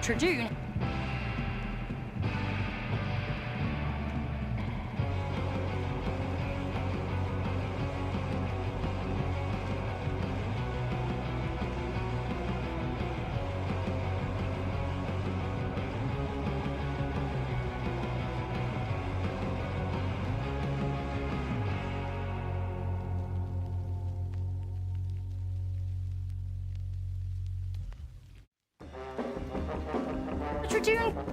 Tribune. Tribune.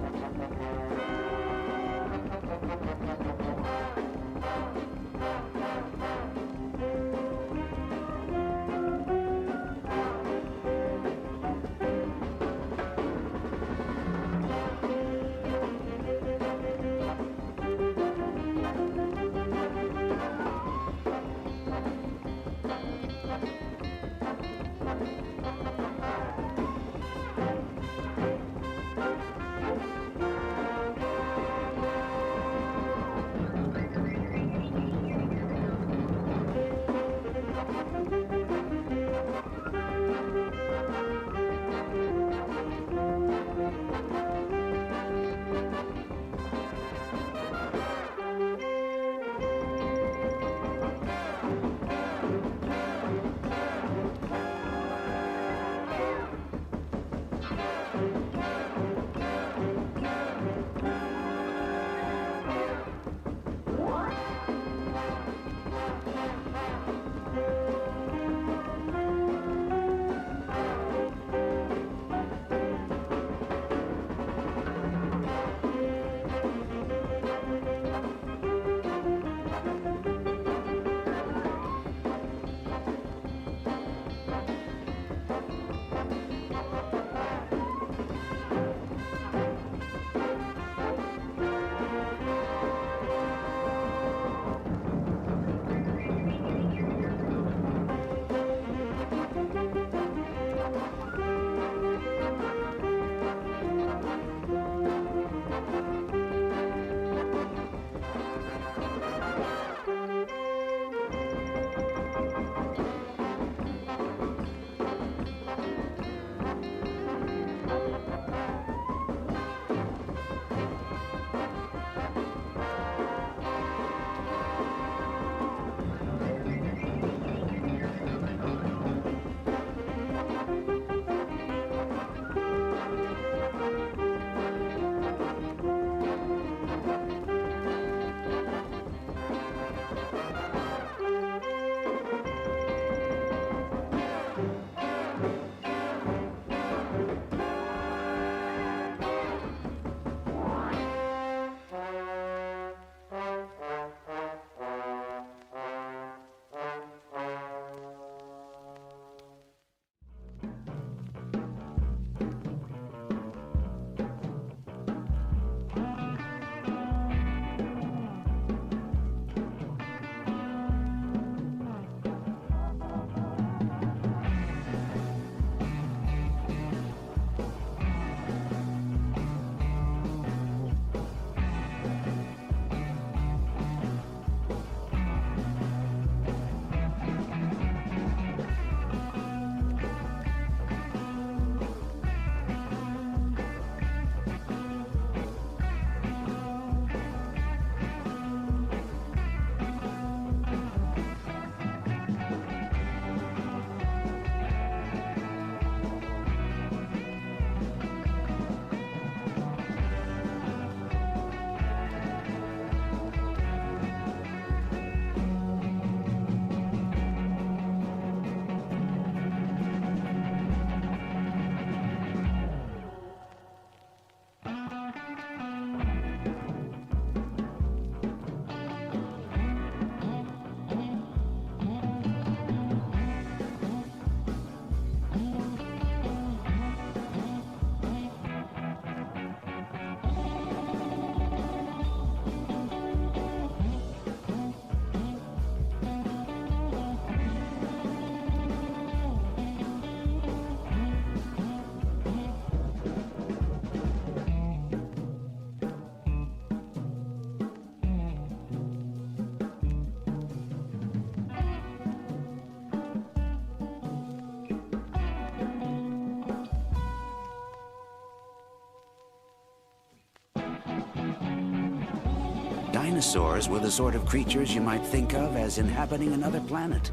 dinosaurs were the sort of creatures you might think of as inhabiting another planet.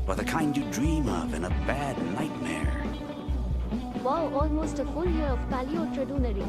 Or the kind you dream of in a bad nightmare. Wow, almost a full year of paleontology.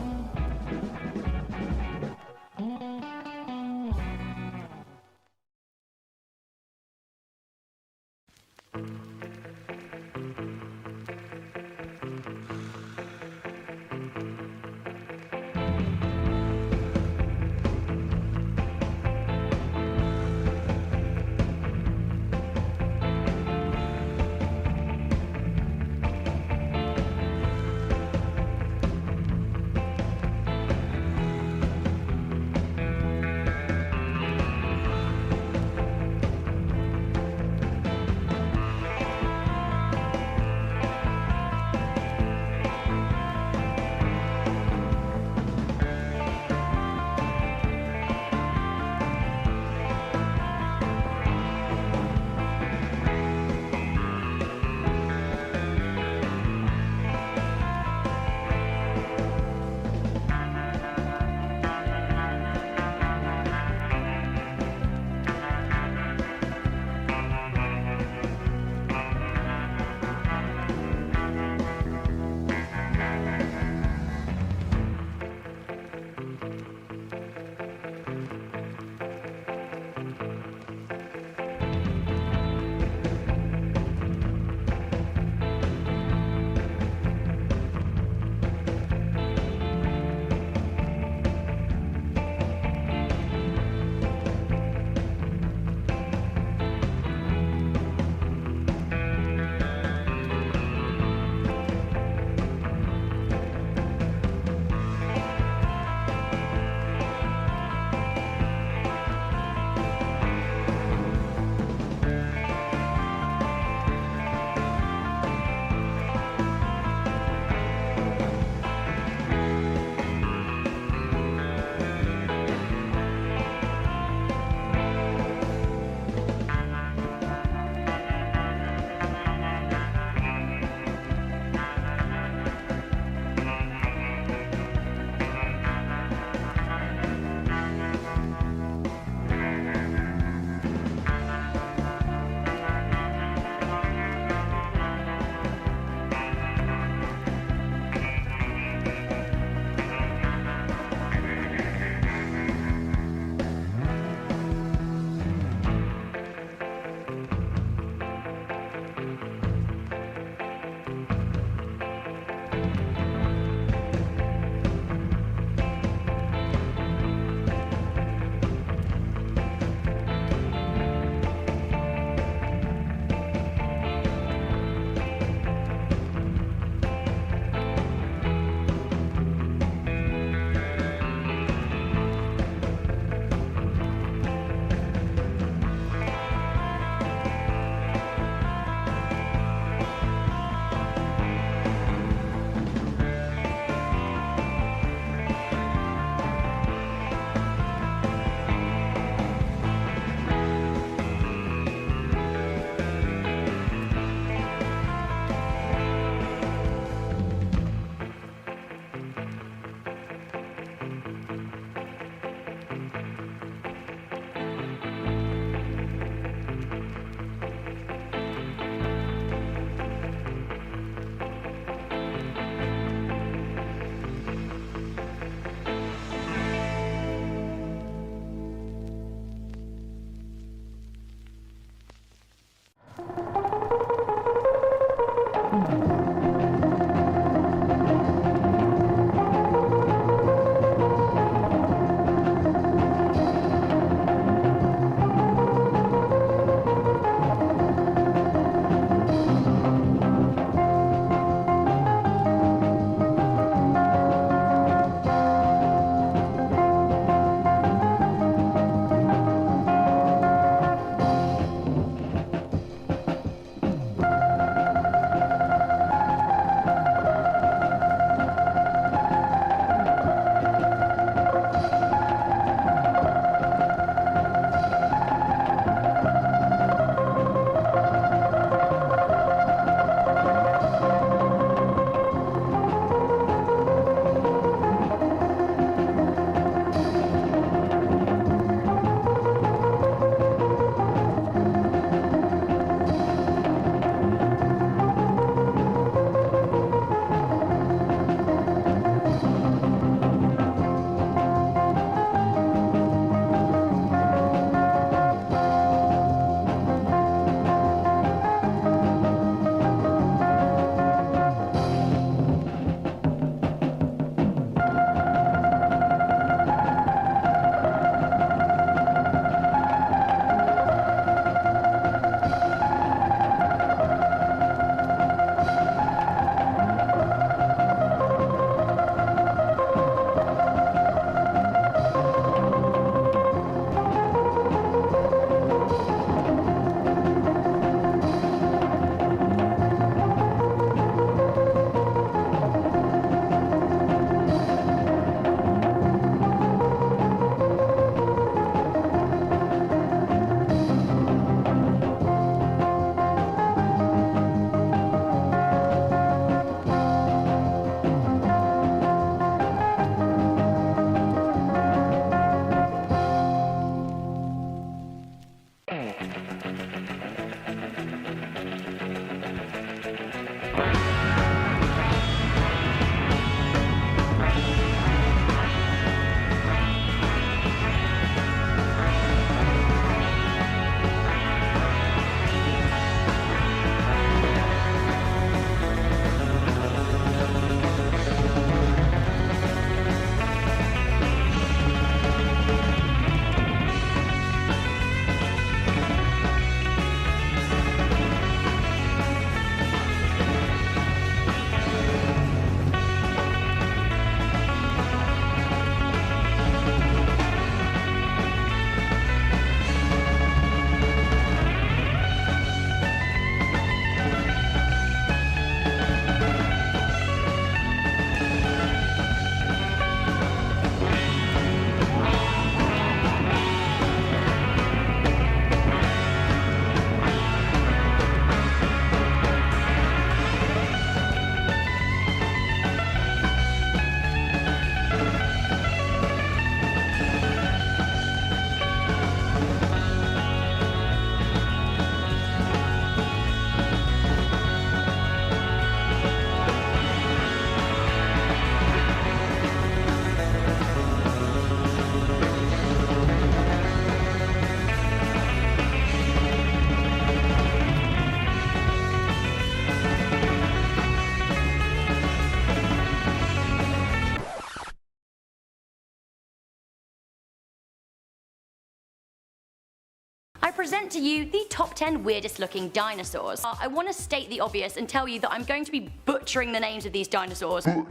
present to you the top 10 weirdest looking dinosaurs. I want to state the obvious and tell you that I'm going to be butchering the names of these dinosaurs. In at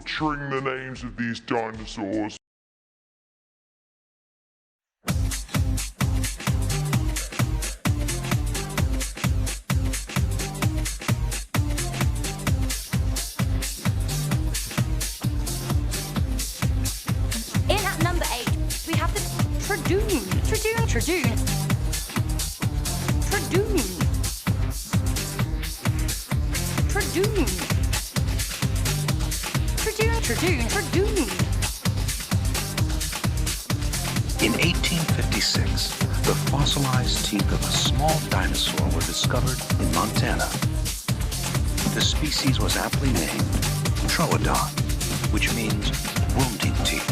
number 8, we have the Tradoon. Tradoon. In 1856, the fossilized teeth of a small dinosaur were discovered in Montana. The species was aptly named Troodon, which means wounding teeth.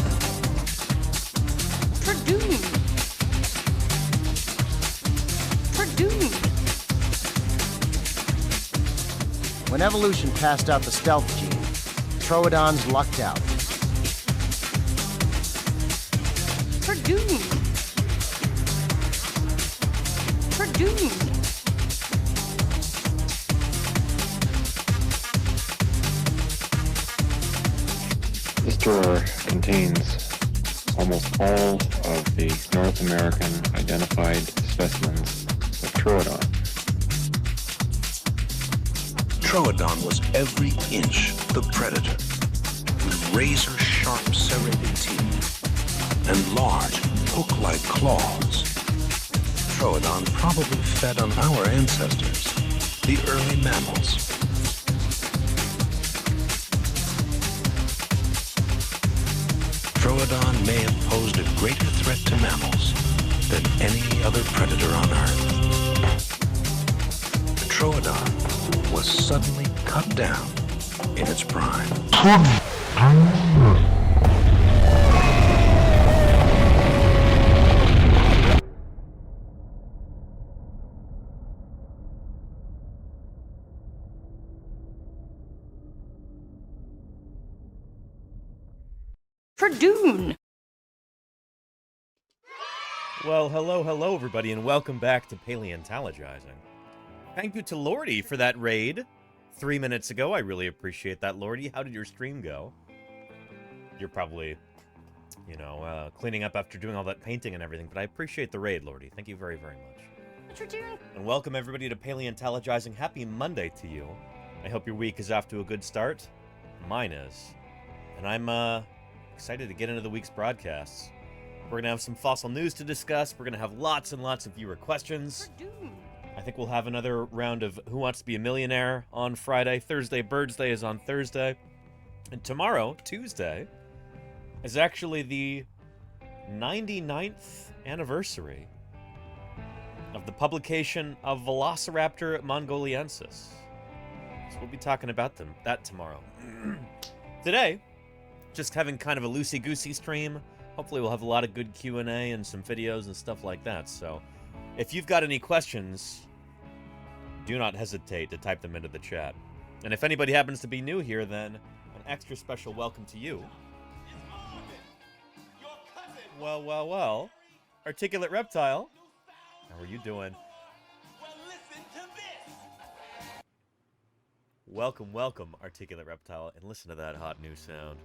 Tradoon. When evolution passed out the stealth gene, Troodons lucked out. Tradoon. This drawer contains almost all of the North American identified specimens of Troodon. Troodon was every inch the predator, with razor-sharp serrated teeth and large, hook-like claws. Troodon probably fed on our ancestors, the early mammals. Troodon may have posed a greater threat to mammals than any other predator on Earth. The Troodon was suddenly cut down in its prime. Tradoon. Well, hello, everybody, and welcome back to Paleontologizing. Thank you to Lordy for that raid 3 minutes ago. I really appreciate that, Lordy. How did your stream go? You're probably, cleaning up after doing all that painting and everything, but I appreciate the raid, Lordy. Thank you very, very much. Tradoon. And welcome, everybody, to Paleontologizing. Happy Monday to you. I hope your week is off to a good start. Mine is. And I'm, excited to get into the week's broadcasts. We're going to have some fossil news to discuss. We're going to have lots and lots of viewer questions. I think we'll have another round of Who Wants to Be a Millionaire on Friday. Thursday, Birds Day is on Thursday. And tomorrow, Tuesday, is actually the 99th anniversary of the publication of Velociraptor mongoliensis. So we'll be talking about that tomorrow. Today, just having kind of a loosey-goosey stream. Hopefully we'll have a lot of good Q&A and some videos and stuff like that. So if you've got any questions, do not hesitate to type them into the chat. And if anybody happens to be new here, then an extra special welcome to you. Well. Articulate Reptile, how are you doing? Welcome, Articulate Reptile, and listen to that hot new sound.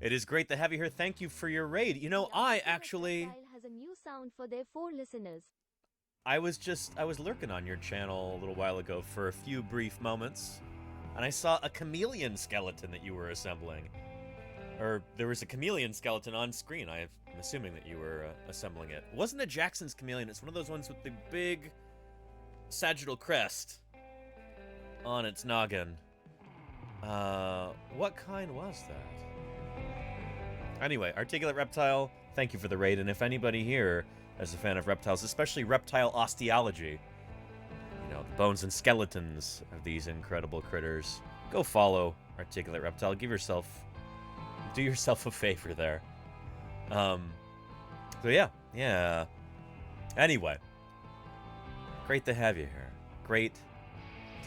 It is great to have you here. Thank you for your raid. You know, I actually has a new sound for their 4 listeners. I was lurking on your channel a little while ago for a few brief moments, and I saw a chameleon skeleton that you were assembling. Or there was a chameleon skeleton on screen. I'm assuming that you were assembling it. It wasn't a Jackson's chameleon. It's one of those ones with the big sagittal crest on its noggin. What kind was that? Anyway, Articulate Reptile, thank you for the raid, and if anybody here is a fan of reptiles, especially reptile osteology, the bones and skeletons of these incredible critters, go follow Articulate Reptile. Do yourself a favor there. So yeah. Anyway, great to have you here. Great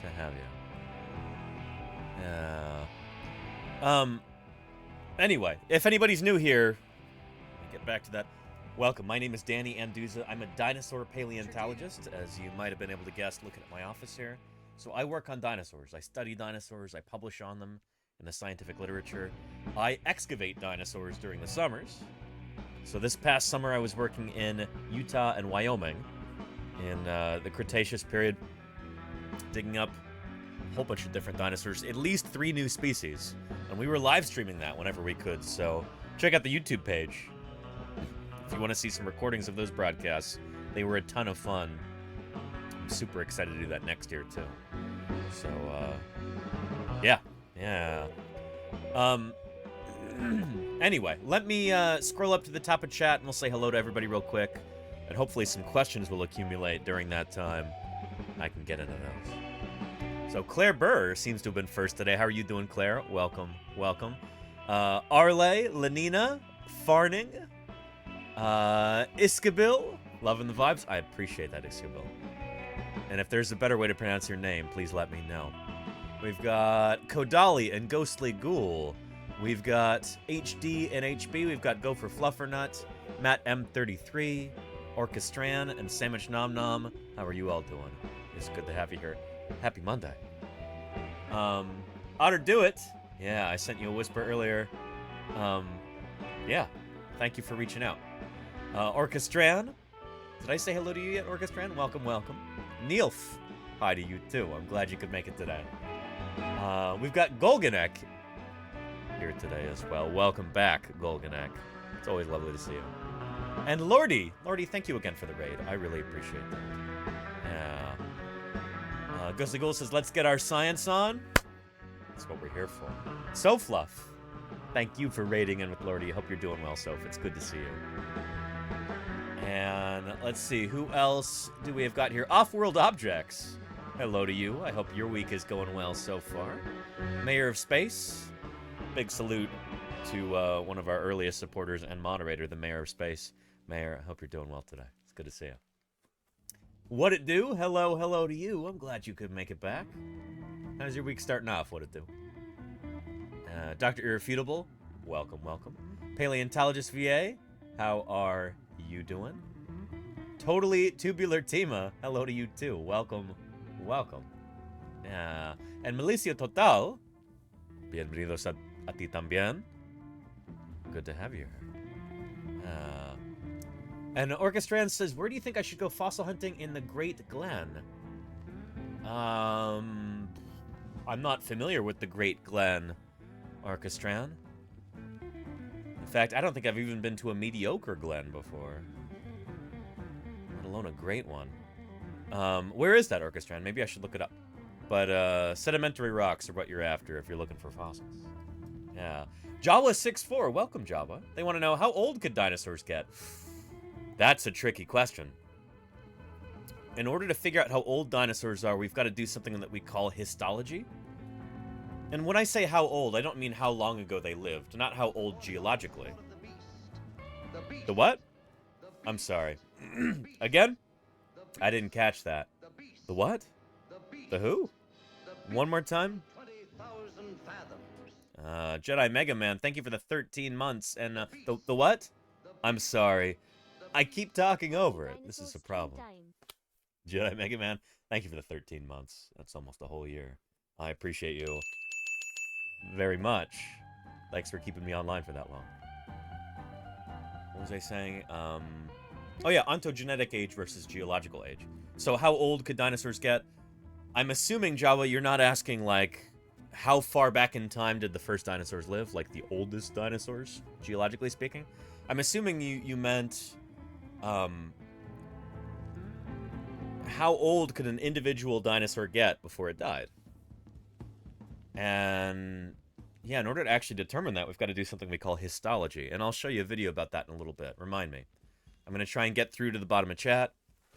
to have you. Anyway, if anybody's new here, let me get back to that. Welcome. My name is Danny Anduza. I'm a dinosaur paleontologist, as you might have been able to guess looking at my office here. So I work on dinosaurs. I study dinosaurs. I publish on them in the scientific literature. I excavate dinosaurs during the summers. So this past summer I was working in Utah and Wyoming in the Cretaceous period, digging up a whole bunch of different dinosaurs, at least 3 new species. And we were live streaming that whenever we could, so check out the YouTube page if you want to see some recordings of those broadcasts. They were a ton of fun. I'm super excited to do that next year, too. So, yeah. Anyway, let me scroll up to the top of chat, and we'll say hello to everybody real quick. And hopefully some questions will accumulate during that time. I can get into those. So, Claire Burr seems to have been first today. How are you doing, Claire? Welcome, welcome. Arle, Lenina, Farning, Iskabil, loving the vibes. I appreciate that, Iskabil. And if there's a better way to pronounce your name, please let me know. We've got Kodali and Ghostly Ghoul. We've got HD and HB. We've got Go for Fluffernut, Matt M33, Orchestran, and Sandwich Nom Nom. How are you all doing? It's good to have you here. Happy Monday. Otter Do It. Yeah, I sent you a whisper earlier. Yeah, thank you for reaching out. Orchestran. Did I say hello to you yet, Orchestran? Welcome, welcome. Neilf. Hi to you, too. I'm glad you could make it today. We've got Golganek here today as well. Welcome back, Golganek. It's always lovely to see you. And Lordy. Lordy, thank you again for the raid. I really appreciate that. Yeah. Ghostly Ghoul says, let's get our science on. That's what we're here for. So Fluff. Thank you for raiding in with Lordy. Hope you're doing well, Soph. It's good to see you. And let's see, who else do we have got here? Off-World Objects. Hello to you. I hope your week is going well so far. Mayor of Space. Big salute to one of our earliest supporters and moderator, the Mayor of Space. Mayor, I hope you're doing well today. It's good to see you. What it do? Hello to you. I'm glad you could make it back. How's your week starting off? What it do? Dr. Irrefutable, welcome. Paleontologist VA, how are you doing? Totally Tubular Tima, hello to you too. Welcome. And Milicia Total, bienvenidos a ti también. Good to have you here. And Orchestran says, where do you think I should go fossil hunting in the Great Glen? I'm not familiar with the Great Glen, Orchestran. In fact, I don't think I've even been to a mediocre glen before, let alone a great one. Where is that, Orchestran? Maybe I should look it up. But sedimentary rocks are what you're after if you're looking for fossils. Yeah. Jawa64, welcome, Java. They want to know, how old could dinosaurs get? That's a tricky question. In order to figure out how old dinosaurs are, we've got to do something that we call histology. And when I say how old, I don't mean how long ago they lived, not how old geologically. The what? I'm sorry. Again? I didn't catch that. The what? The who? One more time? Jedi Mega Man, thank you for the 13 months. And the what? I'm sorry. I keep talking over it. This is a problem. Jedi Mega Man, thank you for the 13 months. That's almost a whole year. I appreciate you very much. Thanks for keeping me online for that long. What was I saying? Oh yeah, ontogenetic age versus geological age. So how old could dinosaurs get? I'm assuming, Java, you're not asking, like, how far back in time did the first dinosaurs live? Like, the oldest dinosaurs, geologically speaking? I'm assuming you meant, how old could an individual dinosaur get before it died? And yeah, in order to actually determine that, we've got to do something we call histology. And I'll show you a video about that in a little bit. Remind me. I'm going to try and get through to the bottom of chat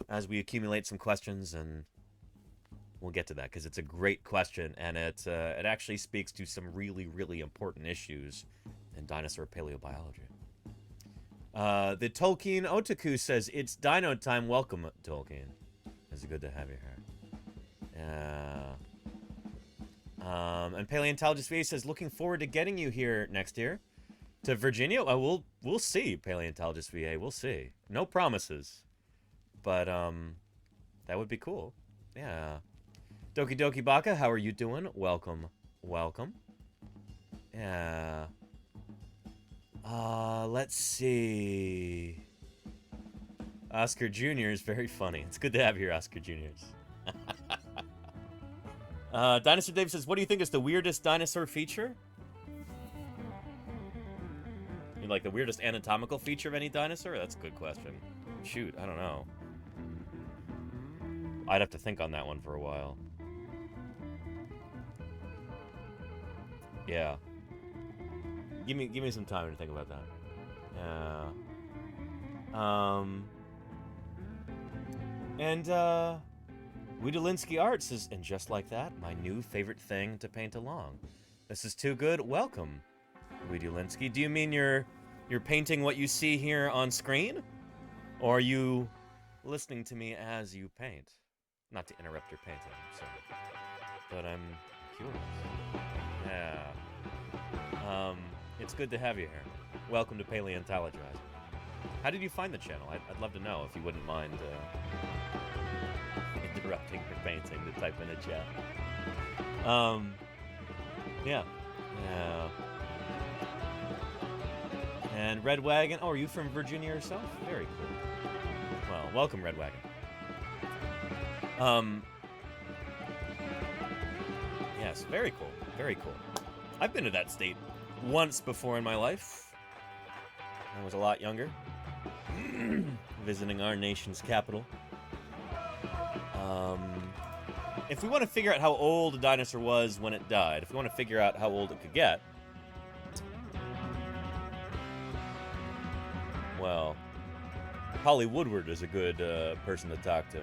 as we accumulate some questions, and we'll get to that because it's a great question, and it actually speaks to some really, really important issues in dinosaur paleobiology. The Tolkien Otaku says, it's dino time. Welcome, Tolkien. It's good to have you here. And Paleontologist V says, looking forward to getting you here next year. To Virginia? We'll see, Paleontologist VA. We'll see. No promises. But that would be cool. Yeah. Doki Doki Baka, how are you doing? Welcome. Welcome. Yeah. Let's see. Oscar Jr. is very funny. It's good to have you here, Oscar Jr.'s. Dinosaur Dave says, what do you think is the weirdest dinosaur feature? You like the weirdest anatomical feature of any dinosaur? That's a good question. Shoot, I don't know. I'd have to think on that one for a while. Yeah. Give me some time to think about that. Yeah. And Wiedelinsky Art says, and just like that, my new favorite thing to paint along. This is too good. Welcome, Wiedelinsky. Do you mean you're painting what you see here on screen? Or are you listening to me as you paint? Not to interrupt your painting, so. But I'm curious. Yeah. It's good to have you here. Welcome to Paleontologizing. How did you find the channel? I'd love to know if you wouldn't mind interrupting your painting to type in a chat. Yeah. Yeah. And Red Wagon. Oh, are you from Virginia yourself? Very cool. Well, welcome, Red Wagon. Yes, very cool. Very cool. I've been to that state once before in my life. I was a lot younger. Visiting our nation's capital. If we want to figure out how old a dinosaur was when it died, if we want to figure out how old it could get, well, Holly Woodward is a good person to talk to.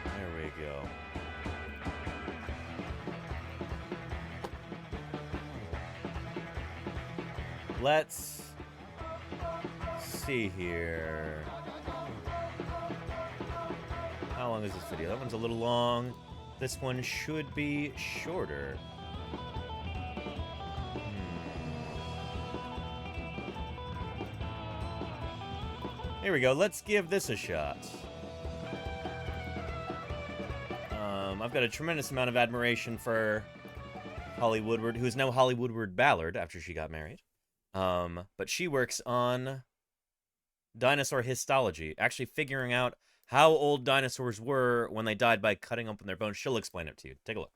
There we go. Let's see here. How long is this video? That one's a little long. This one should be shorter. Here we go. Let's give this a shot. I've got a tremendous amount of admiration for Holly Woodward, who is now Holly Woodward Ballard after she got married. But she works on dinosaur histology, actually figuring out how old dinosaurs were when they died by cutting open their bones. She'll explain it to you. Take a look.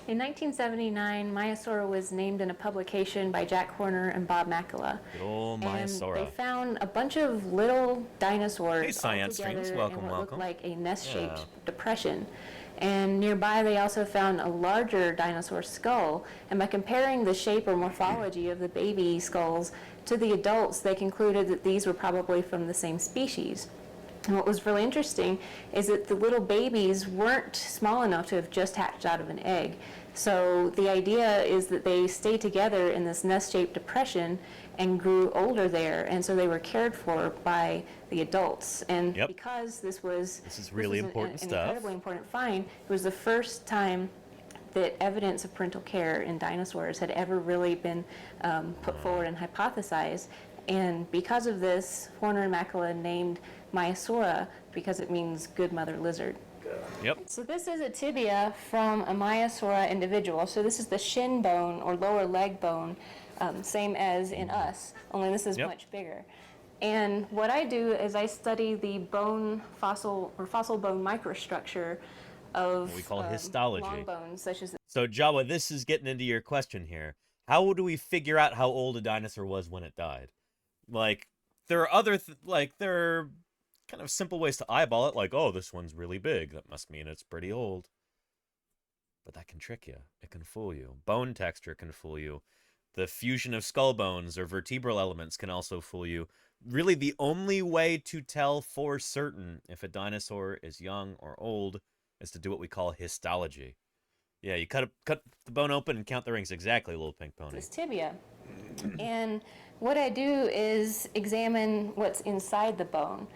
In 1979, Maiasaura was named in a publication by Jack Horner and Bob Macula. Good old And Maiasaura. they found a bunch of little dinosaurs Hey, Science all together Streams. Welcome, in what welcome. looked like a nest-shaped Yeah. depression. And nearby, they also found a larger dinosaur skull. And by comparing the shape or morphology of the baby skulls to the adults, they concluded that these were probably from the same species. And what was really interesting is that the little babies weren't small enough to have just hatched out of an egg. So the idea is that they stayed together in this nest-shaped depression and grew older there, and so they were cared for by the adults. And Yep. because this is really an important stuff. incredibly important find, it was the first time that evidence of parental care in dinosaurs had ever really been put forward and hypothesized. And because of this, Horner and Macula named Maiasaura because it means good mother lizard. Yep. So this is a tibia from a Maiasaura individual. So this is the shin bone or lower leg bone, same as in us, only this is Yep. much bigger. And what I do is I study the bone fossil or fossil bone microstructure of What we call histology. long bones, such as So, Jawa, this is getting into your question here. How do we figure out how old a dinosaur was when it died? Like, there are there are kind of simple ways to eyeball it, like, oh, this one's really big. That must mean it's pretty old. But that can trick you. It can fool you. Bone texture can fool you. The fusion of skull bones or vertebral elements can also fool you. Really, the only way to tell for certain if a dinosaur is young or old is to do what we call histology. Yeah, you cut the bone open and count the rings exactly, little pink pony. this tibia. And what I do is examine what's inside the bone.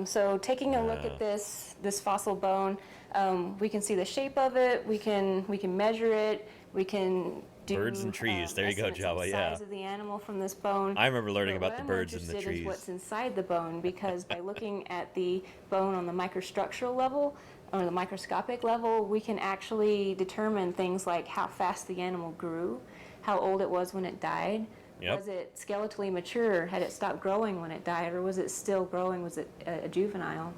So taking a look at this fossil bone, we can see the shape of it, we can measure it, we can do Birds and trees. There you go, estimates of Java. the Yeah. size of the animal from this bone. I remember learning But about the what I'm more birds and the interested is trees. what's inside the bone, because by looking at the bone on the microstructural level or the microscopic level, we can actually determine things like how fast the animal grew, how old it was when it died. Yep. Was it skeletally mature? Had it stopped growing when it died, or was it still growing? Was it a juvenile?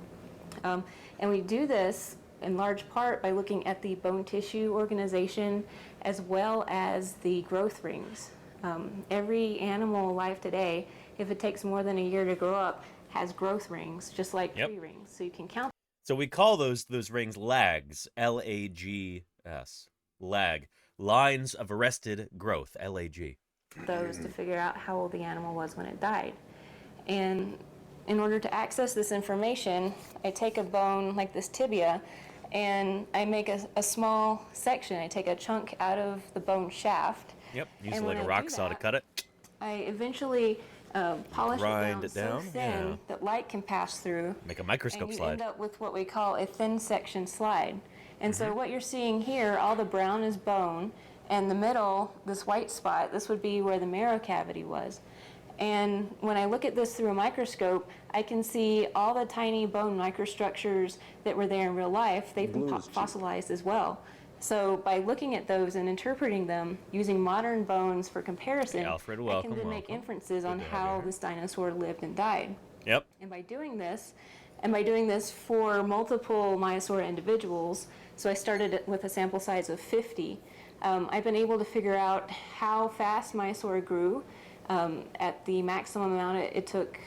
And we do this in large part by looking at the bone tissue organization as well as the growth rings. Every animal alive today, if it takes more than a year to grow up, has growth rings, just like Yep. tree rings. So you can count So we call those rings lags, L-A-G-S, lag, lines of arrested growth, L-A-G. those to figure out how old the animal was when it died. And in order to access this information, I take a bone like this tibia and I make a small section. I take a chunk out of the bone shaft. Yep, use And it like when a I rock do saw to that, cut it. I eventually polish Grind it it down down, so thin yeah. that light can pass through. Make a microscope And you slide. end up with what we call a thin section slide. And so what you're seeing here, all the brown is bone, and the middle, this white spot, this would be where the marrow cavity was. And when I look at this through a microscope, I can see all the tiny bone microstructures that were there in real life. They've been fossilized as well. So by looking at those and interpreting them, using modern bones for comparison, Hey, Alfred, I welcome, can then make welcome. inferences Good on to have how you here. this dinosaur lived and died. Yep. And by doing this for multiple Maiasaura individuals, so I started it with a sample size of 50, I've been able to figure out how fast Maiasaura grew. At the maximum amount it took,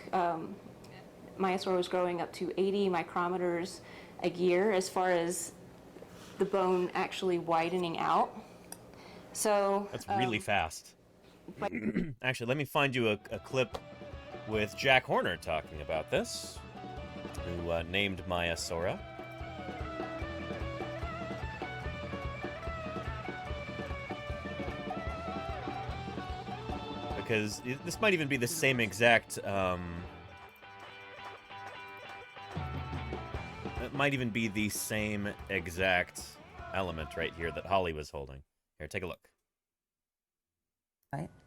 Maiasaura was growing up to 80 micrometers a year as far as the bone actually widening out. So That's really fast. Actually, let me find you a clip with Jack Horner talking about this, who named Maiasaura. Because this might even be the same exact, it might even be the same exact element right here that Holly was holding. Here, take a look.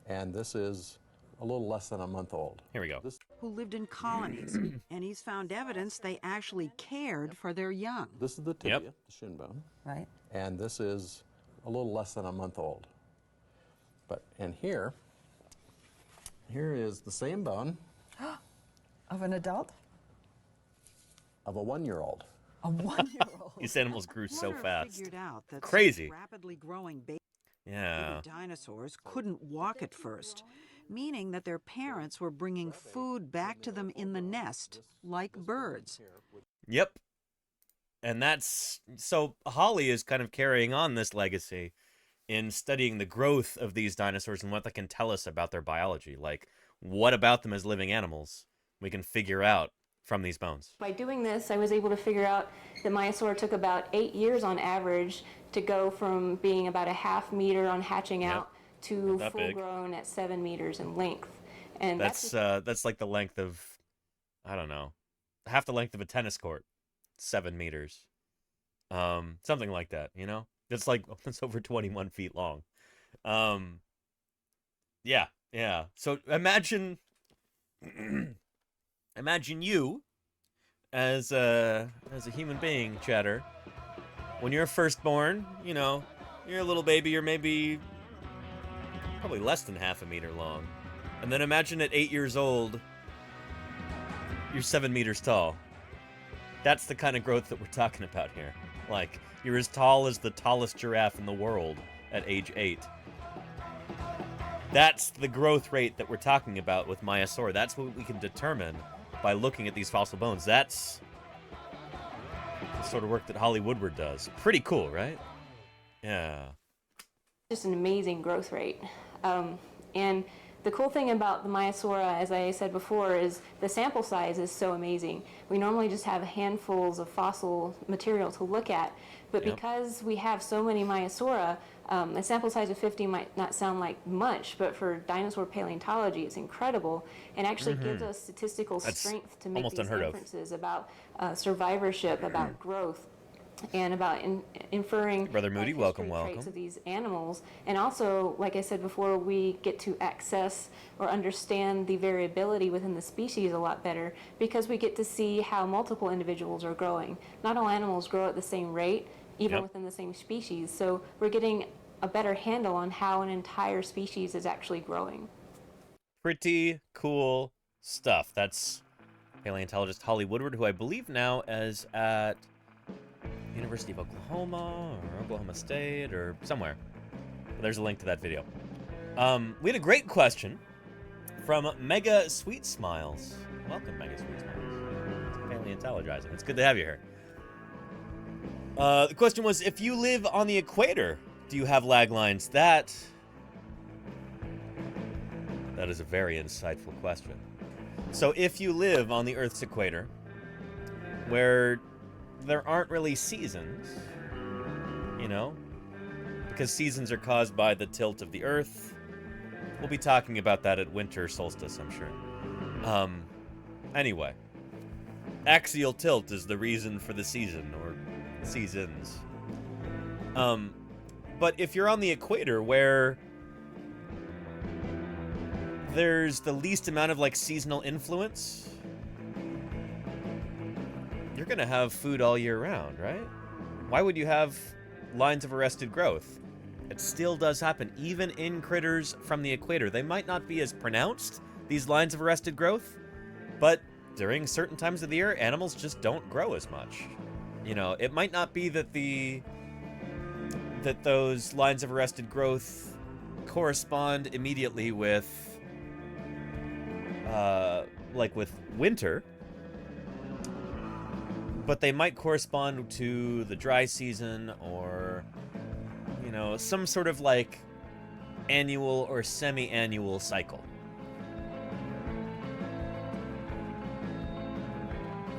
And this is a little less than a month old. Here we go. Who lived in colonies, and he's found evidence they actually cared for their young. This is the tibia, Yep. the shin bone. Right. And this is a little less than a month old. But in here is the same bone Of an adult? of a 1-year-old. A 1-year-old. These animals grew so fast. Figured out that Crazy. such rapidly growing baby Yeah. dinosaurs couldn't walk at first, meaning that their parents were bringing food back to them in the nest, like birds. Yep. And that's so Holly is kind of carrying on this legacy in studying the growth of these dinosaurs and what they can tell us about their biology. Like, what about them as living animals we can figure out from these bones. by doing this, I was able to figure out that Maiasaura took about 8 years on average to go from being about a half meter on hatching Yep. out to That full big. grown at 7 meters in length. And That's like the length of, I don't know, half the length of a tennis court, 7 meters, something like that. You know, it's like it's over 21 feet long. Yeah. So imagine, imagine you as a human being, Chatter. When you're first born, you know, you're a little baby. You're maybe probably less than half a meter long. And then imagine at 8 years old, you're 7 meters tall. That's the kind of growth that we're talking about here. Like, you're as tall as the tallest giraffe in the world at age 8. That's the growth rate that we're talking about with Maiasaura. That's what we can determine by looking at these fossil bones. That's the sort of work that Holly Woodward does. Pretty cool, right? Yeah. just an amazing growth rate. And The cool thing about the Maiasaura, as I said before, is the sample size is so amazing. We normally just have handfuls of fossil material to look at, but because we have so many Maiasaura, a sample size of 50 might not sound like much, but for dinosaur paleontology, it's incredible, and actually gives us statistical strength to make these inferences about survivorship, about growth, and about inferring Brother Moody, welcome. traits of these animals. And also, like I said before, we get to access or understand the variability within the species a lot better because we get to see how multiple individuals are growing. Not all animals grow at the same rate, even within the same species. So we're getting a better handle on how an entire species is actually growing. Pretty cool stuff. That's paleontologist Holly Woodward, who I believe now is at University of Oklahoma or Oklahoma State or somewhere. There's a link to that video. We had a great question from Mega Sweet Smiles. Welcome, Mega Sweet Smiles, to Paleontologizing. It's good to have you here. The question was, if you live on the equator, do you have lag lines? That is a very insightful question. So if you live on the Earth's equator, where there aren't really seasons, you know, because seasons are caused by the tilt of the Earth. We'll be talking about that at winter solstice, I'm sure. Anyway, axial tilt is the reason for the season, or seasons. But if you're on the equator where there's the least amount of, like, seasonal influence, you're gonna have food all year round, right? Why would you have lines of arrested growth? It still does happen, even in critters from the equator. They might not be as pronounced, these lines of arrested growth, but during certain times of the year, animals just don't grow as much. You know, it might not be that those lines of arrested growth correspond immediately with, like with winter, but they might correspond to the dry season or, you know, some sort of like annual or semi-annual cycle.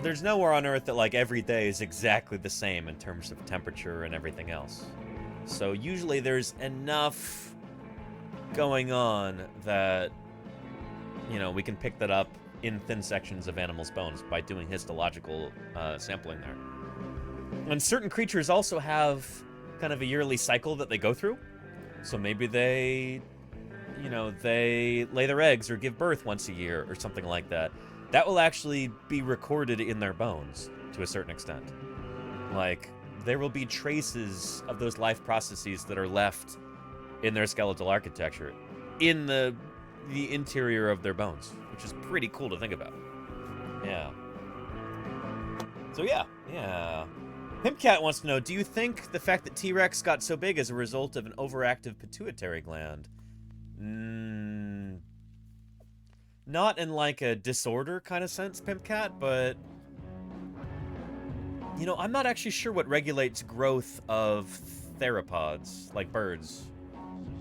There's nowhere on Earth that, like, every day is exactly the same in terms of temperature and everything else. So usually there's enough going on that, you know, we can pick that up in thin sections of animals' bones by doing histological sampling there. And certain creatures also have kind of a yearly cycle that they go through. So maybe they, you know, they lay their eggs or give birth once a year or something like that. That will actually be recorded in their bones to a certain extent. Like, there will be traces of those life processes that are left in their skeletal architecture in the interior of their bones, which is pretty cool to think about. Yeah. So yeah. Pimpcat wants to know, do you think the fact that T-Rex got so big is a result of an overactive pituitary gland? Not in like a disorder kind of sense, Pimpcat, but, you know, I'm not actually sure what regulates growth of theropods, like birds,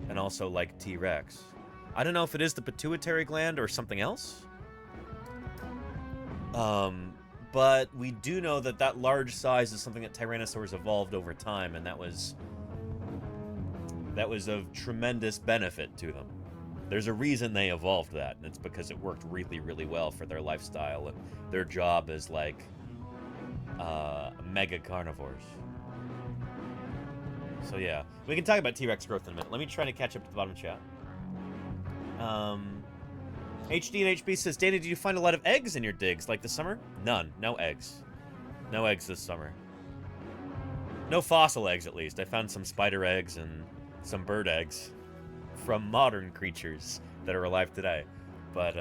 and also like T-Rex. I don't know if it is the pituitary gland or something else. But we do know that that large size is something that Tyrannosaurs evolved over time, and that was of tremendous benefit to them. There's a reason they evolved that, and it's because it worked really, really well for their lifestyle and their job as, like, mega carnivores. So yeah, we can talk about T-Rex growth in a minute. Let me try to catch up to the bottom chat. HD and HB says, Dana, did you find a lot of eggs in your digs like this summer? None. No eggs. No eggs this summer. No fossil eggs, at least. I found some spider eggs and some bird eggs from modern creatures that are alive today. But,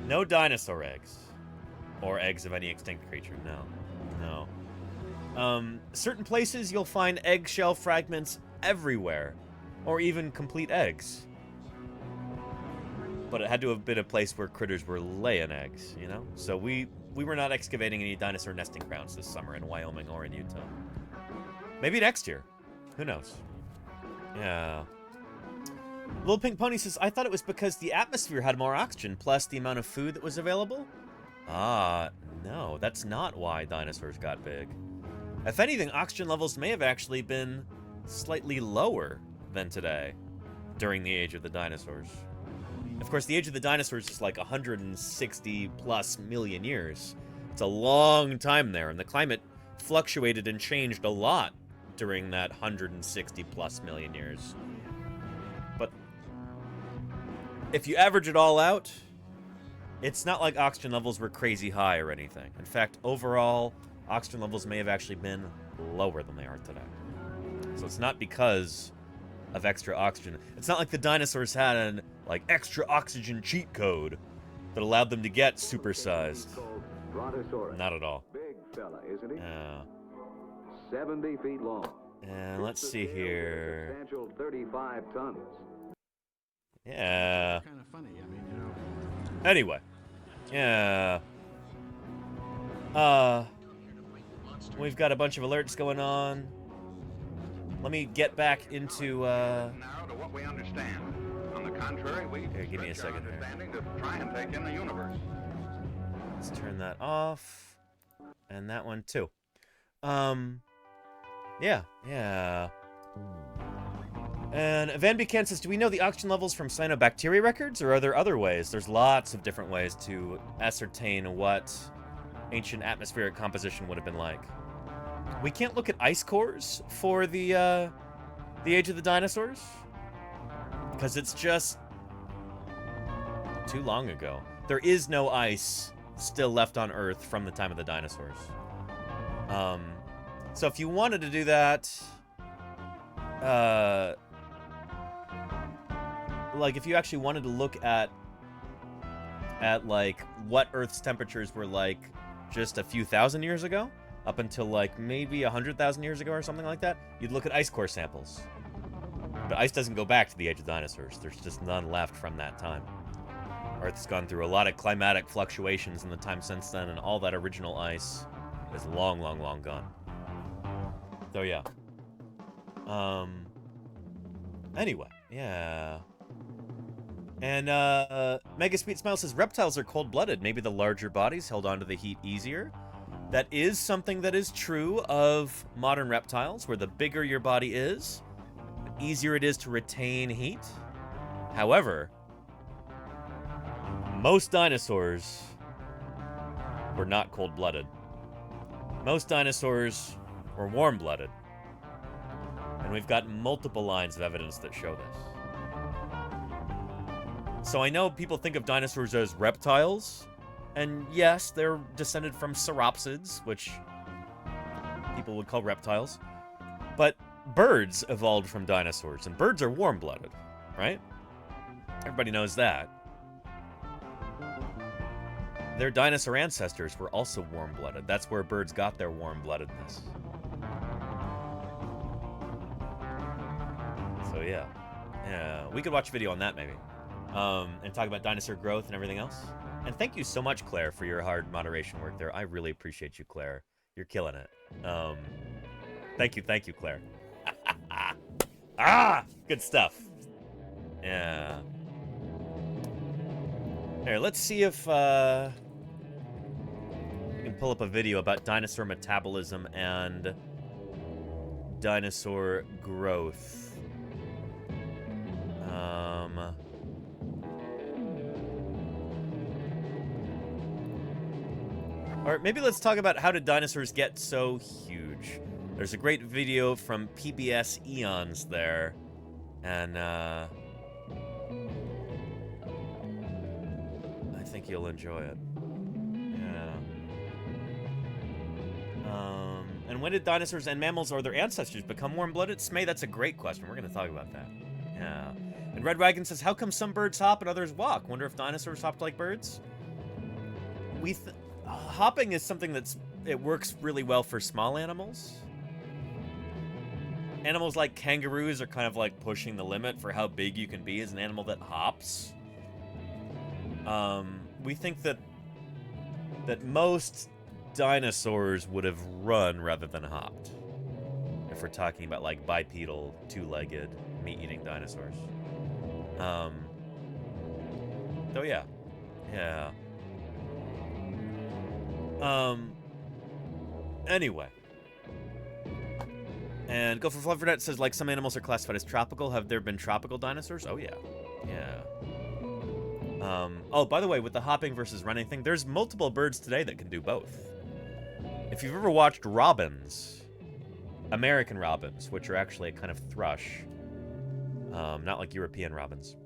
no dinosaur eggs. Or eggs of any extinct creature. No. Certain places you'll find eggshell fragments everywhere. Or even complete eggs. But it had to have been a place where critters were laying eggs, you know? So we were not excavating any dinosaur nesting grounds this summer in Wyoming or in Utah. Maybe next year. Who knows? Yeah. Little Pink Pony says, I thought it was because the atmosphere had more oxygen, plus the amount of food that was available? Ah, no, that's not why dinosaurs got big. If anything, oxygen levels may have actually been slightly lower than today during the age of the dinosaurs. Of course, the age of the dinosaurs is like 160 plus million years. It's a long time there, and the climate fluctuated and changed a lot during that 160 plus million years. But if you average it all out, it's not like oxygen levels were crazy high or anything. In fact, overall, oxygen levels may have actually been lower than they are today. So it's not because of extra oxygen. It's not like the dinosaurs had an extra oxygen cheat code that allowed them to get supersized. Not at all. Big fella, isn't he? Yeah. 70 feet long. And let's see here. Substantial 35 tons. Yeah. Kind of funny. I mean, you know. Anyway. Yeah. We've got a bunch of alerts going on. Let me get back into Narrow to what we understand. On the contrary, we here, give me a second here. understanding to try and take in the universe. Let's turn that off. And that one too. Yeah. And Van Buchanan says, do we know the oxygen levels from cyanobacteria records, or are there other ways? There's lots of different ways to ascertain what ancient atmospheric composition would have been like. We can't look at ice cores for the age of the dinosaurs, because it's just too long ago. There is no ice still left on Earth from the time of the dinosaurs. So if you wanted to do that, if you actually wanted to look at what Earth's temperatures were like just a few thousand years ago, up until maybe 100,000 years ago or something like that, you'd look at ice core samples. But ice doesn't go back to the age of dinosaurs. There's just none left from that time. Earth's gone through a lot of climatic fluctuations in the time since then, and all that original ice is long, long, long gone. So yeah. Anyway, yeah. And Mega Sweet Smile says reptiles are cold-blooded. Maybe the larger bodies held onto the heat easier. That is something that is true of modern reptiles, where the bigger your body is, the easier it is to retain heat. However, most dinosaurs were not cold-blooded. Most dinosaurs were warm-blooded. And we've got multiple lines of evidence that show this. So I know people think of dinosaurs as reptiles, and yes, they're descended from sauropsids, which people would call reptiles. But birds evolved from dinosaurs, and birds are warm-blooded, right? Everybody knows that. Their dinosaur ancestors were also warm-blooded. That's where birds got their warm-bloodedness. So yeah. Yeah, we could watch a video on that maybe. And talk about dinosaur growth and everything else. And thank you so much, Claire, for your hard moderation work there. I really appreciate you, Claire. You're killing it. Thank you, Claire. Good stuff. Yeah. Here, let's see if we can pull up a video about dinosaur metabolism and dinosaur growth. Or maybe let's talk about how did dinosaurs get so huge. There's a great video from PBS Eons there, and I think you'll enjoy it. Yeah. And when did dinosaurs and mammals or their ancestors become warm-blooded? Smay, that's a great question. We're going to talk about that. Yeah. And Red Wagon says, how come some birds hop and others walk? Wonder if dinosaurs hopped like birds? Hopping is something it works really well for small animals. Animals like kangaroos are kind of like pushing the limit for how big you can be as an animal that hops. We think that most dinosaurs would have run rather than hopped. If we're talking about like bipedal, two-legged, meat-eating dinosaurs. So yeah. Yeah. Anyway. And Go for Fluffernet says, like, some animals are classified as tropical. Have there been tropical dinosaurs? Oh, yeah. Yeah. Oh, by the way, with the hopping versus running thing, there's multiple birds today that can do both. If you've ever watched robins, American robins, which are actually a kind of thrush, not like European robins.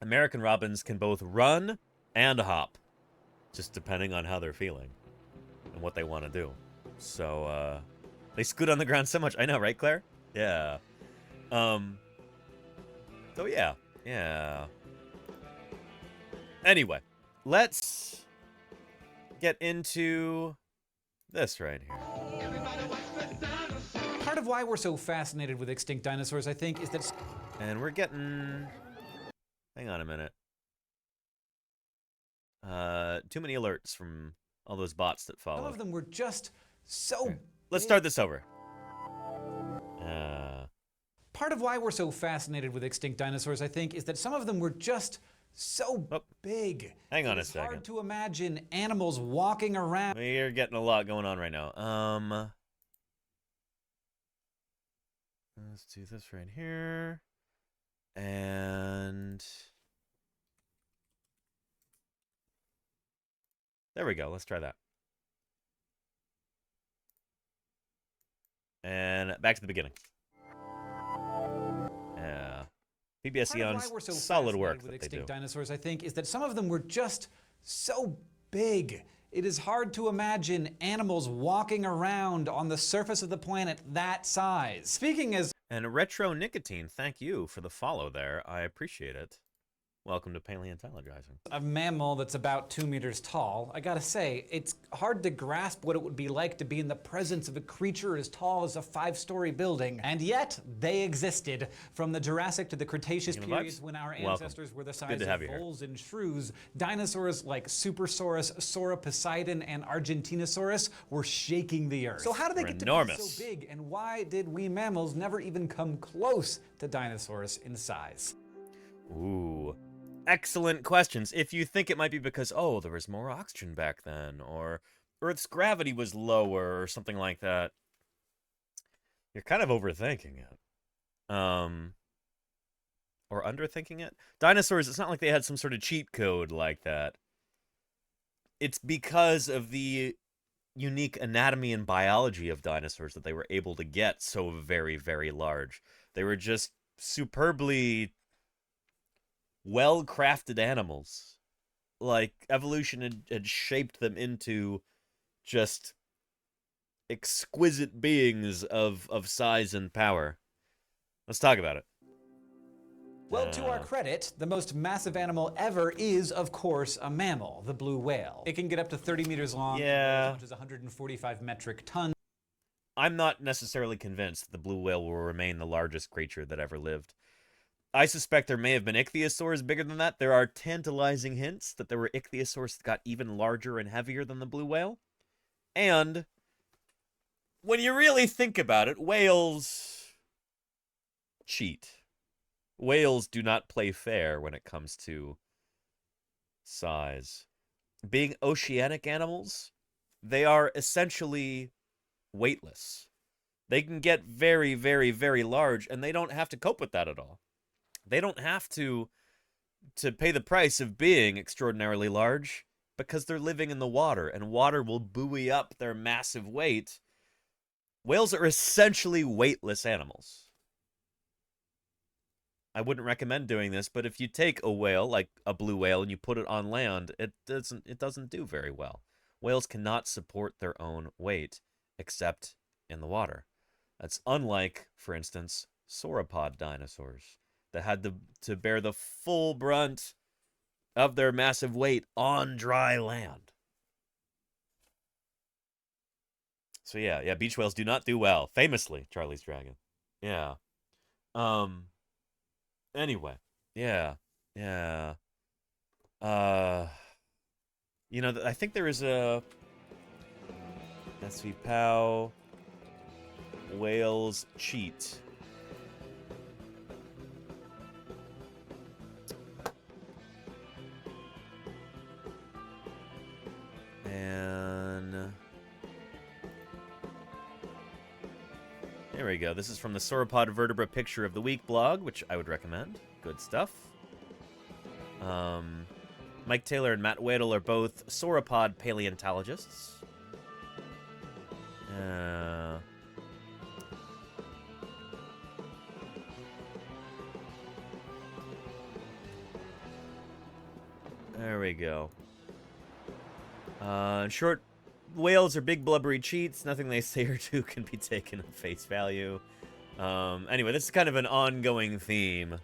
American robins can both run and hop, just depending on how they're feeling and what they want to do. So, they scoot on the ground so much. I know, right, Claire? Yeah. So, yeah. Yeah. Anyway, let's get into this right here. Part of why we're so fascinated with extinct dinosaurs, I think, is that... And we're getting... Hang on a minute. Too many alerts from all those bots that follow. Some of them were just so... Let's start this over. Part of why we're so fascinated with extinct dinosaurs, I think, is that some of them were just so big. Hang on a It's second. hard to imagine animals walking around. We're getting a lot going on right now. Let's do this right here. And there we go. Let's try that. And back to the beginning. Yeah. PBS Eon's We're so solid fascinated work with that they extinct do. dinosaurs, I think, is that some of them were just so big. It is hard to imagine animals walking around on the surface of the planet that size. Speaking as... And Retro Nicotine, thank you for the follow there. I appreciate it. Welcome to Paleontologizing. A mammal that's about 2 meters tall, I gotta say, it's hard to grasp what it would be like to be in the presence of a creature as tall as a 5-story building. And yet, they existed. From the Jurassic to the Cretaceous periods, when our ancestors were the size of voles and shrews, dinosaurs like Supersaurus, Sauroposeidon, and Argentinosaurus were shaking the earth. So how did they get to be so big, and why did we mammals never even come close to dinosaurs in size? Ooh. Excellent questions. If you think it might be because, oh, there was more oxygen back then, or Earth's gravity was lower, or something like that, you're kind of overthinking it. Or underthinking it. Dinosaurs, it's not like they had some sort of cheat code like that. It's because of the unique anatomy and biology of dinosaurs that they were able to get so very, very large. They were just superbly well-crafted animals. Like, evolution had shaped them into just exquisite beings of size and power. Let's talk about it. Well, to our credit, the most massive animal ever is, of course, a mammal, the blue whale. It can get up to 30 meters long, as much as 145 metric tons. I'm not necessarily convinced the blue whale will remain the largest creature that ever lived. I suspect there may have been ichthyosaurs bigger than that. There are tantalizing hints that there were ichthyosaurs that got even larger and heavier than the blue whale. And when you really think about it, whales cheat. Whales do not play fair when it comes to size. Being oceanic animals, they are essentially weightless. They can get very, very, very large, and they don't have to cope with that at all. They don't have to pay the price of being extraordinarily large because they're living in the water, and water will buoy up their massive weight. Whales are essentially weightless animals. I wouldn't recommend doing this, but if you take a whale, like a blue whale, and you put it on land, it doesn't do very well. Whales cannot support their own weight, except in the water. That's unlike, for instance, sauropod dinosaurs that had to bear the full brunt of their massive weight on dry land. So yeah, beach whales do not do well. Famously, Charlie's Dragon. Yeah. Anyway, yeah. You know, I think there is a SV Pow whales cheat. There we go. This is from the Sauropod Vertebra Picture of the Week blog, which I would recommend. Good stuff. Mike Taylor and Matt Wadle are both sauropod paleontologists. There we go. In short, whales are big blubbery cheats. Nothing they say or do can be taken at face value. Anyway, this is kind of an ongoing theme.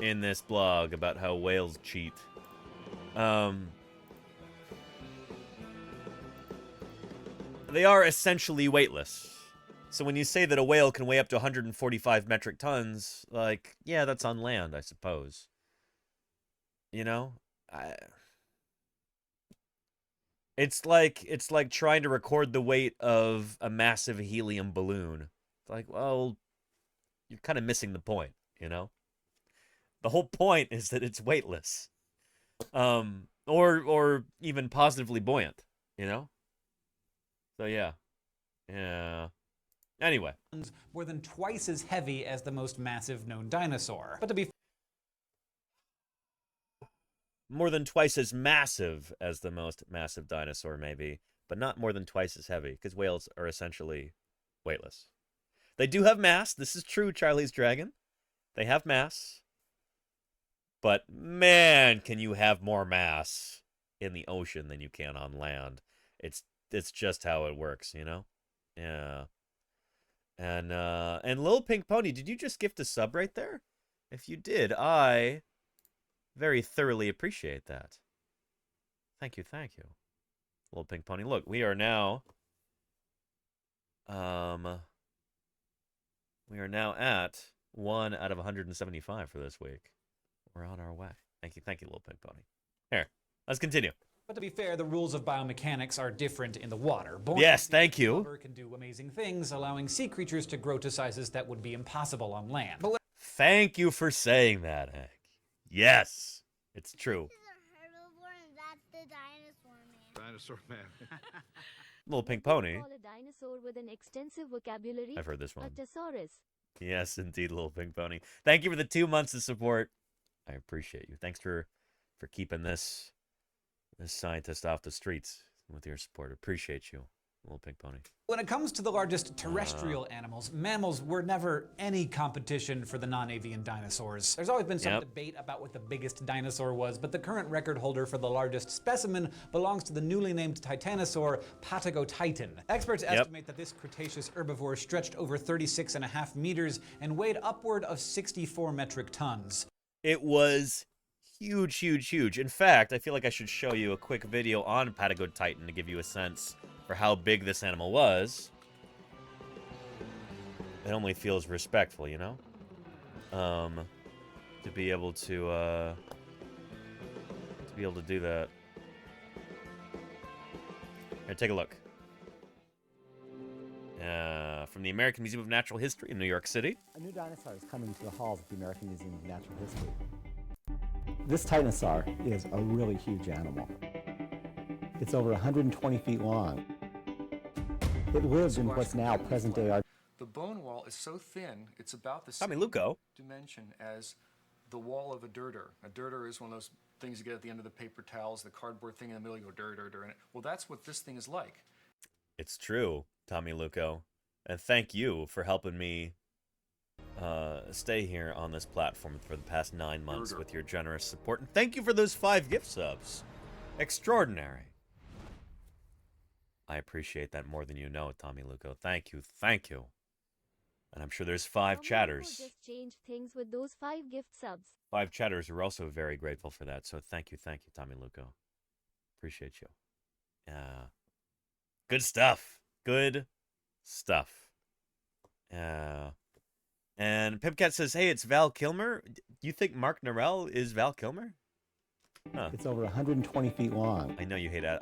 In this blog about how whales cheat. They are essentially weightless. So when you say that a whale can weigh up to 145 metric tons, like, yeah, that's on land, I suppose. You know? It's like trying to record the weight of a massive helium balloon. It's like, well, you're kind of missing the point, you know? The whole point is that it's weightless. Or even positively buoyant, you know? So yeah. Yeah. Anyway. More than twice as heavy as the most massive known dinosaur. But to be more than twice as massive as the most massive dinosaur, maybe, but not more than twice as heavy, because whales are essentially weightless. They do have mass. This is true, Charlie's Dragon. They have mass. But, man, can you have more mass in the ocean than you can on land. It's just how it works, you know? Yeah. And Lil Pink Pony, did you just gift a sub right there? If you did, I very thoroughly appreciate that. Thank you, thank you. Lil Pink Pony. Look, we are now at 1 out of 175 for this week. We're on our way. Thank you, Lil Pink Pony. Here, let's continue. But to be fair, the rules of biomechanics are different in the water. Yes, thank you. Water can do amazing things, allowing sea creatures to grow to sizes that would be impossible on land. But thank you for saying that, Hank. Yes, it's true. Dinosaur man. Little Pink Pony. Call a dinosaur with an extensive vocabulary. I've heard this one. A thesaurus. Yes, indeed, Little Pink Pony. Thank you for the 2 months of support. I appreciate you. Thanks for keeping this scientist off the streets with your support. Appreciate you, Little Pink Pony. When it comes to the largest terrestrial animals, mammals were never any competition for the non-avian dinosaurs. There's always been some debate about what the biggest dinosaur was, but the current record holder for the largest specimen belongs to the newly named titanosaur, Patagotitan. Experts estimate that this Cretaceous herbivore stretched over 36.5 meters and weighed upward of 64 metric tons. It was huge, huge, huge. In fact, I feel like I should show you a quick video on Patagotitan to give you a sense for how big this animal was. It only feels respectful, you know? To be able to do that. Here, take a look. From the American Museum of Natural History in New York City. A new dinosaur is coming to the halls of the American Museum of Natural History. This titanosaur is a really huge animal. It's over 120 feet long. It lives in what's now present-day Argentina. The bone wall is so thin, it's about the Tommy same Luco. dimension as the wall of a dirter. A dirter is one of those things you get at the end of the paper towels, the cardboard thing in the middle, you go dir. And well, that's what this thing is like. It's true, Tommy Luco. And thank you for helping me stay here on this platform for the past 9 months with your generous support. And thank you for those 5 gift subs. Extraordinary. I appreciate that more than you know, Tommy Luco. Thank you, thank you. And I'm sure there's 5 chatters. Just change things with those 5 gift subs. 5 chatters are also very grateful for that. So thank you, Tommy Luco. Appreciate you. Good stuff. Good stuff. And Pipcat says, hey, it's Val Kilmer. You think Mark Norell is Val Kilmer? Huh. It's over 120 feet long. I know you hate it.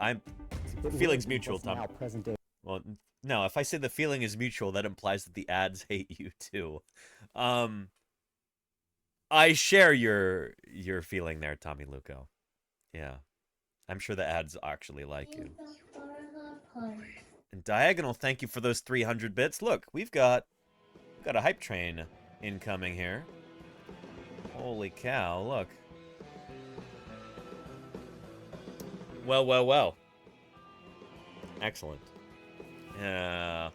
Feelings mutual, Tom. Now present day. Well, no, if I say the feeling is mutual, that implies that the ads hate you too. I share your feeling there, Tommy Luco. Yeah. I'm sure the ads actually like you. And Diagonal, thank you for those 300 bits. Look, we've got a hype train incoming here. Holy cow, look. Well, well, well. Excellent. Yeah.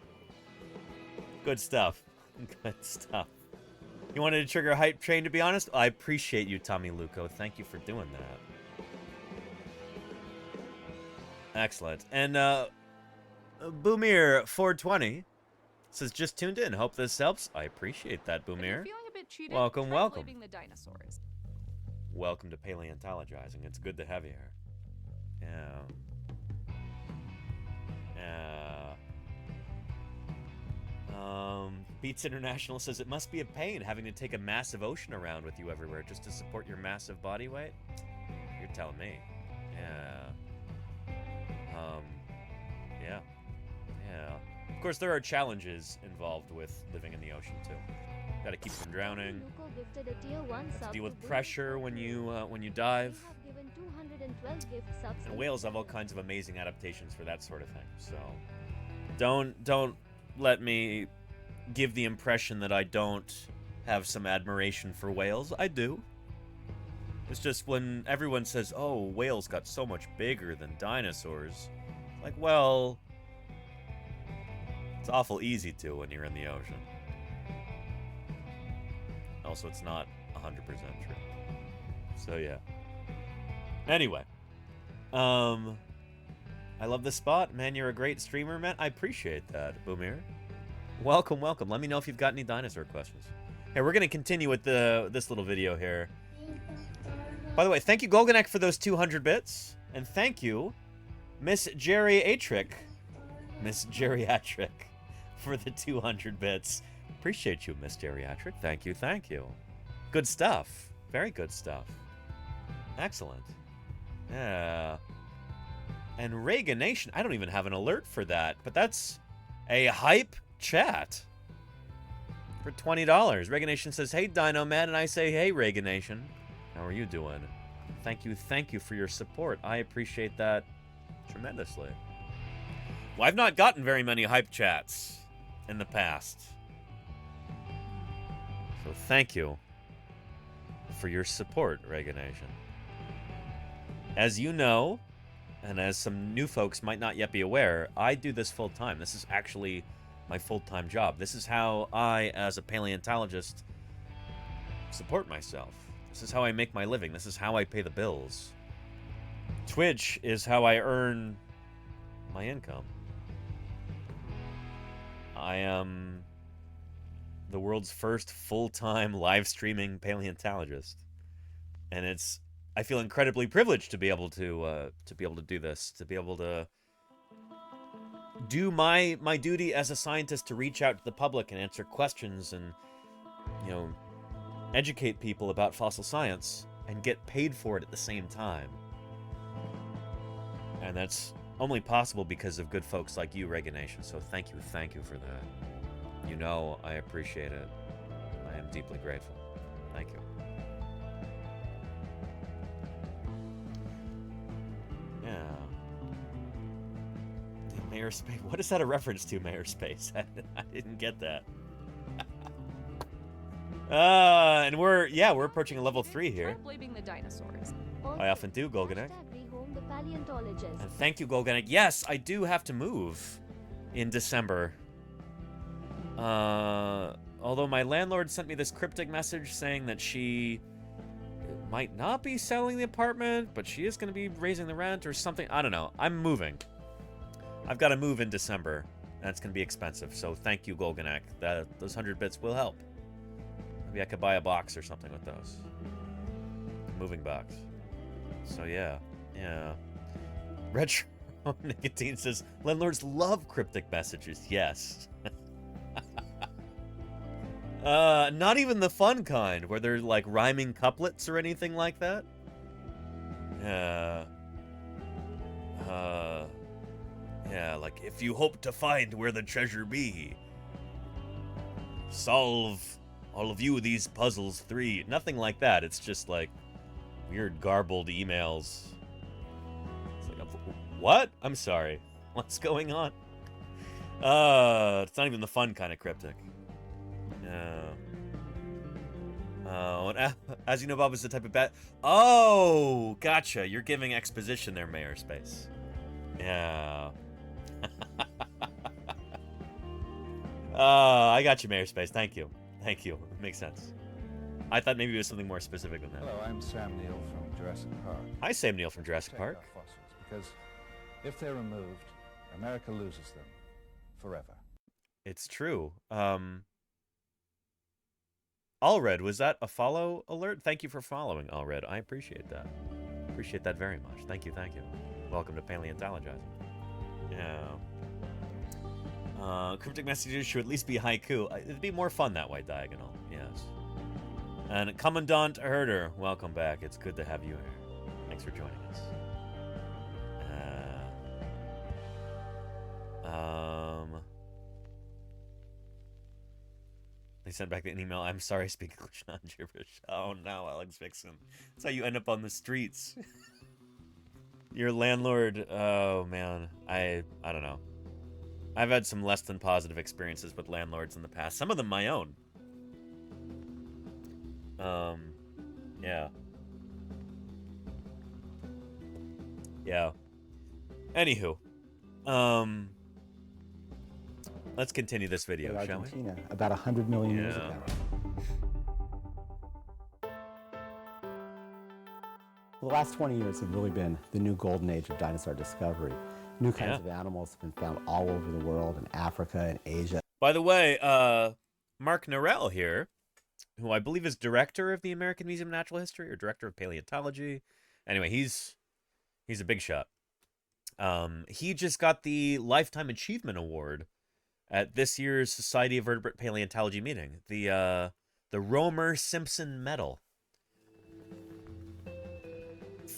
Good stuff. Good stuff. You wanted to trigger a hype train, to be honest? I appreciate you, Tommy Luco. Thank you for doing that. Excellent. And, Boomir420 says, just tuned in. Hope this helps. I appreciate that, Boomir. Welcome, welcome. The dinosaurs. Welcome to Paleontologizing. It's good to have you here. Yeah. Beats International says, it must be a pain having to take a massive ocean around with you everywhere just to support your massive body weight. You're telling me. Yeah. Yeah. Of course, there are challenges involved with living in the ocean, too. Gotta keep from drowning. Have to deal with pressure when you dive. And whales have all kinds of amazing adaptations for that sort of thing. So don't let me give the impression that I don't have some admiration for whales. I do. It's just when everyone says, oh, whales got so much bigger than dinosaurs. Like, well, it's awful easy to when you're in the ocean. Also, it's not 100% true. So, yeah. Anyway. I love this spot. Man, you're a great streamer, man. I appreciate that, Boomir. Welcome, welcome. Let me know if you've got any dinosaur questions. Hey, we're going to continue with this little video here. By the way, thank you, Golganek, for those 200 bits. And thank you, Miss Geriatric, for the 200 bits. Appreciate you, Miss Geriatric. Thank you, thank you. Good stuff. Very good stuff. Excellent. Yeah. And Reagan Nation, I don't even have an alert for that, but that's a hype chat for $20. Reagan Nation says, hey, Dino Man, and I say, hey, Reagan Nation. How are you doing? Thank you for your support. I appreciate that tremendously. Well, I've not gotten very many hype chats in the past. So thank you for your support, Reagan Nation. As you know, and as some new folks might not yet be aware, I do this full time. This is actually my full-time job. This is how I, as a paleontologist, support myself. This is how I make my living. This is how I pay the bills. Twitch is how I earn my income. I am the world's first full-time live streaming paleontologist, and I feel incredibly privileged to be able to do this, to be able to do my duty as a scientist, to reach out to the public and answer questions and, you know, educate people about fossil science and get paid for it at the same time. And that's only possible because of good folks like you, Reagan Nation. So thank you for that. You know I appreciate it. I am deeply grateful. Thank you. Yeah. Mayor Space. What is that a reference to, Mayor Space? I didn't get that. And we're approaching a level 3 here. Blaming the dinosaurs. I often do, Golganek. Rehome the paleontologist. And thank you, Golganek. Yes, I do have to move in December. Although my landlord sent me this cryptic message saying that she might not be selling the apartment, but she is going to be raising the rent or something. I don't know. I'm moving. I've got to move in December. That's going to be expensive. So thank you, Golganek. Those 100 bits will help. Maybe I could buy a box or something with those. A moving box. So yeah. Retro Nicotine says, landlords love cryptic messages. Yes. Not even the fun kind, where they're like rhyming couplets or anything like that. Yeah, like, if you hope to find where the treasure be, solve all of you these puzzles 3. Nothing like that. It's just like weird garbled emails. It's like, what? I'm sorry. What's going on? It's not even the fun kind of cryptic. And as you know, Bob is the type of bat. Oh, gotcha. You're giving exposition there, Mayor Space. Yeah. I got you, Mayor Space. Thank you. Thank you. Makes sense. I thought maybe it was something more specific than that. Hello, I'm Sam Neill from Jurassic Park. Hi, Sam Neill from Jurassic Park. Our fossils, because if they're removed, America loses them forever. It's true. Allred, was that a follow alert? Thank you for following, Allred. I appreciate that. Appreciate that very much. Thank you, thank you. Welcome to Paleontologizing. Yeah. Cryptic messages should at least be haiku. It'd be more fun that way, Diagonal. Yes. And Commandant Herder, welcome back. It's good to have you here. Thanks for joining us. They sent back an email. I'm sorry, I speak English, not gibberish. Oh no, Alex Vixen. That's how you end up on the streets. Your landlord. Oh man, I don't know. I've had some less than positive experiences with landlords in the past. Some of them my own. Yeah. Yeah. Anywho, let's continue this video, shall we? Argentina, about 100 million years ago. Well, the last 20 years have really been the new golden age of dinosaur discovery. New kinds of animals have been found all over the world, in Africa and Asia. By the way, Mark Norell here, who I believe is director of the American Museum of Natural History or director of paleontology. Anyway, he's a big shot. He just got the Lifetime Achievement Award at this year's Society of Vertebrate Paleontology meeting. The Romer Simpson Medal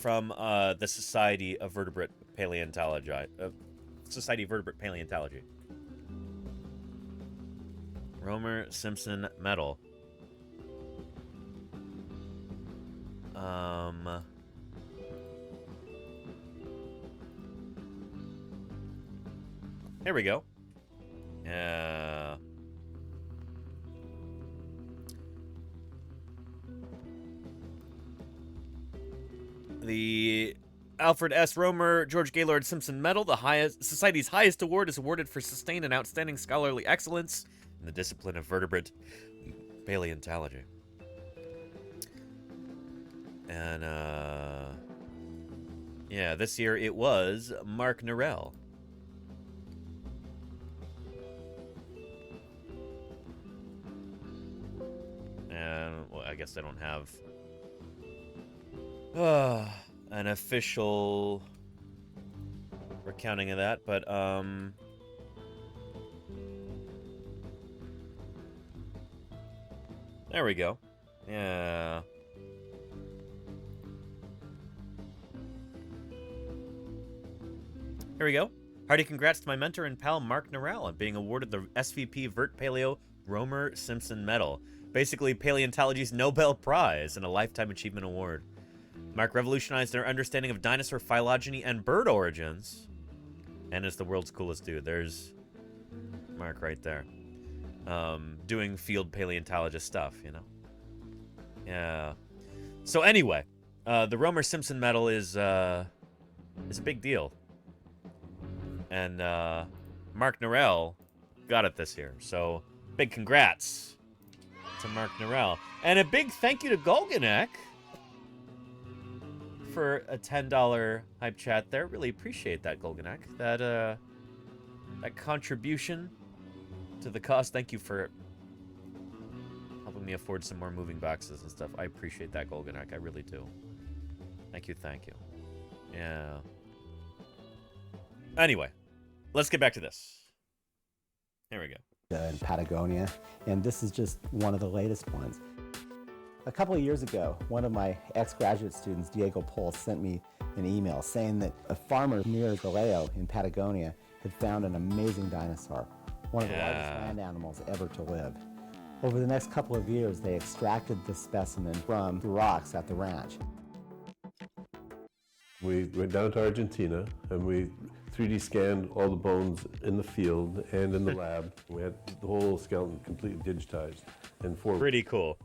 from the Society of Vertebrate Paleontology. Society of Vertebrate Paleontology. Romer Simpson Medal. Here we go. The Alfred S. Romer George Gaylord Simpson Medal, the society's highest award, is awarded for sustained and outstanding scholarly excellence in the discipline of vertebrate paleontology. And, yeah, this year it was Mark Norell. And, well, I guess I don't have an official recounting of that, but, there we go. Yeah. Here we go. Hearty congrats to my mentor and pal Mark Norell on being awarded the SVP Vert Paleo Romer Simpson Medal. Basically, paleontology's Nobel Prize and a Lifetime Achievement Award. Mark revolutionized our understanding of dinosaur phylogeny and bird origins. And is the world's coolest dude. There's Mark right there. Doing field paleontologist stuff, you know? Yeah. So anyway, the Romer Simpson Medal is a big deal. And Mark Norell got it this year. So big congrats to Mark Norell. And a big thank you to Golganek for a $10 hype chat there. Really appreciate that, Golganek. That contribution to the cause. Thank you for helping me afford some more moving boxes and stuff. I appreciate that, Golganek. I really do. Thank you, thank you. Yeah. Anyway, let's get back to this. Here we go. In Patagonia, and this is just one of the latest ones. A couple of years ago, one of my ex-graduate students, Diego Pol, sent me an email saying that a farmer near Galeo in Patagonia had found an amazing dinosaur, one of the largest land animals ever to live. Over the next couple of years, they extracted this specimen from the rocks at the ranch. We went down to Argentina and we 3D scanned all the bones in the field and in the lab. We had the whole skeleton completely digitized in 4 weeks. Pretty cool.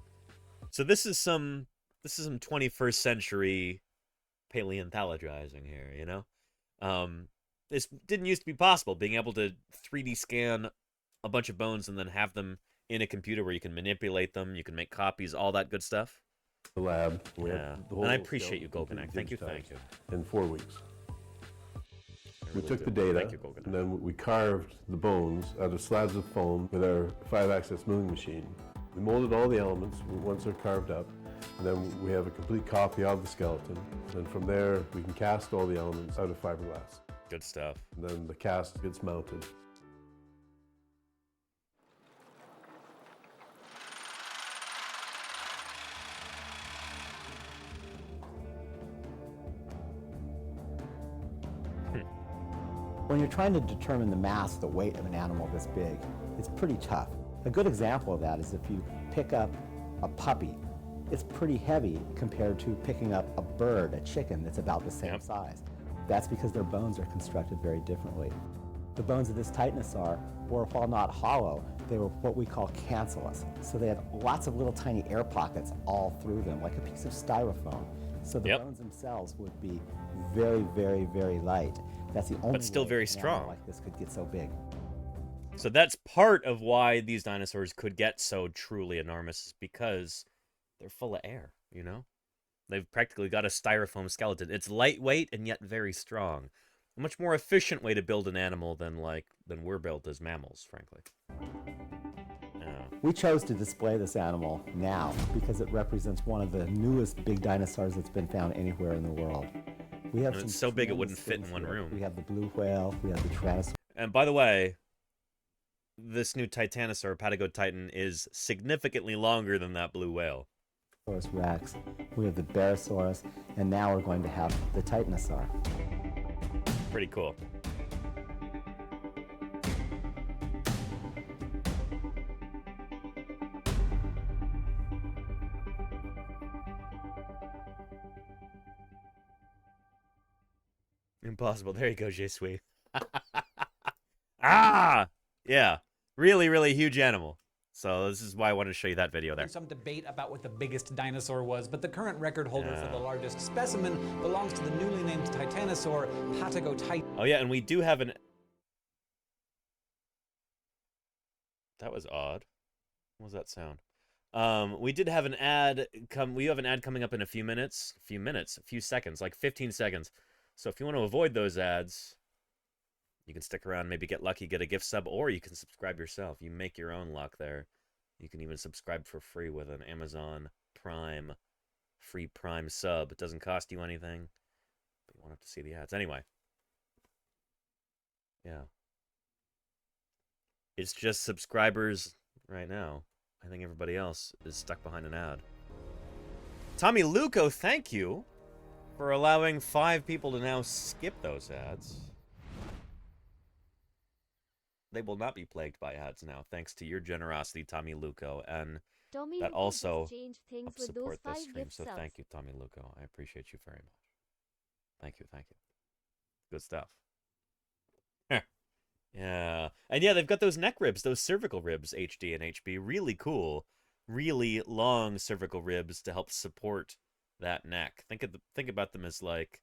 So this is some 21st century paleontologizing here, you know? This didn't used to be possible, being able to 3D scan a bunch of bones and then have them in a computer where you can manipulate them, you can make copies, all that good stuff. The lab. Yeah. And I appreciate you, Golganek. Thank you. In 4 weeks. We really took the do. data, Thank you, Golganek. and then we carved the bones out of slabs of foam with our 5-axis milling machine. We molded all the elements once they're carved up, and then we have a complete copy of the skeleton. And from there, we can cast all the elements out of fiberglass. Good stuff. And then the cast gets mounted. When you're trying to determine the mass, the weight of an animal this big, it's pretty tough. A good example of that is if you pick up a puppy, it's pretty heavy compared to picking up a bird, a chicken, that's about the same size. That's because their bones are constructed very differently. The bones of this titanosaur were, while not hollow, they were what we call cancellous. So they had lots of little tiny air pockets all through them, like a piece of styrofoam. So the bones themselves would be very, very, very light. That's the only But still way very an animal strong. like this could get so big. So that's part of why these dinosaurs could get so truly enormous, is because they're full of air, you know? They've practically got a styrofoam skeleton. It's lightweight and yet very strong. A much more efficient way to build an animal than we're built as mammals, frankly. We chose to display this animal now because it represents one of the newest big dinosaurs that's been found anywhere in the world. We have And some it's so big it wouldn't tremendous fit in things one here. room. We have the blue whale, we have the Tyrannosaurus And by the way, this new Titanosaur, Patagotitan, is significantly longer than that blue whale. Rex, we have the Barosaurus, and now we're going to have the Titanosaur. Pretty cool. Impossible. There you go, Je suis. Ah! Yeah. Really, really huge animal. So this is why I wanted to show you that video there. There's some debate about what the biggest dinosaur was, but the current record holder for the largest specimen belongs to the newly named Titanosaur, Patagotitan. Oh yeah, and we do have an... That was odd. What was that sound? We did have an ad we have an ad coming up in a few seconds, like 15 seconds. So if you want to avoid those ads, you can stick around, maybe get lucky, get a gift sub, or you can subscribe yourself. You make your own luck there. You can even subscribe for free with an Amazon Prime free Prime sub. It doesn't cost you anything, but you won't have to see the ads. Anyway. Yeah. It's just subscribers right now. I think everybody else is stuck behind an ad. Tommy Luco, thank you for allowing 5 people to now skip those ads. They will not be plagued by ads now, thanks to your generosity, Tommy Luco, and Tommy that Luco also just changed things helps with support those this 5 stream. gift So subs. thank you, Tommy Luco. I appreciate you very much. Thank you, thank you. Good stuff. Yeah. And yeah, they've got those neck ribs, those cervical ribs, HD and HB. Really cool. Really long cervical ribs to help support that neck. Think about them as like,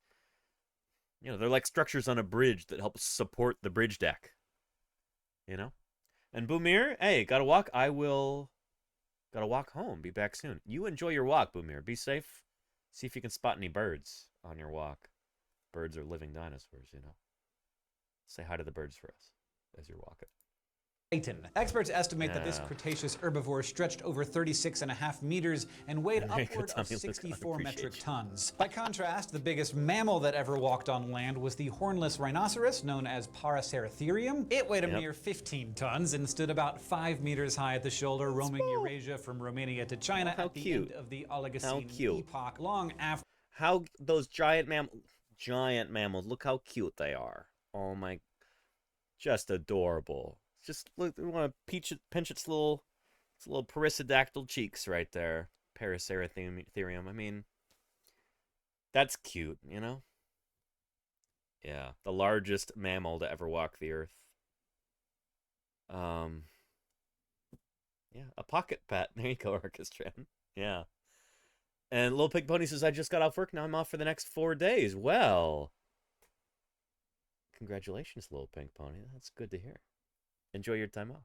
you know, they're like structures on a bridge that help support the bridge deck. You know? And Boomir, hey, gotta walk? Gotta walk home. Be back soon. You enjoy your walk, Boomir. Be safe. See if you can spot any birds on your walk. Birds are living dinosaurs, you know. Say hi to the birds for us as you're walking. Titan. Experts estimate that this Yeah. Cretaceous herbivore stretched over 36.5 meters and weighed There you go, upward of Tommy Luco. I 64 appreciate metric you. tons. By contrast, the biggest mammal that ever walked on land was the hornless rhinoceros, known as Paraceratherium. It weighed a mere 15 tons and stood about 5 meters high at the shoulder, roaming Eurasia from Romania to China at the end of the Oligocene epoch, long after. How those giant mammals, look how cute they are. Oh my, just adorable. Just look, we want to pinch its little perissodactyl cheeks right there. Paraceratherium. I mean, that's cute, you know? Yeah, the largest mammal to ever walk the earth. Yeah, a pocket pet. There you go, Orchestran. Yeah. And Little Pig Pony says, I just got off work. Now I'm off for the next 4 days. Well, congratulations, Little Pink Pony. That's good to hear. Enjoy your time off.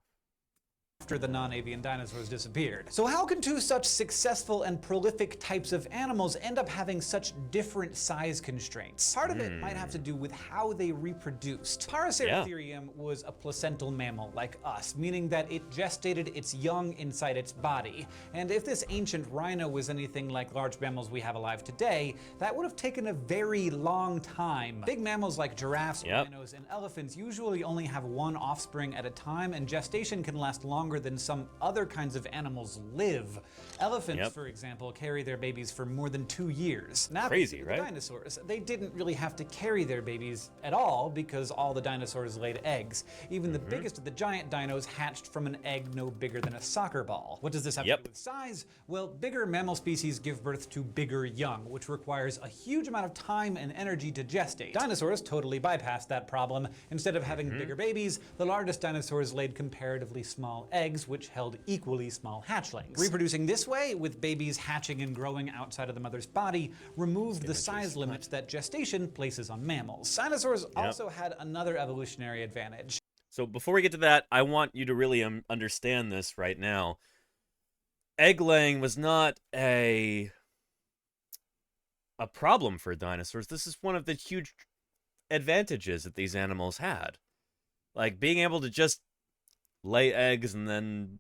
After the non-avian dinosaurs disappeared. So how can two such successful and prolific types of animals end up having such different size constraints? Part of it might have to do with how they reproduced. Paraceratherium was a placental mammal like us, meaning that it gestated its young inside its body. And if this ancient rhino was anything like large mammals we have alive today, that would have taken a very long time. Big mammals like giraffes, rhinos, and elephants usually only have one offspring at a time, and gestation can last longer than some other kinds of animals live. Elephants, for example, carry their babies for more than 2 years. Now, crazy, right? Dinosaurs, they didn't really have to carry their babies at all because all the dinosaurs laid eggs. Even the biggest of the giant dinos hatched from an egg no bigger than a soccer ball. What does this have to do with size? Well, bigger mammal species give birth to bigger young, which requires a huge amount of time and energy to gestate. Dinosaurs totally bypassed that problem. Instead of having bigger babies, the largest dinosaurs laid comparatively small eggs, which held equally small hatchlings. Reproducing this way, with babies hatching and growing outside of the mother's body, removed the size limits that gestation places on mammals. Dinosaurs also had another evolutionary advantage. So before we get to that, I want you to really understand this right now. Egg laying was not a problem for dinosaurs. This is one of the huge advantages that these animals had. Like being able to just lay eggs and then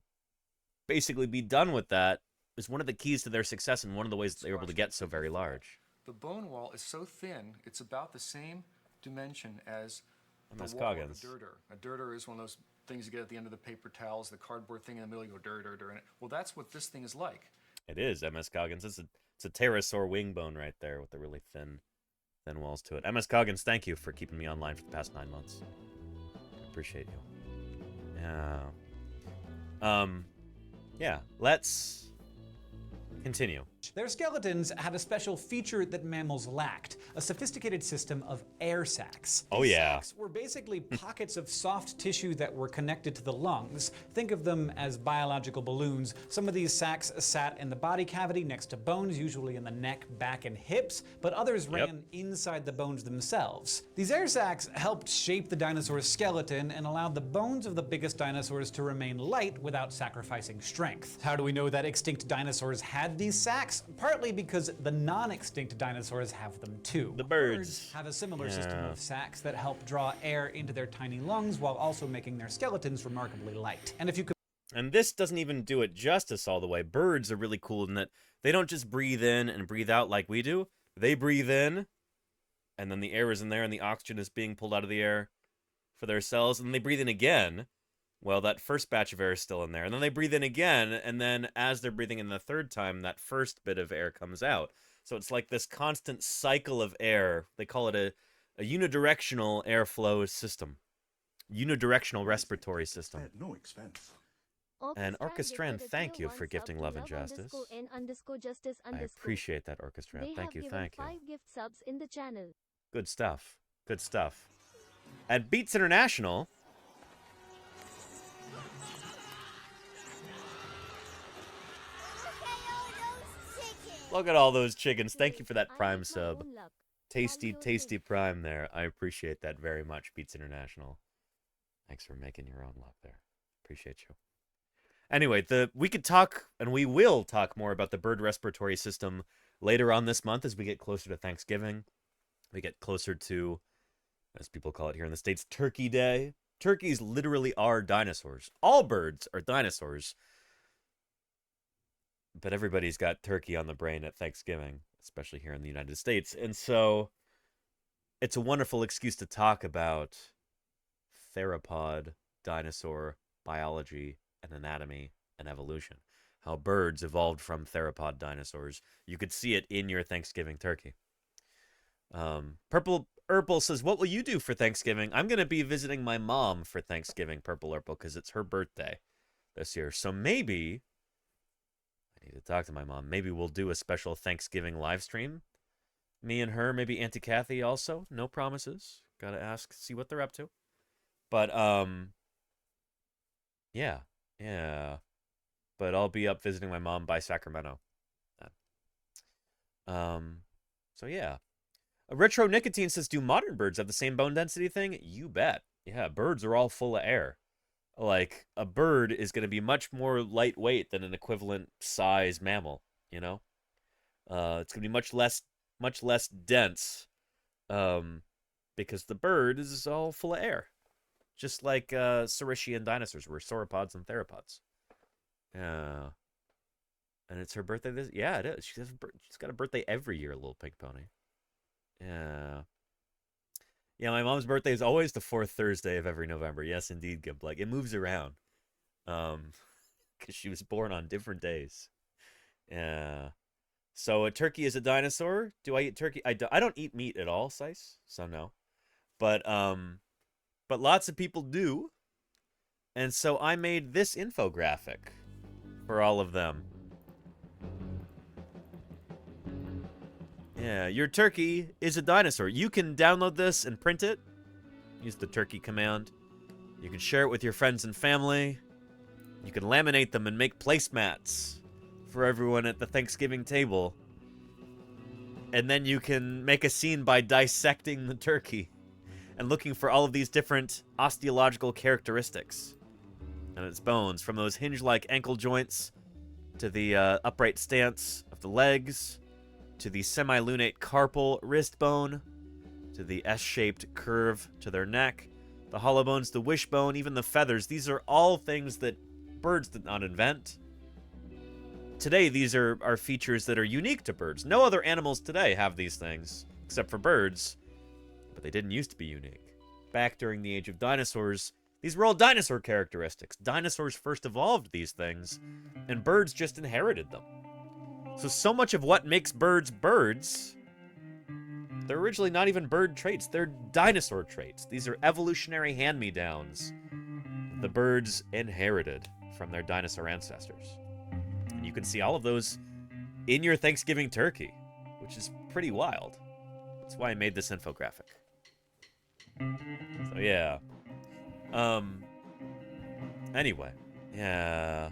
basically be done with that is one of the keys to their success and one of the ways that they were able to get so very large. The bone wall is so thin, it's about the same dimension as the MS wall Coggins. of a dirter. A dirter is one of those things you get at the end of the paper towels, the cardboard thing in the middle, you go dir in it. Well, that's what this thing is like. It is, MS Coggins. It's a pterosaur wing bone right there with the really thin walls to it. MS Coggins, thank you for keeping me online for the past 9 months. Appreciate you. Yeah, let's continue. Their skeletons had a special feature that mammals lacked, a sophisticated system of air sacs. These sacs were basically pockets of soft tissue that were connected to the lungs. Think of them as biological balloons. Some of these sacs sat in the body cavity next to bones, usually in the neck, back, and hips, but others ran inside the bones themselves. These air sacs helped shape the dinosaur's skeleton and allowed the bones of the biggest dinosaurs to remain light without sacrificing strength. How do we know that extinct dinosaurs had these sacs? Partly because the non-extinct dinosaurs have them too. The birds have a similar system of sacs that help draw air into their tiny lungs while also making their skeletons remarkably light. And if you could And this doesn't even do it justice all the way. Birds are really cool in that they don't just breathe in and breathe out like we do. They breathe in, and then the air is in there and the oxygen is being pulled out of the air for their cells, and then they breathe in again. Well, that first batch of air is still in there. And then they breathe in again, and then as they're breathing in the third time, that first bit of air comes out. So it's like this constant cycle of air. They call it a unidirectional airflow system. Unidirectional respiratory system. No expense. And Orchestran, thank you for gifting love and justice. I appreciate that, Orchestran. Thank you, thank you. 5 gift subs in the channel. Good stuff. Good stuff. At Beats International... Look at all those chickens. Thank you for that Prime sub. Tasty, tasty Prime there. I appreciate that very much, Beats International. Thanks for making your own luck there. Appreciate you. Anyway, we could talk, and we will talk more about the bird respiratory system later on this month as we get closer to Thanksgiving. We get closer to, as people call it here in the States, Turkey Day. Turkeys literally are dinosaurs. All birds are dinosaurs. But everybody's got turkey on the brain at Thanksgiving, especially here in the United States. And so it's a wonderful excuse to talk about theropod, dinosaur, biology, and anatomy, and evolution. How birds evolved from theropod dinosaurs. You could see it in your Thanksgiving turkey. Purple Urple says, what will you do for Thanksgiving? I'm going to be visiting my mom for Thanksgiving, Purple Urple, because it's her birthday this year. So maybe... I need to talk to my mom. Maybe we'll do a special Thanksgiving live stream. Me and her, maybe Auntie Kathy also. No promises. Gotta ask, see what they're up to. But, yeah. But I'll be up visiting my mom by Sacramento. So yeah. Retro Nicotine says, do modern birds have the same bone density thing? You bet. Yeah, birds are all full of air. Like, a bird is going to be much more lightweight than an equivalent size mammal, you know? It's going to be much less dense, because the bird is all full of air. Just like Saurischian dinosaurs were sauropods and theropods. Yeah. And it's her birthday this... Yeah, it is. She's got a birthday every year, little pink pony. Yeah. Yeah, my mom's birthday is always the fourth Thursday of every November. Yes, indeed, Gimp. Like, it moves around. Because she was born on different days. Yeah. So a turkey is a dinosaur. Do I eat turkey? I don't eat meat at all, Sice. So no. But lots of people do. And so I made this infographic for all of them. Yeah, your turkey is a dinosaur. You can download this and print it. Use the turkey command. You can share it with your friends and family. You can laminate them and make placemats for everyone at the Thanksgiving table. And then you can make a scene by dissecting the turkey and looking for all of these different osteological characteristics and its bones, from those hinge-like ankle joints to the upright stance of the legs, to the semilunate carpal wrist bone, to the S-shaped curve to their neck, the hollow bones, the wishbone, even the feathers. These are all things that birds did not invent. Today, these are features that are unique to birds. No other animals today have these things, except for birds, but they didn't used to be unique. Back during the age of dinosaurs, these were all dinosaur characteristics. Dinosaurs first evolved these things, and birds just inherited them. So much of what makes birds birds, they're originally not even bird traits, they're dinosaur traits. These are evolutionary hand-me-downs the birds inherited from their dinosaur ancestors. And you can see all of those in your Thanksgiving turkey, which is pretty wild. That's why I made this infographic. So yeah. Anyway, yeah.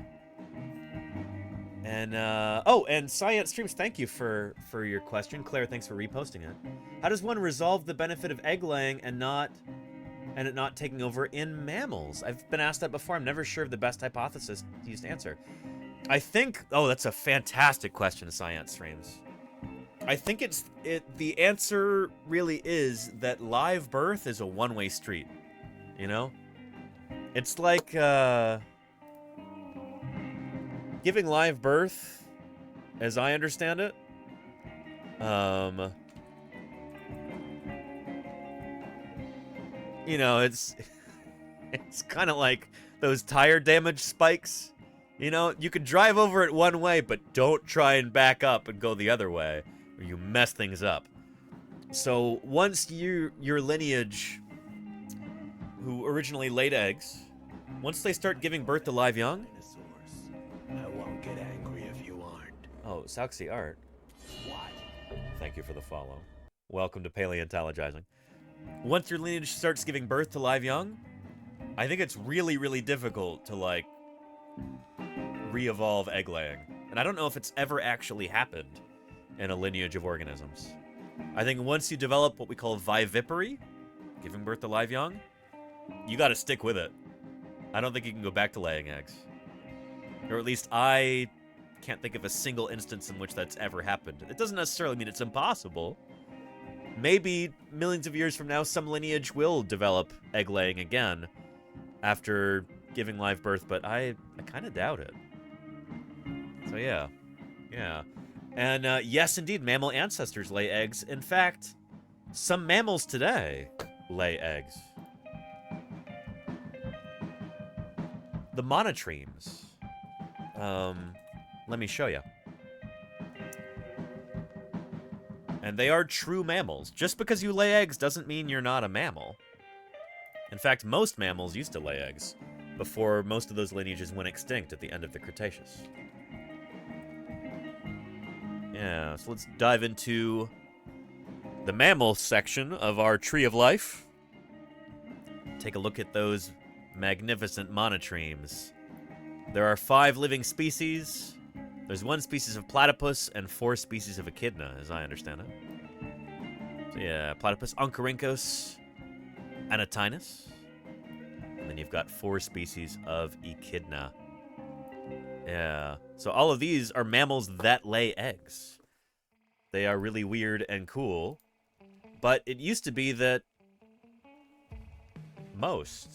And, and Science Streams, thank you for your question. Claire, thanks for reposting it. How does one resolve the benefit of egg laying and it not taking over in mammals? I've been asked that before. I'm never sure of the best hypothesis to use to answer. I think, that's a fantastic question, Science Streams. I think the answer really is that live birth is a one-way street, you know? It's like, giving live birth, as I understand it, you know, it's kind of like those tire damage spikes. You know, you can drive over it one way, but don't try and back up and go the other way, or you mess things up. So once your lineage, who originally laid eggs, once they start giving birth to live young, I won't get angry if you aren't. Oh, Sauxy Art. What? Thank you for the follow. Welcome to Paleontologizing. Once your lineage starts giving birth to live young, I think it's really, really difficult to, like, re-evolve egg laying. And I don't know if it's ever actually happened in a lineage of organisms. I think once you develop what we call viviparity, giving birth to live young, you gotta stick with it. I don't think you can go back to laying eggs. Or at least I can't think of a single instance in which that's ever happened. It doesn't necessarily mean it's impossible. Maybe millions of years from now, some lineage will develop egg laying again after giving live birth, but I kind of doubt it. So yeah. And yes, indeed, mammal ancestors lay eggs. In fact, some mammals today lay eggs. The monotremes. Let me show you. And they are true mammals. Just because you lay eggs doesn't mean you're not a mammal. In fact, most mammals used to lay eggs before most of those lineages went extinct at the end of the Cretaceous. Yeah, so let's dive into the mammal section of our Tree of Life. take a look at those magnificent monotremes. There are 5 living species. There's 1 species of platypus and 4 species of echidna, as I understand it. So yeah, platypus, Oncorhynchus, Anatinus. And then you've got 4 species of echidna. Yeah. So all of these are mammals that lay eggs. They are really weird and cool. But it used to be that most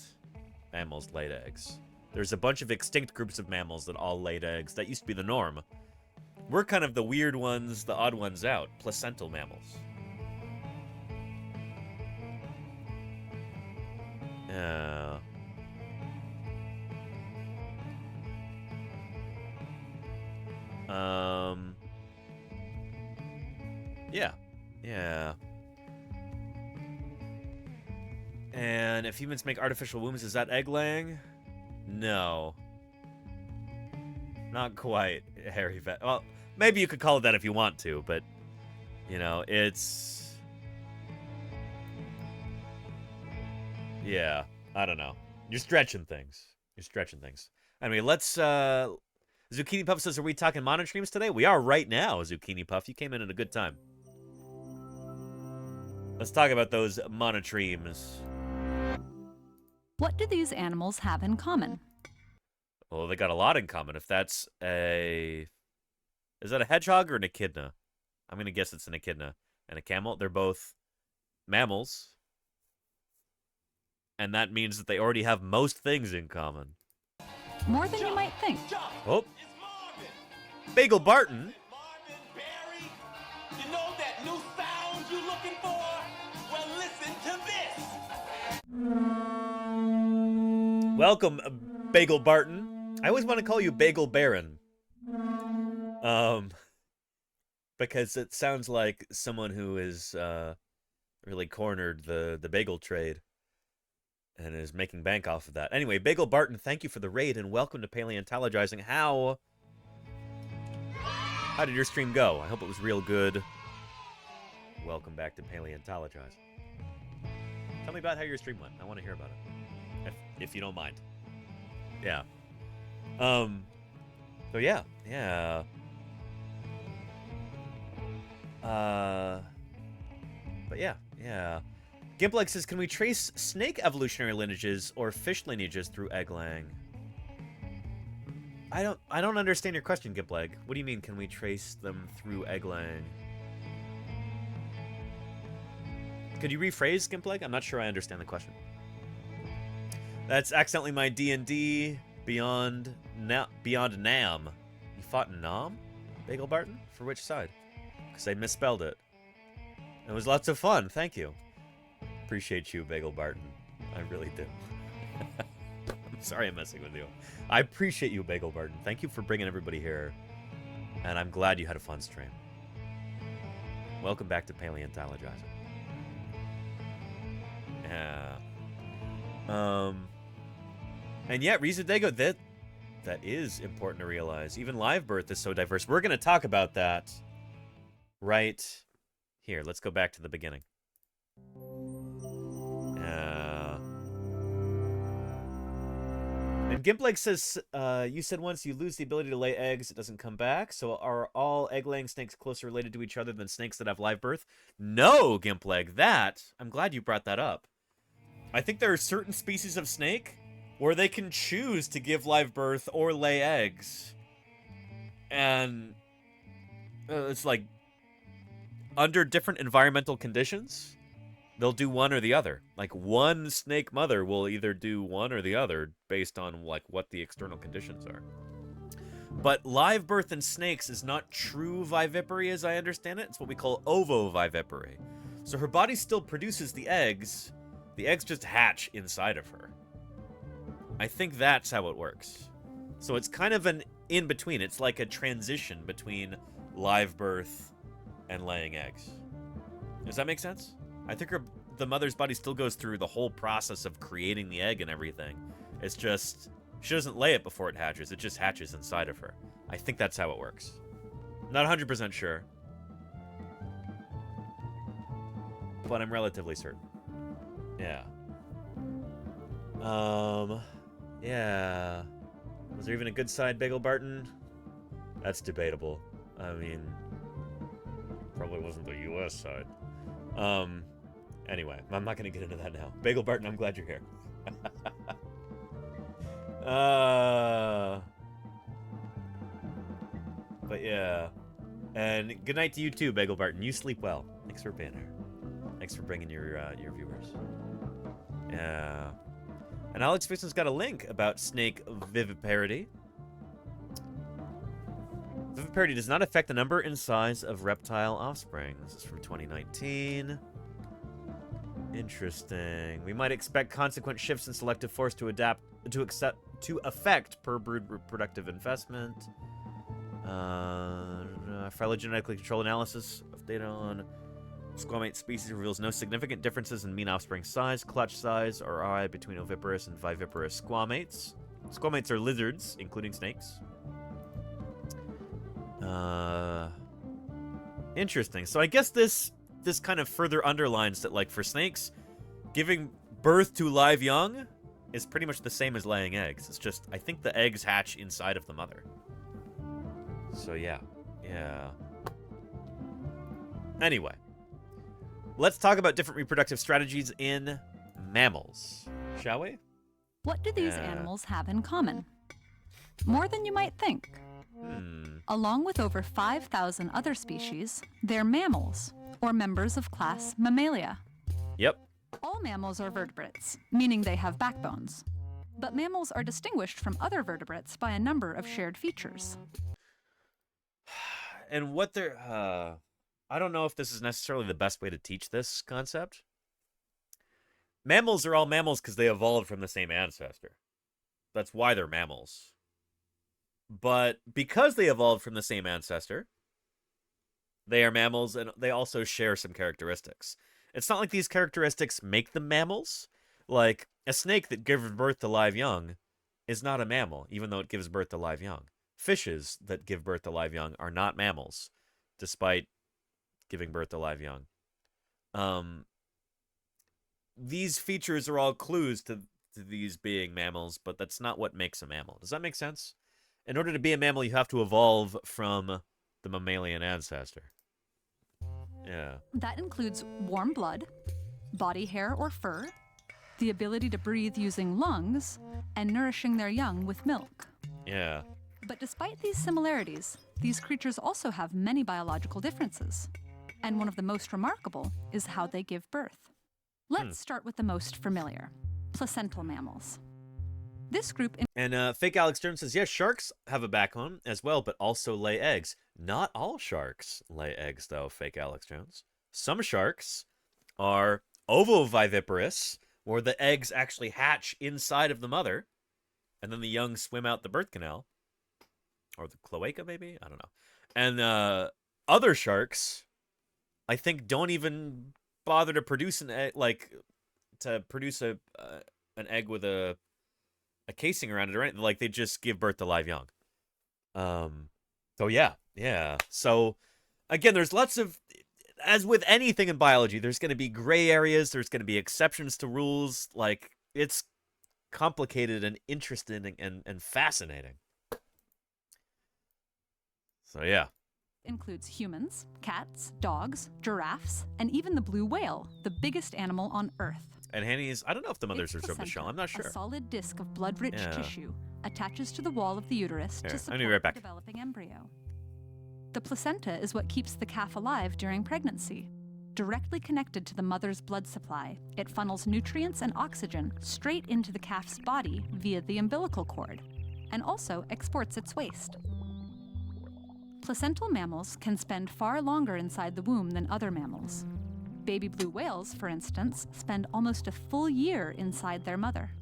mammals laid eggs. There's a bunch of extinct groups of mammals that all laid eggs. That used to be the norm. We're kind of the weird ones, the odd ones out. Placental mammals. Yeah. Yeah. Yeah. And if humans make artificial wombs, is that egg laying? No. Not quite, Harry. Well, maybe you could call it that if you want to, but, you know, it's... Yeah, I don't know. You're stretching things. You're stretching things. Anyway, let's, Zucchini Puff says, are we talking monotremes today? We are right now, Zucchini Puff. You came in at a good time. Let's talk about those monotremes. What do these animals have in common? Well, they got a lot in common. If that's a... Is that a hedgehog or an echidna? I'm going to guess it's an echidna. And a camel. They're both mammals. And that means that they already have most things in common. More than you might think. Oh. Bagel Barton. You know that new sound you're looking for? Well, listen to this. Welcome, Bagel Barton. I always want to call you Bagel Baron. Because it sounds like someone who is really cornered the bagel trade and is making bank off of that. Anyway, Bagel Barton, thank you for the raid and welcome to Paleontologizing. How did your stream go? I hope it was real good. Welcome back to Paleontologizing. Tell me about how your stream went. I want to hear about it, if you don't mind. Yeah. So yeah. But yeah. Gimpleg says, can we trace snake evolutionary lineages or fish lineages through egg laying? I don't understand your question, Gimpleg. What do you mean, can we trace them through egg laying? Could you rephrase, Gimpleg? I'm not sure I understand the question. That's accidentally my D&D Beyond Nam. You fought Nam? Bagel Barton? For which side? Because I misspelled it. It was lots of fun. Thank you. Appreciate you, Bagel Barton. I really do. I'm sorry I'm messing with you. I appreciate you, Bagel Barton. Thank you for bringing everybody here. And I'm glad you had a fun stream. Welcome back to Paleontologizing. Yeah. And yeah, Riza Dago, that is important to realize. Even live birth is so diverse. We're going to talk about that right here. Let's go back to the beginning. And Gimpleg says, you said once you lose the ability to lay eggs, it doesn't come back. So are all egg-laying snakes closer related to each other than snakes that have live birth? No, Gimpleg. I'm glad you brought that up. I think there are certain species of snake where they can choose to give live birth or lay eggs. And it's like, under different environmental conditions, they'll do one or the other. Like, one snake mother will either do one or the other based on, like, what the external conditions are. But live birth in snakes is not true viviparity as I understand it. It's what we call ovoviviparity. So her body still produces the eggs just hatch inside of her. I think that's how it works. So it's kind of an in-between. It's like a transition between live birth and laying eggs. Does that make sense? I think the mother's body still goes through the whole process of creating the egg and everything. It's just, she doesn't lay it before it hatches. It just hatches inside of her. I think that's how it works. Not 100% sure. But I'm relatively certain. Yeah. Yeah. Was there even a good side, Bagel Barton? That's debatable. I mean, probably wasn't the U.S. side. Anyway, I'm not going to get into that now. Bagel Barton, I'm glad you're here. But yeah. And good night to you too, Bagel Barton. You sleep well. Thanks for being here. Thanks for bringing your viewers. Yeah. And Alex Fixon's got a link about snake viviparity. Viviparity does not affect the number and size of reptile offspring. This is from 2019. Interesting. We might expect consequent shifts in selective force to affect per brood reproductive investment. Phylogenetically controlled analysis of data on squamate species reveals no significant differences in mean offspring size, clutch size, or eye between oviparous and viviparous squamates. Squamates are lizards, including snakes. Interesting. So I guess this kind of further underlines that, like, for snakes, giving birth to live young is pretty much the same as laying eggs. It's just, I think the eggs hatch inside of the mother. So yeah. Yeah. Anyway. Let's talk about different reproductive strategies in mammals, shall we? What do these animals have in common? More than you might think. Along with over 5,000 other species, they're mammals, or members of class Mammalia. Yep. All mammals are vertebrates, meaning they have backbones. But mammals are distinguished from other vertebrates by a number of shared features. And what they're... I don't know if this is necessarily the best way to teach this concept. Mammals are all mammals because they evolved from the same ancestor. That's why they're mammals. But because they evolved from the same ancestor, they are mammals, and they also share some characteristics. It's not like these characteristics make them mammals. Like, a snake that gives birth to live young is not a mammal, even though it gives birth to live young. Fishes that give birth to live young are not mammals, despite giving birth to live young. These features are all clues to these being mammals, but that's not what makes a mammal. Does that make sense? In order to be a mammal, you have to evolve from the mammalian ancestor. Yeah. That includes warm blood, body hair or fur, the ability to breathe using lungs, and nourishing their young with milk. Yeah. But despite these similarities, these creatures also have many biological differences. And one of the most remarkable is how they give birth. Let's start with the most familiar, placental mammals. This group... And Fake Alex Jones says, yes, sharks have a backbone as well, but also lay eggs. Not all sharks lay eggs, though, Fake Alex Jones. Some sharks are ovoviviparous, where the eggs actually hatch inside of the mother, and then the young swim out the birth canal. Or the cloaca, maybe? I don't know. And other sharks, I think, don't even bother to produce an egg, like, to produce an egg with a casing around it or anything. Like, they just give birth to live young. So yeah. So again, there's lots of, as with anything in biology, there's going to be gray areas. There's going to be exceptions to rules. Like, it's complicated and interesting and fascinating. So yeah. Includes humans, cats, dogs, giraffes, and even the blue whale, the biggest animal on Earth. And Hanny's, I don't know if the mothers are of the shell. I'm not sure. A solid disc of blood-rich tissue attaches to the wall of the uterus to support the developing embryo. The placenta is what keeps the calf alive during pregnancy. Directly connected to the mother's blood supply, it funnels nutrients and oxygen straight into the calf's body via the umbilical cord, and also exports its waste. Placental mammals can spend far longer inside the womb than other mammals. Baby blue whales, for instance, spend almost a full year inside their mother.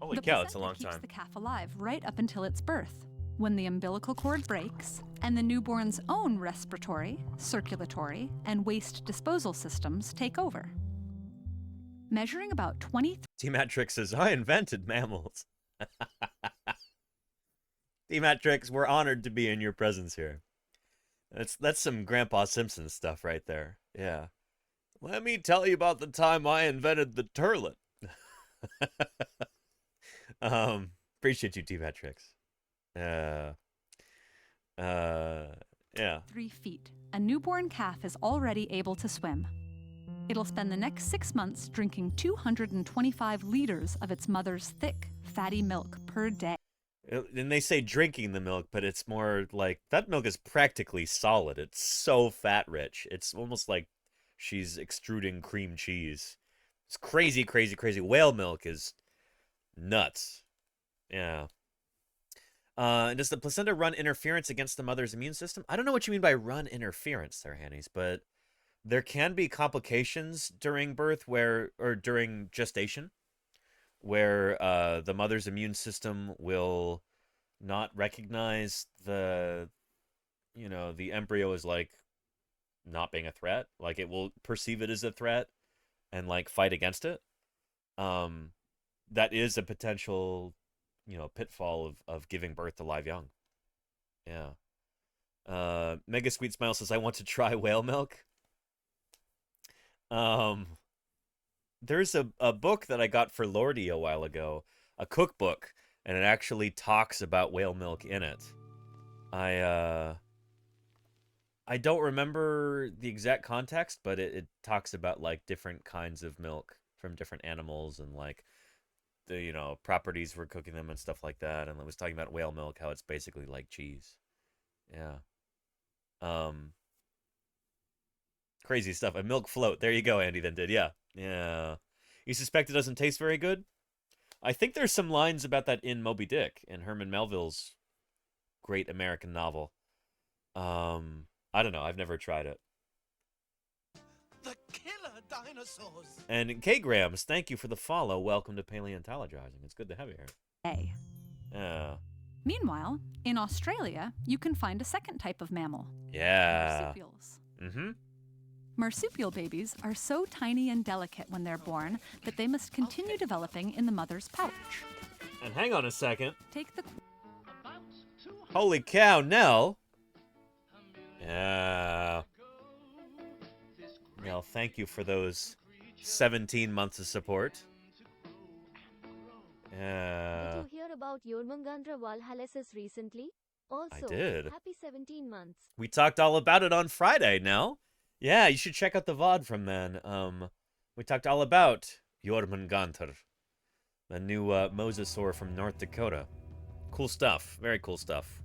Holy cow, that's a long keeps time. The calf alive right up until its birth, when the umbilical cord breaks and the newborn's own respiratory, circulatory, and waste disposal systems take over. Measuring about 23... T-Matrix says, I invented mammals. T-Matrix, we're honored to be in your presence here. That's some Grandpa Simpson stuff right there. Yeah. Let me tell you about the time I invented the turlet. Appreciate you, T-Metrics. Yeah. 3 feet. A newborn calf is already able to swim. It'll spend the next 6 months drinking 225 liters of its mother's thick, fatty milk per day. And they say drinking the milk, but it's more like that milk is practically solid. It's so fat rich. It's almost like she's extruding cream cheese. It's crazy, crazy, crazy. Whale milk is nuts. Yeah. Does the placenta run interference against the mother's immune system? I don't know what you mean by run interference there, Hannies, but there can be complications during birth or during gestation where the mother's immune system will not recognize the embryo as like not being a threat. Like it will perceive it as a threat and like fight against it. That is a potential pitfall of giving birth to live young. Yeah. Mega Sweet Smile says, I want to try whale milk. There's a book that I got for Lordy a while ago, a cookbook, and it actually talks about whale milk in it. I don't remember the exact context, but it talks about like different kinds of milk from different animals and like the properties for cooking them and stuff like that. And it was talking about whale milk, how it's basically like cheese. Yeah. Crazy stuff. A milk float. There you go, Andy then did. Yeah. Yeah. You suspect it doesn't taste very good? I think there's some lines about that in Moby Dick, in Herman Melville's great American novel. I don't know. I've never tried it. The killer dinosaurs. And K Grams, thank you for the follow. Welcome to Paleontologizing. It's good to have you here. Yeah. Meanwhile, in Australia, you can find a second type of mammal. Yeah. Marsupials. Mm-hmm. Marsupial babies are so tiny and delicate when they're born that they must continue developing in the mother's pouch. And hang on a second. Take the... Holy cow, Nell. Yeah. Nell, thank you for those 17 months of support. Yeah. Did you hear about Jormungandr valhallensis recently? Also, I did. Happy 17 months. We talked all about it on Friday, Nell. Yeah, you should check out the VOD from then. We talked all about Jormungandr, the new mosasaur from North Dakota. Cool stuff. Very cool stuff.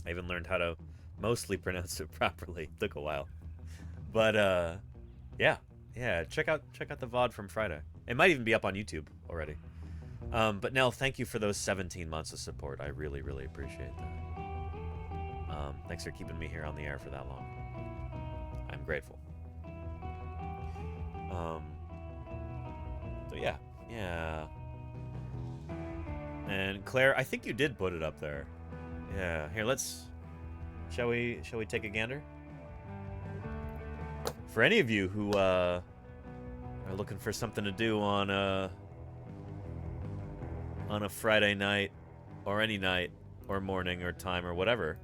I even learned how to mostly pronounce it properly. Took a while. But yeah. Check out the VOD from Friday. It might even be up on YouTube already. But Nell, thank you for those 17 months of support. I really, really appreciate that. Thanks for keeping me here on the air for that long. I'm grateful. So yeah. And Claire, I think you did put it up there. Yeah. Here, shall we take a gander? For any of you who are looking for something to do on a Friday night, or any night, or morning, or time, or whatever.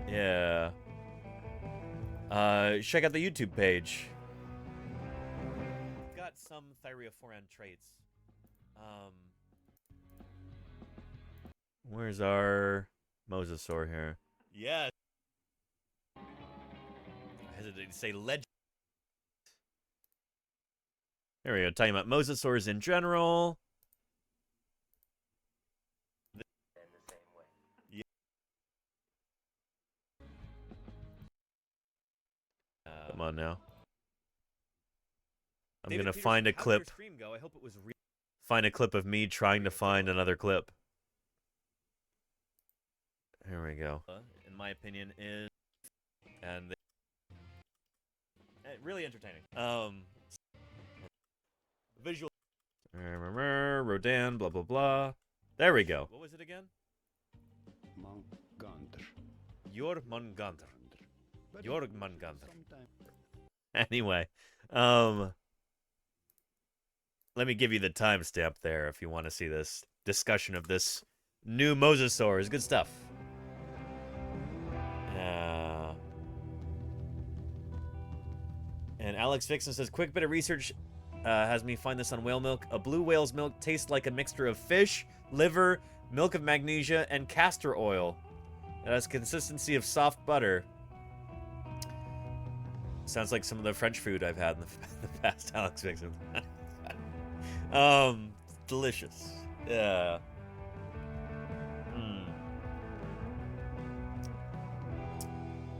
Yeah. Check out the YouTube page. Got some thyreophorans traits. Where's our mosasaur here? Yes. I hesitate to say legend. There we go. Talking about mosasaurs in general. Come on now. I'm gonna find a clip. I hope it was find a clip of me trying to find another clip. Here we go. In my opinion, is and really entertaining. Visual. Rodan. Blah blah blah. There we go. What was it again? Jormungandr. Anyway, let me give you the timestamp there if you want to see this discussion of this new mosasaur. It's good stuff. And Alex Vixen says, quick bit of research has me find this on whale milk. A blue whale's milk tastes like a mixture of fish, liver, milk of magnesia, and castor oil. It has consistency of soft butter. Sounds like some of the French food I've had in the past, Alex Vixen. Delicious. Yeah.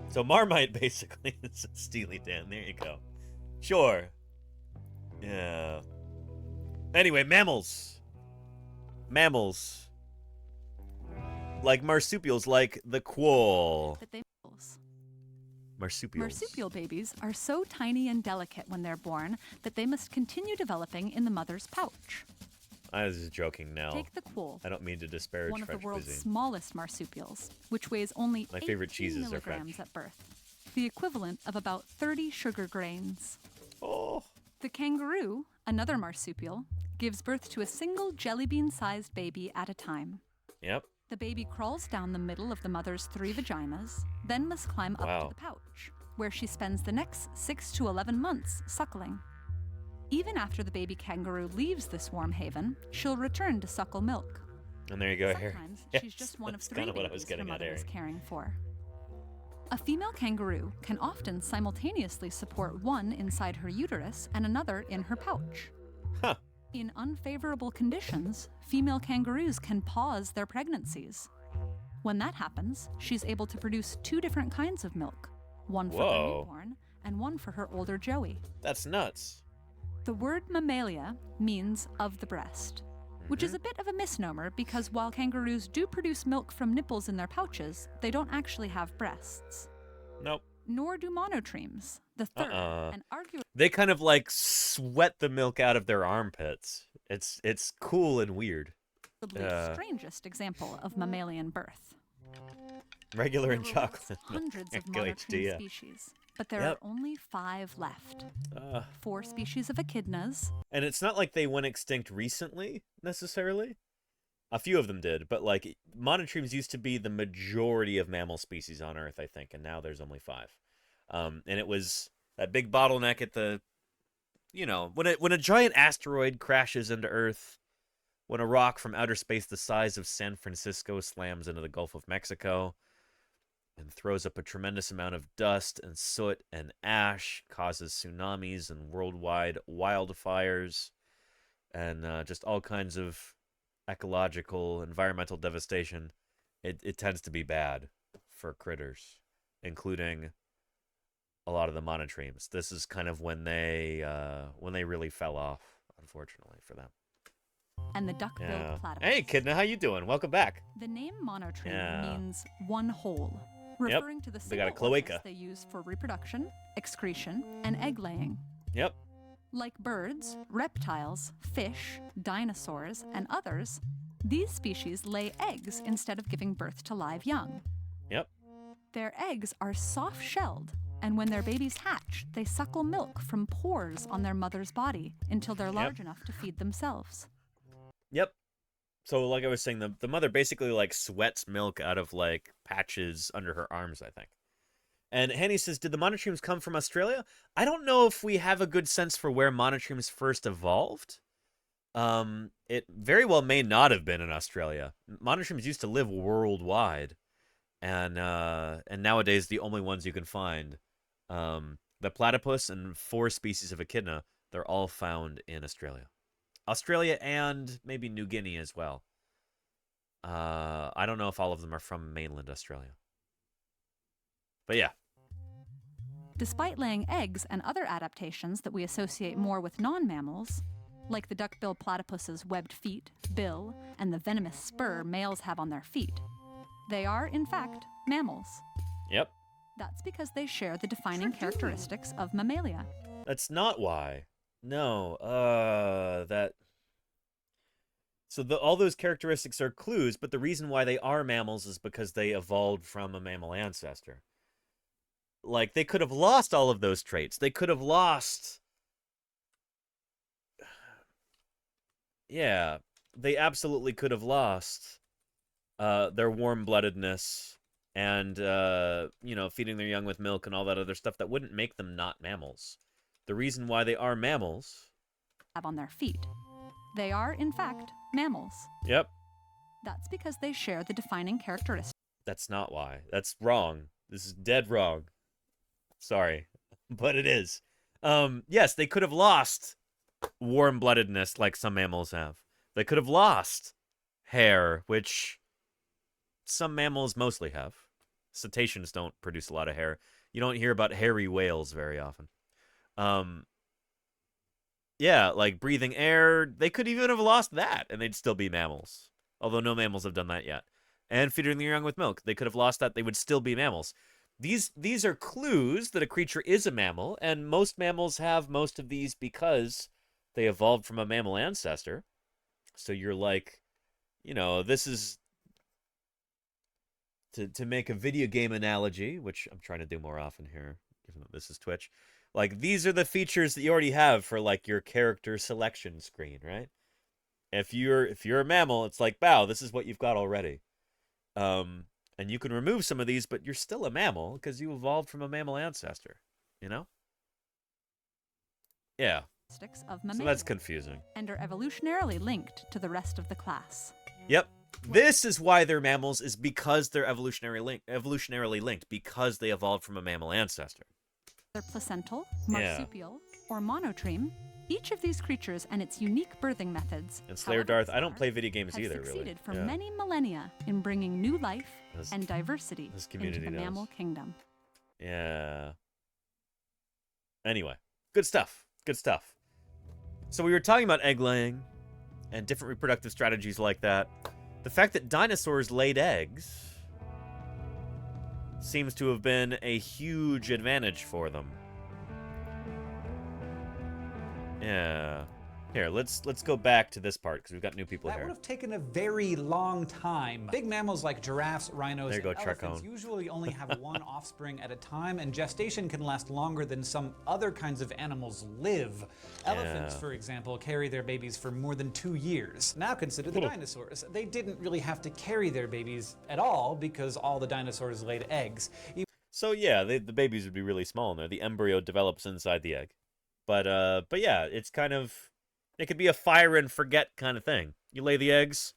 So Marmite, basically, is a Steely Dan. There you go. Sure. Yeah. Anyway, mammals. Mammals. Like marsupials, like the quoll. Marsupials. Marsupial babies are so tiny and delicate when they're born that they must continue developing in the mother's pouch. I was just joking now. Take the quoll. I don't mean to disparage one of French the world's cuisine. smallest marsupials, which weighs only My favorite 18 cheeses are milligrams French. at birth, the equivalent of about 30 sugar grains. Oh. The kangaroo, another marsupial, gives birth to a single jelly bean-sized baby at a time. Yep. The baby crawls down the middle of the mother's 3 vaginas, then must climb up Wow. to the pouch, where she spends the next 6 to 11 months suckling. Even after the baby kangaroo leaves this warm haven, she'll return to suckle milk. And there you go, Harry. Sometimes Yes, she's just one of that's 3 kind of what I babies was getting her at, mother Harry. is caring for. A female kangaroo can often simultaneously support one inside her uterus and another in her pouch. Huh. In unfavorable conditions, female kangaroos can pause their pregnancies. When that happens, she's able to produce 2 different kinds of milk, one for her Whoa. newborn and one for her older joey. That's nuts. The word mammalia means of the breast, which is a bit of a misnomer because while kangaroos do produce milk from nipples in their pouches, they don't actually have breasts. Nope. Nor do monotremes, the third and arguably They kind of like sweat the milk out of their armpits. It's cool and weird. strangest example of mammalian birth. Regular and There were chocolate. hundreds of Go monotreme HD. species, but there Yep. are only 5 left. Uh, 4 species of echidnas, and it's not like they went extinct recently, necessarily. A few of them did, but like monotremes used to be the majority of mammal species on Earth, I think, and now there's only 5. And it was that big bottleneck at the, you know, when a giant asteroid crashes into Earth, when a rock from outer space the size of San Francisco slams into the Gulf of Mexico and throws up a tremendous amount of dust and soot and ash, causes tsunamis and worldwide wildfires, and just all kinds of ecological, environmental devastation, it tends to be bad for critters, including a lot of the monotremes. This is kind of when they really fell off, unfortunately for them. and the duck-billed Yeah. platypus. Hey, Kidna, how you doing? Welcome back. The name monotreme Yeah. means one whole, referring to the They got a single orifice cloaca. they use for reproduction, excretion, and egg laying. Yep. Like birds, reptiles, fish, dinosaurs, and others, these species lay eggs instead of giving birth to live young. Yep. Their eggs are soft-shelled, and when their babies hatch, they suckle milk from pores on their mother's body until they're large enough to feed themselves. Yep. So like I was saying, the mother basically like sweats milk out of like patches under her arms, I think. And Henny says, did the monotremes come from Australia? I don't know if we have a good sense for where monotremes first evolved. It very well may not have been in Australia. Monotremes used to live worldwide. And nowadays the only ones you can find, the platypus and 4 species of echidna, they're all found in Australia. Australia and maybe New Guinea as well. I don't know if all of them are from mainland Australia. But yeah. Despite laying eggs and other adaptations that we associate more with non-mammals, like the duck-billed platypus's webbed feet, bill, and the venomous spur males have on their feet, they are, in fact, mammals. Yep. That's because they share the defining characteristics of mammalia. That's not why. No, So all those characteristics are clues, but the reason why they are mammals is because they evolved from a mammal ancestor. Like, they could have lost all of those traits. They could have lost... Yeah, they absolutely could have lost their warm-bloodedness and, feeding their young with milk and all that other stuff that wouldn't make them not mammals. the reason why they are mammals. Have on their feet. They are, in fact, mammals. Yep. That's because they share the defining characteristics. That's not why. That's wrong. This is dead wrong. Sorry, but it is. Yes, they could have lost warm-bloodedness like some mammals have. They could have lost hair, which some mammals mostly have. Cetaceans don't produce a lot of hair. You don't hear about hairy whales very often. Yeah, like breathing air, they could even have lost that, and they'd still be mammals. Although no mammals have done that yet. And feeding their young with milk, they could have lost that, they would still be mammals. These are clues that a creature is a mammal, and most mammals have most of these because they evolved from a mammal ancestor. So you're like, you know, this is... To make a video game analogy, which I'm trying to do more often here, given that this is Twitch, like, these are the features that you already have for, like, your character selection screen, right? If you're a mammal, it's like, wow, this is what you've got already. And you can remove some of these, but you're still a mammal because you evolved from a mammal ancestor, you know? Yeah. So that's confusing. And are evolutionarily linked to the rest of the class. Yep. This is why they're mammals, is because they're evolutionarily linked, because they evolved from a mammal ancestor. They're placental, marsupial, or monotreme. Each of these creatures and its unique birthing methods. And Slayer Darth, I don't play video games either, really. Succeeded for many millennia in bringing new life and diversity into the mammal kingdom. Yeah. Anyway, good stuff. Good stuff. So we were talking about egg laying and different reproductive strategies like that. The fact that dinosaurs laid eggs seems to have been a huge advantage for them. Yeah. Here, let's go back to this part because we've got new people That here. would have taken a very long time. Big mammals like giraffes, rhinos, and elephants usually only have one offspring at a time, and gestation can last longer than some other kinds of animals live. Elephants, for example, carry their babies for more than 2 years. Now consider the dinosaurs. They didn't really have to carry their babies at all because all the dinosaurs laid eggs. So yeah, the babies would be really small in there. The embryo develops inside the egg. But yeah, it's kind of... It could be a fire and forget kind of thing. You lay the eggs,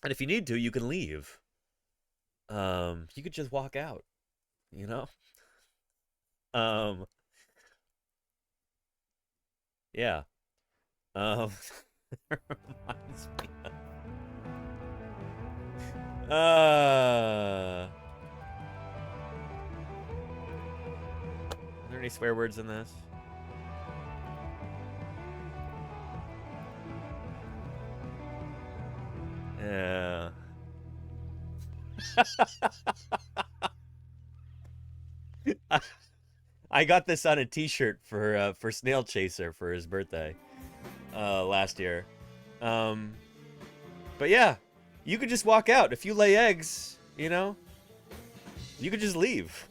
and if you need to, you can leave. You could just walk out, you know? Yeah. Reminds me of... Are there any swear words in this? Yeah. I got this on a T-shirt for Snail Chaser for his birthday last year. But yeah, you could just walk out. If you lay eggs, you know, you could just leave.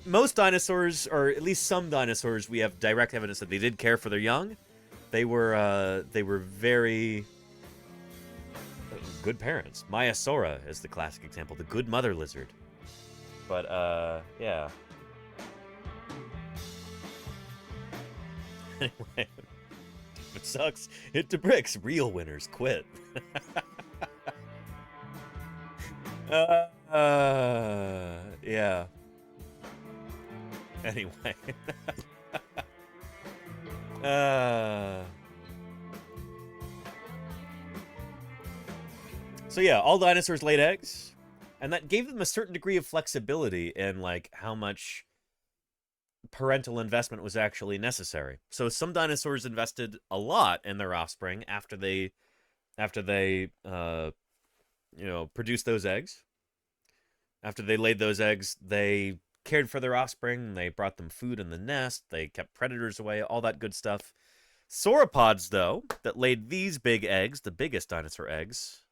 Most dinosaurs, or at least some dinosaurs, we have direct evidence that they did care for their young. They were very good parents. Maiasaura is the classic example, the good mother lizard. But yeah. Anyway, if it sucks, hit the bricks. Real winners quit. Yeah. Anyway. So yeah, all dinosaurs laid eggs, and that gave them a certain degree of flexibility in like how much parental investment was actually necessary. So some dinosaurs invested a lot in their offspring after they produced those eggs. After they laid those eggs, they cared for their offspring, they brought them food in the nest, they kept predators away, all that good stuff. Sauropods, though, that laid these big eggs, the biggest dinosaur eggs,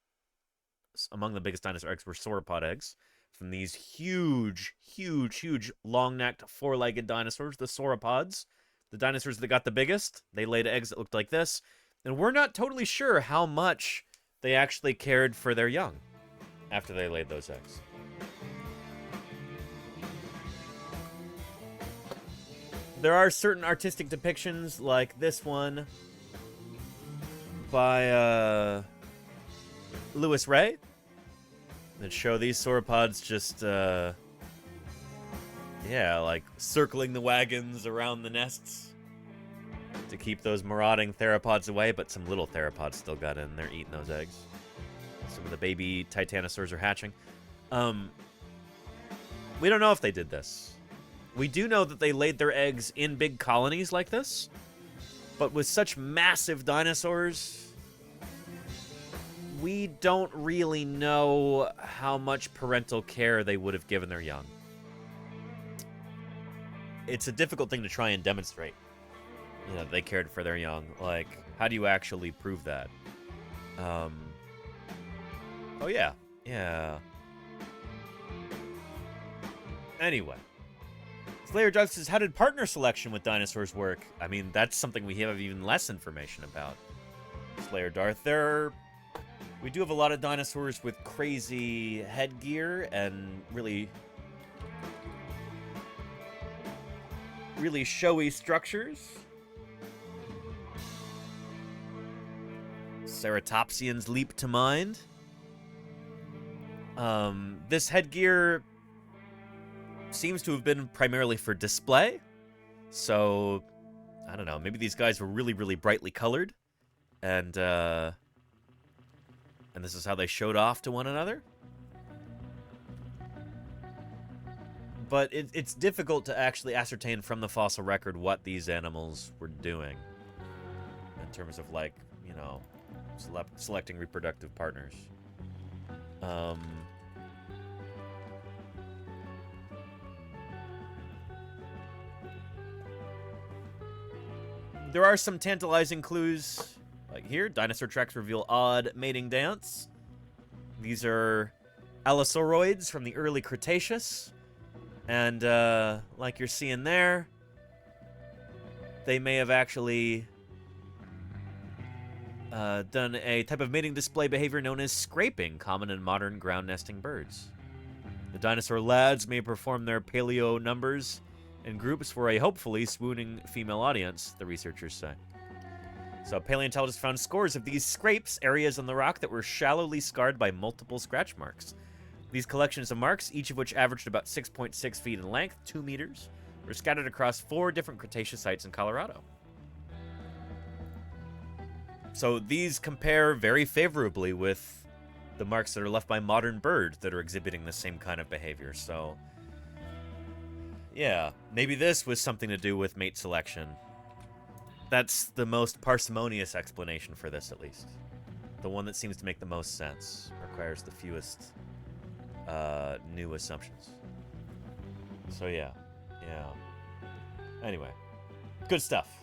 among the biggest dinosaur eggs were sauropod eggs, from these huge, long-necked, four-legged dinosaurs, the sauropods. The dinosaurs that got the biggest, they laid eggs that looked like this, and we're not totally sure how much they actually cared for their young after they laid those eggs. There are certain artistic depictions, like this one by Louis Ray, that show these sauropods just, yeah, like circling the wagons around the nests to keep those marauding theropods away, but some little theropods still got in. They're eating those eggs. Some of the baby titanosaurs are hatching. We don't know if they did this. We do know that they laid their eggs in big colonies like this, but with such massive dinosaurs, we don't really know how much parental care they would have given their young. It's a difficult thing to try and demonstrate. You know, they cared for their young. Like, how do you actually prove that? Oh, yeah. Yeah. Anyway. Slayer Doug says, how did partner selection with dinosaurs work? I mean, that's something we have even less information about. Slayer Darth, we do have a lot of dinosaurs with crazy headgear and really showy structures. Ceratopsians leap to mind. This headgear seems to have been primarily for display. So, I don't know, maybe these guys were really, really brightly colored. And this is how they showed off to one another. But it's difficult to actually ascertain from the fossil record what these animals were doing. In terms of, like, you know, selecting reproductive partners. There are some tantalizing clues, like here. Dinosaur tracks reveal odd mating dance. These are Allosaurids from the early Cretaceous. And, like you're seeing there, they may have actually done a type of mating display behavior known as scraping, common in modern ground-nesting birds. The dinosaur lads may perform their paleo numbers in groups for a hopefully swooning female audience, the researchers say. So paleontologists found scores of these scrapes, areas on the rock that were shallowly scarred by multiple scratch marks. These collections of marks, each of which averaged about 6.6 feet in length, 2 meters, were scattered across 4 different Cretaceous sites in Colorado. So these compare very favorably with the marks that are left by modern birds that are exhibiting the same kind of behavior. So, yeah, maybe this was something to do with mate selection. That's the most parsimonious explanation for this, at least. The one that seems to make the most sense. Requires the fewest new assumptions. So, yeah. Anyway, good stuff.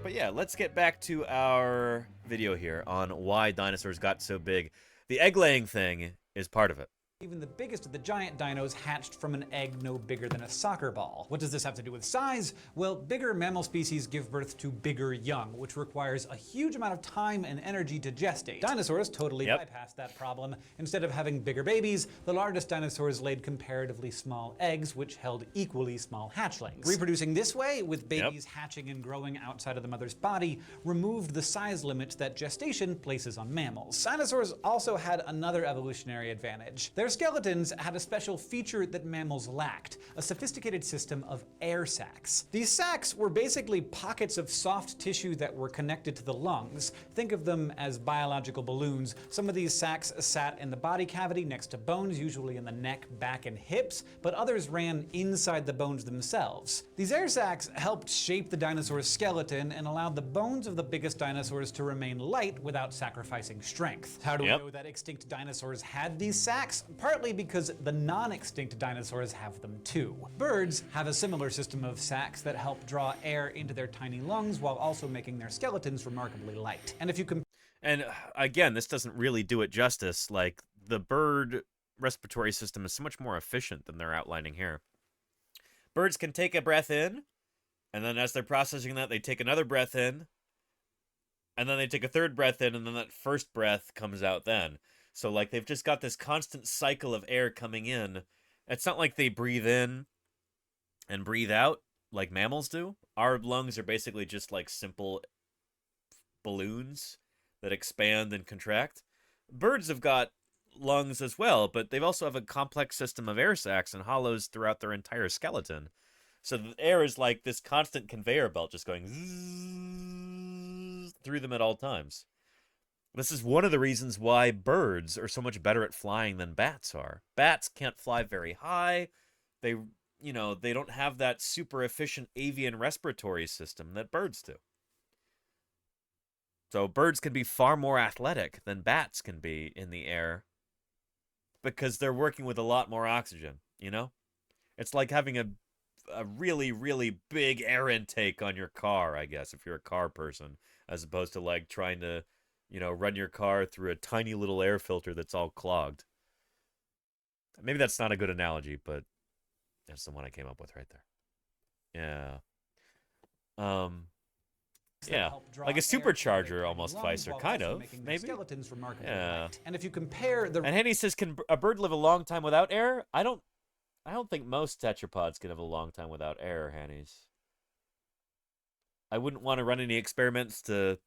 But yeah, let's get back to our video here on why dinosaurs got so big. The egg-laying thing is part of it. Even the biggest of the giant dinos hatched from an egg no bigger than a soccer ball. What does this have to do with size? Well, bigger mammal species give birth to bigger young, which requires a huge amount of time and energy to gestate. Dinosaurs totally bypassed that problem. Instead of having bigger babies, the largest dinosaurs laid comparatively small eggs, which held equally small hatchlings. Reproducing this way, with babies hatching and growing outside of the mother's body, removed the size limits that gestation places on mammals. Dinosaurs also had another evolutionary advantage. Their skeletons had a special feature that mammals lacked, a sophisticated system of air sacs. These sacs were basically pockets of soft tissue that were connected to the lungs. Think of them as biological balloons. Some of these sacs sat in the body cavity next to bones, usually in the neck, back, and hips, but others ran inside the bones themselves. These air sacs helped shape the dinosaur's skeleton and allowed the bones of the biggest dinosaurs to remain light without sacrificing strength. How do we know that extinct dinosaurs had these sacs? Partly because the non-extinct dinosaurs have them too. Birds have a similar system of sacs that help draw air into their tiny lungs while also making their skeletons remarkably light. And if you And again, this doesn't really do it justice. Like, the bird respiratory system is so much more efficient than they're outlining here. Birds can take a breath in, and then as they're processing that, they take another breath in, and then they take a third breath in, and then that first breath comes out then. So, like, they've just got this constant cycle of air coming in It's not like they breathe in and breathe out like mammals do. Our lungs are basically just like simple balloons that expand and contract. Birds have got lungs as well, but they also have a complex system of air sacs and hollows throughout their entire skeleton. So the air is like this constant conveyor belt just going through them at all times. This is one of the reasons why birds are so much better at flying than bats are. Bats can't fly very high. They, they don't have that super efficient avian respiratory system that birds do. So birds can be far more athletic than bats can be in the air because they're working with a lot more oxygen, It's like having a really, really big air intake on your car, I guess, if you're a car person, as opposed to like trying to, run your car through a tiny little air filter that's all clogged. Maybe that's not a good analogy, but that's the one I came up with right there. Yeah. Yeah, like a supercharger almost, Pfizer, kind of, maybe. Skeletons remarkably Yeah. light. And if you compare the And Henny says, can a bird live a long time without air? I don't think most tetrapods can live a long time without air, Henny's. I wouldn't want to run any experiments to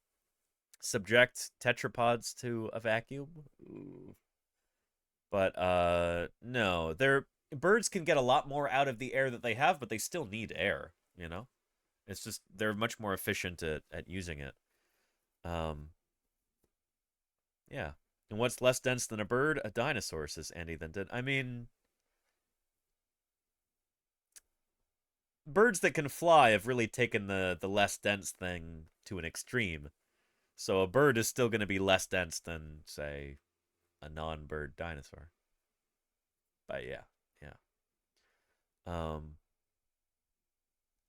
subject tetrapods to a vacuum. Ooh. But no, birds can get a lot more out of the air that they have, but they still need air, It's just they're much more efficient at using it. Yeah. And what's less dense than a bird? A dinosaur, says Andy then did. I mean, birds that can fly have really taken the less dense thing to an extreme. So a bird is still going to be less dense than, say, a non-bird dinosaur. But yeah.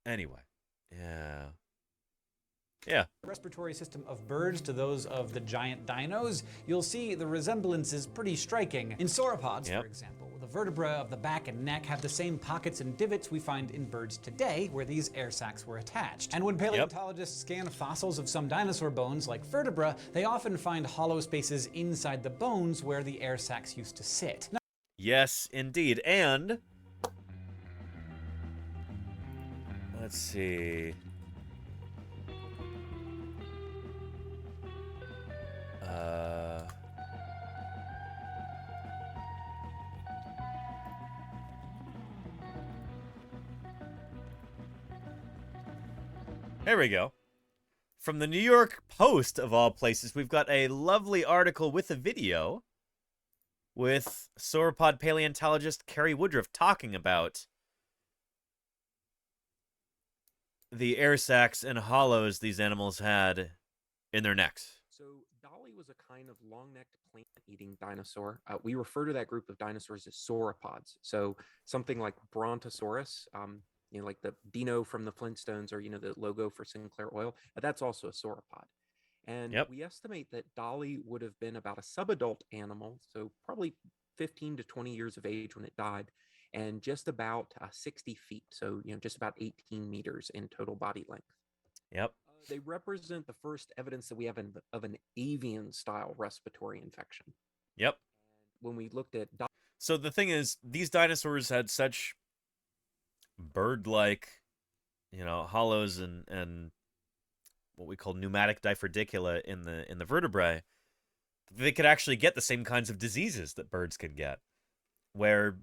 Anyway. Yeah. Respiratory system of birds to those of the giant dinos, you'll see the resemblance is pretty striking. In sauropods, for example, the vertebrae of the back and neck have the same pockets and divots we find in birds today, where these air sacs were attached. And when paleontologists scan fossils of some dinosaur bones, like vertebra, they often find hollow spaces inside the bones where the air sacs used to sit. Yes, indeed. And let's see. There we go. From the New York Post, of all places, we've got a lovely article with a video with sauropod paleontologist Carrie Woodruff talking about the air sacs and hollows these animals had in their necks. So Dolly was a kind of long-necked plant-eating dinosaur. We refer to that group of dinosaurs as sauropods. So something like Brontosaurus, like the Dino from the Flintstones, or the logo for Sinclair Oil, that's also a sauropod. And we estimate that Dolly would have been about a subadult animal, so probably 15 to 20 years of age when it died, and just about 60 feet, so just about 18 meters in total body length. Yep. They represent the first evidence that we have of an avian-style respiratory infection. Yep. When we looked at... So the thing is, these dinosaurs had such bird-like, hollows and what we call pneumatic diverticula in the vertebrae. They could actually get the same kinds of diseases that birds can get. Where,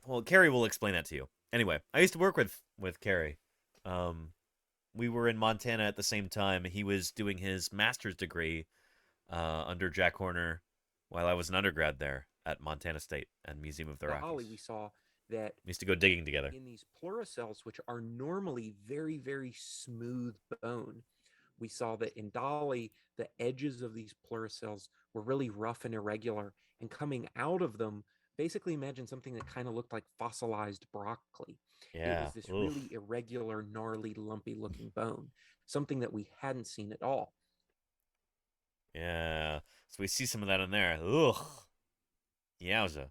well, Carrie will explain that to you. Anyway, I used to work with Carrie. We were in Montana at the same time. He was doing his master's degree under Jack Horner while I was an undergrad there at Montana State and Museum of the Rockies. We saw that we used to go digging together. In these pleurocells, which are normally very, very smooth bone, we saw that in Dolly, the edges of these pleurocells were really rough and irregular, and coming out of them, basically imagine something that kind of looked like fossilized broccoli. Yeah. It was this really irregular, gnarly, lumpy-looking bone, something that we hadn't seen at all. Yeah. So we see some of that in there. Ugh. Yowza.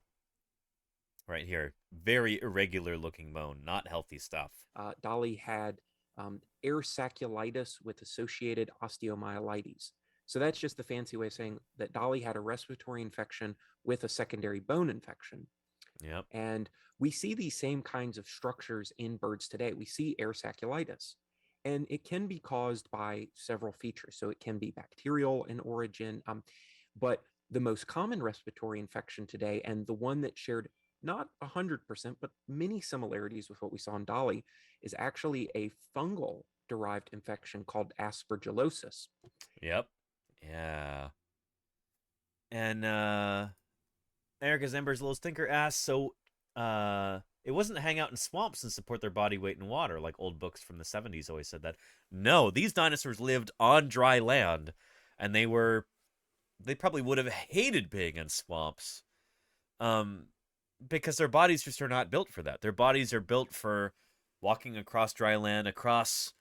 Right here. Very irregular looking bone. Not healthy stuff. Dolly had air saculitis with associated osteomyelitis. So that's just the fancy way of saying that Dolly had a respiratory infection with a secondary bone infection. Yep. And we see these same kinds of structures in birds today. We see air saculitis, and it can be caused by several features. So it can be bacterial in origin, but the most common respiratory infection today, and the one that shared not 100%, but many similarities with what we saw in Dolly, is actually a fungal derived infection called aspergillosis. Yep. Yeah. And Erica's Ember's Little Stinker asks, so it wasn't to hang out in swamps and support their body weight in water, like old books from the 70s always said that. No, these dinosaurs lived on dry land, and they probably would have hated being in swamps. Because their bodies just are not built for that. Their bodies are built for walking across dry land, across,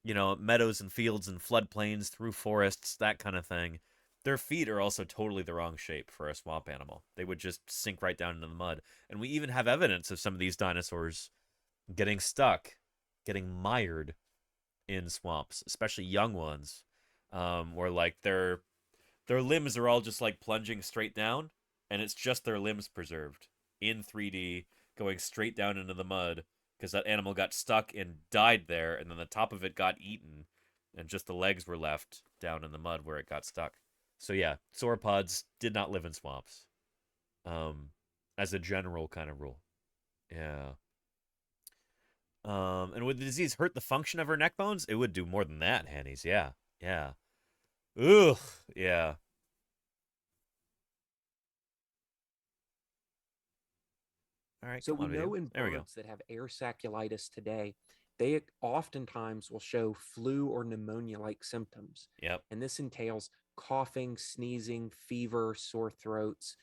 meadows and fields and floodplains, through forests, that kind of thing. Their feet are also totally the wrong shape for a swamp animal. They would just sink right down into the mud. And we even have evidence of some of these dinosaurs getting stuck, getting mired in swamps, especially young ones, where like their limbs are all just like plunging straight down, and it's just their limbs preserved in 3D, going straight down into the mud because that animal got stuck and died there, and then the top of it got eaten, and just the legs were left down in the mud where it got stuck. So yeah, sauropods did not live in swamps, as a general kind of rule. Yeah. And would the disease hurt the function of her neck bones? It would do more than that, Hannies. Yeah. Yeah. Ugh. Yeah. All right, so we know in there we go. birds that have air saculitis today, they oftentimes will show flu or pneumonia-like symptoms. Yep. And this entails coughing, sneezing, fever, sore throats,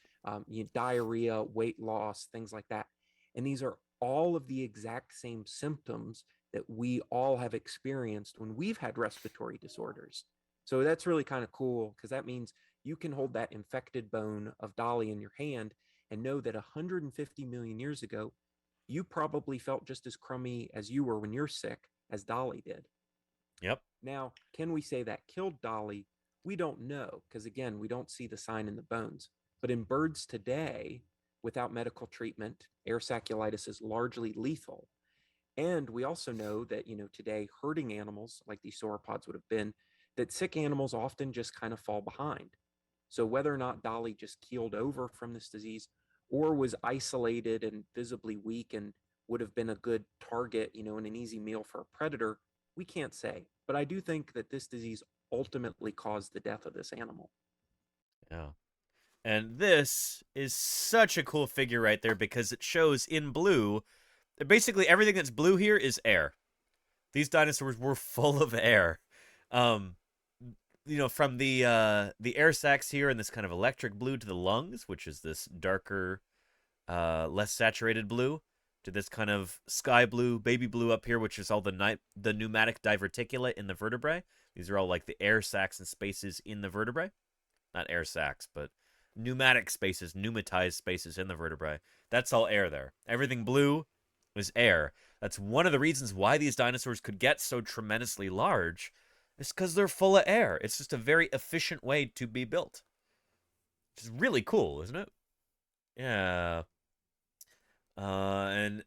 diarrhea, weight loss, things like that. And these are all of the exact same symptoms that we all have experienced when we've had respiratory disorders. So that's really kind of cool, because that means you can hold that infected bone of Dolly in your hand and know that 150 million years ago, you probably felt just as crummy as you were when you're sick as Dolly did. Yep. Now, can we say that killed Dolly? We don't know, because again, we don't see the sign in the bones. But in birds today, without medical treatment, air saculitis is largely lethal. And we also know that, today, herding animals, like these sauropods would have been, that sick animals often just kind of fall behind. So whether or not Dolly just keeled over from this disease or was isolated and visibly weak and would have been a good target, and an easy meal for a predator, we can't say. But I do think that this disease ultimately caused the death of this animal. Yeah. And this is such a cool figure right there, because it shows in blue, basically everything that's blue here is air. These dinosaurs were full of air. From the air sacs here in this kind of electric blue to the lungs, which is this darker, less saturated blue, to this kind of sky blue, baby blue up here, which is all the pneumatic diverticula in the vertebrae. These are all like the air sacs and spaces in the vertebrae. Not air sacs, but pneumatic spaces, pneumatized spaces in the vertebrae. That's all air there. Everything blue is air. That's one of the reasons why these dinosaurs could get so tremendously large. It's because they're full of air. It's just a very efficient way to be built. Which is really cool, isn't it? Yeah. And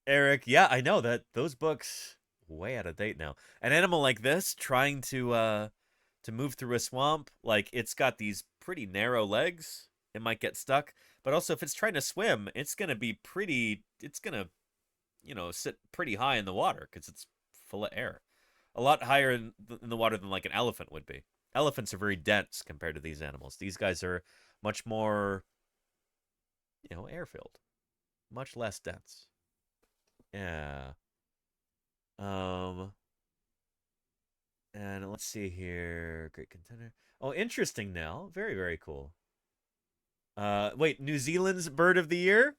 Eric, yeah, I know that those books way out of date now. An animal like this trying to move through a swamp, like it's got these pretty narrow legs. It might get stuck, but also if it's trying to swim, it's gonna sit pretty high in the water because it's full of air. A lot higher in the water than like an elephant would be. Elephants are very dense compared to these animals. These guys are much more, air-filled. Much less dense. Yeah. And let's see here. Great contender. Oh, interesting, Nell. Very, very cool. Wait, New Zealand's bird of the year?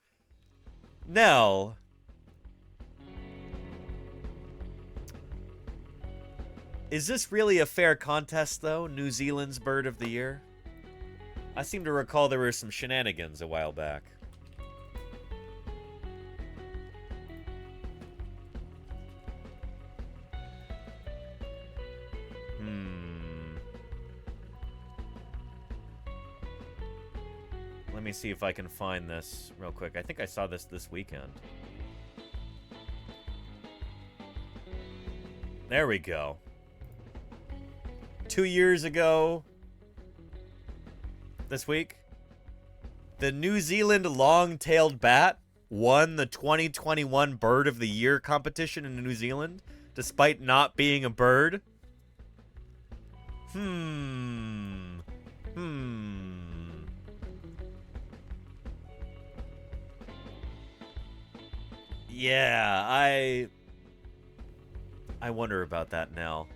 Nell. Is this really a fair contest, though? New Zealand's bird of the year? I seem to recall there were some shenanigans a while back. Let me see if I can find this real quick. I think I saw this weekend. There we go. 2 years ago, this week, the New Zealand long-tailed bat won the 2021 Bird of the Year competition in New Zealand, despite not being a bird. Yeah, I wonder about that now.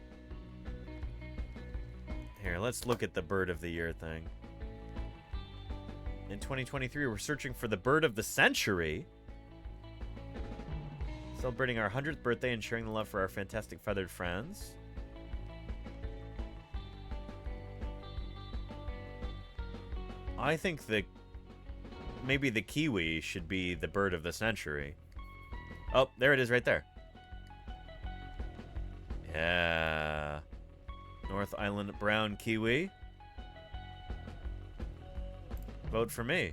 Here, let's look at the Bird of the Year thing. In 2023, we're searching for the Bird of the Century. Celebrating our 100th birthday and sharing the love for our fantastic feathered friends. I think maybe the kiwi should be the Bird of the Century. Oh, there it is right there. Yeah. North Island brown kiwi. Vote for me.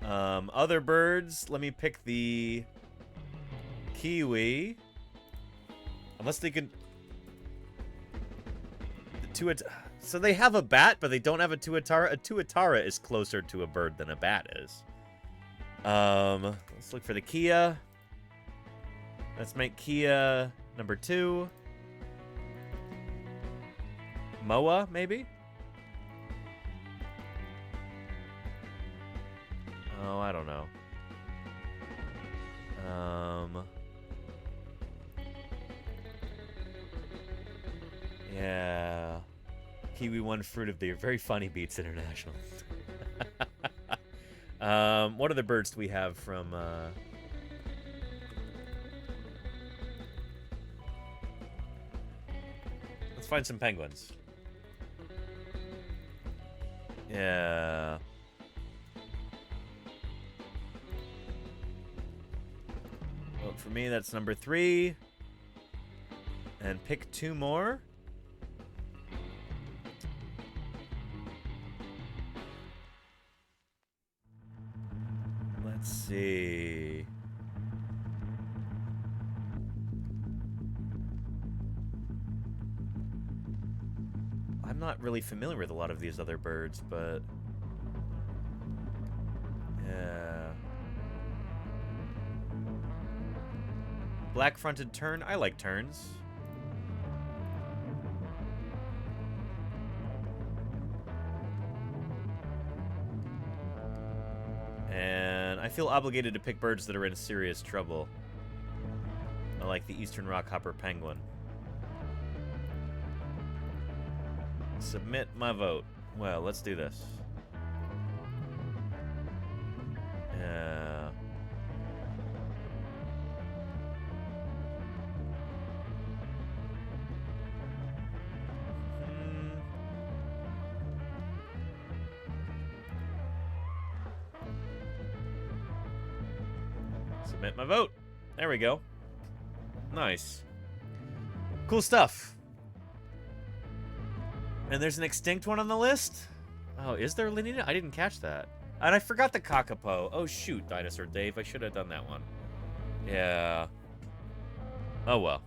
Other birds, let me pick the kiwi. Unless they can... So they have a bat, but they don't have a tuatara. A tuatara is closer to a bird than a bat is. Let's look for the Kia. Let's make Kia number 2. Moa, maybe? Oh, I don't know. Yeah. Kiwi won Fruit of the Year. Very funny, Beats International. What other birds do we have from... Let's find some penguins. Yeah. Vote for me, that's number 3. And pick 2 more. Let's see. I'm not really familiar with a lot of these other birds, but... Yeah. Black-fronted tern. I like terns. And I feel obligated to pick birds that are in serious trouble. I like the eastern rockhopper penguin. Submit my vote. Well, let's do this. Yeah. Submit my vote. There we go. Nice. Cool stuff. And there's an extinct one on the list? Oh, is there, Lenina? I didn't catch that. And I forgot the kakapo. Oh, shoot, Dinosaur Dave. I should have done that one. Yeah. Oh, well.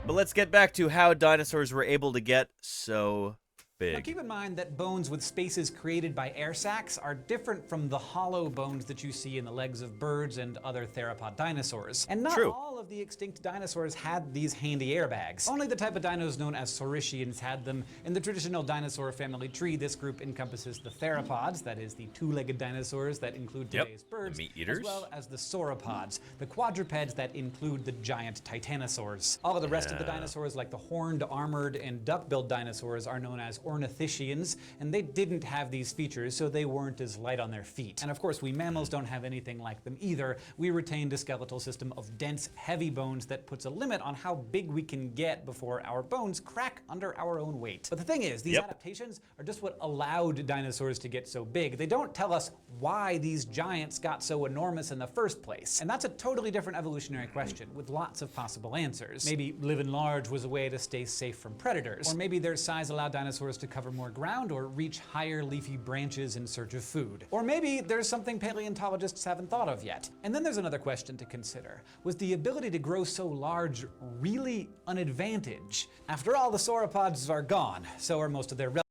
But let's get back to how dinosaurs were able to get so big. Now keep in mind that bones with spaces created by air sacs are different from the hollow bones that you see in the legs of birds and other theropod dinosaurs. And not all of the extinct dinosaurs had these handy airbags. Only the type of dinos known as saurischians had them. In the traditional dinosaur family tree, this group encompasses the theropods, that is the two-legged dinosaurs that include today's birds, the meat eaters, as well as the sauropods, the quadrupeds that include the giant titanosaurs. All of the rest of the dinosaurs, like the horned, armored, and duck-billed dinosaurs, are known as ornithischians, and they didn't have these features, so they weren't as light on their feet. And of course, we mammals don't have anything like them either. We retained a skeletal system of dense, heavy bones that puts a limit on how big we can get before our bones crack under our own weight. But the thing is, these adaptations are just what allowed dinosaurs to get so big. They don't tell us why these giants got so enormous in the first place. And that's a totally different evolutionary question with lots of possible answers. Maybe living large was a way to stay safe from predators. Or maybe their size allowed dinosaurs to cover more ground or reach higher leafy branches in search of food. Or maybe there's something paleontologists haven't thought of yet. And then there's another question to consider. Was the ability to grow so large really an advantage? After all, the sauropods are gone, so are most of their relatives.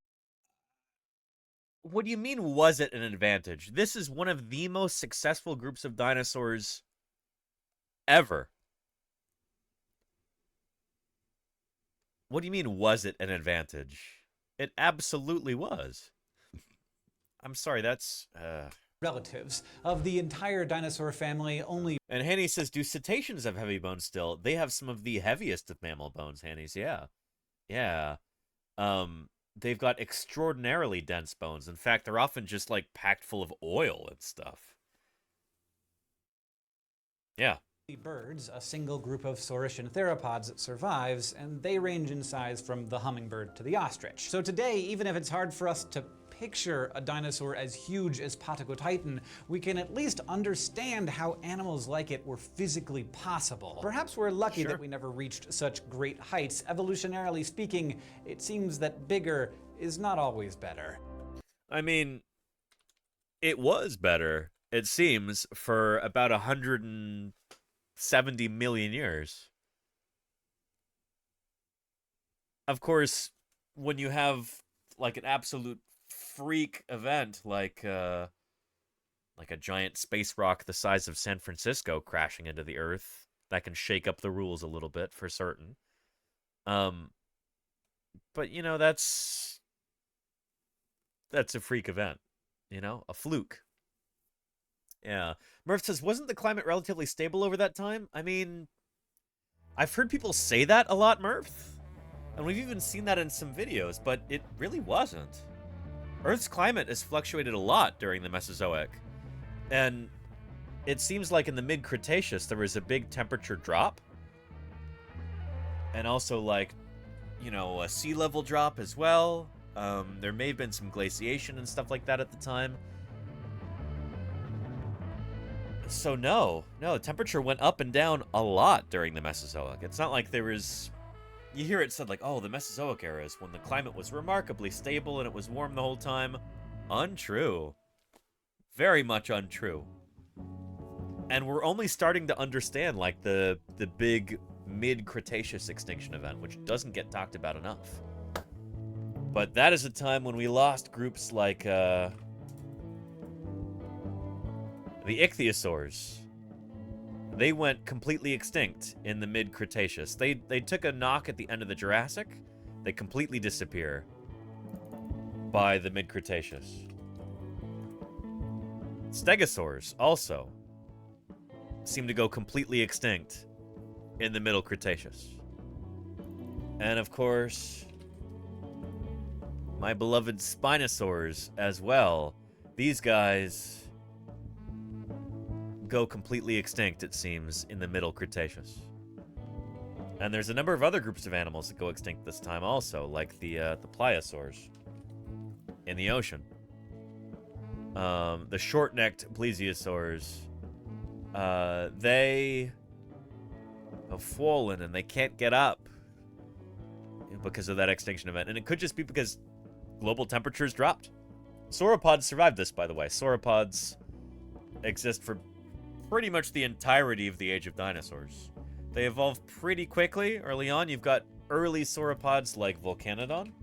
What do you mean, was it an advantage? This is one of the most successful groups of dinosaurs ever. What do you mean, was it an advantage? It absolutely was. I'm sorry, that's... relatives of the entire dinosaur family only. And Hanny says, do cetaceans have heavy bones still? They have some of the heaviest of mammal bones, Hanny's, yeah. Yeah. They've got extraordinarily dense bones. In fact, they're often just, like, packed full of oil and stuff. Yeah. Birds, a single group of saurischian theropods survives, and they range in size from the hummingbird to the ostrich. So today, even if it's hard for us to picture a dinosaur as huge as Patagotitan, we can at least understand how animals like it were physically possible. Perhaps we're lucky that we never reached such great heights. Evolutionarily speaking, it seems that bigger is not always better. I mean, it was better, it seems, for about 170 million years. Of course, when you have like an absolute freak event like a giant space rock the size of San Francisco crashing into the Earth, that can shake up the rules a little bit for certain. But you know, that's a freak event, you know, a fluke. Yeah. Murph says, wasn't the climate relatively stable over that time? I mean, I've heard people say that a lot, Murph. And we've even seen that in some videos, but it really wasn't. Earth's climate has fluctuated a lot during the Mesozoic. And it seems like in the mid-Cretaceous, there was a big temperature drop. And also, like, you know, a sea level drop as well. There may have been some glaciation and stuff like that at the time. So no, temperature went up and down a lot during the Mesozoic. It's not like there was... You hear it said like, oh, the Mesozoic era is when the climate was remarkably stable and it was warm the whole time. Untrue. Very much untrue. And we're only starting to understand, like, the big mid-Cretaceous extinction event, which doesn't get talked about enough. But that is a time when we lost groups like, the ichthyosaurs. They went completely extinct in the mid-Cretaceous. They took a knock at the end of the Jurassic. They completely disappear by the mid-Cretaceous. Stegosaurs also seem to go completely extinct in the Middle Cretaceous. And of course, my beloved Spinosaurs as well. These guys go completely extinct, it seems, in the Middle Cretaceous. And there's a number of other groups of animals that go extinct this time also, like the pliosaurs in the ocean. The short-necked plesiosaurs, they have fallen and they can't get up because of that extinction event. And it could just be because global temperatures dropped. Sauropods survived this, by the way. Sauropods exist for pretty much the entirety of the age of dinosaurs. They evolved pretty quickly. Early on, you've got early sauropods like Volcanodon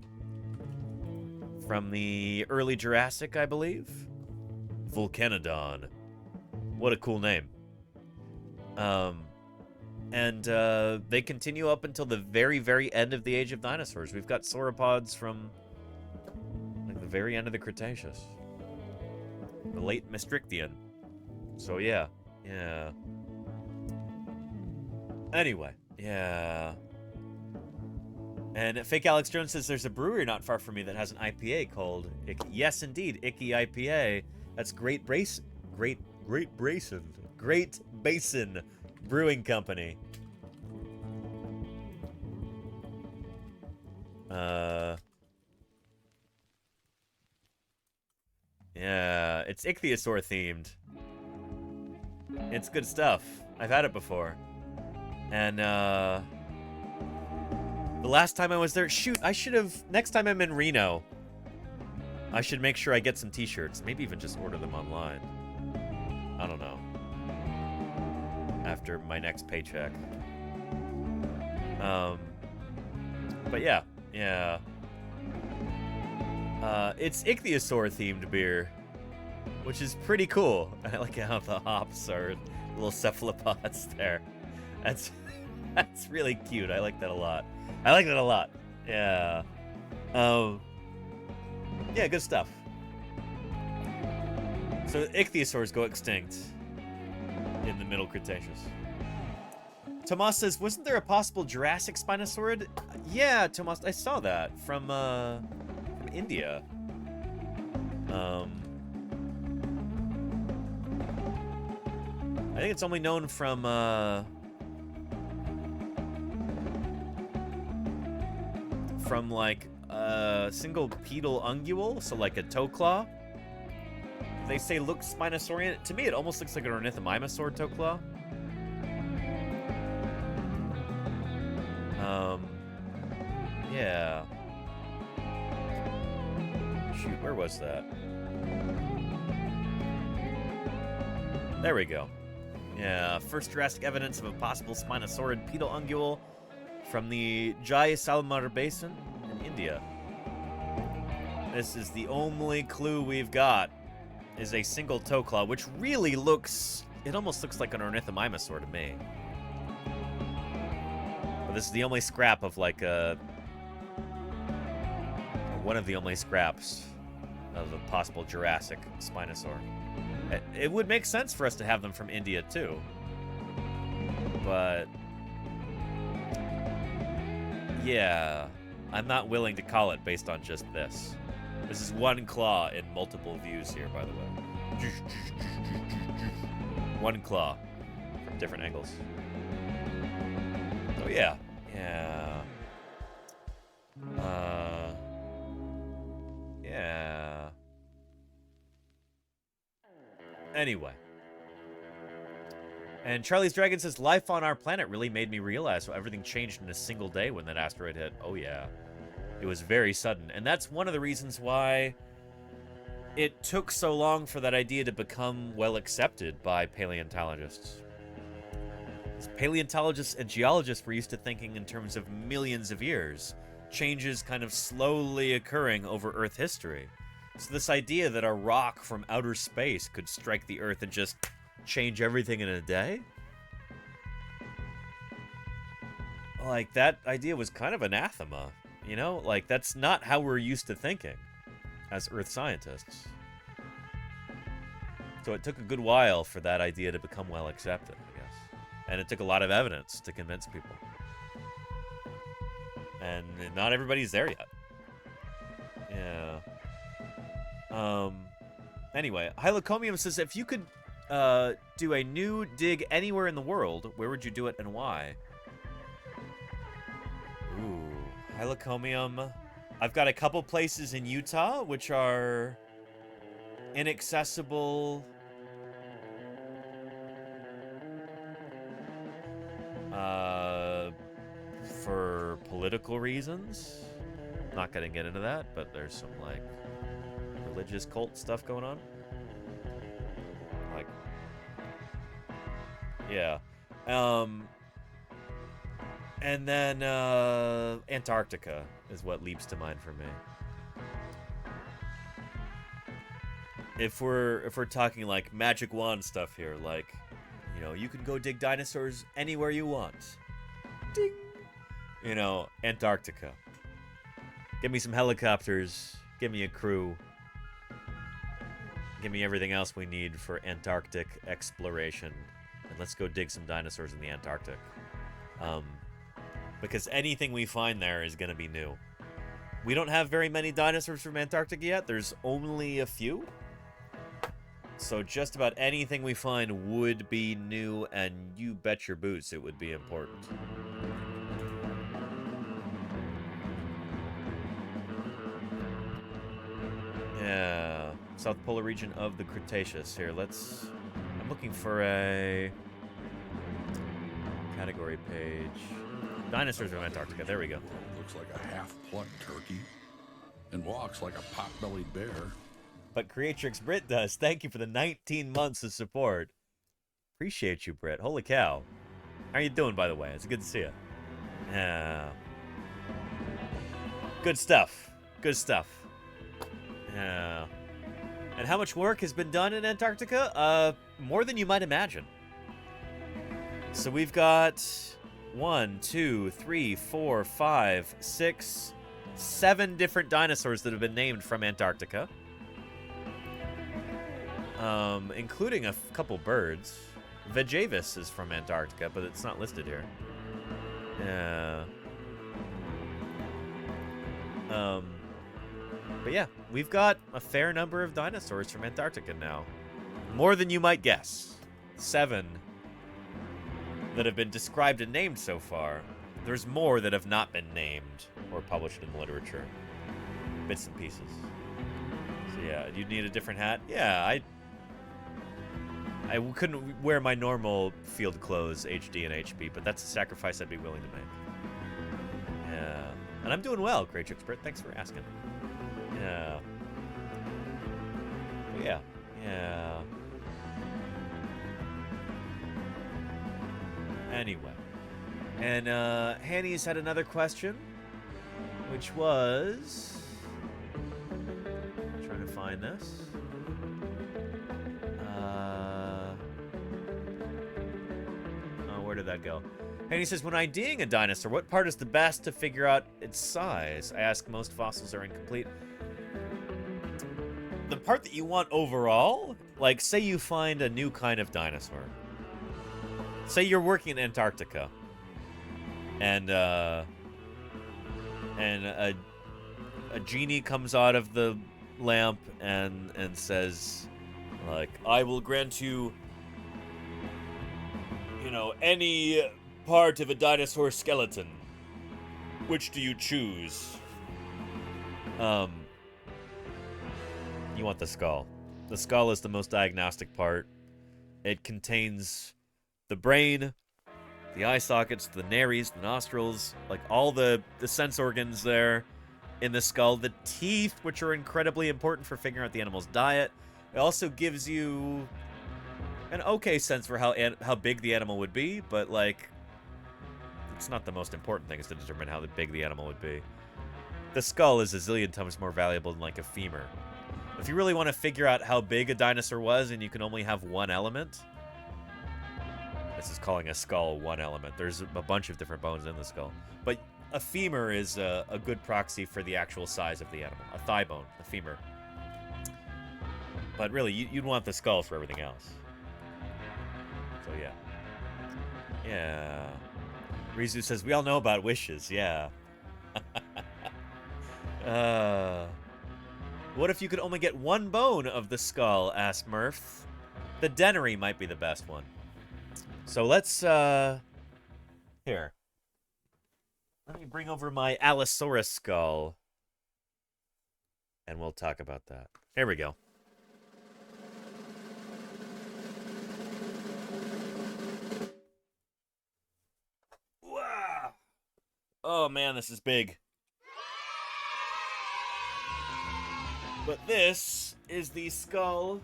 from the early Jurassic, I believe. Volcanodon. What a cool name. And they continue up until the very, very end of the age of dinosaurs. We've got sauropods from like the very end of the Cretaceous. The late Maastrichtian. So yeah. Yeah. Anyway, yeah. And Fake Alex Jones says there's a brewery not far from me that has an IPA called yes, indeed, Icky IPA. That's Great Basin Brewing Company. Yeah, it's ichthyosaur themed. It's good stuff. I've had it before. And the last time I was there, shoot, I should have, next time I'm in Reno, I should make sure I get some t-shirts. Maybe even just order them online. I don't know. After my next paycheck. But yeah. It's ichthyosaur themed beer, which is pretty cool. I like how the hops are little cephalopods there. That's really cute. I like that a lot. Yeah. Yeah, good stuff. So ichthyosaurs go extinct in the Middle Cretaceous. Tomas says, wasn't there a possible Jurassic Spinosaurid? Yeah, Tomas, I saw that from India. I think it's only known from like a single pedal ungule, so like a toe claw. They say looks Spinosaurian. To me, it almost looks like an ornithomimosaur toe claw. Yeah. Shoot, where was that? There we go. Yeah, first Jurassic evidence of a possible Spinosaurid pedal ungule from the Jaisalmer Basin in India. This is the only clue we've got, is a single toe claw, which really looks, it almost looks like an ornithomimosaur to me. But this is the only scrap of like one of the only scraps of a possible Jurassic Spinosaur. It would make sense for us to have them from India too. But yeah, I'm not willing to call it based on just this. This is one claw in multiple views here, by the way. One claw from different angles. Oh yeah. Yeah. Yeah. Anyway. And Charlie's Dragon says, life on our planet really made me realize how everything changed in a single day when that asteroid hit. Oh yeah. It was very sudden. And that's one of the reasons why it took so long for that idea to become well accepted by paleontologists. Paleontologists and geologists were used to thinking in terms of millions of years, changes kind of slowly occurring over Earth history. So this idea that a rock from outer space could strike the Earth and just change everything in a day? Like, that idea was kind of anathema, you know? Like, that's not how we're used to thinking as Earth scientists. So it took a good while for that idea to become well accepted, I guess. And it took a lot of evidence to convince people. And not everybody's there yet. Yeah. Anyway, Hylocomium says, if you could do a new dig anywhere in the world, where would you do it and why? Ooh, Hylocomium. I've got a couple places in Utah which are inaccessible. For political reasons. Not gonna get into that, but there's some like religious cult stuff going on. Like, yeah. And then Antarctica is what leaps to mind for me. If we're talking like magic wand stuff here, like, you know, you can go dig dinosaurs anywhere you want. Ding. You know, Antarctica. Give me some helicopters. Give me a crew. Give me everything else we need for Antarctic exploration. And let's go dig some dinosaurs in the Antarctic. because anything we find there is going to be new. We don't have very many dinosaurs from Antarctica yet. There's only a few. So just about anything we find would be new, and you bet your boots it would be important. Yeah, South Polar region of the Cretaceous. Here, I'm looking for a category page. Dinosaurs from Antarctica. There we go. Looks like a half-plucked turkey and walks like a pot-bellied bear. But Creatrix Brit does. Thank you for the 19 months of support. Appreciate you, Brit. Holy cow. How are you doing, by the way? It's good to see you. Yeah. Good stuff. Good stuff. Yeah. And how much work has been done in Antarctica? More than you might imagine. So we've got 1, 2, 3, 4, 5, 6, 7 different dinosaurs that have been named from Antarctica. Including a couple birds. Vejavis is from Antarctica, but it's not listed here. Yeah. But yeah, we've got a fair number of dinosaurs from Antarctica now. More than you might guess. 7 that have been described and named so far. There's more that have not been named or published in the literature. Bits and pieces. So yeah, you need a different hat? Yeah, I couldn't wear my normal field clothes, HD and HB, but that's a sacrifice I'd be willing to make. Yeah. And I'm doing well, Great Expert. Thanks for asking. Yeah. But yeah. Yeah. Anyway. And Hanny's had another question, which was... trying to find this. Where did that go? And he says, when IDing a dinosaur, what part is the best to figure out its size? I ask, most fossils are incomplete. The part that you want overall, like say you find a new kind of dinosaur. Say you're working in Antarctica. And a genie comes out of the lamp and says, like, I will grant you, you know, any part of a dinosaur skeleton. Which do you choose? You want the skull. The skull is the most diagnostic part. It contains the brain, the eye sockets, the nares, the nostrils, like all the sense organs there in the skull. The teeth, which are incredibly important for figuring out the animal's diet. It also gives you an okay sense for how big the animal would be, but like, it's not the most important thing is to determine how big the animal would be. The skull is a zillion times more valuable than like a femur. If you really want to figure out how big a dinosaur was and you can only have one element, this is calling a skull one element. There's a bunch of different bones in the skull. But a femur is a good proxy for the actual size of the animal. A thigh bone, a femur. But really, you'd want the skull for everything else. So yeah. Yeah. Rizu says, we all know about wishes, yeah. What if you could only get one bone of the skull, asked Murph. The denary might be the best one. So let's, here. Let me bring over my Allosaurus skull. And we'll talk about that. Here we go. Wow. Oh man, this is big. But this is the skull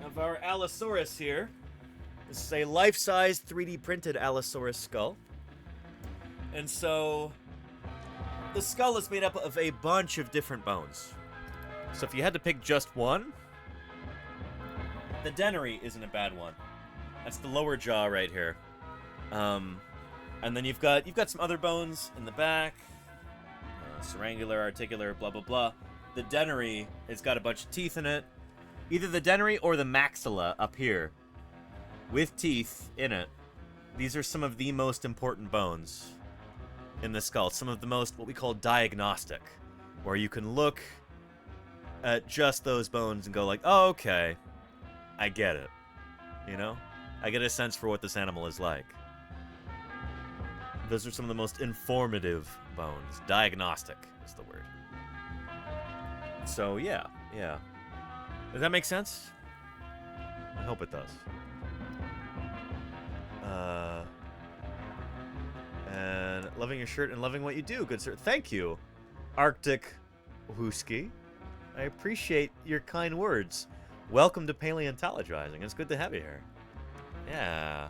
of our Allosaurus here. This is a life-size 3D printed Allosaurus skull. And so the skull is made up of a bunch of different bones. So if you had to pick just one, the denary isn't a bad one. That's the lower jaw right here. And then you've got some other bones in the back. Syringular, articular, blah, blah, blah. The denary has got a bunch of teeth in it. Either the denary or the maxilla up here with teeth in it. These are some of the most important bones in the skull. Some of the most, what we call diagnostic, where you can look at just those bones and go like, oh, okay, I get it. You know? I get a sense for what this animal is like. Those are some of the most informative bones. Diagnostic is the word. So, yeah. Does that make sense? I hope it does. And loving your shirt and loving what you do, good sir. Thank you, Arctic Whooski. I appreciate your kind words. Welcome to Paleontologizing. It's good to have you here. Yeah.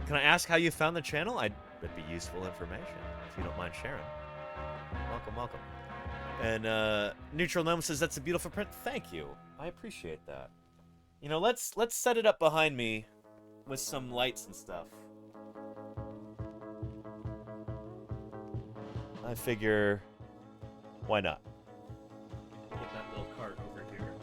Can I ask how you found the channel? That'd be useful information, if you don't mind sharing. Welcome. And Neutral Gnome says that's a beautiful print. Thank you. I appreciate that. You know, let's set it up behind me with some lights and stuff. I figure, why not? Get that little cart over here.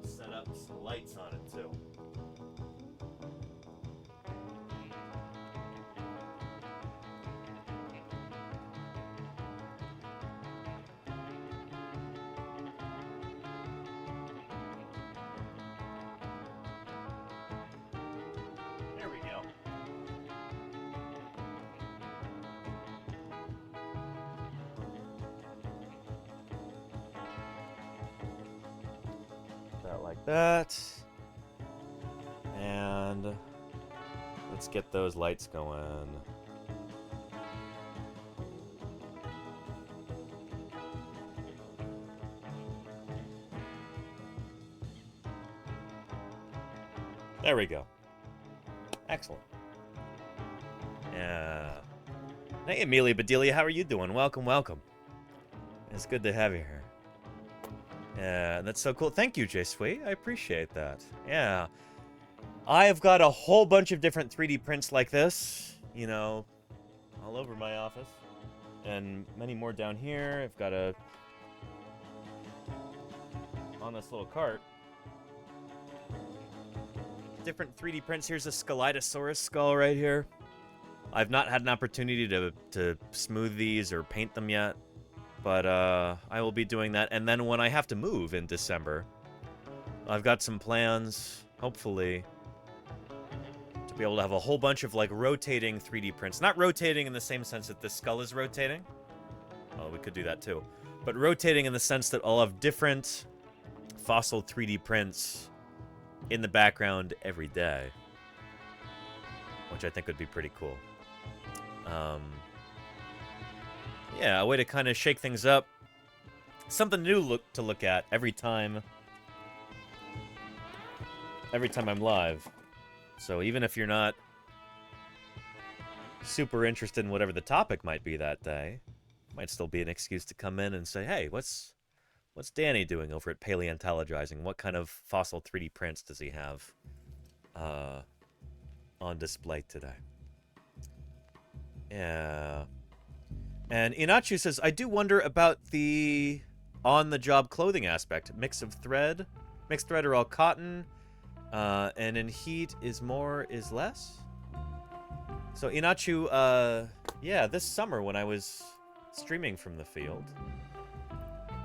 And set up some lights on it too. There we go. That like that. And let's get those lights going. There we go. Excellent. Yeah. Hey, Amelia Bedelia, how are you doing? Welcome. It's good to have you here. Yeah, that's so cool. Thank you, J Sweet. I appreciate that. Yeah. I've got a whole bunch of different 3D prints like this, you know, all over my office. And many more down here. I've got on this little cart. Different 3D prints. Here's a Scelidosaurus skull right here. I've not had an opportunity to smooth these or paint them yet, but I will be doing that. And then when I have to move in December, I've got some plans, hopefully, to be able to have a whole bunch of like rotating 3D prints. Not rotating in the same sense that the skull is rotating. Oh, we could do that too. But rotating in the sense that I'll have different fossil 3D prints in the background every day, which I think would be pretty cool. Yeah, a way to kind of shake things up. Something new to look at every time I'm live. So even if you're not super interested in whatever the topic might be that day, might still be an excuse to come in and say, hey, what's Danny doing over at Paleontologizing? What kind of fossil 3D prints does he have on display today? Yeah. And Inachu says, I do wonder about the on-the-job clothing aspect. Mixed thread or all cotton, and in heat is more is less? So Inachu, yeah, this summer when I was streaming from the field,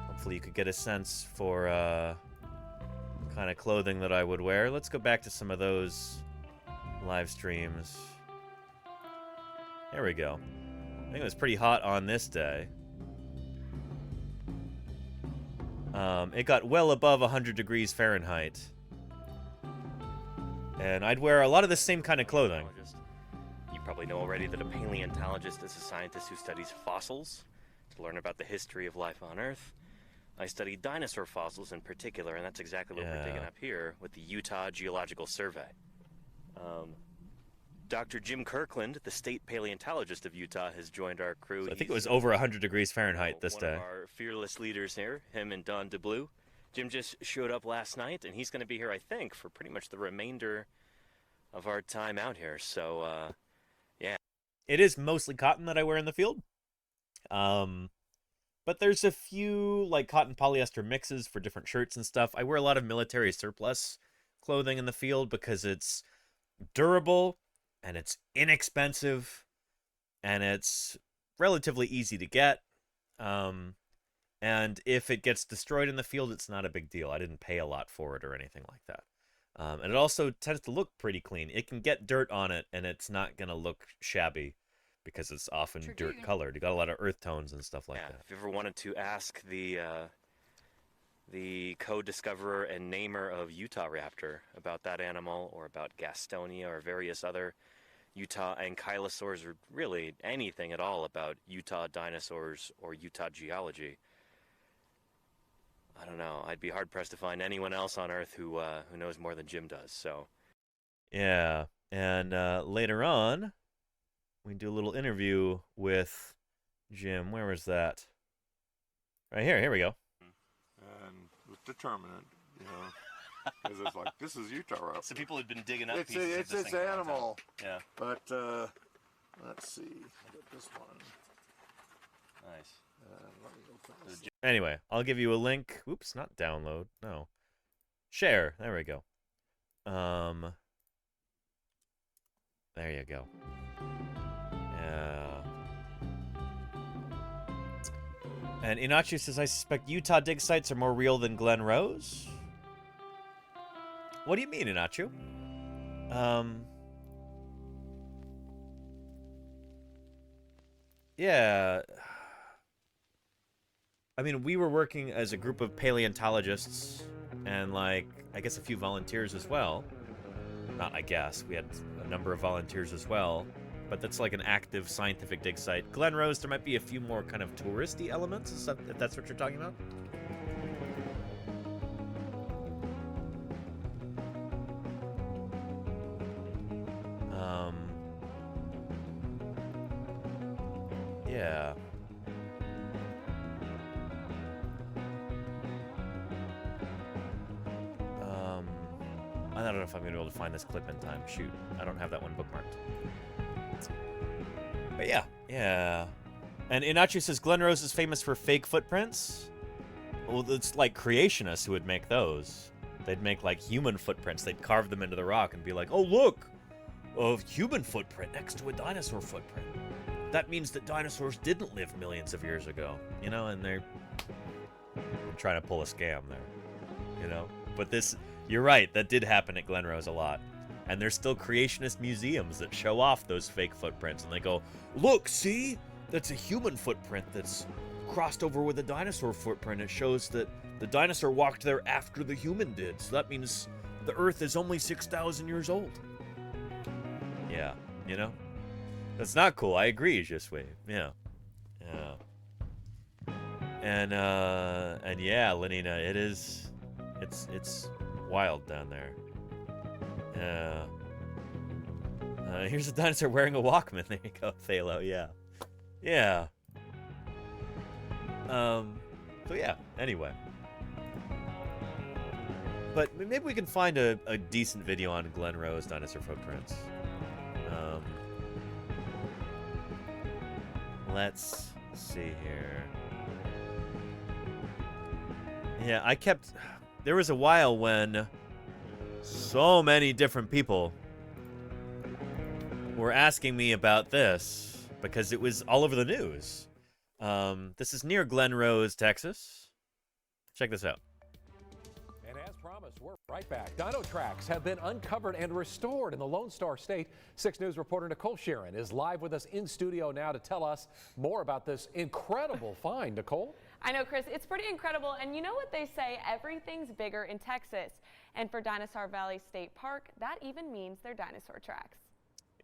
hopefully you could get a sense for kind of clothing that I would wear. Let's go back to some of those live streams. There we go. I think it was pretty hot on this day. It got well above 100 degrees Fahrenheit. And I'd wear a lot of the same kind of clothing. You probably know already that a paleontologist is a scientist who studies fossils to learn about the history of life on Earth. I study dinosaur fossils in particular, and that's exactly what we're digging up here with the Utah Geological Survey. Dr. Jim Kirkland, the state paleontologist of Utah, has joined our crew. So I think it was over 100 degrees Fahrenheit this day. One of our fearless leaders here, him and Don DeBlue. Jim just showed up last night, and he's going to be here, I think, for pretty much the remainder of our time out here. So, yeah. it is mostly cotton that I wear in the field. But there's a few like cotton polyester mixes for different shirts and stuff. I wear a lot of military surplus clothing in the field because it's durable and it's inexpensive and it's relatively easy to get. And if it gets destroyed in the field, it's not a big deal. I didn't pay a lot for it or anything like that. And it also tends to look pretty clean. It can get dirt on it, and it's not going to look shabby because it's often dirt colored. You got a lot of earth tones and stuff like that. If you ever wanted to ask the co-discoverer and namer of Utah raptor about that animal, or about Gastonia, or various other Utah ankylosaurs, or really anything at all about Utah dinosaurs or Utah geology, I don't know. I'd be hard-pressed to find anyone else on Earth who knows more than Jim does, so. Yeah, and later on, we do a little interview with Jim. Where was that? Right here. Here we go. And was determinant, you know, because it's like, this is Utah raptor. So people had been digging up It's pieces of this its thing for a long animal. time. Yeah. But let's see. I got this one. Nice. Let me go find this. Anyway, I'll give you a link. Oops, not download. No. Share. There we go. There you go. Yeah. And Inachi says, I suspect Utah dig sites are more real than Glen Rose. What do you mean, Inachu? Yeah. I mean, we were working as a group of paleontologists and, like, I guess a few volunteers as well. Not I guess. We had a number of volunteers as well. But that's like an active scientific dig site. Glen Rose, there might be a few more kind of touristy elements, if that's what you're talking about. Yeah. I don't know if I'm going to be able to find this clip in time. Shoot. I don't have that one bookmarked. But yeah. And Inachi says Glen Rose is famous for fake footprints. Well, it's like creationists who would make those. They'd make like human footprints. They'd carve them into the rock and be like, oh, look, a human footprint next to a dinosaur footprint. That means that dinosaurs didn't live millions of years ago, you know, and they're trying to pull a scam there, you know. But this, you're right, that did happen at Glen Rose a lot. And there's still creationist museums that show off those fake footprints, and they go, look, see? That's a human footprint that's crossed over with a dinosaur footprint. It shows that the dinosaur walked there after the human did, so that means the Earth is only 6,000 years old. Yeah, you know? That's not cool. I agree, Jisui. Yeah. And yeah, Lenina, it's wild down there. Yeah. Here's a dinosaur wearing a Walkman. There you go, Thalo. Yeah. Yeah. So yeah, anyway. But maybe we can find a decent video on Glen Rose dinosaur footprints. Let's see here. Yeah, there was a while when so many different people were asking me about this because it was all over the news. This is near Glen Rose, Texas. Check this out. And as promised, we're right back. Dino tracks have been uncovered and restored in the Lone Star State. 6 News reporter Nicole Sharon is live with us in studio now to tell us more about this incredible find. Nicole? I know, Chris, it's pretty incredible. And you know what they say, everything's bigger in Texas. And for Dinosaur Valley State Park, that even means they're dinosaur tracks.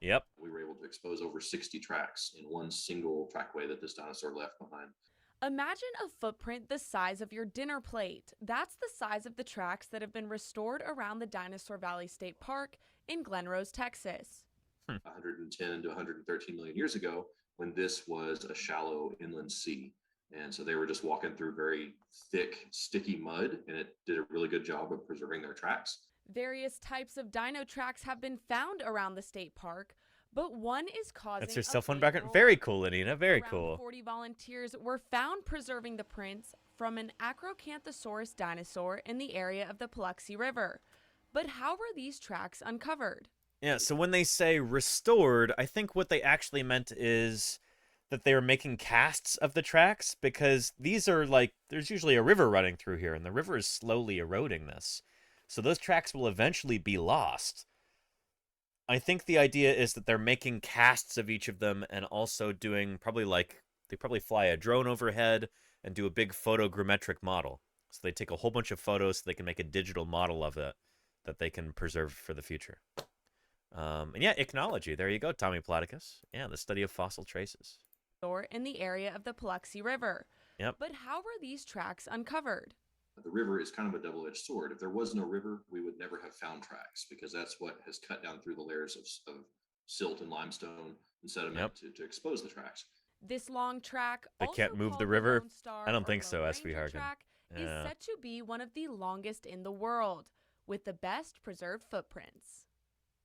Yep. We were able to expose over 60 tracks in one single trackway that this dinosaur left behind. Imagine a footprint the size of your dinner plate. That's the size of the tracks that have been restored around the Dinosaur Valley State Park in Glen Rose, Texas. 110 to 113 million years ago, when this was a shallow inland sea. And so they were just walking through very thick, sticky mud, and it did a really good job of preserving their tracks. Various types of dino tracks have been found around the state park, But one is causing That's your a cell phone big background. roll. Very cool, Anina. Very Around cool. 40 volunteers were found preserving the prints from an Acrocanthosaurus dinosaur in the area of the Paluxy River. But how were these tracks uncovered? Yeah, so when they say restored, I think what they actually meant is that they were making casts of the tracks, because these are like, there's usually a river running through here, and the river is slowly eroding this. So those tracks will eventually be lost. I think the idea is that they're making casts of each of them and also doing they probably fly a drone overhead and do a big photogrammetric model. So they take a whole bunch of photos so they can make a digital model of it that they can preserve for the future. And yeah, ichnology. There you go, Tommy Platicus. Yeah, the study of fossil traces. In the area of the Paluxy River. Yep. But how were these tracks uncovered? The river is kind of a double-edged sword. If there was no river, we would never have found tracks, because that's what has cut down through the layers of silt and limestone and sediment to expose the tracks. This long track, They can't move the river? I don't think so, SV Hargan. track, is Yeah. set to be one of the longest in the world, with the best preserved footprints.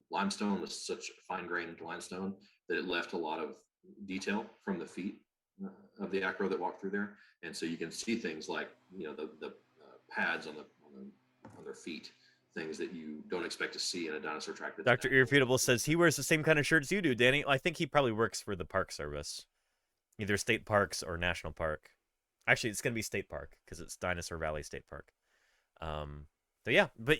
Limestone was such fine-grained limestone that it left a lot of detail from the feet of the acro that walked through there, and so you can see things like the pads on their feet, things that you don't expect to see in a dinosaur track. Dr. Irrefutable says he wears the same kind of shirts you do, Danny. I think he probably works for the Park Service, either state parks or national park. Actually, it's gonna be state park because it's Dinosaur Valley State Park. So yeah, but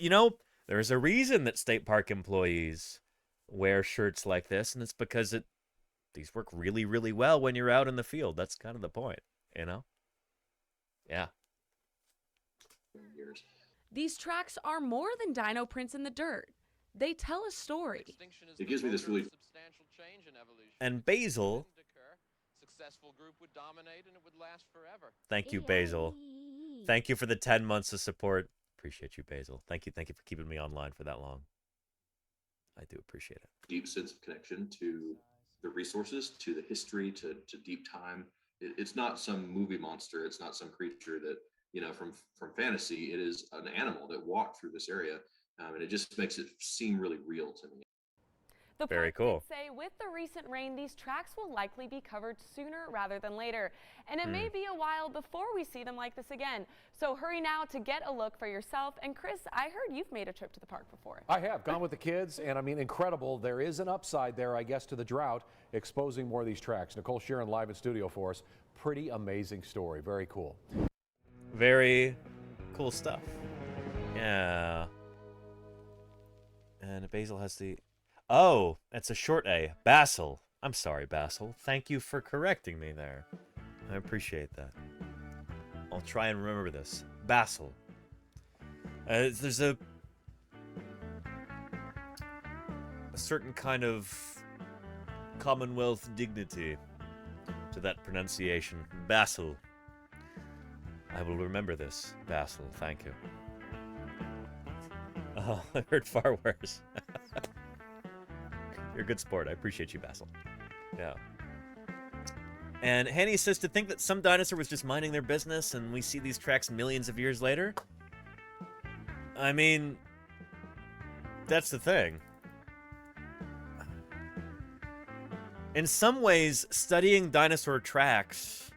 there's a reason that state park employees wear shirts like this, and it's because these work really, really well when you're out in the field. That's kind of the point, Yeah. These tracks are more than dino prints in the dirt. They tell a story. It gives me this really And Basil. Successful group would dominate and it would last forever. Thank you, Basil. Thank you for the 10 months of support. Appreciate you, Basil. Thank you for keeping me online for that long. I do appreciate it. deep sense of connection to the resources, to the history, to deep time. It's not some movie monster. It's not some creature that, from fantasy. It is an animal that walked through this area, and it just makes it seem really real to me. The Very park cool. did say with the recent rain, these tracks will likely be covered sooner rather than later. And it may be a while before we see them like this again. So hurry now to get a look for yourself. And Chris, I heard you've made a trip to the park before. I have gone with the kids, and I mean, incredible. There is an upside there, I guess, to the drought, exposing more of these tracks. Nicole Sheeran live in studio for us. Pretty amazing story. Very cool. Very cool stuff. Yeah. And Basil has the... Oh, it's a short A. Basil. I'm sorry, Basil. Thank you for correcting me there. I appreciate that. I'll try and remember this. Basil. There's a certain kind of Commonwealth dignity to that pronunciation. Basil. I will remember this, Basil. Thank you. Oh, I heard far worse. You're a good sport. I appreciate you, Basil. Yeah. And Hanny says to think that some dinosaur was just minding their business and we see these tracks millions of years later. I mean, that's the thing. In some ways, studying dinosaur tracks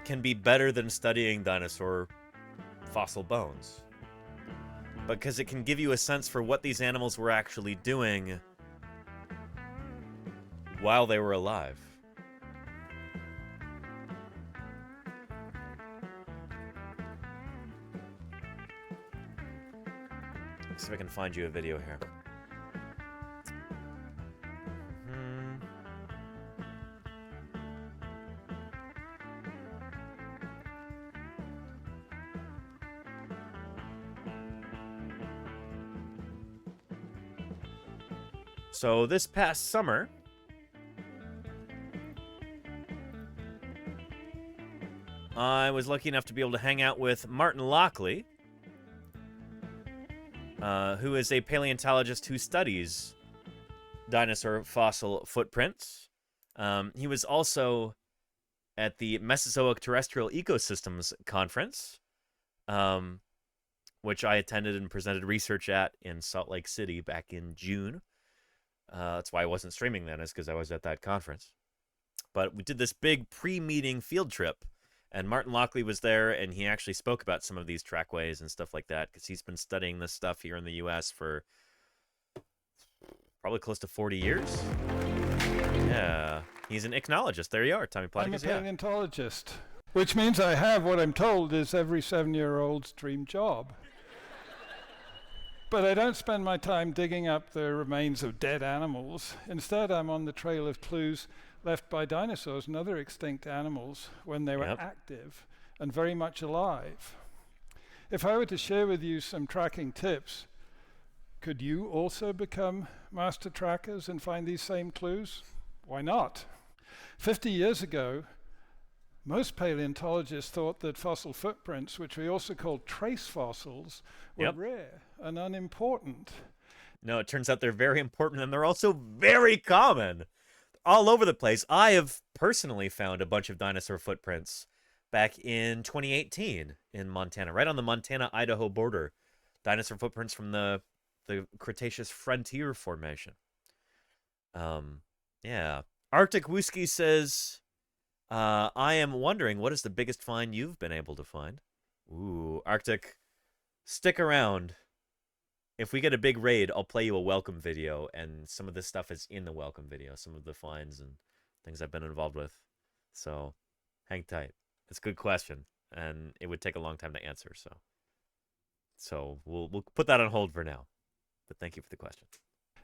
can be better than studying dinosaur fossil bones, because it can give you a sense for what these animals were actually doing while they were alive. Let's see if I can find you a video here. So this past summer, I was lucky enough to be able to hang out with Martin Lockley, who is a paleontologist who studies dinosaur fossil footprints. He was also at the Mesozoic Terrestrial Ecosystems Conference, which I attended and presented research at in Salt Lake City back in June. That's why I wasn't streaming then, is because I was at that conference. But we did this big pre-meeting field trip, and Martin Lockley was there, and he actually spoke about some of these trackways and stuff like that, because he's been studying this stuff here in the U.S. for probably close to 40 years. Yeah, he's an ichnologist. There you are, Tommy Platicus. I'm a paleontologist, which means I have what I'm told is every 7-year-old's dream job. But I don't spend my time digging up the remains of dead animals. Instead, I'm on the trail of clues left by dinosaurs and other extinct animals when they were active and very much alive. If I were to share with you some tracking tips, could you also become master trackers and find these same clues? Why not? 50 years ago, most paleontologists thought that fossil footprints, which we also call trace fossils, were rare and unimportant. No, it turns out they're very important, and they're also very common. All over the place. I have personally found a bunch of dinosaur footprints back in 2018 in Montana, right on the Montana-Idaho border. Dinosaur footprints from the Cretaceous Frontier Formation. Yeah. Arctic Whiskey says, I am wondering, what is the biggest find you've been able to find? Ooh, Arctic, stick around. If we get a big raid, I'll play you a welcome video, and some of this stuff is in the welcome video, some of the finds and things I've been involved with. So, hang tight. It's a good question, and it would take a long time to answer, so we'll put that on hold for now. But thank you for the question.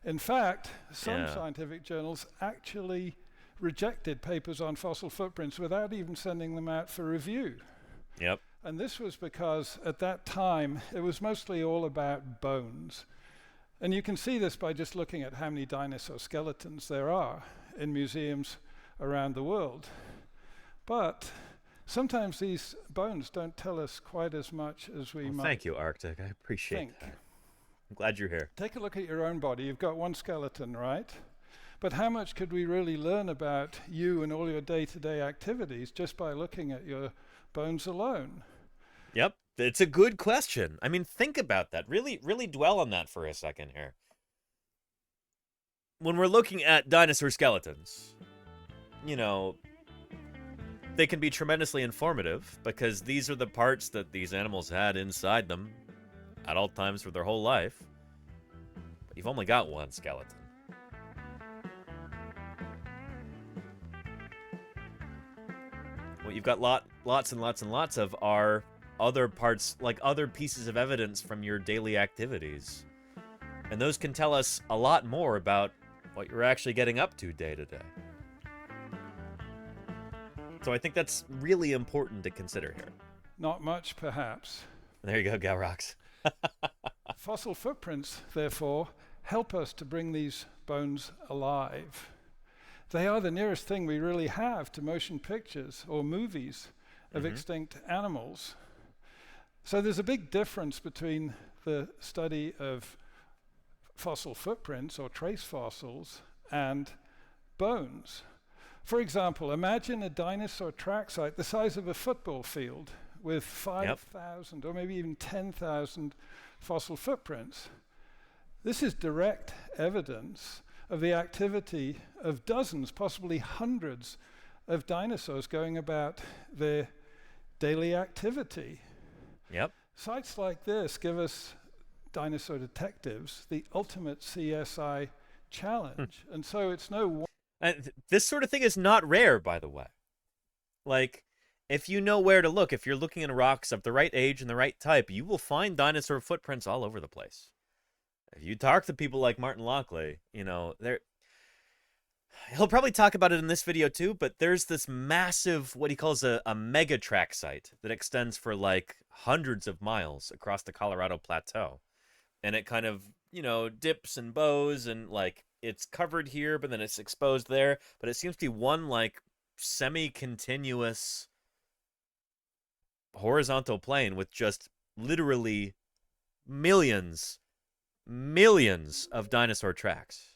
In fact, some scientific journals actually rejected papers on fossil footprints without even sending them out for review. Yep. And this was because at that time, it was mostly all about bones. And you can see this by just looking at how many dinosaur skeletons there are in museums around the world. But sometimes these bones don't tell us quite as much as we might. Thank you, Arctic. I appreciate that. I'm glad you're here. Take a look at your own body. You've got one skeleton, right? But how much could we really learn about you and all your day-to-day activities just by looking at your bones alone? Yep, it's a good question. I mean, think about that. Really, really dwell on that for a second here. When we're looking at dinosaur skeletons, you know, they can be tremendously informative because these are the parts that these animals had inside them at all times for their whole life. But you've only got one skeleton. What you've got lots and lots and lots of are other parts, like other pieces of evidence from your daily activities. And those can tell us a lot more about what you're actually getting up to day to day. So I think that's really important to consider here. Not much, perhaps. There you go, Galrox. Fossil footprints, therefore, help us to bring these bones alive. They are the nearest thing we really have to motion pictures or movies of extinct animals. So there's a big difference between the study of fossil footprints or trace fossils and bones. For example, imagine a dinosaur track site the size of a football field with 5,000 or maybe even 10,000 fossil footprints. This is direct evidence of the activity of dozens, possibly hundreds of dinosaurs going about their daily activity. Yep. Sites like this give us dinosaur detectives the ultimate CSI challenge. And so it's no this sort of thing is not rare, by the way. Like, if you know where to look, if you're looking at rocks of the right age and the right type, you will find dinosaur footprints all over the place. If you talk to people like Martin Lockley, you know, he'll probably talk about it in this video too, but there's this massive, what he calls a mega track site that extends for like hundreds of miles across the Colorado Plateau. And it kind of, you know, dips and bows and like it's covered here, but then it's exposed there. But it seems to be one like semi-continuous horizontal plane with just literally millions of dinosaur tracks.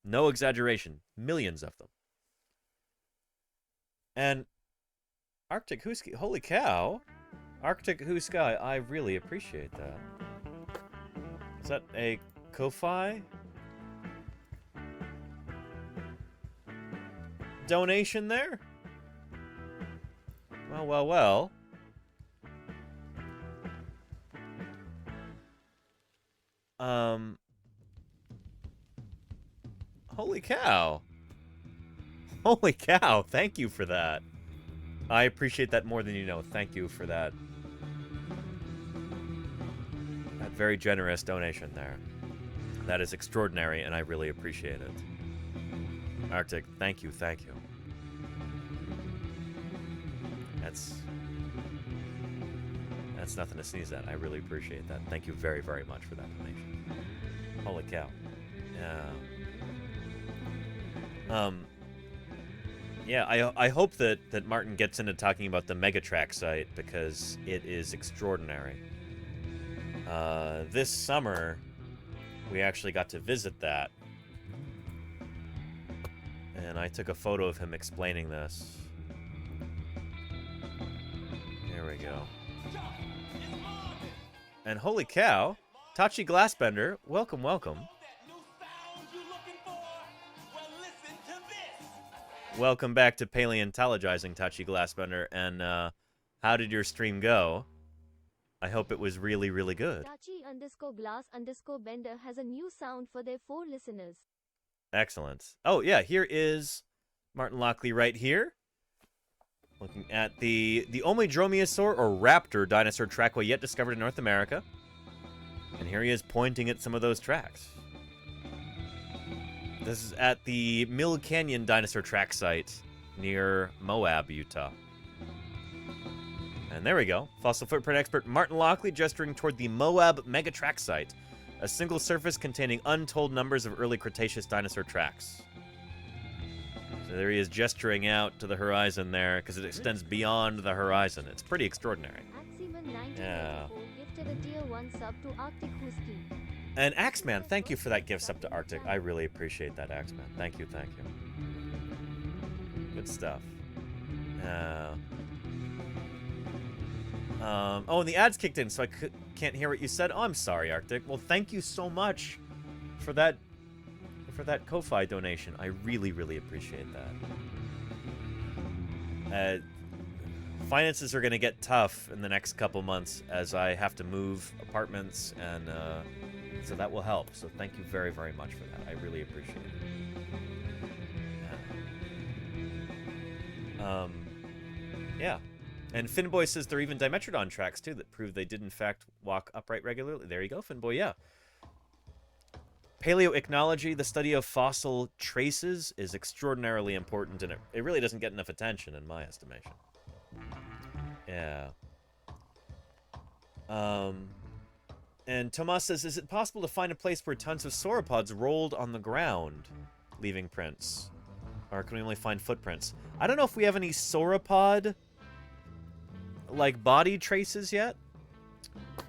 No exaggeration, millions of them. And Arctic Husky, holy cow. Arctic Husky, I really appreciate that. Is that a Ko-Fi? donation there. Well, well, well. Holy cow. Holy cow, thank you for that. I appreciate that more than you know. Thank you for that. That very generous donation there. That is extraordinary, and I really appreciate it. Arctic, thank you, thank you. That's nothing to sneeze at. I really appreciate that. Thank you very, very much for that donation. Holy cow. Yeah, I hope that Martin gets into talking about the Megatrack site, because it is extraordinary. This summer, we actually got to visit that. And I took a photo of him explaining this. There we go. And holy cow, Tachi Glassbender, welcome, welcome. Welcome back to Paleontologizing, Tachi Glassbender. And how did your stream go? I hope it was really, really good. Tachi_glass_bender has a new sound for their 4 listeners. Excellent. Oh, yeah, here is Martin Lockley right here. Looking at the only dromaeosaur or raptor dinosaur trackway yet discovered in North America. And here he is pointing at some of those tracks. This is at the Mill Canyon dinosaur track site near Moab, Utah. And there we go. Fossil footprint expert Martin Lockley gesturing toward the Moab Mega Track site, a single surface containing untold numbers of early Cretaceous dinosaur tracks. So there he is gesturing out to the horizon there, because it extends beyond the horizon. It's pretty extraordinary. Yeah. And Axeman, thank you for that gift sub to Arctic. I really appreciate that, Axeman. Thank you, thank you. Good stuff. Oh, and the ads kicked in, so I can't hear what you said. Oh, I'm sorry, Arctic. Well, thank you so much for that Ko-Fi donation. I really, really appreciate that. Finances are going to get tough in the next couple months as I have to move apartments, and so that will help. So thank you very, very much for that. I really appreciate it. Yeah. And Finboy says there are even Dimetrodon tracks, too, that prove they did, in fact, walk upright regularly. There you go, Finboy, yeah. Paleoichnology, the study of fossil traces, is extraordinarily important, and it really doesn't get enough attention, in my estimation. Yeah. And Tomas says, is it possible to find a place where tons of sauropods rolled on the ground, leaving prints? Or can we only find footprints? I don't know if we have any sauropod like body traces yet,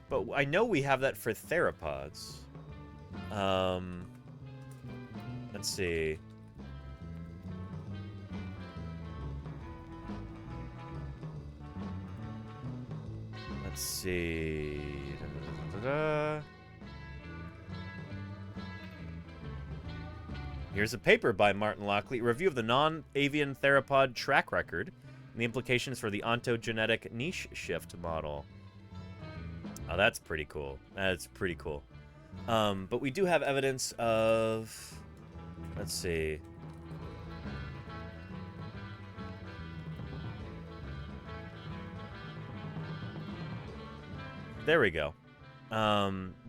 but I know we have that for theropods. Let's see. Let's see. Here's a paper by Martin Lockley, review of the non-avian theropod track record and the implications for the ontogenetic niche shift model. Oh, that's pretty cool. That's pretty cool. But we do have evidence of... Let's see. There we go.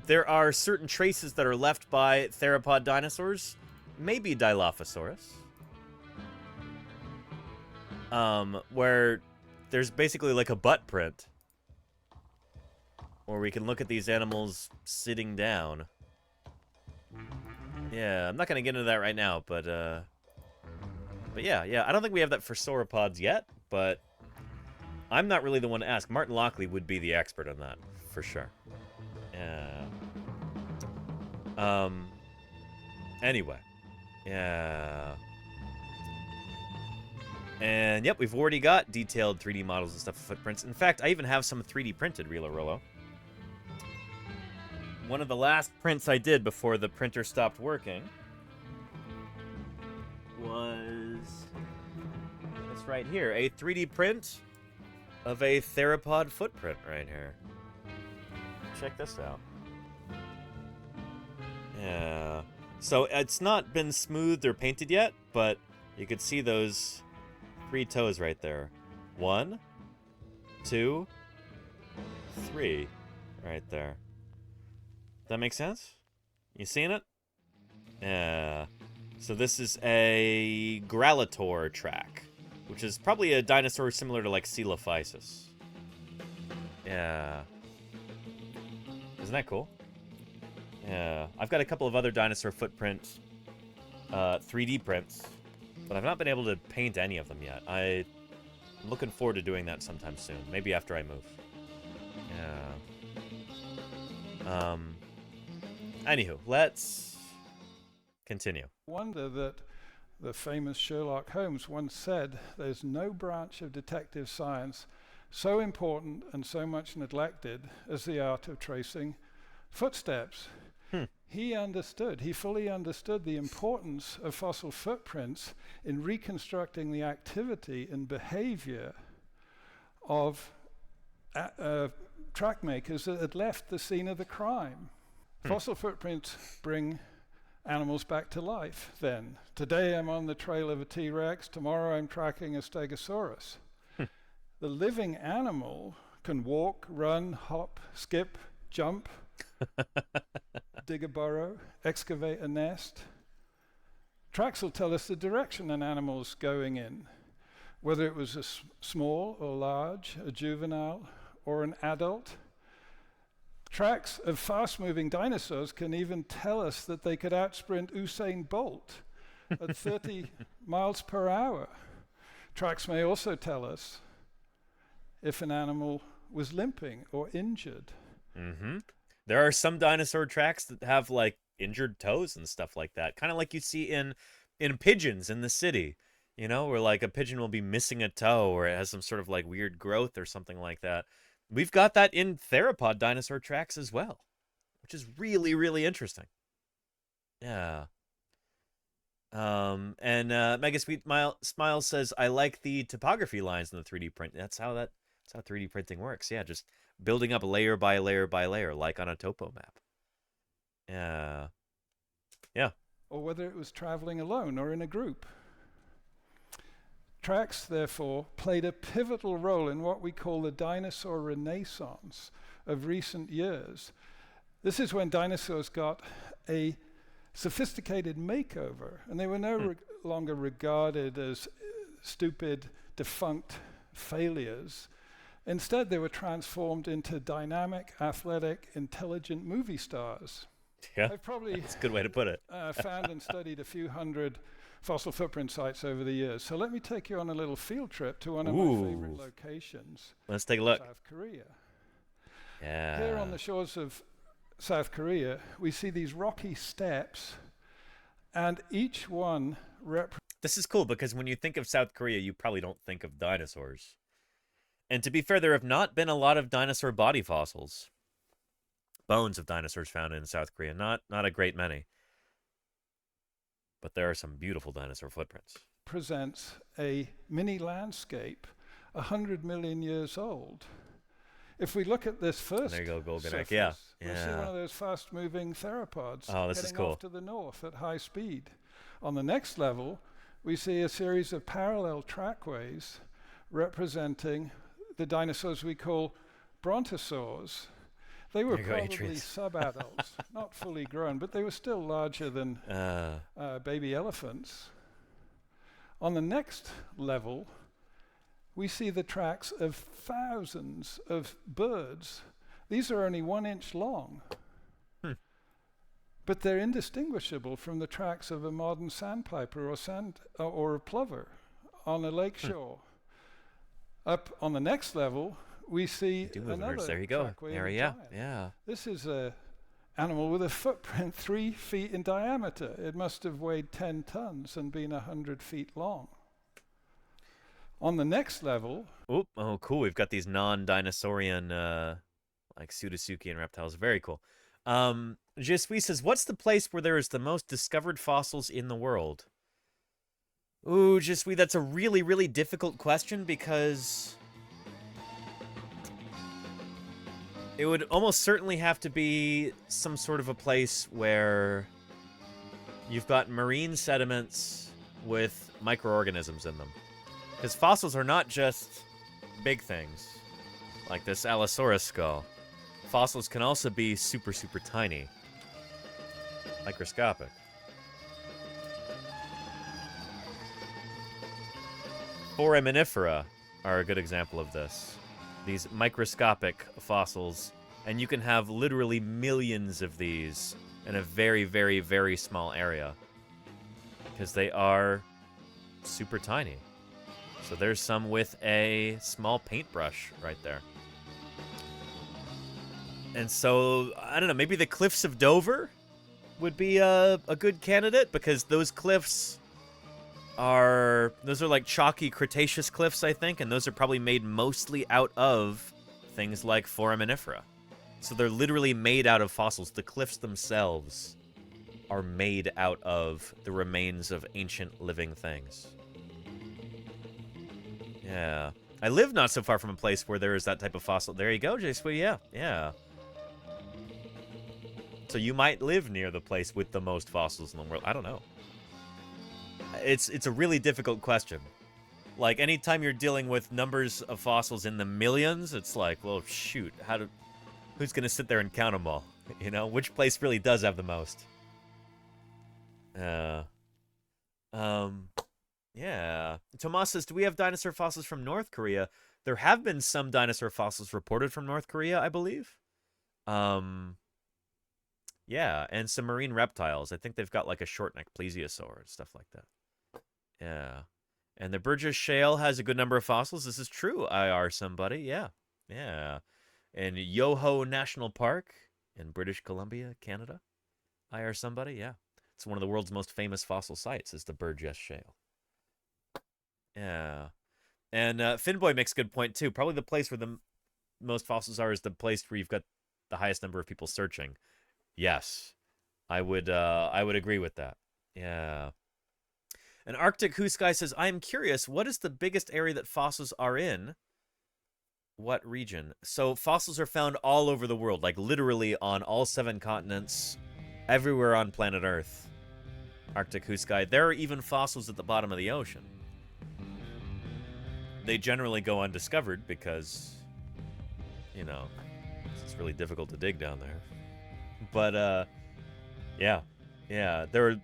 There are certain traces that are left by theropod dinosaurs. Maybe Dilophosaurus. Where there's basically like a butt print. Or we can look at these animals sitting down. Yeah, I'm not going to get into that right now, but yeah, I don't think we have that for sauropods yet, but I'm not really the one to ask. Martin Lockley would be the expert on that, for sure. Yeah. Anyway. Yeah. And, yep, we've already got detailed 3D models and stuff of footprints. In fact, I even have some 3D printed Rilo Rollo. One of the last prints I did before the printer stopped working was this right here, a 3D print of a theropod footprint right here. Check this out. Yeah. So it's not been smoothed or painted yet, but you could see those 3 toes right there. 1, 2, 3, right there. That make sense? You seeing it? Yeah. So this is a Gralator track, which is probably a dinosaur similar to like Coelophysis. Yeah. Isn't that cool? Yeah. I've got a couple of other dinosaur footprint 3D prints, but I've not been able to paint any of them yet. I'm looking forward to doing that sometime soon. Maybe after I move. Yeah. Anywho, let's continue. Wonder that the famous Sherlock Holmes once said, "There's no branch of detective science so important and so much neglected as the art of tracing footsteps." He fully understood the importance of fossil footprints in reconstructing the activity and behavior of track makers that had left the scene of the crime. Fossil footprints bring animals back to life then. Today I'm on the trail of a T-Rex, tomorrow I'm tracking a Stegosaurus. The living animal can walk, run, hop, skip, jump, dig a burrow, excavate a nest. Tracks will tell us the direction an animal's going in, whether it was a small or large, a juvenile or an adult. Tracks of fast-moving dinosaurs can even tell us that they could outsprint Usain Bolt at 30 miles per hour. Tracks may also tell us if an animal was limping or injured. There are some dinosaur tracks that have like injured toes and stuff like that, kind of like you see in pigeons in the city, you know, where like a pigeon will be missing a toe or it has some sort of like weird growth or something like that. We've got that in theropod dinosaur tracks as well, which is really, really interesting. Yeah. And Mega Sweet Smile says, "I like the topography lines in the 3D print." That's how 3D printing works. Yeah, just building up layer by layer by layer, like on a topo map. Yeah. Yeah. Or whether it was traveling alone or in a group. Tracks, therefore, played a pivotal role in what we call the dinosaur renaissance of recent years. This is when dinosaurs got a sophisticated makeover, and they were no longer regarded as stupid, defunct failures. Instead, they were transformed into dynamic, athletic, intelligent movie stars. Yeah, I've probably that's a good way to put it. found and studied a few hundred fossil footprint sites over the years. So let me take you on a little field trip to one of my favorite locations. Let's take a look. South Korea. Yeah. Here on the shores of South Korea, we see these rocky steps, and each one This is cool because when you think of South Korea, you probably don't think of dinosaurs. And to be fair, there have not been a lot of dinosaur body fossils. Bones of dinosaurs found in South Korea. Not a great many. But there are some beautiful dinosaur footprints. Presents a mini landscape 100 million years old. If we look at this first there you go, Golganek. surface, Yeah. we'll see one of those fast-moving theropods this is heading cool. off to the north at high speed. On the next level, we see a series of parallel trackways representing the dinosaurs we call brontosaurs. They were probably sub-adults, not fully grown, but they were still larger than baby elephants. On the next level, we see the tracks of thousands of birds. These are only 1 inch long, but they're indistinguishable from the tracks of a modern sandpiper or a plover on a lake shore. Up on the next level, we see another there you go. trackway There, of a yeah, giant. yeah. This is a animal with a footprint 3 feet in diameter. It must have weighed 10 tons and been 100 feet long. On the next level... Oh, cool. We've got these non-dinosaurian, like Pseudotsuchian reptiles. Very cool. Jesui says, what's the place where there is the most discovered fossils in the world? Ooh, that's a really, really difficult question because it would almost certainly have to be some sort of a place where you've got marine sediments with microorganisms in them. Because fossils are not just big things, like this Allosaurus skull. Fossils can also be super, super tiny. Microscopic. Foraminifera are a good example of this. These microscopic fossils, and you can have literally millions of these in a very, very, very small area. Because they are super tiny. So there's some with a small paintbrush right there. And so, I don't know, maybe the Cliffs of Dover would be a good candidate, because those cliffs those are like chalky Cretaceous cliffs, I think, and those are probably made mostly out of things like foraminifera. So they're literally made out of fossils. The cliffs themselves are made out of the remains of ancient living things. Yeah. I live not so far from a place where there is that type of fossil. There you go, Jay Sweetie. Yeah, yeah. So you might live near the place with the most fossils in the world. I don't know. It's a really difficult question. Like, anytime you're dealing with numbers of fossils in the millions, it's like, well, shoot, who's gonna sit there and count them all? You know, which place really does have the most? Yeah. Tomas says, do we have dinosaur fossils from North Korea? There have been some dinosaur fossils reported from North Korea, I believe. Yeah, and some marine reptiles. I think they've got like a short-necked plesiosaur and stuff like that. Yeah. And the Burgess Shale has a good number of fossils. This is true, IR somebody. Yeah. Yeah. And Yoho National Park in British Columbia, Canada. IR somebody. Yeah. It's one of the world's most famous fossil sites is the Burgess Shale. Yeah. And Finboy makes a good point, too. Probably the place where the most fossils are is the place where you've got the highest number of people searching. Yes. I would agree with that. Yeah. And Arctic Who Sky says, I am curious, what is the biggest area that fossils are in? What region? So fossils are found all over the world, like literally on all 7 continents, everywhere on planet Earth. Arctic Who Sky. There are even fossils at the bottom of the ocean. They generally go undiscovered because, you know, it's really difficult to dig down there. But, yeah. Yeah, there are...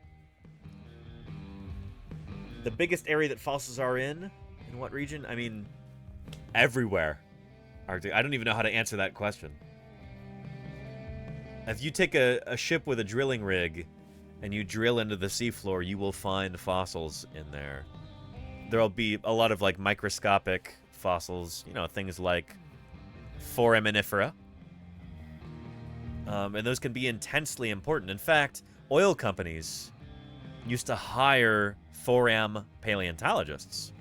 The biggest area that fossils are in what region? I mean, everywhere. Arctic. I don't even know how to answer that question. If you take a ship with a drilling rig and you drill into the seafloor, you will find fossils in there. There'll be a lot of, like, microscopic fossils, you know, things like foraminifera. And those can be intensely important. In fact, oil companies used to hire foram paleontologists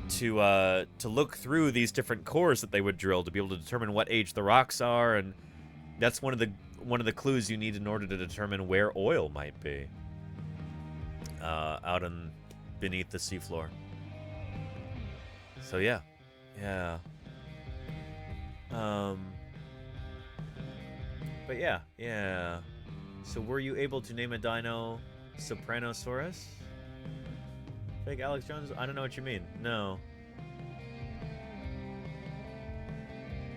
to look through these different cores that they would drill to be able to determine what age the rocks are, and that's one of the clues you need in order to determine where oil might be out beneath the seafloor. So yeah. But yeah. So were you able to name a dino Sopranosaurus? Fake Alex Jones? I don't know what you mean. No.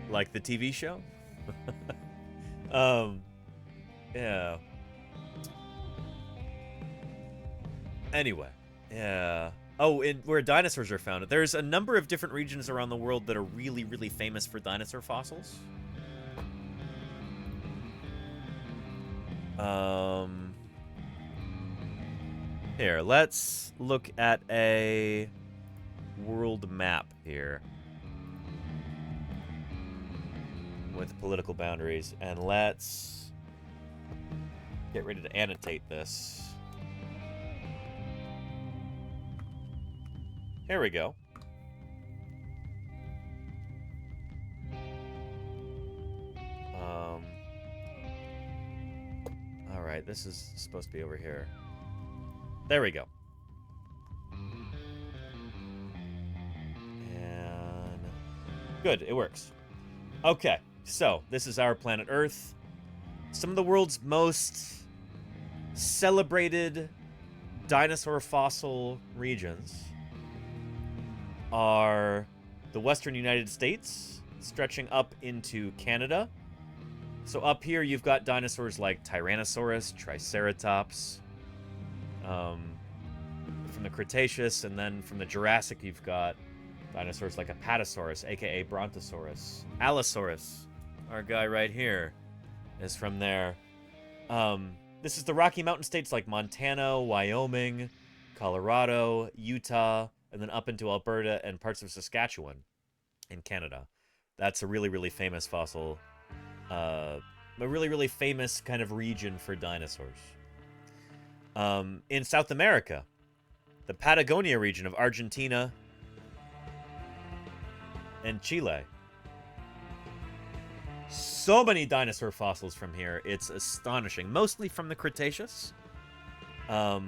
Like the TV show? Yeah. Anyway. Yeah. Oh, and where dinosaurs are found. There's a number of different regions around the world that are really, really famous for dinosaur fossils. Here, let's look at a world map here with political boundaries, and let's get ready to annotate this. Here we go. All right, this is supposed to be over here. There we go. Good, it works. Okay, so this is our planet Earth. Some of the world's most celebrated dinosaur fossil regions are the western United States, stretching up into Canada. So up here you've got dinosaurs like Tyrannosaurus, Triceratops, from the Cretaceous, and then from the Jurassic you've got dinosaurs like Apatosaurus, aka Brontosaurus. Allosaurus, our guy right here, is from there. This is the Rocky Mountain states like Montana, Wyoming, Colorado, Utah, and then up into Alberta and parts of Saskatchewan in Canada. That's a really, really famous fossil, a really, really famous kind of region for dinosaurs. In South America, the Patagonia region of Argentina and Chile. So many dinosaur fossils from here. It's astonishing. Mostly from the Cretaceous. But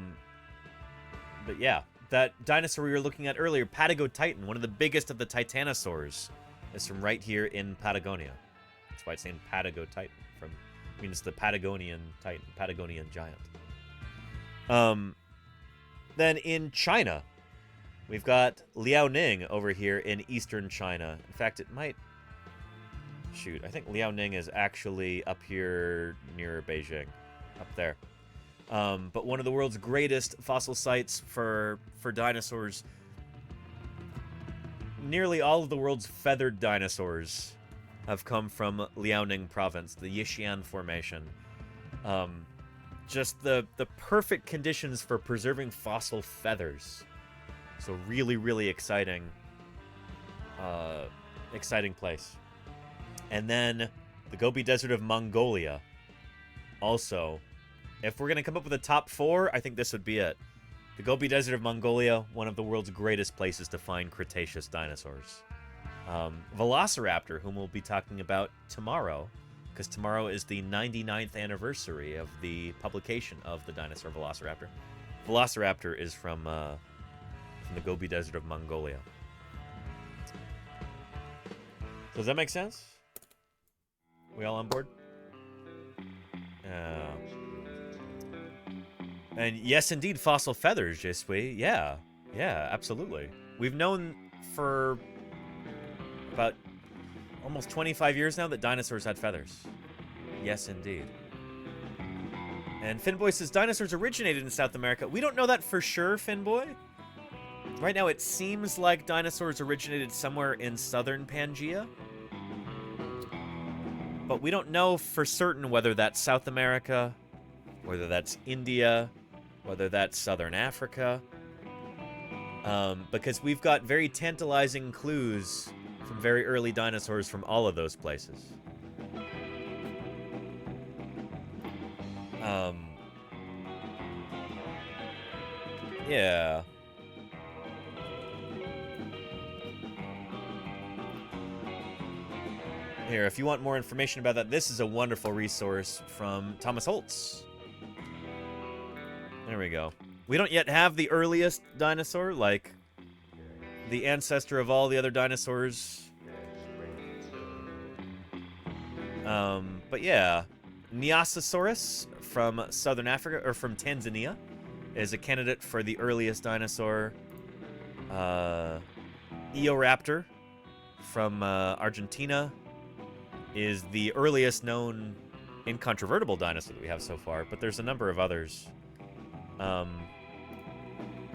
yeah, that dinosaur we were looking at earlier, Patagotitan, one of the biggest of the titanosaurs, is from right here in Patagonia. That's why it's named Patagotitan. Means the Patagonian titan, Patagonian giant. Then in China, we've got Liaoning over here in eastern China. In fact, it might... Shoot, I think Liaoning is actually up here near Beijing. Up there. But one of the world's greatest fossil sites for dinosaurs. Nearly all of the world's feathered dinosaurs have come from Liaoning province, the Yixian Formation. Just the perfect conditions for preserving fossil feathers. So really, really exciting. Exciting place. And then the Gobi Desert of Mongolia. Also, if we're going to come up with a top 4, I think this would be it. The Gobi Desert of Mongolia, one of the world's greatest places to find Cretaceous dinosaurs. Velociraptor, whom we'll be talking about tomorrow, because tomorrow is the 99th anniversary of the publication of the dinosaur Velociraptor. Velociraptor is from the Gobi Desert of Mongolia. Does that make sense? We all on board? And yes, indeed, fossil feathers, je suis. Yeah, absolutely. We've known for about almost 25 years now that dinosaurs had feathers. Yes, indeed. And Finboy says dinosaurs originated in South America. We don't know that for sure, Finboy. Right now, it seems like dinosaurs originated somewhere in southern Pangaea. But we don't know for certain whether that's South America, whether that's India, whether that's Southern Africa. Because we've got very tantalizing clues from very early dinosaurs from all of those places. Yeah. Here, if you want more information about that, this is a wonderful resource from Thomas Holtz. There we go. We don't yet have the earliest dinosaur, like the ancestor of all the other dinosaurs. But yeah, Nyasasaurus from southern Africa, or from Tanzania, is a candidate for the earliest dinosaur. Eoraptor from Argentina is the earliest known incontrovertible dinosaur that we have so far, but there's a number of others.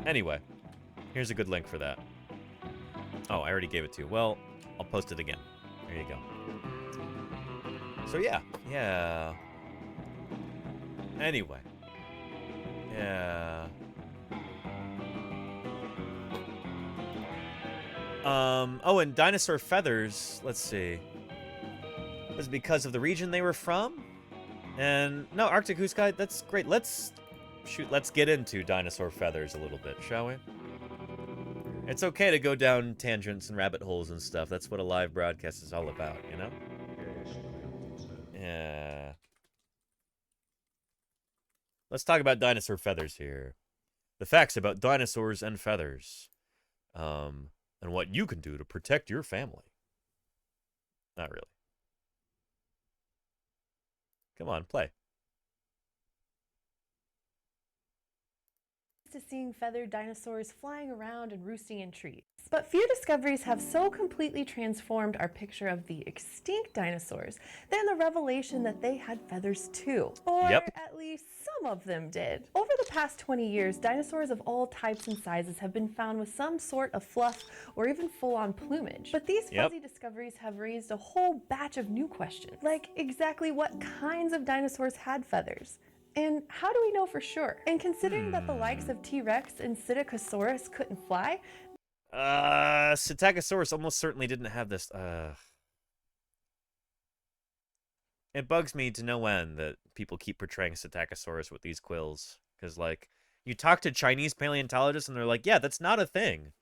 Anyway, here's a good link for that. Oh, I already gave it to you. Well, I'll post it again. There you go. So yeah. Anyway. Yeah. Oh, and dinosaur feathers, let's see. Was it because of the region they were from? And no, Arctic Goose Guy, that's great. Let's get into dinosaur feathers a little bit, shall we? It's okay to go down tangents and rabbit holes and stuff. That's what a live broadcast is all about, you know? Yeah. Let's talk about dinosaur feathers here. The facts about dinosaurs and feathers. And what you can do to protect your family. Not really. Come on, play. To seeing feathered dinosaurs flying around and roosting in trees. But few discoveries have so completely transformed our picture of the extinct dinosaurs than the revelation that they had feathers too. Or at least some of them did. Over the past 20 years, dinosaurs of all types and sizes have been found with some sort of fluff or even full-on plumage. But these fuzzy discoveries have raised a whole batch of new questions, like exactly what kinds of dinosaurs had feathers? And how do we know for sure? And considering that the likes of T-Rex and Psittacosaurus couldn't fly... Psittacosaurus almost certainly didn't have this, It bugs me to no end that people keep portraying Psittacosaurus with these quills. Because, like, you talk to Chinese paleontologists and they're like, yeah, that's not a thing.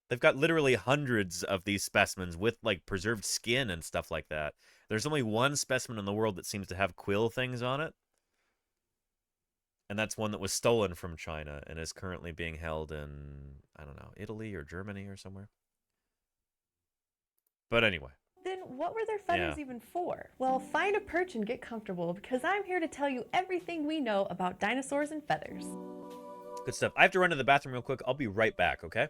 They've got literally hundreds of these specimens with, like, preserved skin and stuff like that. There's only one specimen in the world that seems to have quill things on it. And that's one that was stolen from China and is currently being held in, I don't know, Italy or Germany or somewhere. But anyway. Then what were their feathers even for? Well, find a perch and get comfortable because I'm here to tell you everything we know about dinosaurs and feathers. Good stuff. I have to run to the bathroom real quick. I'll be right back, okay?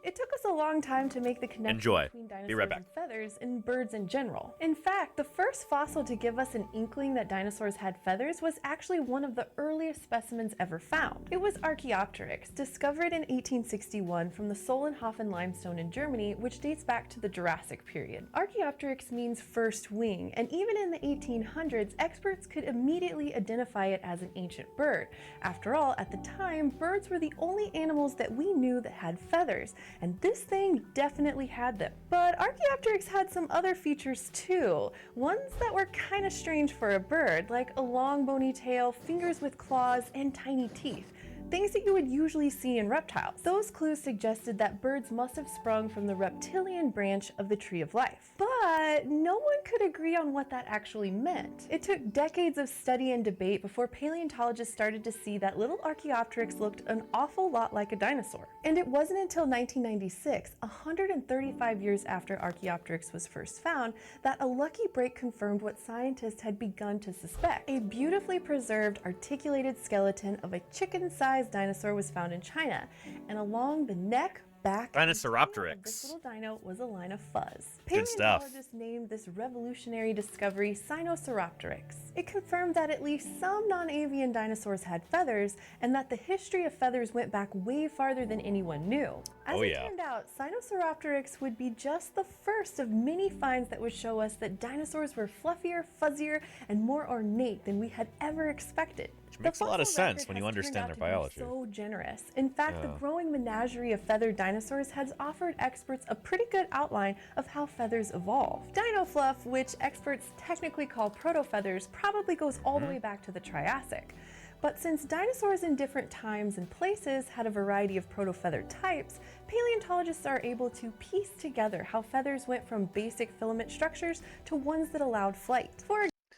It took us a long time to make the connection between dinosaurs and feathers and birds in general. In fact, the first fossil to give us an inkling that dinosaurs had feathers was actually one of the earliest specimens ever found. It was Archaeopteryx, discovered in 1861 from the Solnhofen limestone in Germany, which dates back to the Jurassic period. Archaeopteryx means first wing, and even in the 1800s, experts could immediately identify it as an ancient bird. After all, at the time, birds were the only animals that we knew that had feathers, and this thing definitely had them. But Archaeopteryx had some other features too, ones that were kind of strange for a bird, like a long bony tail, fingers with claws, and tiny teeth. Things that you would usually see in reptiles. Those clues suggested that birds must have sprung from the reptilian branch of the tree of life. But no one could agree on what that actually meant. It took decades of study and debate before paleontologists started to see that little Archaeopteryx looked an awful lot like a dinosaur. And it wasn't until 1996, 135 years after Archaeopteryx was first found, that a lucky break confirmed what scientists had begun to suspect. A beautifully preserved, articulated skeleton of a chicken-sized dinosaur was found in China, and along the neck, back, Dinosaurapteryx. This little dino was a line of fuzz. Good stuff. Paleontologists named this revolutionary discovery Sinosauropteryx. It confirmed that at least some non-avian dinosaurs had feathers, and that the history of feathers went back way farther than anyone knew. As it turned out, Sinosauropteryx would be just the first of many finds that would show us that dinosaurs were fluffier, fuzzier, and more ornate than we had ever expected. Which makes a lot of sense when you understand their biology. So generous. In fact, the growing menagerie of feathered dinosaurs has offered experts a pretty good outline of how feathers evolved. Dino fluff, which experts technically call proto-feathers, probably goes all the way back to the Triassic. But since dinosaurs in different times and places had a variety of proto-feather types, paleontologists are able to piece together how feathers went from basic filament structures to ones that allowed flight.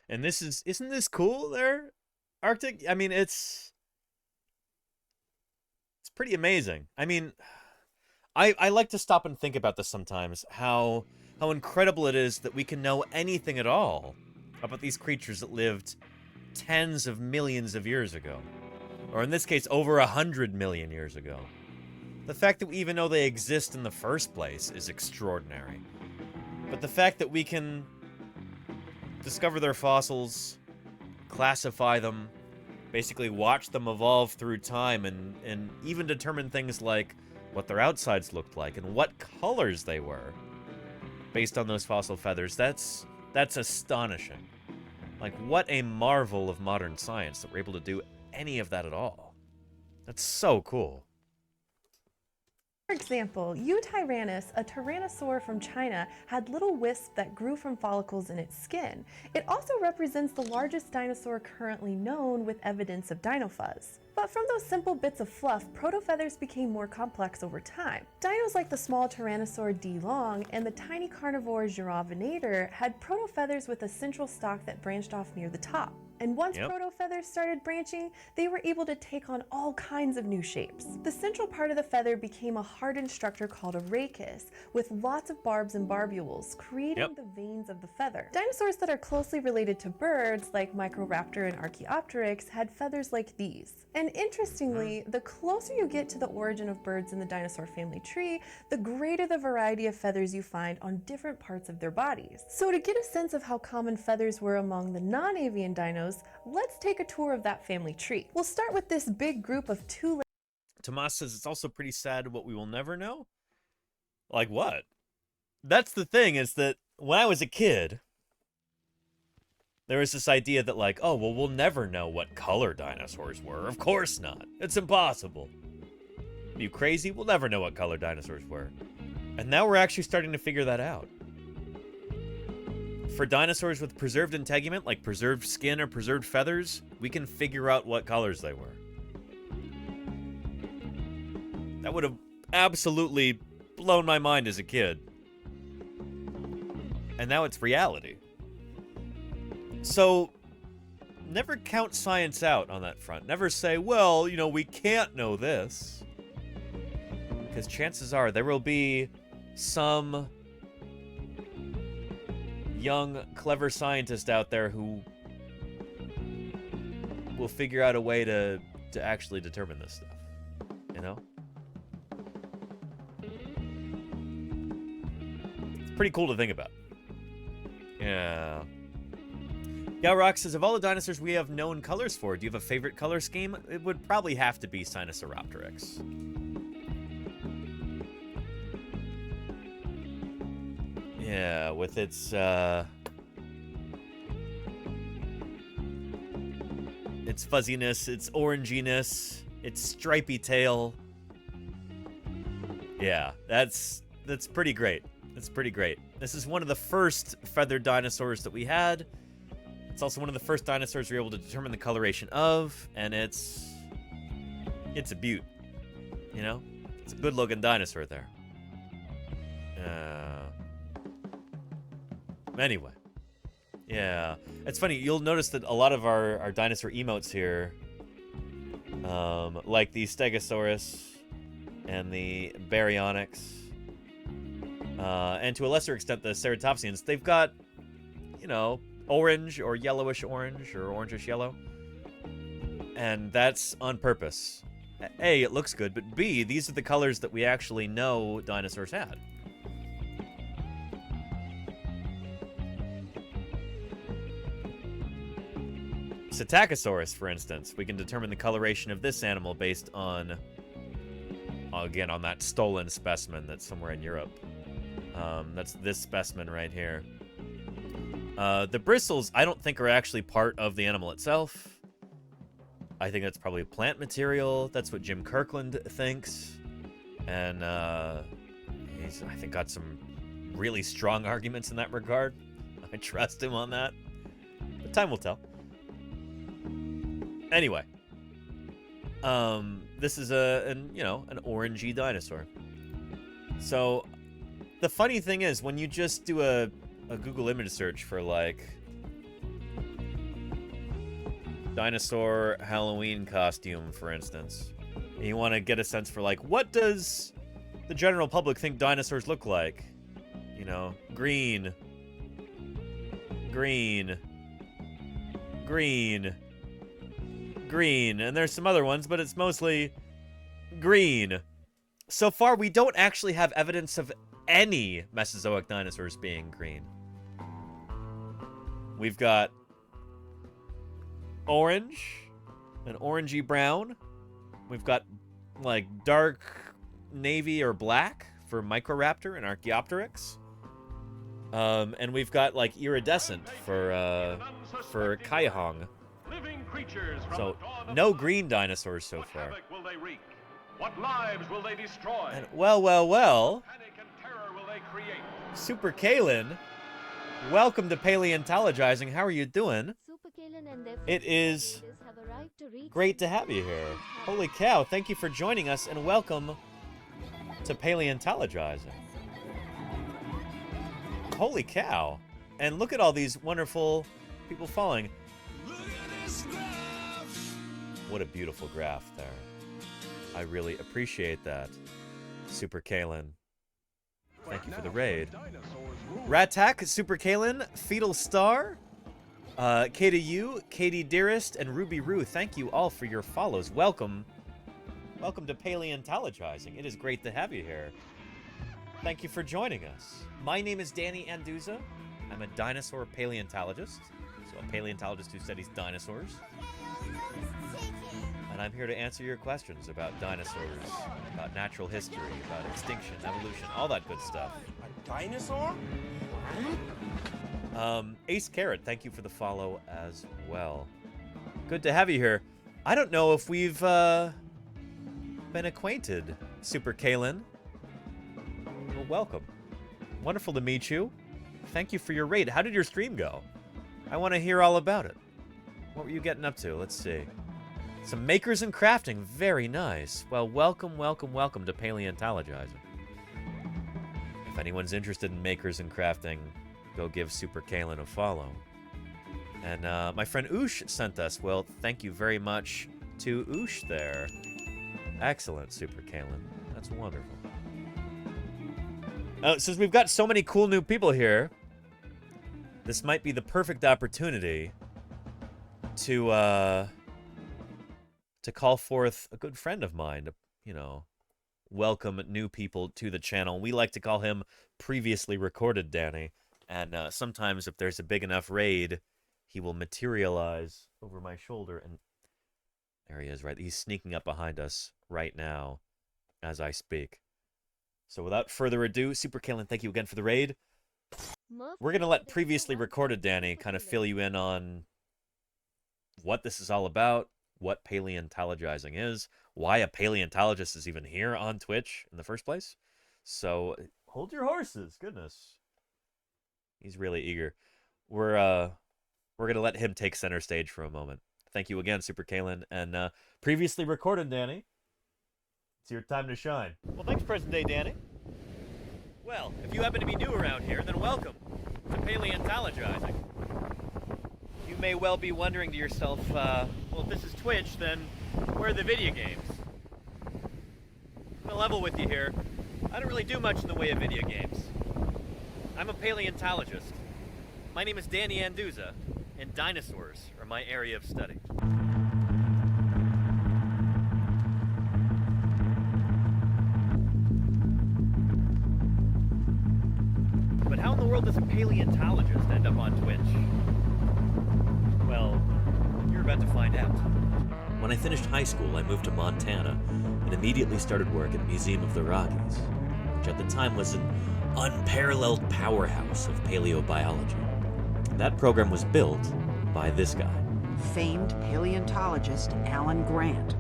And isn't this cool there? Arctic, I mean, it's pretty amazing. I mean, I like to stop and think about this sometimes, how incredible it is that we can know anything at all about these creatures that lived tens of millions of years ago. Or in this case, over 100 million years ago. The fact that we even know they exist in the first place is extraordinary. But the fact that we can discover their fossils, classify them, basically watch them evolve through time, and even determine things like what their outsides looked like and what colors they were based on those fossil feathers, that's astonishing. Like, what a marvel of modern science that we're able to do any of that at all. That's so cool. For example, Eutyrannus, a tyrannosaur from China, had little wisps that grew from follicles in its skin. It also represents the largest dinosaur currently known with evidence of dinofuzz. But from those simple bits of fluff, proto-feathers became more complex over time. Dinos like the small Tyrannosaur D. long and the tiny carnivore Giravenator had proto-feathers with a central stalk that branched off near the top. And once proto-feathers started branching, they were able to take on all kinds of new shapes. The central part of the feather became a hardened structure called a rachis, with lots of barbs and barbules, creating the veins of the feather. Dinosaurs that are closely related to birds, like Microraptor and Archaeopteryx, had feathers like these. And interestingly, the closer you get to the origin of birds in the dinosaur family tree, the greater the variety of feathers you find on different parts of their bodies. So to get a sense of how common feathers were among the non-avian dinos, let's take a tour of that family tree. We'll start with this big group of two. Tomas says it's also pretty sad what we will never know. Like what? That's the thing, is that when I was a kid, there was this idea that like, oh, well, we'll never know what color dinosaurs were. Of course not. It's impossible. Are you crazy? We'll never know what color dinosaurs were. And now we're actually starting to figure that out. For dinosaurs with preserved integument, like preserved skin or preserved feathers, we can figure out what colors they were. That would have absolutely blown my mind as a kid. And now it's reality. So, never count science out on that front. Never say, well, you know, we can't know this. Because chances are there will be some young, clever scientist out there who will figure out a way to actually determine this stuff. You know? It's pretty cool to think about. Yeah. Galrock says, of all the dinosaurs we have known colors for, do you have a favorite color scheme? It would probably have to be Sinosauropteryx. Yeah, with its fuzziness, its oranginess, its stripy tail. Yeah, that's pretty great. That's pretty great. This is one of the first feathered dinosaurs that we had. It's also one of the first dinosaurs we were able to determine the coloration of, and it's a beaut. You know? It's a good-looking dinosaur there. Anyway. Yeah. It's funny, you'll notice that a lot of our dinosaur emotes here, like the Stegosaurus and the Baryonyx, and to a lesser extent the Ceratopsians, they've got, you know, orange or yellowish orange or orangish yellow. And that's on purpose. A, it looks good, but B, these are the colors that we actually know dinosaurs had. Psittacosaurus, for instance, we can determine the coloration of this animal based on, again, on that stolen specimen that's somewhere in Europe. That's this specimen right here. The bristles, I don't think are actually part of the animal itself. I think that's probably plant material. That's what Jim Kirkland thinks. And he's, I think, got some really strong arguments in that regard. I trust him on that. But time will tell. Anyway. This is an orangey dinosaur. So, the funny thing is, when you just do a Google image search for, like, dinosaur Halloween costume, for instance, and you want to get a sense for, like, what does the general public think dinosaurs look like? You know, green, green, green, green, and there's some other ones, but it's mostly green. So far, we don't actually have evidence of any Mesozoic dinosaurs being green. We've got orange, an orangey brown. We've got, like, dark navy or black for Microraptor and Archaeopteryx. And we've got, like, iridescent for Kaihong. So, no green dinosaurs so far. What lives will they destroy? And, well. Super Kalen, welcome to Paleontologizing. How are you doing? It is great to have you here. Holy cow, thank you for joining us and welcome to Paleontologizing. Holy cow. And look at all these wonderful people following. What a beautiful graph there. I really appreciate that, Super Kalen. Thank you for the raid. Ratak, Super Kalen, Fetal Star, Katie U, Katie Dearest, and Ruby Roo. Thank you all for your follows. Welcome. Welcome to Paleontologizing. It is great to have you here. Thank you for joining us. My name is Danny Anduza. I'm a dinosaur paleontologist, so a paleontologist who studies dinosaurs. And I'm here to answer your questions about dinosaurs, about natural history, about extinction, evolution, all that good stuff. A dinosaur? Ace Carrot, thank you for the follow as well. Good to have you here. I don't know if we've been acquainted, Super Kalen. Well, welcome. Wonderful to meet you. Thank you for your raid. How did your stream go? I want to hear all about it. What were you getting up to? Let's see. Some makers and crafting. Very nice. Well, welcome, welcome, welcome to Paleontologizing. If anyone's interested in makers and crafting, go give Super Kalen a follow. And my friend Oosh sent us. Well, thank you very much to Oosh there. Excellent, Super Kalen. That's wonderful. Since we've got so many cool new people here, this might be the perfect opportunity to call forth a good friend of mine to, you know, welcome new people to the channel. We like to call him Previously Recorded Danny. And sometimes if there's a big enough raid, he will materialize over my shoulder. And there he is, right? He's sneaking up behind us right now as I speak. So without further ado, Super Kalen, thank you again for the raid. We're going to let Previously Recorded Danny kind of fill you in on what this is all about, what paleontologizing is, why a paleontologist is even here on Twitch in the first place. So hold your horses, goodness. He's really eager. We're going to let him take center stage for a moment. Thank you again, Super Kalen, and Previously Recorded Danny. It's your time to shine. Well, thanks, Present Day Danny. Well, if you happen to be new around here, then welcome to Paleontologizing. You may well be wondering to yourself, well, if this is Twitch, then where are the video games? I'm gonna level with you here. I don't really do much in the way of video games. I'm a paleontologist. My name is Danny Anduza, and dinosaurs are my area of study. But how in the world does a paleontologist end up on Twitch? Well, you're about to find out. When I finished high school, I moved to Montana and immediately started work at Museum of the Rockies, which at the time was an unparalleled powerhouse of paleobiology. That program was built by this guy. Famed paleontologist Alan Grant.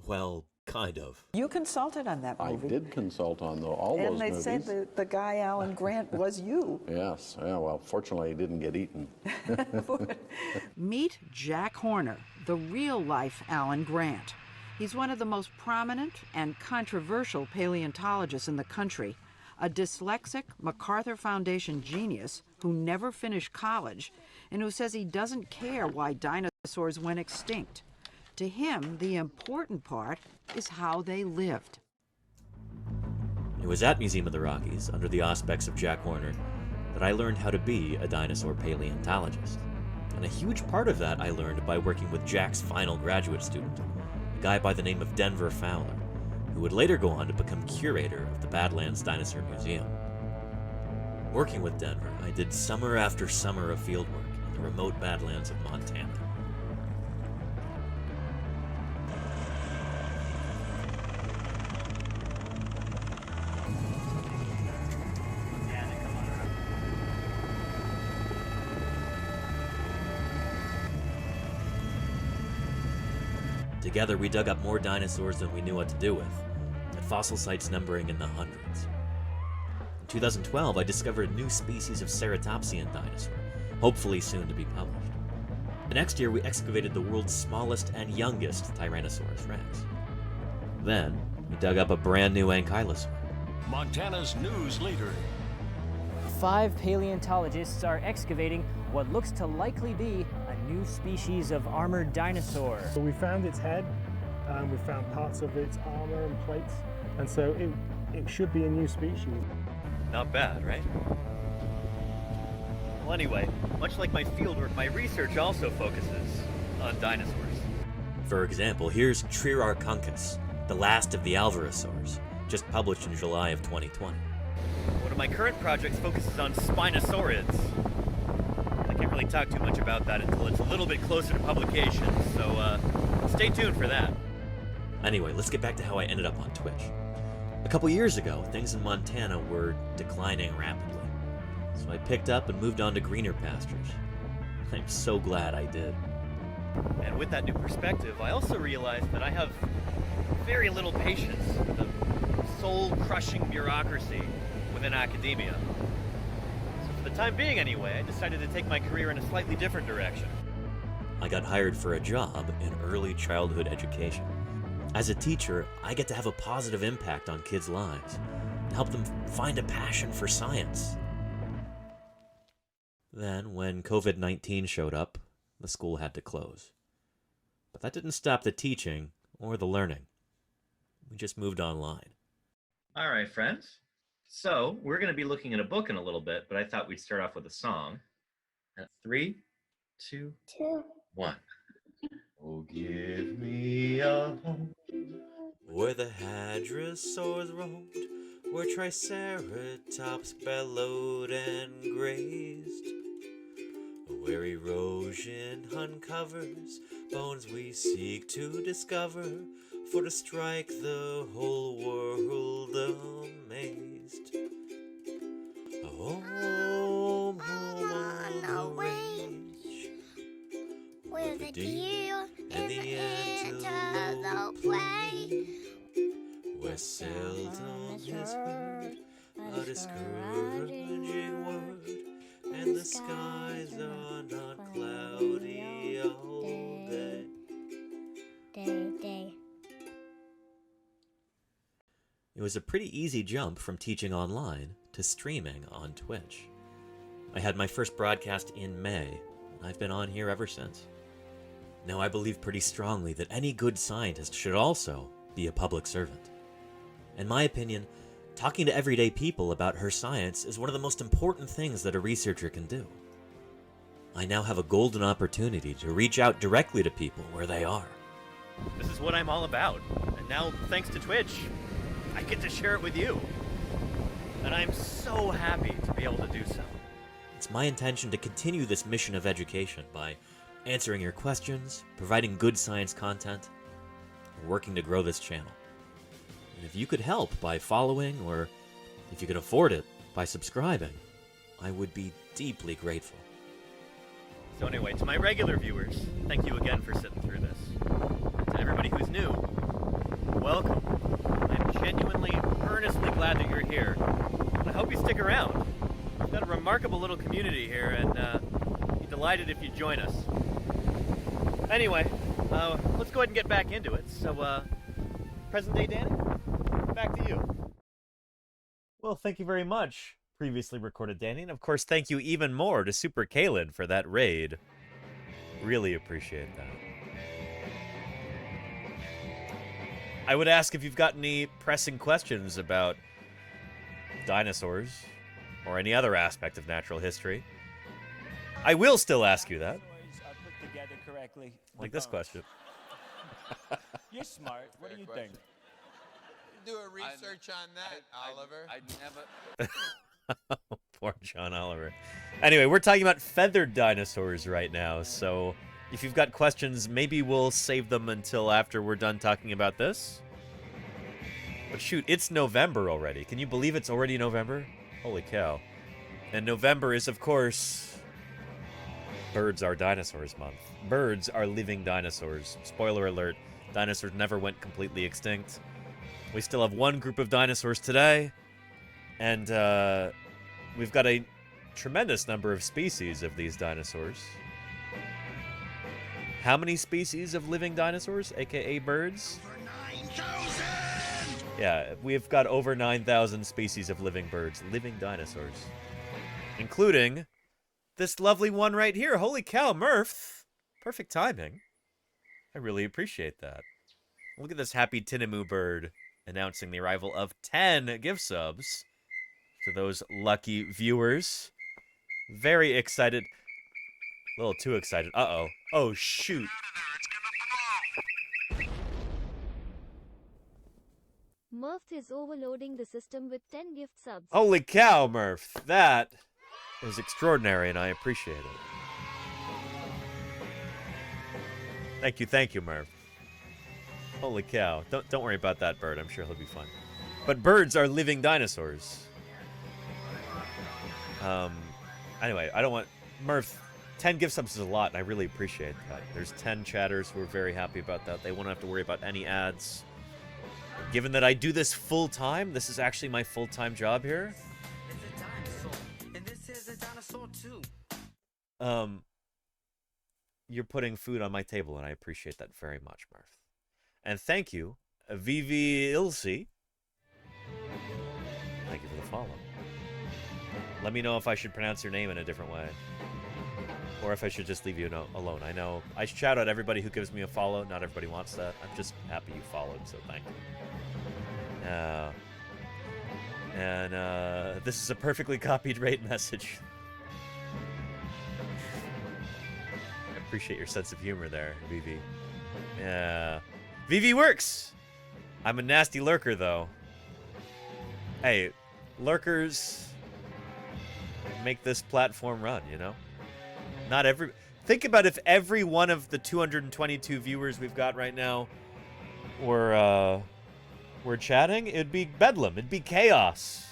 Well, kind of. You consulted on that movie. I did consult on all those movies. And they said that the guy Alan Grant was you. Yes. Yeah, well, fortunately, he didn't get eaten. Meet Jack Horner, the real-life Alan Grant. He's one of the most prominent and controversial paleontologists in the country, a dyslexic MacArthur Foundation genius who never finished college and who says he doesn't care why dinosaurs went extinct. To him, the important part is how they lived. It was at Museum of the Rockies, under the auspices of Jack Horner, that I learned how to be a dinosaur paleontologist. And a huge part of that I learned by working with Jack's final graduate student, a guy by the name of Denver Fowler, who would later go on to become curator of the Badlands Dinosaur Museum. Working with Denver, I did summer after summer of fieldwork in the remote Badlands of Montana. Together, we dug up more dinosaurs than we knew what to do with, at fossil sites numbering in the hundreds. In 2012, I discovered a new species of ceratopsian dinosaur, hopefully soon to be published. The next year, we excavated the world's smallest and youngest Tyrannosaurus rex. Then, we dug up a brand new ankylosaur. Montana's news leader. 5 paleontologists are excavating what looks to likely be a new species of armored dinosaur. So we found its head, we found parts of its armor and plates, and so it should be a new species. Not bad, right? Well, anyway, much like my fieldwork, my research also focuses on dinosaurs. For example, here's Triarchunkus, the last of the Alvarezsaurs, just published in July of 2020. One of my current projects focuses on Spinosaurids. I can't really talk too much about that until it's a little bit closer to publication, so stay tuned for that. Anyway, let's get back to how I ended up on Twitch. A couple years ago, things in Montana were declining rapidly, so I picked up and moved on to greener pastures. I'm so glad I did. And with that new perspective, I also realized that I have very little patience with the soul-crushing bureaucracy within academia. So for the time being anyway, I decided to take my career in a slightly different direction. I got hired for a job in early childhood education. As a teacher, I get to have a positive impact on kids' lives and help them find a passion for science. Then, when COVID-19 showed up, the school had to close. But that didn't stop the teaching or the learning. We just moved online. All right, friends. So, we're going to be looking at a book in a little bit, but I thought we'd start off with a song. At 3, 2, 1. Oh, give me a home where the hadrosaurs roamed, where triceratops bellowed and grazed, where erosion uncovers bones we seek to discover, for to strike the whole world amazed. Home, home on the range, where the deer and the antelope play, where seldom is heard a discouraging word, and the skies are not cloudy all day. It was a pretty easy jump from teaching online to streaming on Twitch. I had my first broadcast in May, and I've been on here ever since. Now, I believe pretty strongly that any good scientist should also be a public servant. In my opinion, talking to everyday people about her science is one of the most important things that a researcher can do. I now have a golden opportunity to reach out directly to people where they are. This is what I'm all about, and now, thanks to Twitch, I get to share it with you. And I'm so happy to be able to do so. It's my intention to continue this mission of education by answering your questions, providing good science content, and working to grow this channel. And if you could help by following, or if you could afford it, by subscribing, I would be deeply grateful. So anyway, to my regular viewers, thank you again for sitting through this. And to everybody who's new, welcome. I'm genuinely, earnestly glad that you're here. And I hope you stick around. We've got a remarkable little community here, and I'd be delighted if you join us. Anyway, let's go ahead and get back into it. So, present day Danny, back to you. Well, thank you very much, previously recorded Danny, and of course, thank you even more to Super Kalen for that raid. Really appreciate that. I would ask if you've got any pressing questions about dinosaurs or any other aspect of natural history. I will still ask you that. Put together correctly. Like this question. You're smart. What do you think? Do a research on that, Oliver. I never. Poor John Oliver. Anyway, we're talking about feathered dinosaurs right now, so if you've got questions, maybe we'll save them until after we're done talking about this. But shoot, it's November already. Can you believe it's already November? Holy cow. And November is, of course, Birds Are Dinosaurs Month. Birds are living dinosaurs. Spoiler alert, dinosaurs never went completely extinct. We still have one group of dinosaurs today, and we've got a tremendous number of species of these dinosaurs. How many species of living dinosaurs, aka birds? Yeah, we've got over 9,000 species of living birds, living dinosaurs. Including this lovely one right here. Holy cow, Murph! Perfect timing. I really appreciate that. Look at this happy Tinamou bird announcing the arrival of 10 gift subs to those lucky viewers. Very excited. A little too excited. Uh-oh. Oh, shoot. Murph is overloading the system with 10 gift subs. Holy cow, Murph. That is extraordinary, and I appreciate it. Thank you, Murph. Holy cow. Don't worry about that bird. I'm sure he'll be fine. But birds are living dinosaurs. Anyway, I don't want... Murph, 10 gift subs is a lot, and I really appreciate that. There's 10 chatters who are very happy about that. They won't have to worry about any ads. Given that I do this full-time, this is actually my full-time job here. You're putting food on my table, and I appreciate that very much, Murph. And thank you, Vivi Ilse. Thank you for the follow. Let me know if I should pronounce your name in a different way. Or if I should just leave you alone. I know I shout out everybody who gives me a follow. Not everybody wants that. I'm just happy you followed, so thank you. This is a perfectly copied rate message. I appreciate your sense of humor there, Vivi. Vivi works! I'm a nasty lurker, though. Hey, lurkers make this platform run, you know? Not every... Think about if every one of the 222 viewers we've got right now were chatting, it'd be bedlam. It'd be chaos.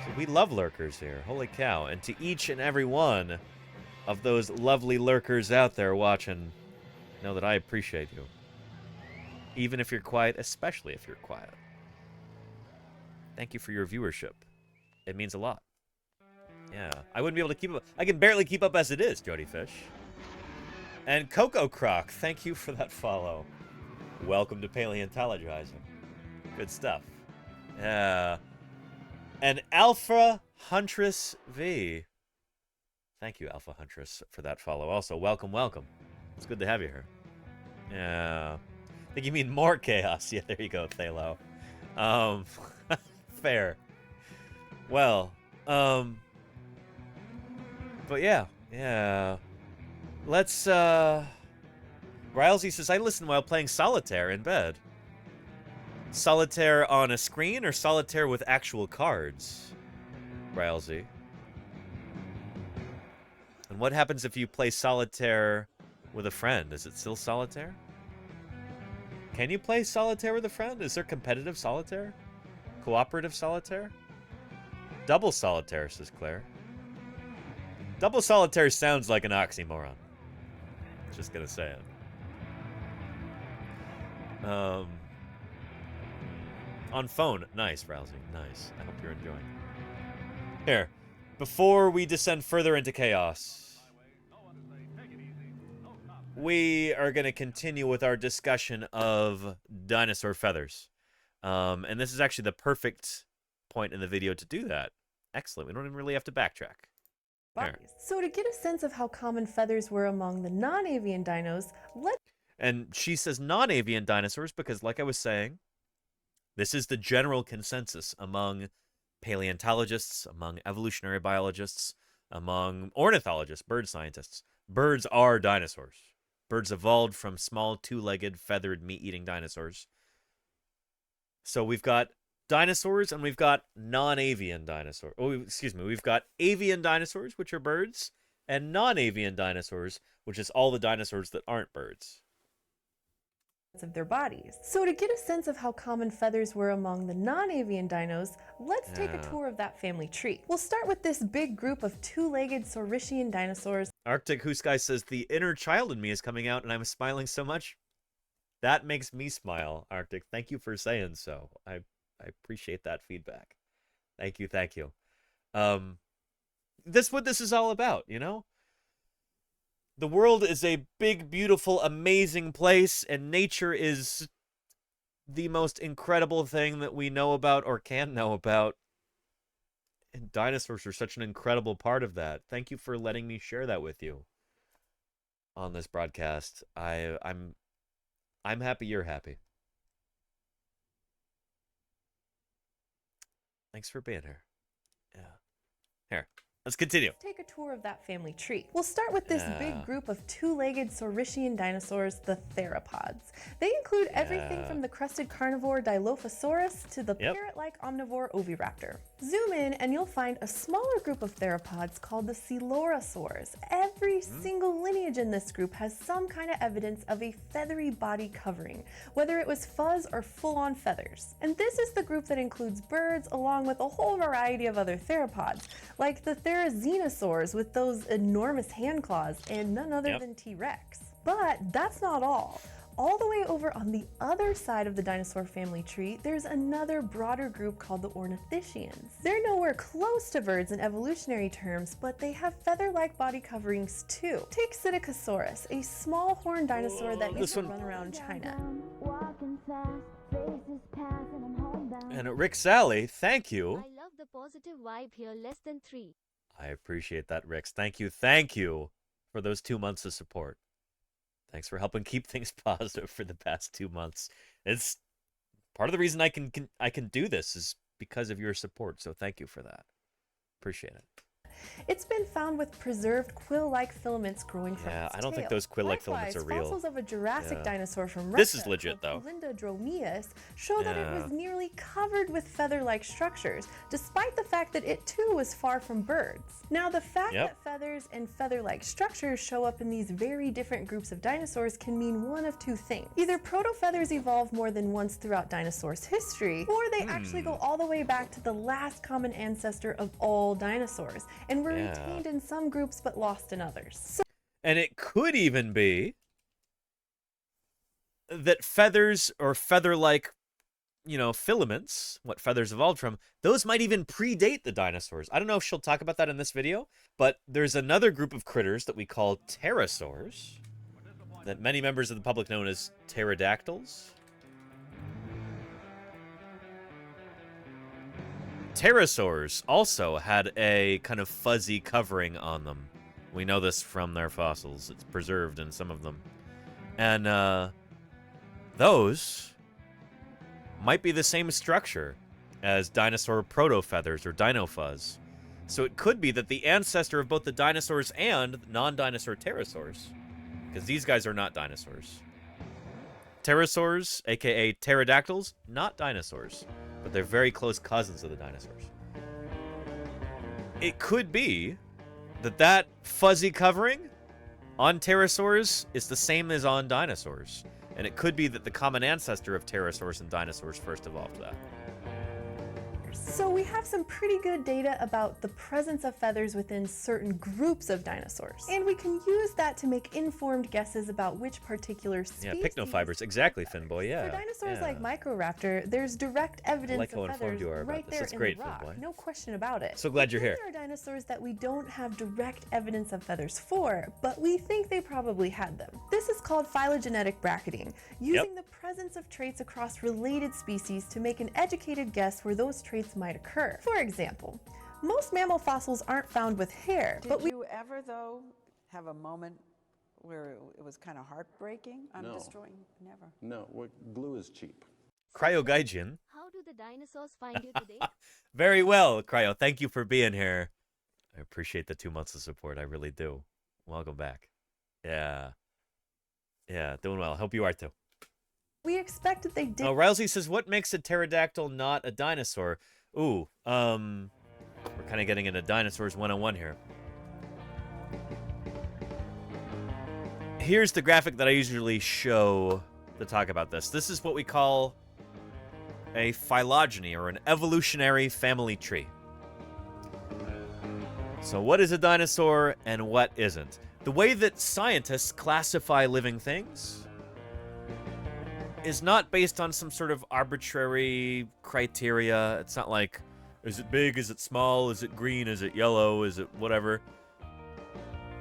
So we love lurkers here. Holy cow. And to each and every one of those lovely lurkers out there watching, know that I appreciate you. Even if you're quiet, especially if you're quiet. Thank you for your viewership. It means a lot. Yeah, I wouldn't be able to keep up. I can barely keep up as it is, Jody Fish. And Coco Croc, thank you for that follow. Welcome to Paleontologizing. Good stuff. And Alpha Huntress V. Thank you, Alpha Huntress, for that follow. Also, welcome. It's good to have you here. Yeah. I think you mean more chaos. Yeah, there you go, Thalo. Fair. Well, but yeah. Let's, Rylesy says, I listen while playing solitaire in bed. Solitaire on a screen or solitaire with actual cards? Rylesy. And what happens if you play solitaire with a friend? Is it still solitaire? Can you play solitaire with a friend? Is there competitive solitaire? Cooperative solitaire? Double solitaire, says Claire. Double solitaire sounds like an oxymoron. Just gonna say it. On phone. Nice, Rousey. Nice. I hope you're enjoying. Here. Before we descend further into chaos, we are going to continue with our discussion of dinosaur feathers. And this is actually the perfect point in the video to do that. Excellent. We don't even really have to backtrack. So to get a sense of how common feathers were among the non-avian dinos, And she says non-avian dinosaurs because, like I was saying, this is the general consensus among paleontologists, among evolutionary biologists, among ornithologists, bird scientists. Birds are dinosaurs. Birds evolved from small, two-legged, feathered, meat-eating dinosaurs. So we've got dinosaurs and we've got non-avian dinosaurs. Oh, excuse me. We've got avian dinosaurs, which are birds, and non-avian dinosaurs, which is all the dinosaurs that aren't birds. Of their bodies. So to get a sense of how common feathers were among the non-avian dinos, let's take a tour of that family tree. We'll start with this big group of two-legged Saurischian dinosaurs. Arctic Who Sky says, the inner child in me is coming out and I'm smiling so much. That makes me smile, Arctic. Thank you for saying so. I appreciate that feedback. Thank you. That's what this is all about, you know? The world is a big, beautiful, amazing place, and nature is the most incredible thing that we know about or can know about. And dinosaurs are such an incredible part of that. Thank you for letting me share that with you. on this broadcast. I'm happy you're happy. Thanks for being here. Yeah. Here. Let's continue. Take a tour of that family tree. We'll start with this big group of two-legged Saurischian dinosaurs, the theropods. They include everything from the crested carnivore Dilophosaurus to the parrot-like omnivore Oviraptor. Zoom in and you'll find a smaller group of theropods called the Coelurosaurs. Every single lineage in this group has some kind of evidence of a feathery body covering, whether it was fuzz or full-on feathers. And this is the group that includes birds along with a whole variety of other theropods, like the DINOSAURS with those enormous hand claws and none other than T-Rex. But that's not all. All the way over on the other side of the dinosaur family tree, there's another broader group called the Ornithischians. They're nowhere close to birds in evolutionary terms, but they have feather-like body coverings too. Take Psittacosaurus, a small horned dinosaur that used to run around China. And Rick Sally, thank you. I love the positive vibe here, less than 3. I appreciate that, Rix. Thank you for those 2 months of support. Thanks for helping keep things positive for the past 2 months. It's part of the reason I can do this is because of your support. So thank you for that. Appreciate it. It's been found with preserved quill-like filaments growing from its I don't think tail. those quill-like filaments are real. Fossils of a Jurassic dinosaur from Russia, This is legit, though. Lindodromeus, show that it was nearly covered with feather-like structures, despite the fact that it too was far from birds. Now, the fact that feathers and feather-like structures show up in these very different groups of dinosaurs can mean one of two things. Either proto-feathers evolved more than once throughout dinosaurs' history, or they actually go all the way back to the last common ancestor of all dinosaurs, and were retained in some groups but lost in others. And it could even be that feathers or feather-like, filaments, what feathers evolved from, those might even predate the dinosaurs. I don't know if she'll talk about that in this video, but there's another group of critters that we call pterosaurs that many members of the public know as pterodactyls. Pterosaurs also had a kind of fuzzy covering on them. We know this from their fossils. It's preserved in some of them. And those might be the same structure as dinosaur proto-feathers or dino-fuzz. So it could be that the ancestor of both the dinosaurs and non-dinosaur pterosaurs, because these guys are not dinosaurs. Pterosaurs, aka pterodactyls, not dinosaurs, but they're very close cousins of the dinosaurs. It could be that fuzzy covering on pterosaurs is the same as on dinosaurs. And it could be that the common ancestor of pterosaurs and dinosaurs first evolved that. So we have some pretty good data about the presence of feathers within certain groups of dinosaurs. And we can use that to make informed guesses about which particular species. Yeah, pycnofibers. Exactly, Finboy, yeah. For dinosaurs like Microraptor, there's direct evidence of feathers right there in the rock. Finboy. No question about it. So glad you're here. There are dinosaurs that we don't have direct evidence of feathers for, but we think they probably had them. This is called phylogenetic bracketing, using the presence of traits across related species to make an educated guess where those traits might occur. For example, most mammal fossils aren't found with hair, Did you ever, though, have a moment where it was kind of heartbreaking? No. Never. No, glue is cheap. Cryogaijin. How do the dinosaurs find you today? Very well, Cryo. Thank you for being here. I appreciate the 2 months of support. I really do. Welcome back. Yeah. Yeah, doing well. Hope you are too. We expect that they did. Oh, Rousey says, what makes a pterodactyl not a dinosaur? Ooh, we're kind of getting into Dinosaurs 101 here. Here's the graphic that I usually show to talk about this. This is what we call a phylogeny, or an evolutionary family tree. So what is a dinosaur and what isn't? The way that scientists classify living things is not based on some sort of arbitrary criteria. It's not like, is it big, is it small, is it green, is it yellow, is it whatever.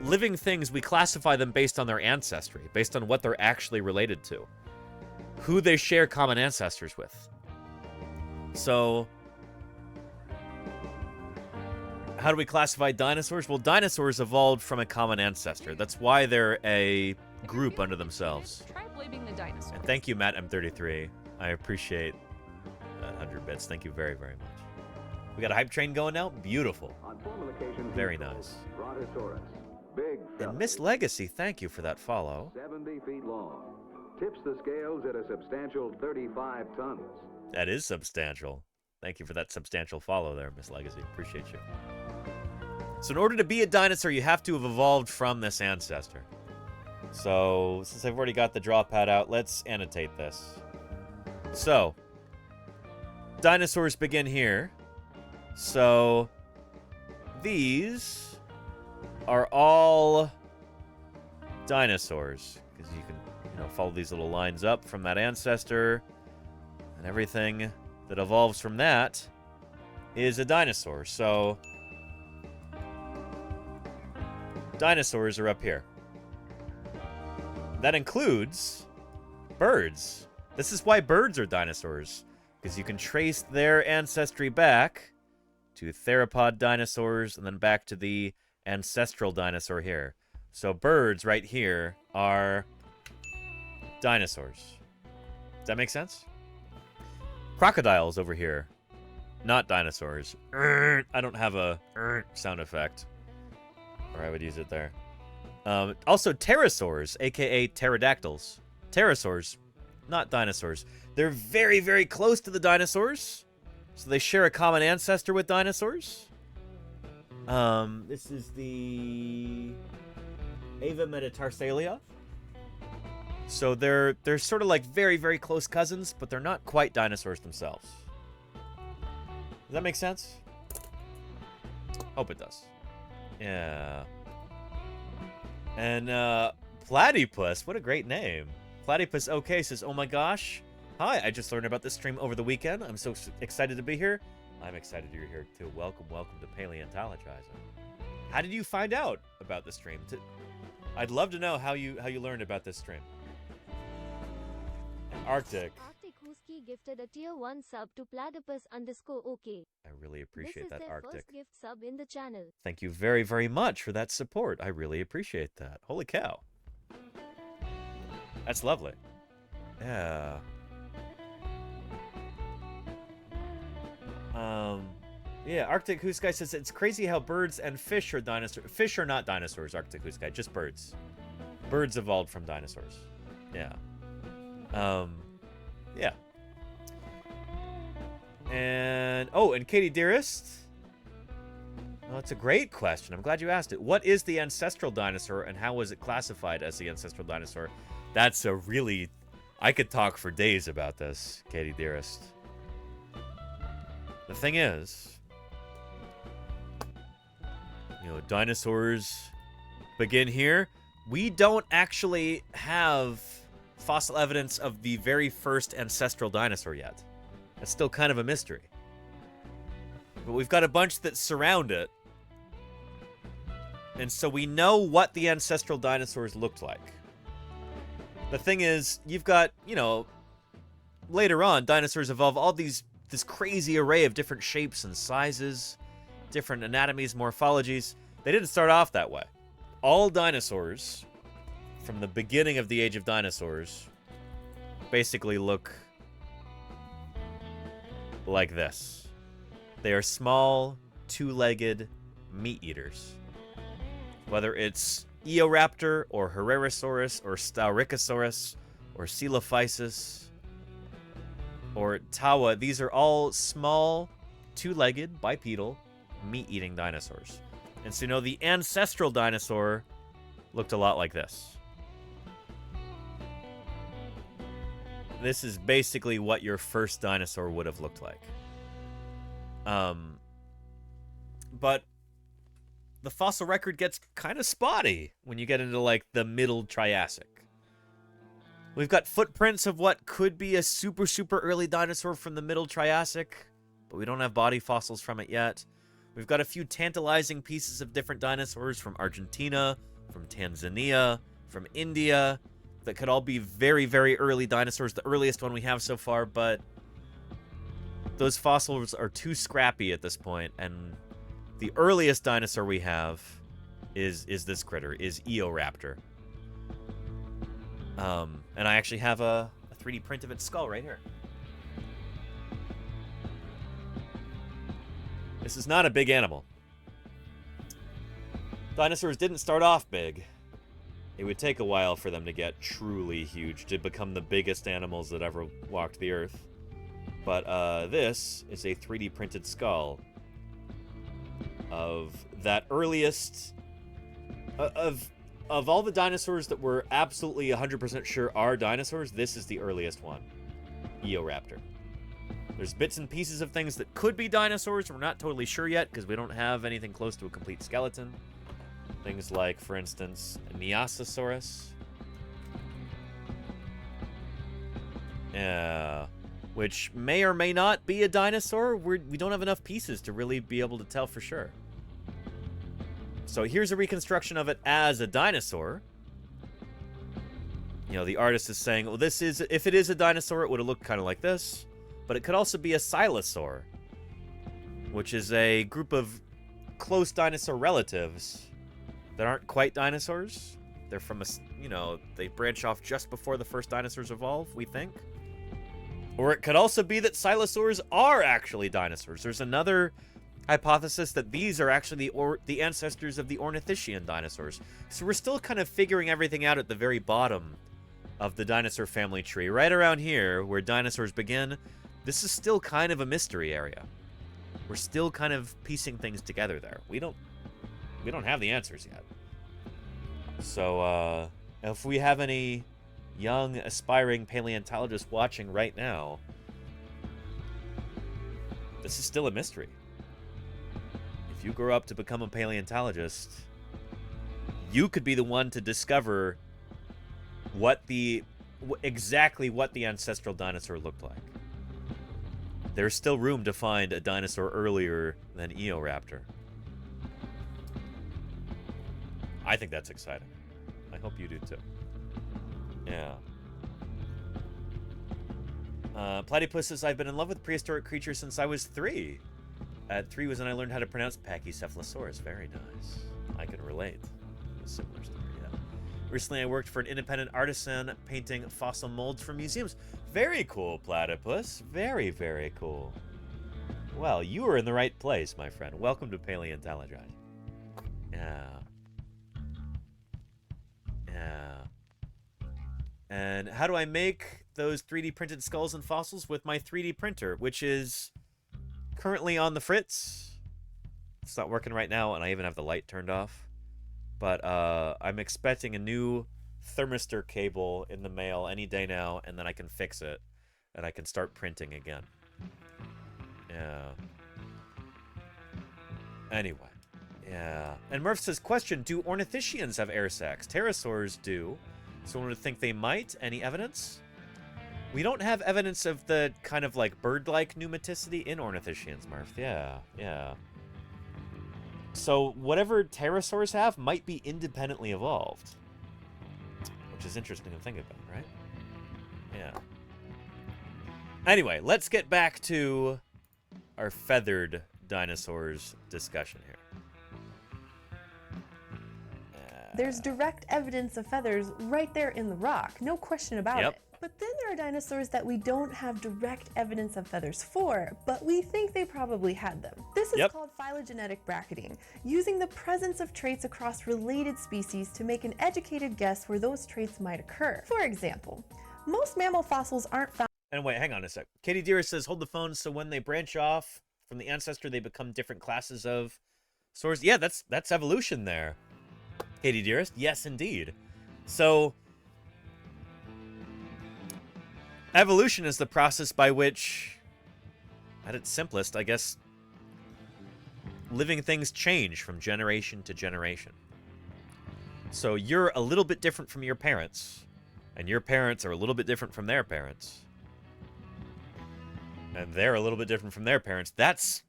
Living things, we classify them based on their ancestry, based on what they're actually related to, who they share common ancestors with. So, How do we classify dinosaurs? Well, dinosaurs evolved from a common ancestor. That's why they're a group unto themselves. Try blaming the dinosaurs. And thank you, Matt M33. I appreciate that 100 bits. Thank you very, very much. We got a hype train going now? Beautiful. Very nice. And Miss Legacy, thank you for that follow. 70 feet long. Tips the scales at a substantial 35 tons. That is substantial. Thank you for that substantial follow there, Miss Legacy. Appreciate you. So in order to be a dinosaur, you have to have evolved from this ancestor. So, since I've already got the draw pad out, let's annotate this. So, dinosaurs begin here. So, these are all dinosaurs. Because you can, follow these little lines up from that ancestor. And everything that evolves from that is a dinosaur. So, dinosaurs are up here. That includes birds. This is why birds are dinosaurs, because you can trace their ancestry back to theropod dinosaurs and then back to the ancestral dinosaur here. So birds right here are dinosaurs. Does that make sense? Crocodiles over here, not dinosaurs. I don't have a sound effect, or I would use it there. Also, pterosaurs, aka pterodactyls. Pterosaurs, not dinosaurs. They're very, very close to the dinosaurs, so they share a common ancestor with dinosaurs. This is the Ava metatarsalia. So they're sort of like very, very close cousins, but they're not quite dinosaurs themselves. Does that make sense? Hope it does. Yeah. And Platypus, what a great name. Platypus OK says, oh my gosh. Hi, I just learned about this stream over the weekend. I'm so excited to be here. I'm excited you're here too. Welcome to Paleontologizing. How did you find out about the stream? I'd love to know how you learned about this stream. Arctic. Arctic Husky gifted a tier 1 sub to platypus_OK. I really appreciate that, Arctic. This is their first gift sub in the channel. Thank you very, very much for that support. I really appreciate that. Holy cow. That's lovely. Yeah. Yeah, Arctic Husky says it's crazy how birds and fish are dinosaurs. Fish are not dinosaurs, Arctic Husky, just birds. Birds evolved from dinosaurs. Yeah. Yeah. And Katie Dearest. Well, that's a great question. I'm glad you asked it. What is the ancestral dinosaur and how was it classified as the ancestral dinosaur? That's a really... I could talk for days about this, Katie Dearest. The thing is, dinosaurs begin here. We don't actually have fossil evidence of the very first ancestral dinosaur yet. That's still kind of a mystery. But we've got a bunch that surround it. And so we know what the ancestral dinosaurs looked like. The thing is, you've got, later on, dinosaurs evolve all this crazy array of different shapes and sizes, different anatomies, morphologies. They didn't start off that way. All dinosaurs, from the beginning of the age of dinosaurs, basically look like this. They are small, two-legged meat eaters. Whether it's Eoraptor or Herrerasaurus or Staurikosaurus or Coelophysis or Tawa, these are all small, two-legged, bipedal, meat-eating dinosaurs. And so, the ancestral dinosaur looked a lot like this. This is basically what your first dinosaur would have looked like. But the fossil record gets kind of spotty when you get into, the middle Triassic. We've got footprints of what could be a super, super early dinosaur from the middle Triassic, but we don't have body fossils from it yet. We've got a few tantalizing pieces of different dinosaurs from Argentina, from Tanzania, from India, that could all be very, very early dinosaurs, the earliest one we have so far, but those fossils are too scrappy at this point, and the earliest dinosaur we have is this critter, is Eoraptor. And I actually have a 3D print of its skull right here. This is not a big animal. Dinosaurs didn't start off big. It would take a while for them to get truly huge, to become the biggest animals that ever walked the earth. But this is a 3D printed skull of that earliest... Of all the dinosaurs that we're absolutely 100% sure are dinosaurs, this is the earliest one. Eoraptor. There's bits and pieces of things that could be dinosaurs. We're not totally sure yet because we don't have anything close to a complete skeleton. Things like, for instance, Neosaurus. Which may or may not be a dinosaur. We don't have enough pieces to really be able to tell for sure. So here's a reconstruction of it as a dinosaur. You know, the artist is saying, well, this is, if it is a dinosaur, it would have looked kind of like this. But it could also be a silosaur, which is a group of close dinosaur relatives that aren't quite dinosaurs. They're from a, you know, they branch off just before the first dinosaurs evolve, we think. Or it could also be that silosaurs are actually dinosaurs. There's another hypothesis that these are actually the ancestors of the ornithischian dinosaurs. So we're still kind of figuring everything out at the very bottom of the dinosaur family tree. Right around here, where dinosaurs begin, this is still kind of a mystery area. We're still kind of piecing things together there. We don't have the answers yet. So, if we have any young, aspiring paleontologists watching right now, this is still a mystery. If you grow up to become a paleontologist, you could be the one to discover exactly what the ancestral dinosaur looked like. There's still room to find a dinosaur earlier than Eoraptor. I think that's exciting. I hope you do too. Yeah. Platypus says, I've been in love with prehistoric creatures since I was 3. At 3 was when I learned how to pronounce Pachycephalosaurus. Very nice. I can relate. A similar story, yeah. Recently, I worked for an independent artisan painting fossil molds for museums. Very cool, Platypus. Very, very cool. Well, you were in the right place, my friend. Welcome to Paleontologizing. Yeah. Yeah. And how do I make those 3D printed skulls and fossils? With my 3D printer, which is currently on the fritz. It's not working right now, and I even have the light turned off. But I'm expecting a new thermistor cable in the mail any day now, and then I can fix it, and I can start printing again. Yeah. Anyway. Yeah. And Murph says, question, do ornithischians have air sacs? Pterosaurs do. Someone would think they might. Any evidence? We don't have evidence of the kind of like bird-like pneumaticity in ornithischians, Murph. Yeah, yeah. So whatever pterosaurs have might be independently evolved. Which is interesting to think about, right? Yeah. Anyway, let's get back to our feathered dinosaurs discussion here. There's direct evidence of feathers right there in the rock, no question about it. But then there are dinosaurs that we don't have direct evidence of feathers for, but we think they probably had them. This is called phylogenetic bracketing, using the presence of traits across related species to make an educated guess where those traits might occur. For example, most mammal fossils aren't found. And wait, hang on a sec. Katie Dearest says, hold the phone, so when they branch off from the ancestor, they become different classes of saurs. Yeah, that's evolution there. Katie Dearest, yes indeed. So evolution is the process by which, at its simplest, I guess, living things change from generation to generation. So you're a little bit different from your parents, and your parents are a little bit different from their parents, and they're a little bit different from their parents. That's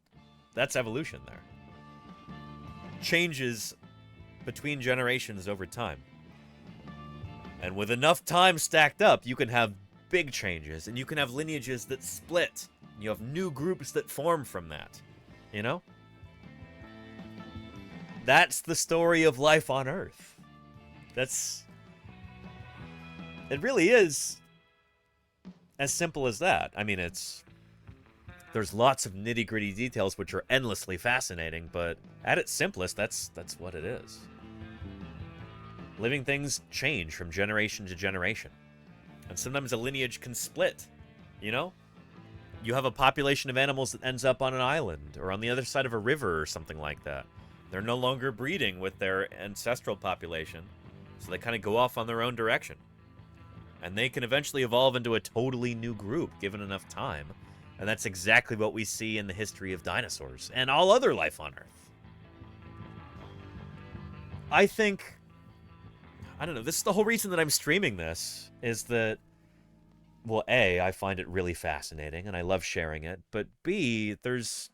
evolution there. Changes between generations over time. And with enough time stacked up, you can have big changes, and you can have lineages that split. You have new groups that form from that, you know? That's the story of life on Earth. It really is as simple as that. I mean, there's lots of nitty-gritty details which are endlessly fascinating, but at its simplest, that's what it is. Living things change from generation to generation. And sometimes a lineage can split, you know? You have a population of animals that ends up on an island or on the other side of a river or something like that. They're no longer breeding with their ancestral population, so they kind of go off on their own direction. And they can eventually evolve into a totally new group, given enough time. And that's exactly what we see in the history of dinosaurs and all other life on Earth. I don't know, this is the whole reason that I'm streaming this, is that, well, A, I find it really fascinating, and I love sharing it, but B, there's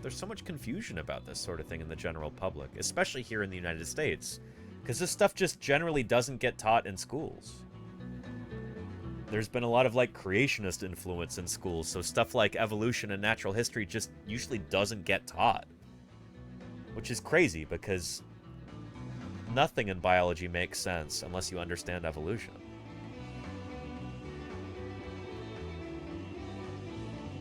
so much confusion about this sort of thing in the general public, especially here in the United States, because this stuff just generally doesn't get taught in schools. There's been a lot of, like, creationist influence in schools, so stuff like evolution and natural history just usually doesn't get taught. Which is crazy, because nothing in biology makes sense unless you understand evolution.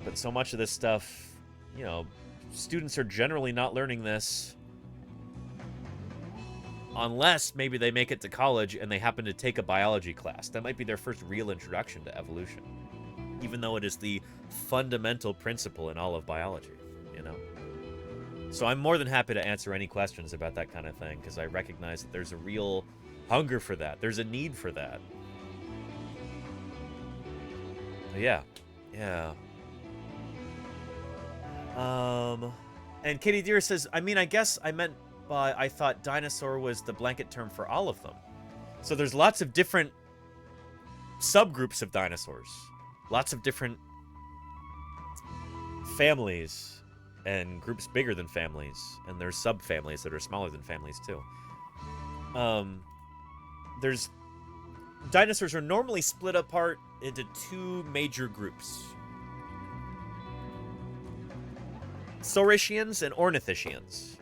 But so much of this stuff, you know, students are generally not learning this unless maybe they make it to college and they happen to take a biology class. That might be their first real introduction to evolution, even though it is the fundamental principle in all of biology, you know? So I'm more than happy to answer any questions about that kind of thing, because I recognize that there's a real hunger for that. There's a need for that. But yeah. And Katie Deer says, I mean, I guess I meant by I thought dinosaur was the blanket term for all of them. So there's lots of different subgroups of dinosaurs. Lots of different families and groups bigger than families. And there's subfamilies that are smaller than families too. Dinosaurs are normally split apart into two major groups. Saurischians and Ornithischians.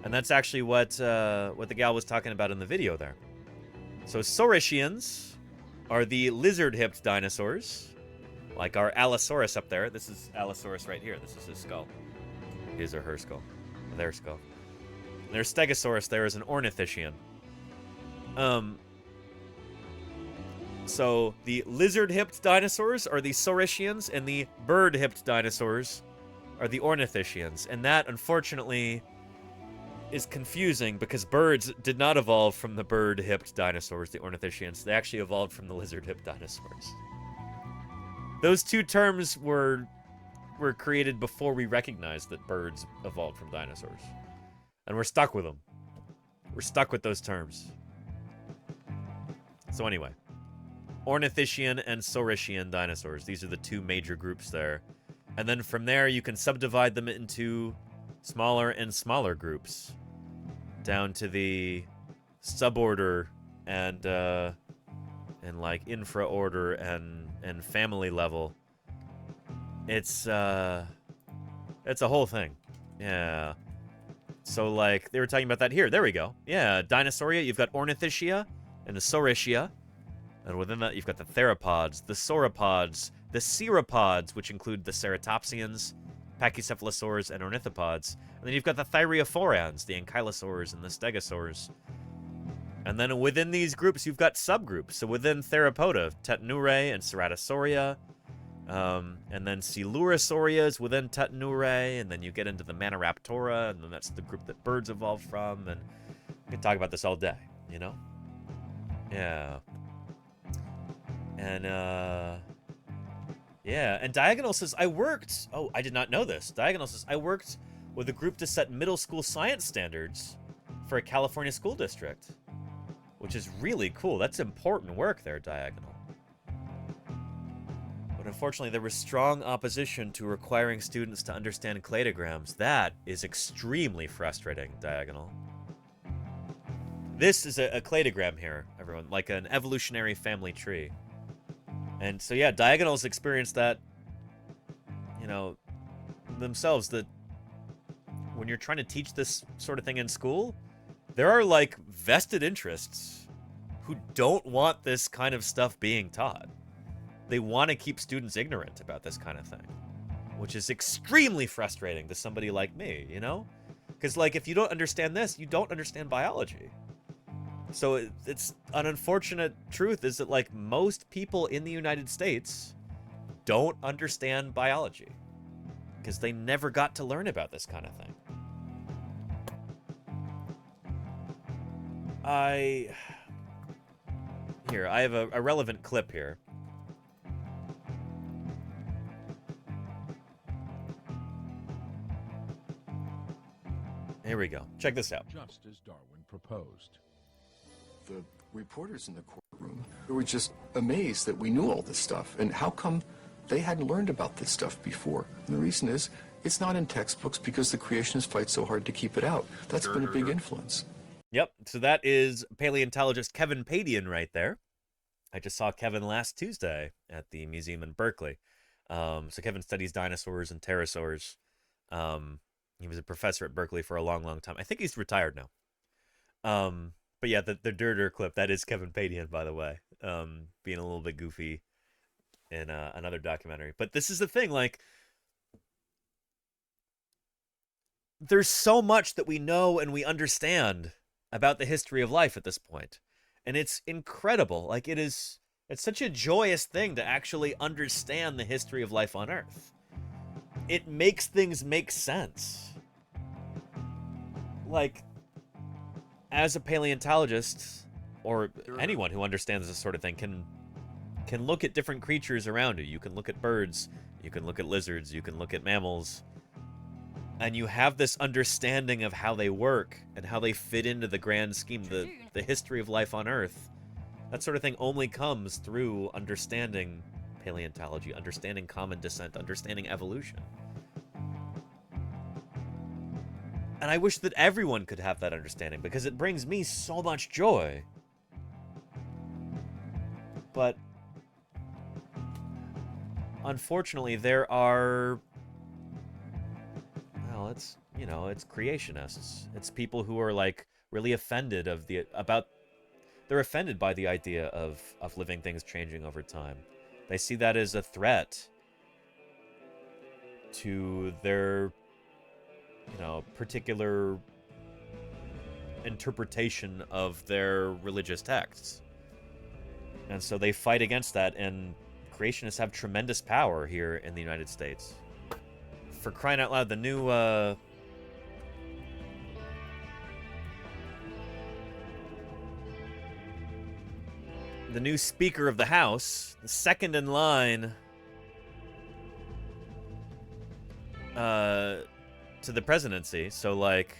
And that's actually what the gal was talking about in the video there. So Saurischians are the lizard-hipped dinosaurs, like our Allosaurus up there. This is Allosaurus right here. This is his skull. His or her skull. Their skull. And their Stegosaurus there is an Ornithischian. So the lizard-hipped dinosaurs are the Saurischians, and the bird-hipped dinosaurs are the Ornithischians. And that, unfortunately, is confusing because birds did not evolve from the bird-hipped dinosaurs, the Ornithischians. They actually evolved from the lizard-hipped dinosaurs. Those two terms were created before we recognized that birds evolved from dinosaurs. And we're stuck with them. We're stuck with those terms. So anyway, Ornithischian and Saurischian dinosaurs. These are the two major groups there. And then from there, you can subdivide them into smaller and smaller groups, down to the suborder and like infraorder and family level. It's a whole thing. Yeah. So like they were talking about that here. There we go. Yeah, Dinosauria. You've got Ornithischia and the Saurischia, and within that you've got the theropods, the sauropods, the ceropods, which include the ceratopsians, pachycephalosaurs, and ornithopods. And then you've got the thyreophorans, the ankylosaurs and the stegosaurs. And then within these groups, you've got subgroups. So within Theropoda, Tetanurae and Ceratosauria. And then Coelurosauria is within Tetanurae. And then you get into the Maniraptora, and then that's the group that birds evolved from. And we can talk about this all day, you know? Yeah. And, yeah, and Diagonal says, I did not know this. Diagonal says, I worked with a group to set middle school science standards for a California school district, which is really cool. That's important work there, Diagonal. But unfortunately, there was strong opposition to requiring students to understand cladograms. That is extremely frustrating, Diagonal. This is a cladogram here, everyone, like an evolutionary family tree. And so, yeah, Diagonals experienced that, you know, themselves, that when you're trying to teach this sort of thing in school, there are like vested interests who don't want this kind of stuff being taught. They want to keep students ignorant about this kind of thing, which is extremely frustrating to somebody like me, you know? Because, like, if you don't understand this, you don't understand biology. So it's an unfortunate truth is that, like, most people in the United States don't understand biology because they never got to learn about this kind of thing. I have a relevant clip here. Here we go. Check this out. Just as Darwin proposed. The reporters in the courtroom were just amazed that we knew all this stuff. And how come they hadn't learned about this stuff before? And the reason is, it's not in textbooks because the creationists fight so hard to keep it out. That's been a big influence. Yep, so that is paleontologist Kevin Padian right there. I just saw Kevin last Tuesday at the museum in Berkeley. So Kevin studies dinosaurs and pterosaurs. He was a professor at Berkeley for a long, long time. I think he's retired now. But yeah, the Durder clip, that is Kevin Padian, by the way, being a little bit goofy in another documentary. But this is the thing, like, there's so much that we know and we understand about the history of life at this point. And it's incredible. Like, it's such a joyous thing to actually understand the history of life on Earth. It makes things make sense. Like, as a paleontologist, or anyone who understands this sort of thing, can look at different creatures around you. You can look at birds, you can look at lizards, you can look at mammals, and you have this understanding of how they work and how they fit into the grand scheme, the history of life on Earth. That sort of thing only comes through understanding paleontology, understanding common descent, understanding evolution. And I wish that everyone could have that understanding because it brings me so much joy. But unfortunately, there are, well, it's creationists. It's people who are like really offended they're offended by the idea of living things changing over time. They see that as a threat to their particular interpretation of their religious texts. And so they fight against that, and creationists have tremendous power here in the United States. For crying out loud, the new Speaker of the House, the second in line to the presidency. So, like,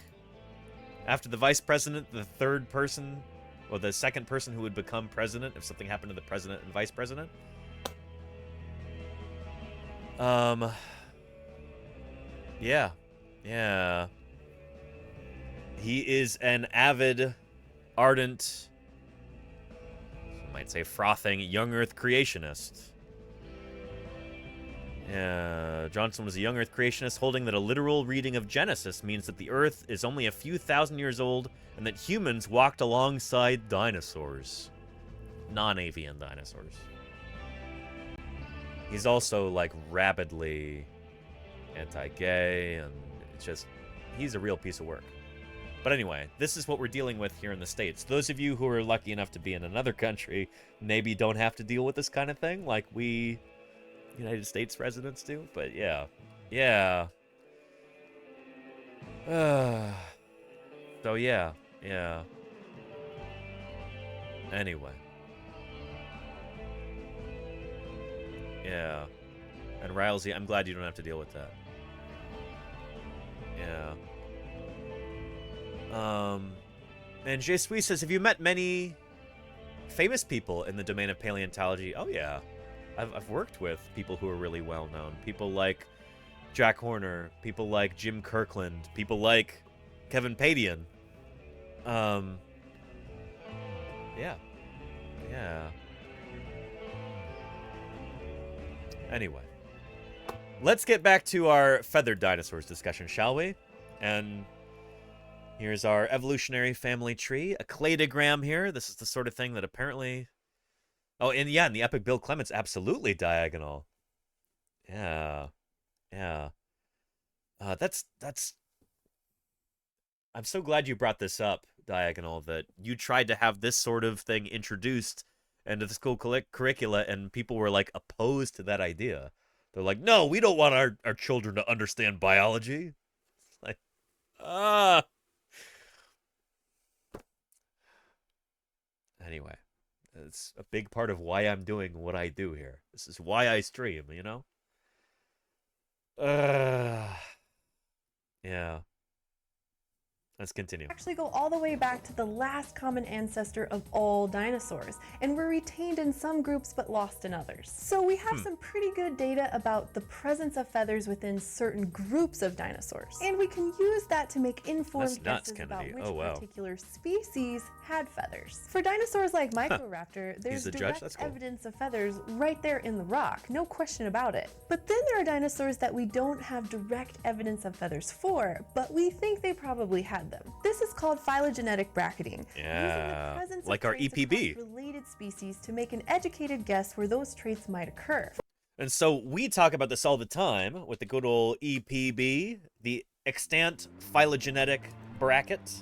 after the vice president, the third person, or the second person who would become president if something happened to the president and vice president. Yeah. He is an avid, ardent, you might say frothing, young Earth creationist. Johnson was a young Earth creationist holding that a literal reading of Genesis means that the Earth is only a few thousand years old and that humans walked alongside dinosaurs. Non-avian dinosaurs. He's also, like, rabidly anti-gay, and it's just, he's a real piece of work. But anyway, this is what we're dealing with here in the States. Those of you who are lucky enough to be in another country maybe don't have to deal with this kind of thing like we United States residents do, but yeah. So yeah. Anyway. Yeah. And Rylesy, I'm glad you don't have to deal with that. Yeah. And J. Sui says, have you met many famous people in the domain of paleontology? Oh yeah. I've worked with people who are really well known. People like Jack Horner, people like Jim Kirkland, people like Kevin Padian. Yeah. Anyway, let's get back to our feathered dinosaurs discussion, shall we? And here's our evolutionary family tree. A cladogram here. This is the sort of thing that apparently... Oh, and yeah, in the epic Bill Clements, absolutely diagonal. Yeah. Yeah. That's... I'm so glad you brought this up, Diagonal, that you tried to have this sort of thing introduced into the school curricula, and people were, like, opposed to that idea. They're like, no, we don't want our children to understand biology. Like, Anyway, it's a big part of why I'm doing what I do here. This is why I stream, you know? Yeah. Let's continue. Actually go all the way back to the last common ancestor of all dinosaurs, and were retained in some groups but lost in others. So we have some pretty good data about the presence of feathers within certain groups of dinosaurs, and we can use that to make informed guesses about which particular species had feathers. For dinosaurs like Microraptor, there's direct evidence of feathers right there in the rock, no question about it. But then there are dinosaurs that we don't have direct evidence of feathers for, but we think they probably had them. This is called phylogenetic bracketing. Yeah, using the presence like of our EPB. related species to make an educated guess where those traits might occur. And so we talk about this all the time with the good old EPB, the extant phylogenetic bracket.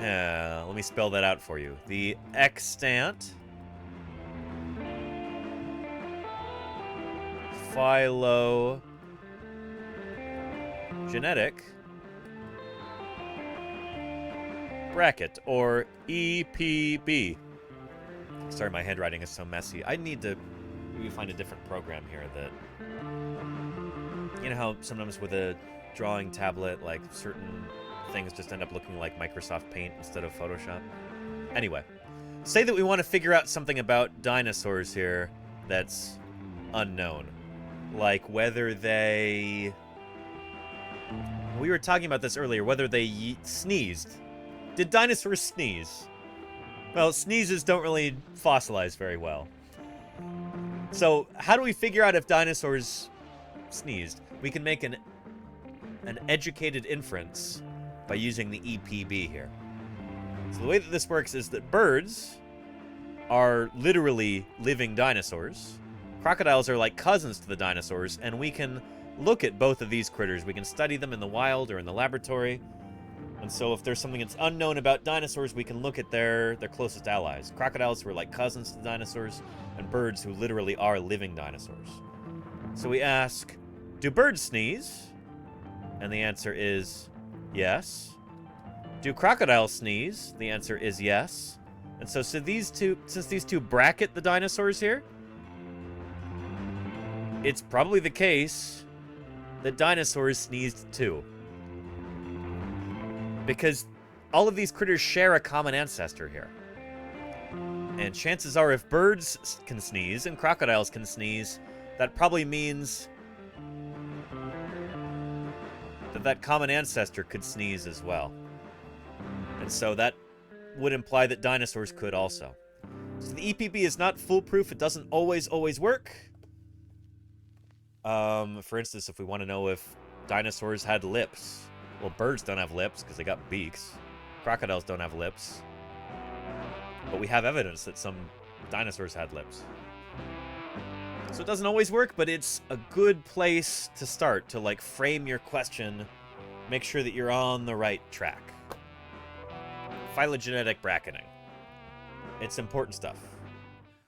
Yeah, let me spell that out for you. The extant phylogenetic bracket, or EPB. Sorry, my handwriting is so messy. I need to maybe find a different program here that... You know how sometimes with a drawing tablet, like, certain things just end up looking like Microsoft Paint instead of Photoshop? Anyway, say that we want to figure out something about dinosaurs here that's unknown. Like whether they... We were talking about this earlier, whether they sneezed. Did dinosaurs sneeze? Well, sneezes don't really fossilize very well. So, how do we figure out if dinosaurs sneezed? We can make an educated inference by using the EPB here. So the way that this works is that birds are literally living dinosaurs. Crocodiles are like cousins to the dinosaurs, and we can look at both of these critters. We can study them in the wild or in the laboratory. And so if there's something that's unknown about dinosaurs, we can look at their closest allies. Crocodiles who are like cousins to dinosaurs, and birds who literally are living dinosaurs. So we ask, do birds sneeze? And the answer is yes. Do crocodiles sneeze? The answer is yes. And so since these two bracket the dinosaurs here, it's probably the case that dinosaurs sneezed too. Because all of these critters share a common ancestor here. And chances are if birds can sneeze and crocodiles can sneeze, that probably means that common ancestor could sneeze as well. And so that would imply that dinosaurs could also. So the EPB is not foolproof. It doesn't always work. For instance, if we want to know if dinosaurs had lips. Well, birds don't have lips because they got beaks. Crocodiles don't have lips. But we have evidence that some dinosaurs had lips. So it doesn't always work, but it's a good place to start to, like, frame your question. Make sure that you're on the right track. Phylogenetic bracketing. It's important stuff.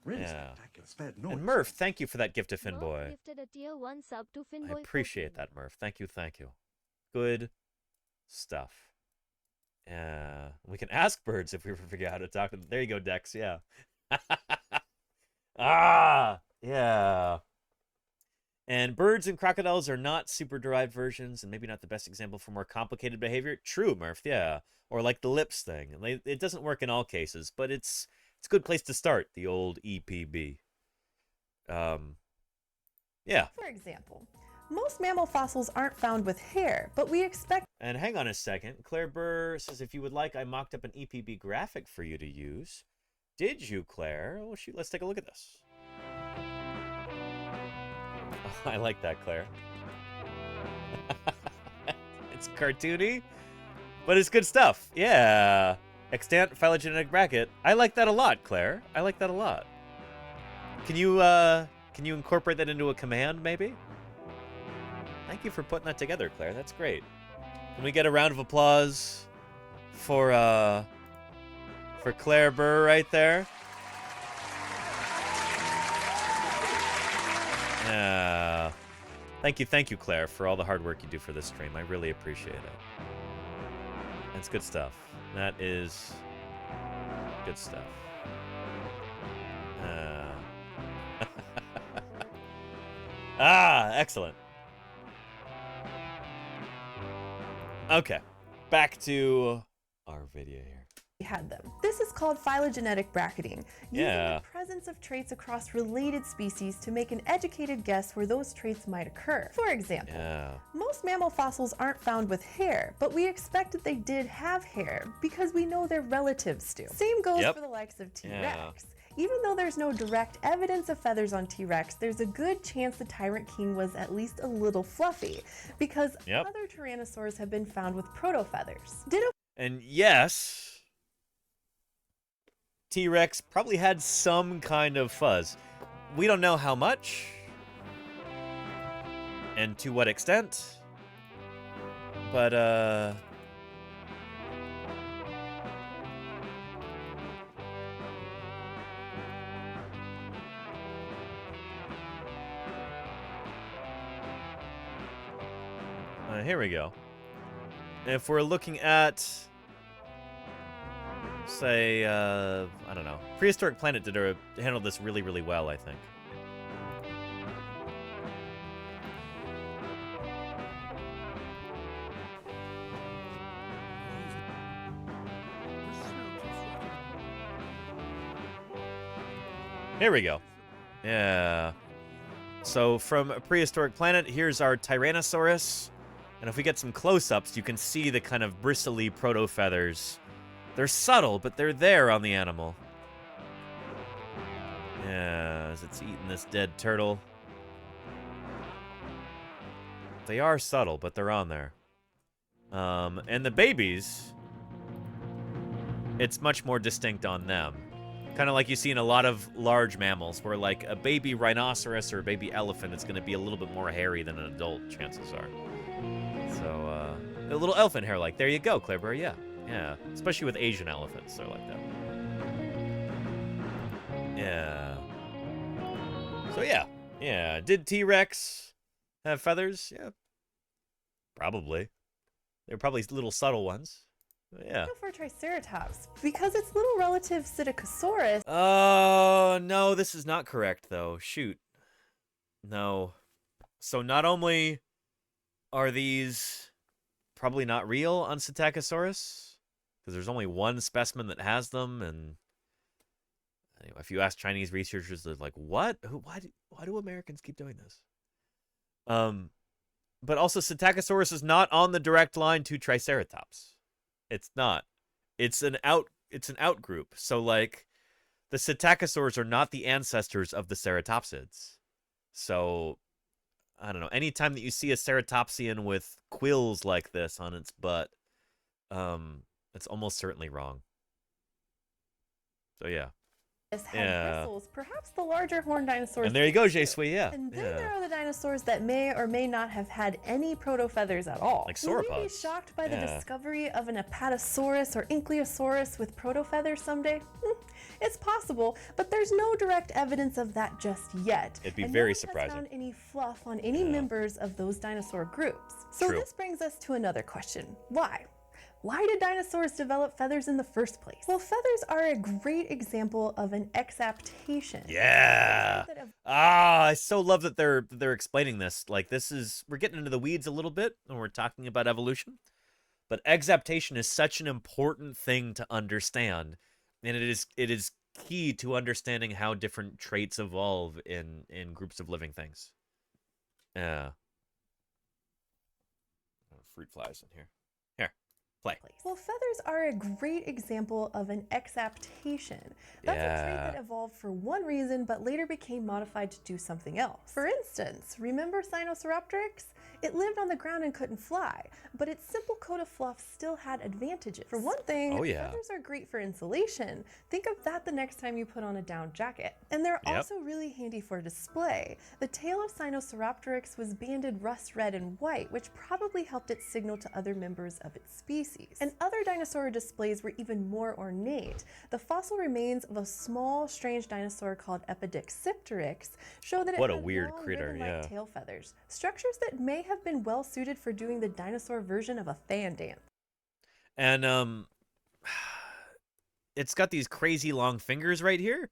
Yeah. And Murph, thank you for that gift to Finboy. I appreciate that, Murph. Thank you. Good stuff. Yeah. We can ask birds if we ever figure out how to talk to them. There you go, Dex. Yeah. Yeah. And birds and crocodiles are not super-derived versions, and maybe not the best example for more complicated behavior. True, Murph, yeah. Or like the lips thing. It doesn't work in all cases, but it's a good place to start, the old EPB. Yeah. For example, most mammal fossils aren't found with hair, but we expect... And hang on a second. Claire Burr says, if you would like, I mocked up an EPB graphic for you to use. Did you, Claire? Oh, shoot, let's take a look at this. Oh, I like that, Claire. It's cartoony, but it's good stuff. Yeah. Extant phylogenetic bracket. I like that a lot, Claire. I like that a lot. Can you incorporate that into a command, maybe? Thank you for putting that together, Claire. That's great. Can we get a round of applause for Claire Burr right there? Yeah. Thank you, Claire, for all the hard work you do for this stream. I really appreciate it. That's good stuff. That is good stuff. Excellent. Okay, back to our video here. We had them. This is called phylogenetic bracketing, using Yeah. the presence of traits across related species to make an educated guess where those traits might occur. For example, most mammal fossils aren't found with hair, but we expected they did have hair because we know their relatives do. Same goes for the likes of T-Rex. Even though there's no direct evidence of feathers on T-Rex, there's a good chance the Tyrant King was at least a little fluffy, because other tyrannosaurs have been found with proto-feathers. And yes, T-Rex probably had some kind of fuzz. We don't know how much and to what extent, but here we go. If we're looking at, say, I don't know, Prehistoric Planet handled this really, really well, I think. Here we go. Yeah. So from Prehistoric Planet, here's our Tyrannosaurus. And if we get some close-ups, you can see the kind of bristly proto-feathers. They're subtle, but they're there on the animal. Yeah, as it's eating this dead turtle. They are subtle, but they're on there. And the babies, it's much more distinct on them. Kind of like you see in a lot of large mammals, where like a baby rhinoceros or a baby elephant is going to be a little bit more hairy than an adult, chances are. So, a little elephant hair, like, there you go, Clever, yeah. Yeah, especially with Asian elephants, they're like that. Yeah. So, yeah. Did T-Rex have feathers? Yeah. Probably. They're probably little subtle ones. But yeah. For Triceratops, because its little relative Psittacosaurus. Oh, no, this is not correct, though. Shoot. No. So not only are these probably not real on Psittacosaurus, because there's only one specimen that has them, and anyway, if you ask Chinese researchers, they're like, what? Why do Americans keep doing this? But also Psittacosaurus is not on the direct line to Triceratops. It's not. It's an out group. So like the Psittacosaurs are not the ancestors of the ceratopsids. So I don't know. Anytime that you see a ceratopsian with quills like this on its butt, it's almost certainly wrong. So yeah. Had bristles, perhaps the larger horned dinosaurs. And there you go, Jesui, yeah. And then there are the dinosaurs that may or may not have had any proto-feathers at all. Like sauropods. Will we be shocked by the discovery of an Apatosaurus or Ankylosaurus with proto-feathers someday? It's possible, but there's no direct evidence of that just yet. It'd be very surprising. No one has found any fluff on any members of those dinosaur groups. So this brings us to another question. Why? Why did dinosaurs develop feathers in the first place? Well, feathers are a great example of an exaptation. Yeah. I so love that they're explaining this. Like we're getting into the weeds a little bit when we're talking about evolution. But exaptation is such an important thing to understand. And it is key to understanding how different traits evolve in groups of living things. Yeah. Fruit flies in here. Play. Well, feathers are a great example of an exaptation. That's a trait that evolved for one reason, but later became modified to do something else. For instance, remember Sinosauropteryx? It lived on the ground and couldn't fly, but its simple coat of fluff still had advantages. For one thing, feathers are great for insulation. Think of that the next time you put on a down jacket. And they're also really handy for display. The tail of Sinosauropteryx was banded rust red and white, which probably helped it signal to other members of its species. And other dinosaur displays were even more ornate. The fossil remains of a small, strange dinosaur called Epidexipteryx show that it had weird long, critter, ribbon-like tail feathers, structures that may have been well suited for doing the dinosaur version of a fan dance. And it's got these crazy long fingers right here.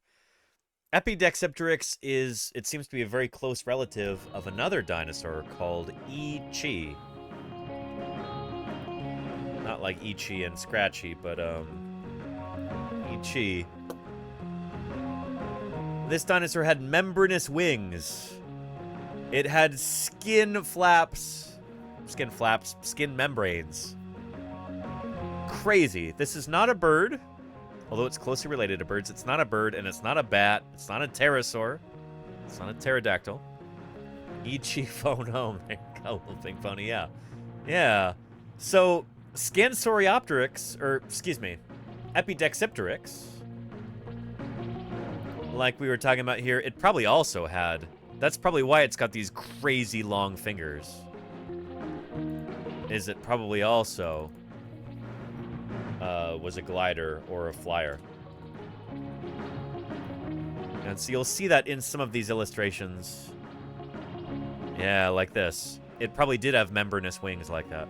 Epidexipteryx is, it seems to be a very close relative of another dinosaur called E-Chi. Not like Ichi and Scratchy, but E-Chi. This dinosaur had membranous wings. It had skin membranes. Crazy. This is not a bird, although it's closely related to birds. It's not a bird, and it's not a bat. It's not a pterosaur. It's not a pterodactyl. Ichi phone home. There you go, little pink pony, yeah. Yeah. So, Scansoriopteryx, or, excuse me, Epidexipteryx, like we were talking about here, it probably also had, that's probably why it's got these crazy long fingers. Is it probably also was a glider or a flyer. And so you'll see that in some of these illustrations. Yeah, like this. It probably did have membranous wings like that.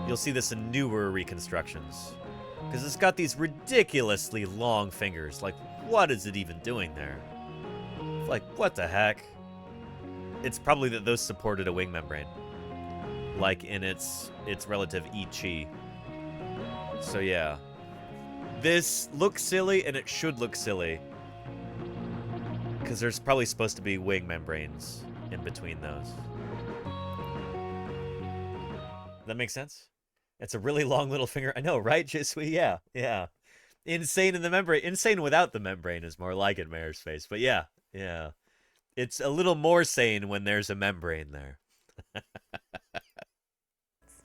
You'll see this in newer reconstructions. Because it's got these ridiculously long fingers. Like, what is it even doing there? Like, what the heck? It's probably that those supported a wing membrane. Like in its relative E-Chi. So yeah. This looks silly, and it should look silly. Because there's probably supposed to be wing membranes in between those. That makes sense? It's a really long little finger. I know, right, Jisui? Yeah, yeah. Insane in the membrane. Insane without the membrane is more like it, Mayor's face. But yeah, yeah. It's a little more sane when there's a membrane there.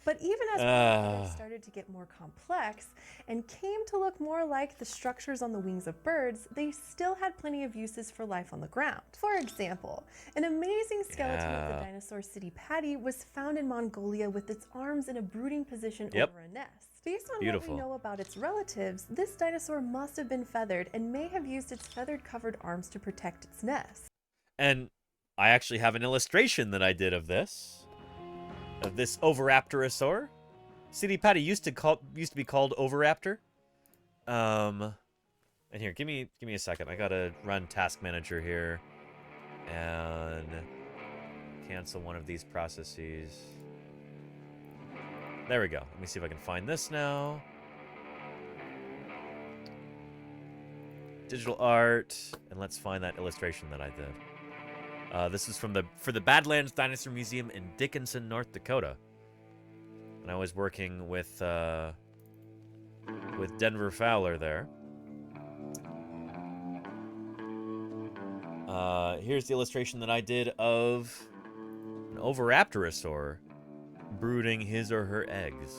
But even as dinosaurs started to get more complex and came to look more like the structures on the wings of birds, they still had plenty of uses for life on the ground. For example, an amazing skeleton of the dinosaur City Patty was found in Mongolia with its arms in a brooding position over a nest. Based on what we know about its relatives, this dinosaur must have been feathered and may have used its feathered covered arms to protect its nest. And I actually have an illustration that I did of this. Of this Oviraptorosaur. City Patty used to be called Oviraptor. And here, give me a second. I gotta run Task Manager here and cancel one of these processes. There we go. Let me see if I can find this now. Digital art, and let's find that illustration that I did. This is for the Badlands Dinosaur Museum in Dickinson, North Dakota. And I was working with Denver Fowler there. Here's the illustration that I did of an Oviraptorosaur brooding his or her eggs.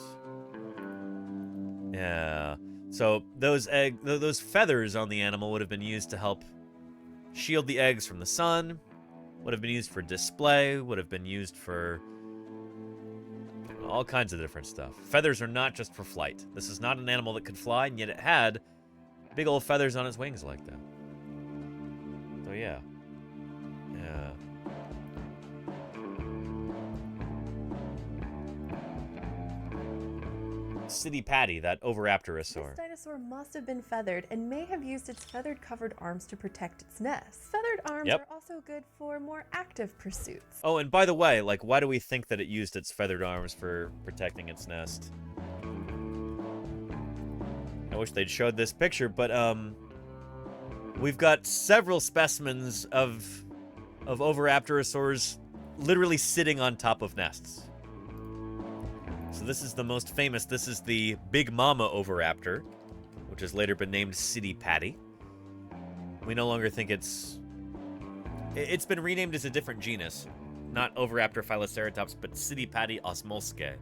Yeah. So those feathers on the animal would have been used to help shield the eggs from the sun. Would have been used for display, would have been used for all kinds of different stuff. Feathers are not just for flight. This is not an animal that could fly, and yet it had big old feathers on its wings like that. So yeah. Yeah. City Patty, that Oviraptorosaur. This dinosaur must have been feathered and may have used its feathered covered arms to protect its nest. Feathered arms are also good for more active pursuits. Oh, and by the way, like, why do we think that it used its feathered arms for protecting its nest? I wish they'd showed this picture, but we've got several specimens of Oviraptorosaurs literally sitting on top of nests. So this is the most famous. This is the Big Mama Oviraptor, which has later been named City Patty. We no longer think it's been renamed as a different genus, not Oviraptor Phyloceratops, but Cytipati osmolske.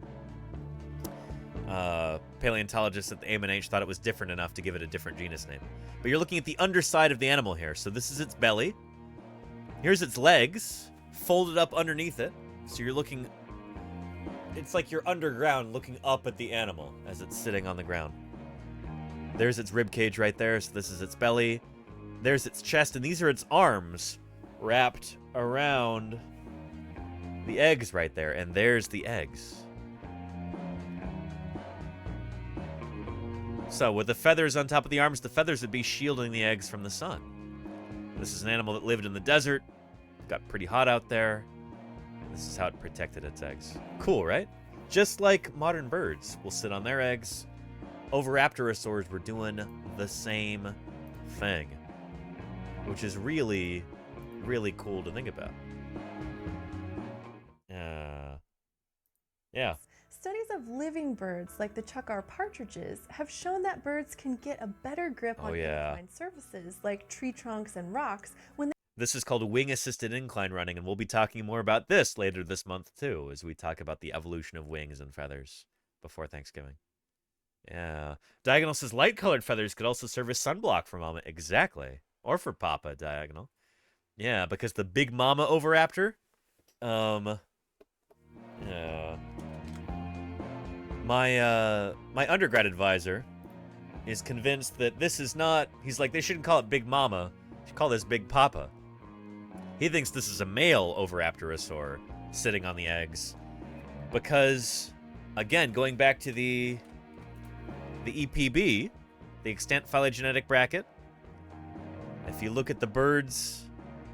Paleontologists at the AMNH thought it was different enough to give it a different genus name. But you're looking at the underside of the animal here. So this is its belly. Here's its legs, folded up underneath it. So you're looking... It's like you're underground looking up at the animal as it's sitting on the ground. There's its rib cage right there, so this is its belly. There's its chest, and these are its arms wrapped around the eggs right there. And there's the eggs. So with the feathers on top of the arms, the feathers would be shielding the eggs from the sun. This is an animal that lived in the desert. It got pretty hot out there. This is how it protected its eggs. Cool, right? Just like modern birds will sit on their eggs, Oviraptorosaurs were doing the same thing, which is really, really cool to think about. Yeah. Studies of living birds, like the chukar partridges, have shown that birds can get a better grip on inclined surfaces, like tree trunks and rocks, when This is called wing-assisted incline running, and we'll be talking more about this later this month, too, as we talk about the evolution of wings and feathers before Thanksgiving. Yeah. Diagonal says light-colored feathers could also serve as sunblock for Mama. Exactly. Or for Papa, Diagonal. Yeah, because the big Mama Oviraptor, yeah. My undergrad advisor is convinced that this is not... He's like, they shouldn't call it Big Mama. They should call this Big Papa. He thinks this is a male Oviraptorosaur sitting on the eggs. Because, again, going back to the EPB, the extant phylogenetic bracket, if you look at the birds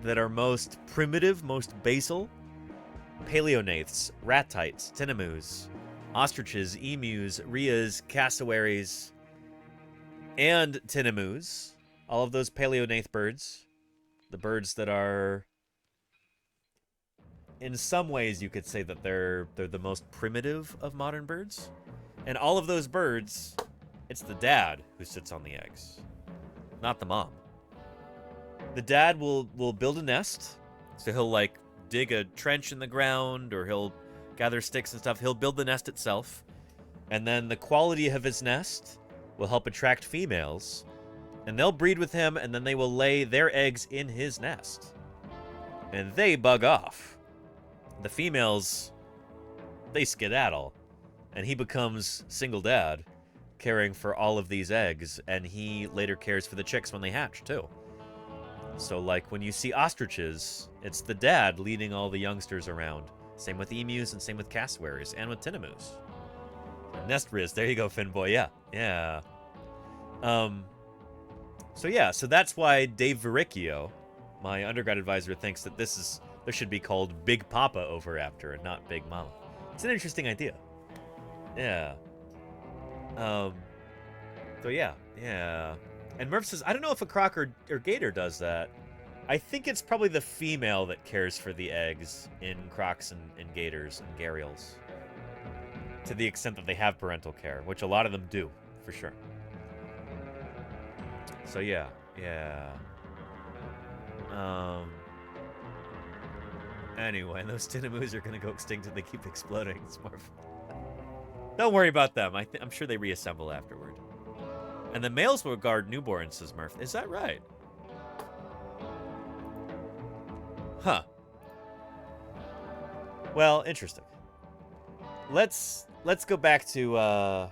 that are most primitive, most basal, paleognaths, ratites, tinamous, ostriches, emus, rheas, cassowaries, and tinamous, all of those paleognath birds, the birds that are, in some ways you could say that they're the most primitive of modern birds. And all of those birds, it's the dad who sits on the eggs, not the mom. The dad will build a nest, so he'll like dig a trench in the ground, or he'll gather sticks and stuff. He'll build the nest itself, and then the quality of his nest will help attract females, and they'll breed with him, and then they will lay their eggs in his nest. And they bug off. The females, they skedaddle, and he becomes single dad, caring for all of these eggs, and he later cares for the chicks when they hatch, too. So, like, when you see ostriches, it's the dad leading all the youngsters around. Same with emus, and same with cassowaries, and with tinamous. Nest riz, there you go, Finboy, yeah. So that's why Dave Verricchio, my undergrad advisor, thinks that this should be called Big Papa Oviraptor and not Big Mama. It's an interesting idea. Yeah. So yeah. And Murph says, I don't know if a croc or gator does that. I think it's probably the female that cares for the eggs in crocs and gators and gharials. To the extent that they have parental care, which a lot of them do, for sure. So yeah. Anyway, those tinamous are gonna go extinct if they keep exploding. Smurf. Don't worry about them. I'm sure they reassemble afterward. And the males will guard newborns, says Murph. Is that right? Huh. Well, interesting. Let's go back to where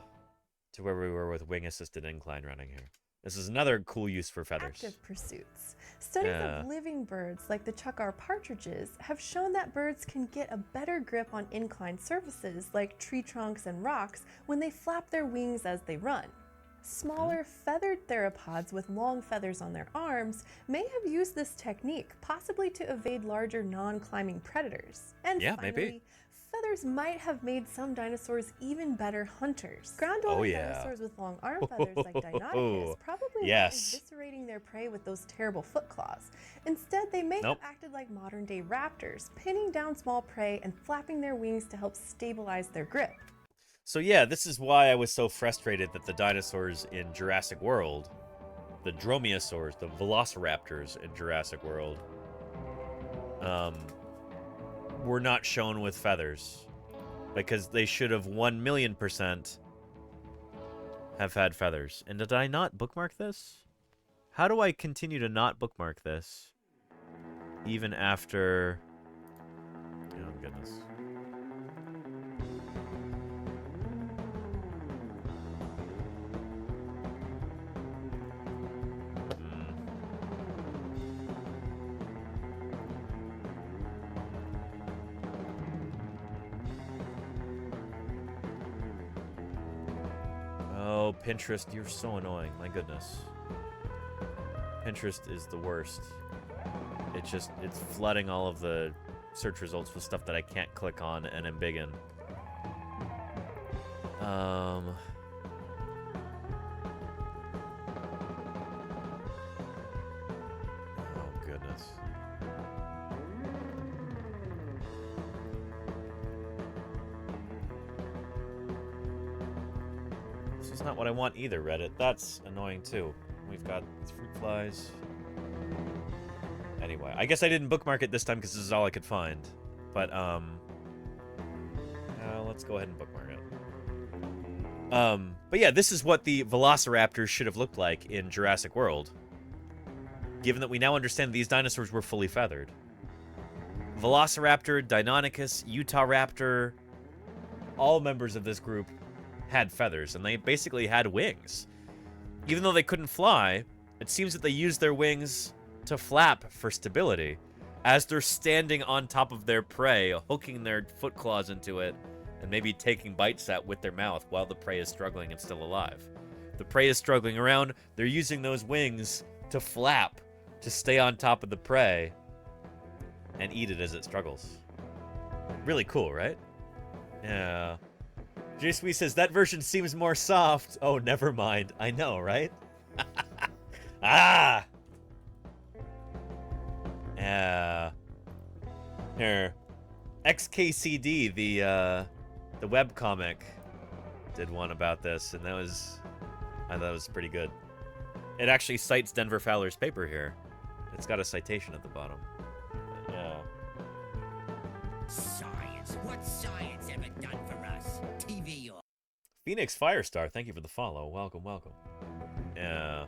we were with wing-assisted incline running here. This is another cool use for feathers. Active pursuits. Studies of living birds, like the chukar partridges, have shown that birds can get a better grip on inclined surfaces, like tree trunks and rocks, when they flap their wings as they run. Smaller feathered theropods with long feathers on their arms may have used this technique, possibly to evade larger non-climbing predators. And finally, feathers might have made some dinosaurs even better hunters. Ground-dwelling dinosaurs with long arm feathers like Deinonychus probably weren't eviscerating their prey with those terrible foot claws. Instead, they may have acted like modern-day raptors, pinning down small prey and flapping their wings to help stabilize their grip. So yeah, this is why I was so frustrated that the dinosaurs in Jurassic World, the dromaeosaurs, the velociraptors in Jurassic World, were not shown with feathers. Because they should have 1,000,000% have had feathers. And did I not bookmark this? How do I continue to not bookmark this? Even after... Oh, goodness. Oh, Pinterest, you're so annoying. My goodness. Pinterest is the worst. It's flooding all of the search results with stuff that I can't click on and am big in. Oh, goodness. This is not what I want either, Reddit. That's annoying too. We've got fruit flies. Anyway, I guess I didn't bookmark it this time because this is all I could find. But, let's go ahead and bookmark it. But yeah, this is what the velociraptors should have looked like in Jurassic World. Given that we now understand these dinosaurs were fully feathered. Velociraptor, Deinonychus, Utahraptor, all members of this group had feathers, and they basically had wings. Even though they couldn't fly, it seems that they used their wings to flap for stability as they're standing on top of their prey, hooking their foot claws into it, and maybe taking bites at with their mouth while the prey is struggling and still alive. The prey is struggling around, they're using those wings to flap, to stay on top of the prey, and eat it as it struggles. Really cool, right? Yeah. J Sweet says, that version seems more soft. Oh, never mind. I know, right? Ah! Yeah. Here. XKCD, the webcomic, did one about this, and I thought it was pretty good. It actually cites Denver Fowler's paper here. It's got a citation at the bottom. But, yeah. Science. What's science ever done for us? TV or... Phoenix Firestar, thank you for the follow. Welcome, welcome. Yeah.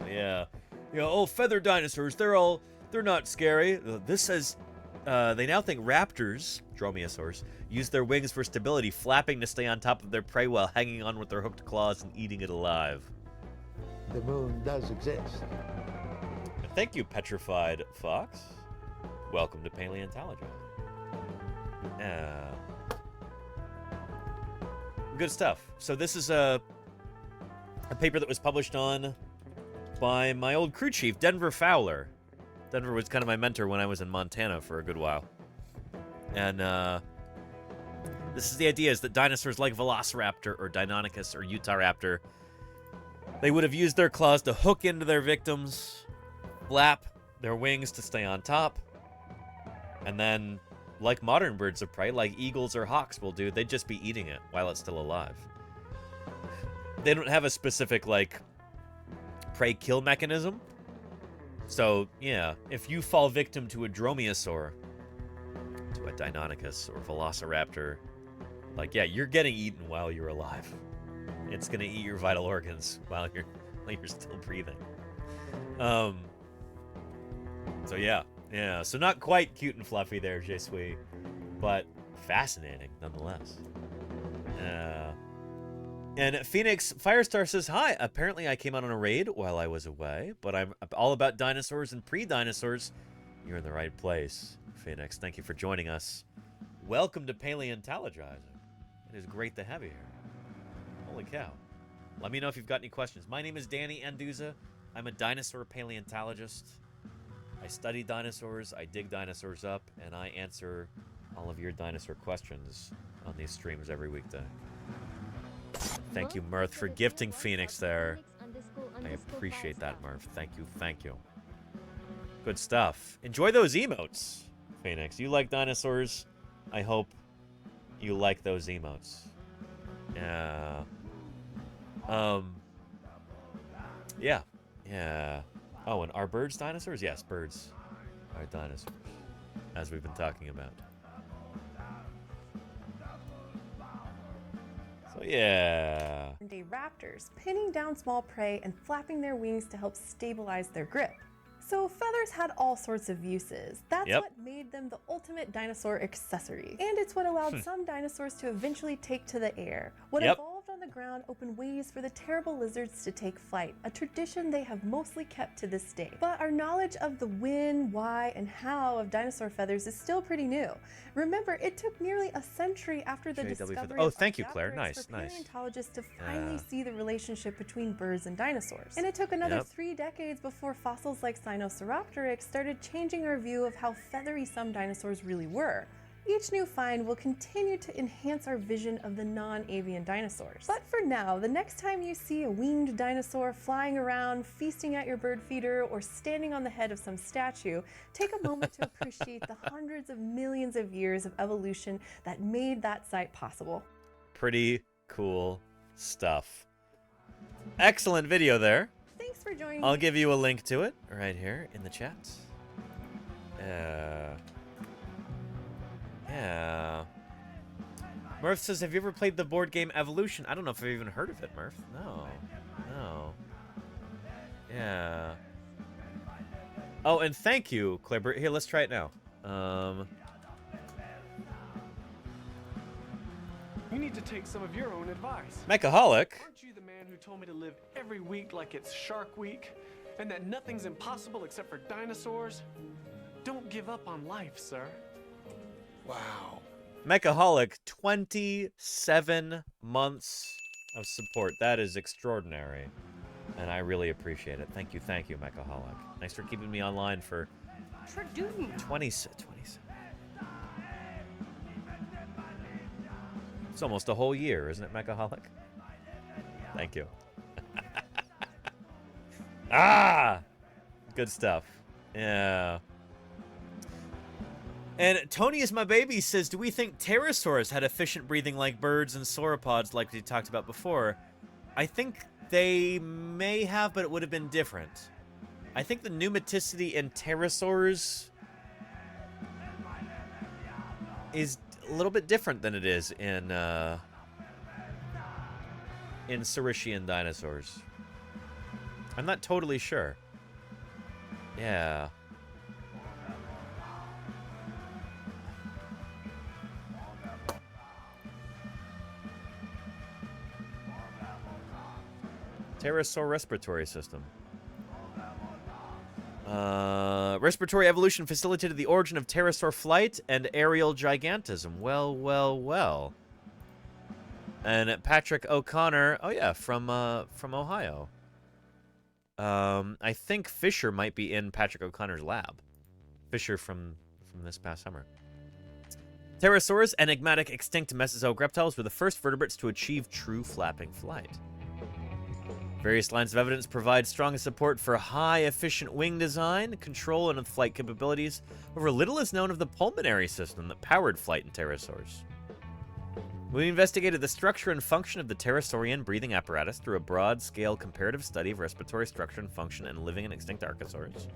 Yeah. You know, oh, feather dinosaurs, they're not scary. This says, they now think raptors, dromaeosaurs, use their wings for stability, flapping to stay on top of their prey while hanging on with their hooked claws and eating it alive. The moon does exist. Thank you, Petrified Fox. Welcome to Paleontologizing. Good stuff. So this is a paper that was published on by my old crew chief, Denver Fowler. Denver was kind of my mentor when I was in Montana for a good while. And this is the idea, is that dinosaurs like Velociraptor or Deinonychus or Utahraptor, they would have used their claws to hook into their victims, flap their wings to stay on top, and then, like modern birds of prey, like eagles or hawks will do, they'd just be eating it while it's still alive. They don't have a specific, like, prey kill mechanism. So, yeah, if you fall victim to a dromaeosaur, to a Deinonychus or Velociraptor, like, yeah, you're getting eaten while you're alive. It's gonna eat your vital organs while you're still breathing. So yeah, so not quite cute and fluffy there, Je suis, but fascinating nonetheless. And Phoenix Firestar says, hi, apparently I came out on a raid while I was away, but I'm all about dinosaurs and pre-dinosaurs. You're in the right place, Phoenix. Thank you for joining us. Welcome to Paleontologizing. It is great to have you here. Holy cow. Let me know if you've got any questions. My name is Danny Anduza. I'm a dinosaur paleontologist. I study dinosaurs, I dig dinosaurs up, and I answer all of your dinosaur questions on these streams every weekday. Thank you, Mirth, for gifting Phoenix there. I appreciate that, Mirth. Thank you, thank you. Good stuff. Enjoy those emotes, Phoenix. You like dinosaurs? I hope you like those emotes. Yeah. Yeah. Oh, and are birds dinosaurs? Yes, birds are dinosaurs. as we've been talking about. So yeah. Day raptors, pinning down small prey and flapping their wings to help stabilize their grip. So feathers had all sorts of uses. That's what made them the ultimate dinosaur accessory. And it's what allowed some dinosaurs to eventually take to the air. What evolved on the ground opened ways for the terrible lizards to take flight, a tradition they have mostly kept to this day. But our knowledge of the when, why, and how of dinosaur feathers is still pretty new. Remember, it took nearly a century after the discovery Oh, of thank you, Claire. Archaeopteryx Nice, for nice. paleontologists to finally see the relationship between birds and dinosaurs. And it took another 3 decades before fossils like Sinosauropteryx started changing our view of how feathery some dinosaurs really were. Each new find will continue to enhance our vision of the non-avian dinosaurs. But for now, the next time you see a winged dinosaur flying around, feasting at your bird feeder, or standing on the head of some statue, take a moment to appreciate the hundreds of millions of years of evolution that made that sight possible. Pretty cool stuff. Excellent video there. Thanks for joining I'll me. give you a link to it right here in the chat. Yeah. Murph says, have you ever played the board game Evolution? I don't know if I've even heard of it, Murph. No. Yeah. Oh, and thank you, Clibbert. Here, let's try it now. You need to take some of your own advice. Mechaholic. Aren't you the man who told me to live every week like it's Shark Week, and that nothing's impossible except for dinosaurs? Don't give up on life, sir. Wow. Mechaholic, 27 months of support. That is extraordinary. And I really appreciate it. Thank you, Mechaholic. Thanks for keeping me online for 20. It's almost a whole year, isn't it, Mechaholic? Thank you. Good stuff. Yeah. And Tony is my baby says, do we think pterosaurs had efficient breathing like birds and sauropods like we talked about before? I think they may have, but it would have been different. I think the pneumaticity in pterosaurs is a little bit different than it is in Saurischian dinosaurs. I'm not totally sure. Yeah. Pterosaur respiratory system. Respiratory evolution facilitated the origin of pterosaur flight and aerial gigantism. Well. And Patrick O'Connor, oh yeah, from Ohio. I think Fisher might be in Patrick O'Connor's lab. Fisher from this past summer. Pterosaurs, enigmatic extinct Mesozoic reptiles, were the first vertebrates to achieve true flapping flight. Various lines of evidence provide strong support for high efficient wing design, control, and flight capabilities. However, little is known of the pulmonary system that powered flight in pterosaurs. We investigated the structure and function of the pterosaurian breathing apparatus through a broad-scale comparative study of respiratory structure and function in living and extinct archosaurs,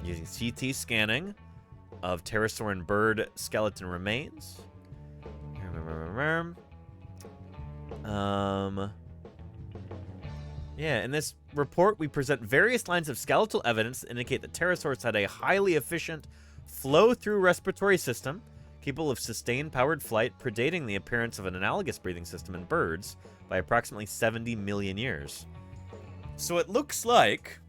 using CT scanning of pterosaurian bird skeleton remains. Yeah, in this report, we present various lines of skeletal evidence that indicate that pterosaurs had a highly efficient flow-through respiratory system capable of sustained powered flight, predating the appearance of an analogous breathing system in birds by approximately 70 million years. So it looks like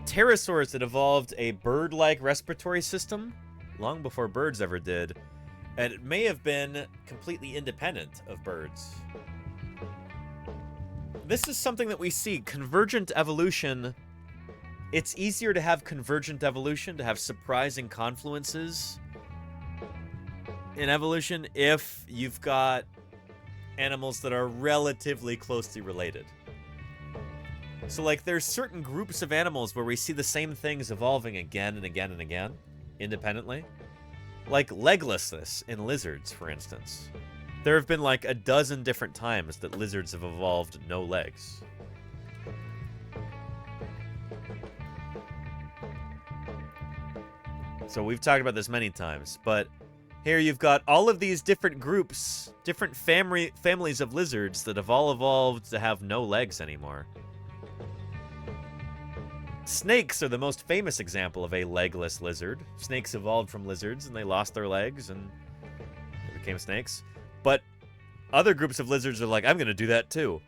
pterosaurs had evolved a bird-like respiratory system long before birds ever did, and it may have been completely independent of birds. This is something that we see, convergent evolution. It's easier to have convergent evolution, to have surprising confluences in evolution if you've got animals that are relatively closely related. So, like, there's certain groups of animals where we see the same things evolving again and again and again, independently. Like leglessness in lizards, for instance. There have been like a dozen different times that lizards have evolved no legs. So we've talked about this many times, but here you've got all of these different groups, different families of lizards that have all evolved to have no legs anymore. Snakes are the most famous example of a legless lizard. Snakes evolved from lizards and they lost their legs and they became snakes. But other groups of lizards are like, I'm going to do that too.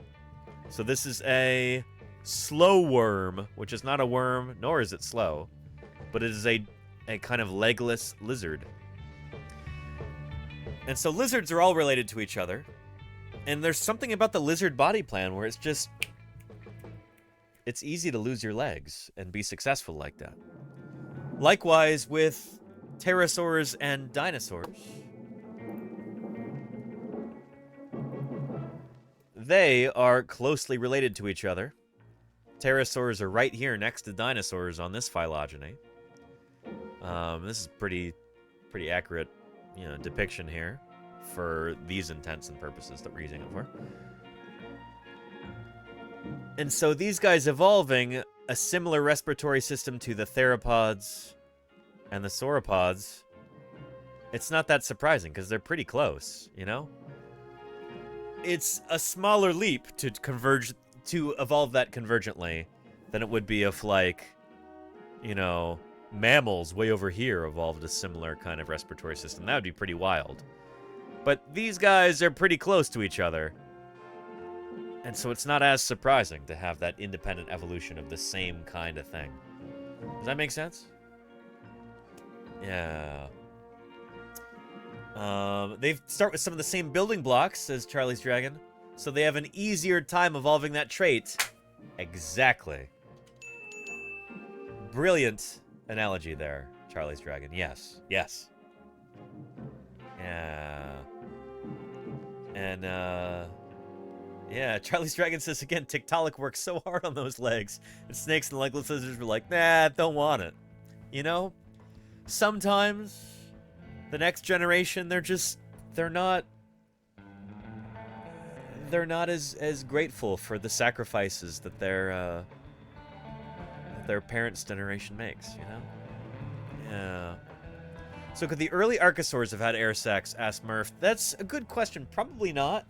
So this is a slow worm, which is not a worm, nor is it slow, but it is a kind of legless lizard. And so lizards are all related to each other. And there's something about the lizard body plan where it's easy to lose your legs and be successful like that. Likewise with pterosaurs and dinosaurs. They are closely related to each other. Pterosaurs are right here next to dinosaurs on this phylogeny. This is pretty accurate, depiction here for these intents and purposes that we're using it for. And so these guys evolving a similar respiratory system to the theropods and the sauropods, it's not that surprising because they're pretty close, It's a smaller leap to evolve that convergently than it would be if, like, mammals way over here evolved a similar kind of respiratory system. That would be pretty wild. But these guys are pretty close to each other. And so it's not as surprising to have that independent evolution of the same kind of thing. Does that make sense? Yeah. They start with some of the same building blocks, says Charlie's Dragon. So they have an easier time evolving that trait. Exactly. Brilliant analogy there, Charlie's Dragon. Yes. Yes. Yeah. And, yeah, Charlie's Dragon says again, Tiktaalik works so hard on those legs. And snakes and legless lizards were like, nah, don't want it. Sometimes the next generation, they're not as grateful for the sacrifices that their parents' generation makes, Yeah. So could the early archosaurs have had air sacs, asked Murph? That's a good question. Probably not.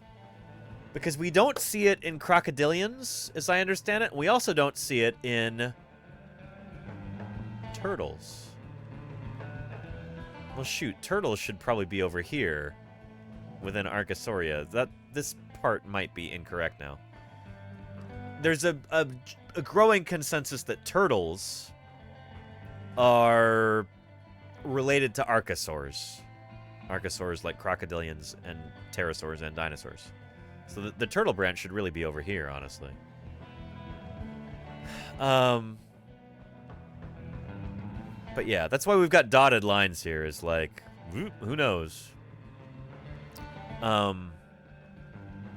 Because we don't see it in crocodilians, as I understand it. And we also don't see it in turtles. Well, shoot, turtles should probably be over here within Archosauria. This part might be incorrect now. There's a growing consensus that turtles are related to archosaurs. Archosaurs like crocodilians and pterosaurs and dinosaurs. So the turtle branch should really be over here, honestly. But yeah, that's why we've got dotted lines here, is like, who knows?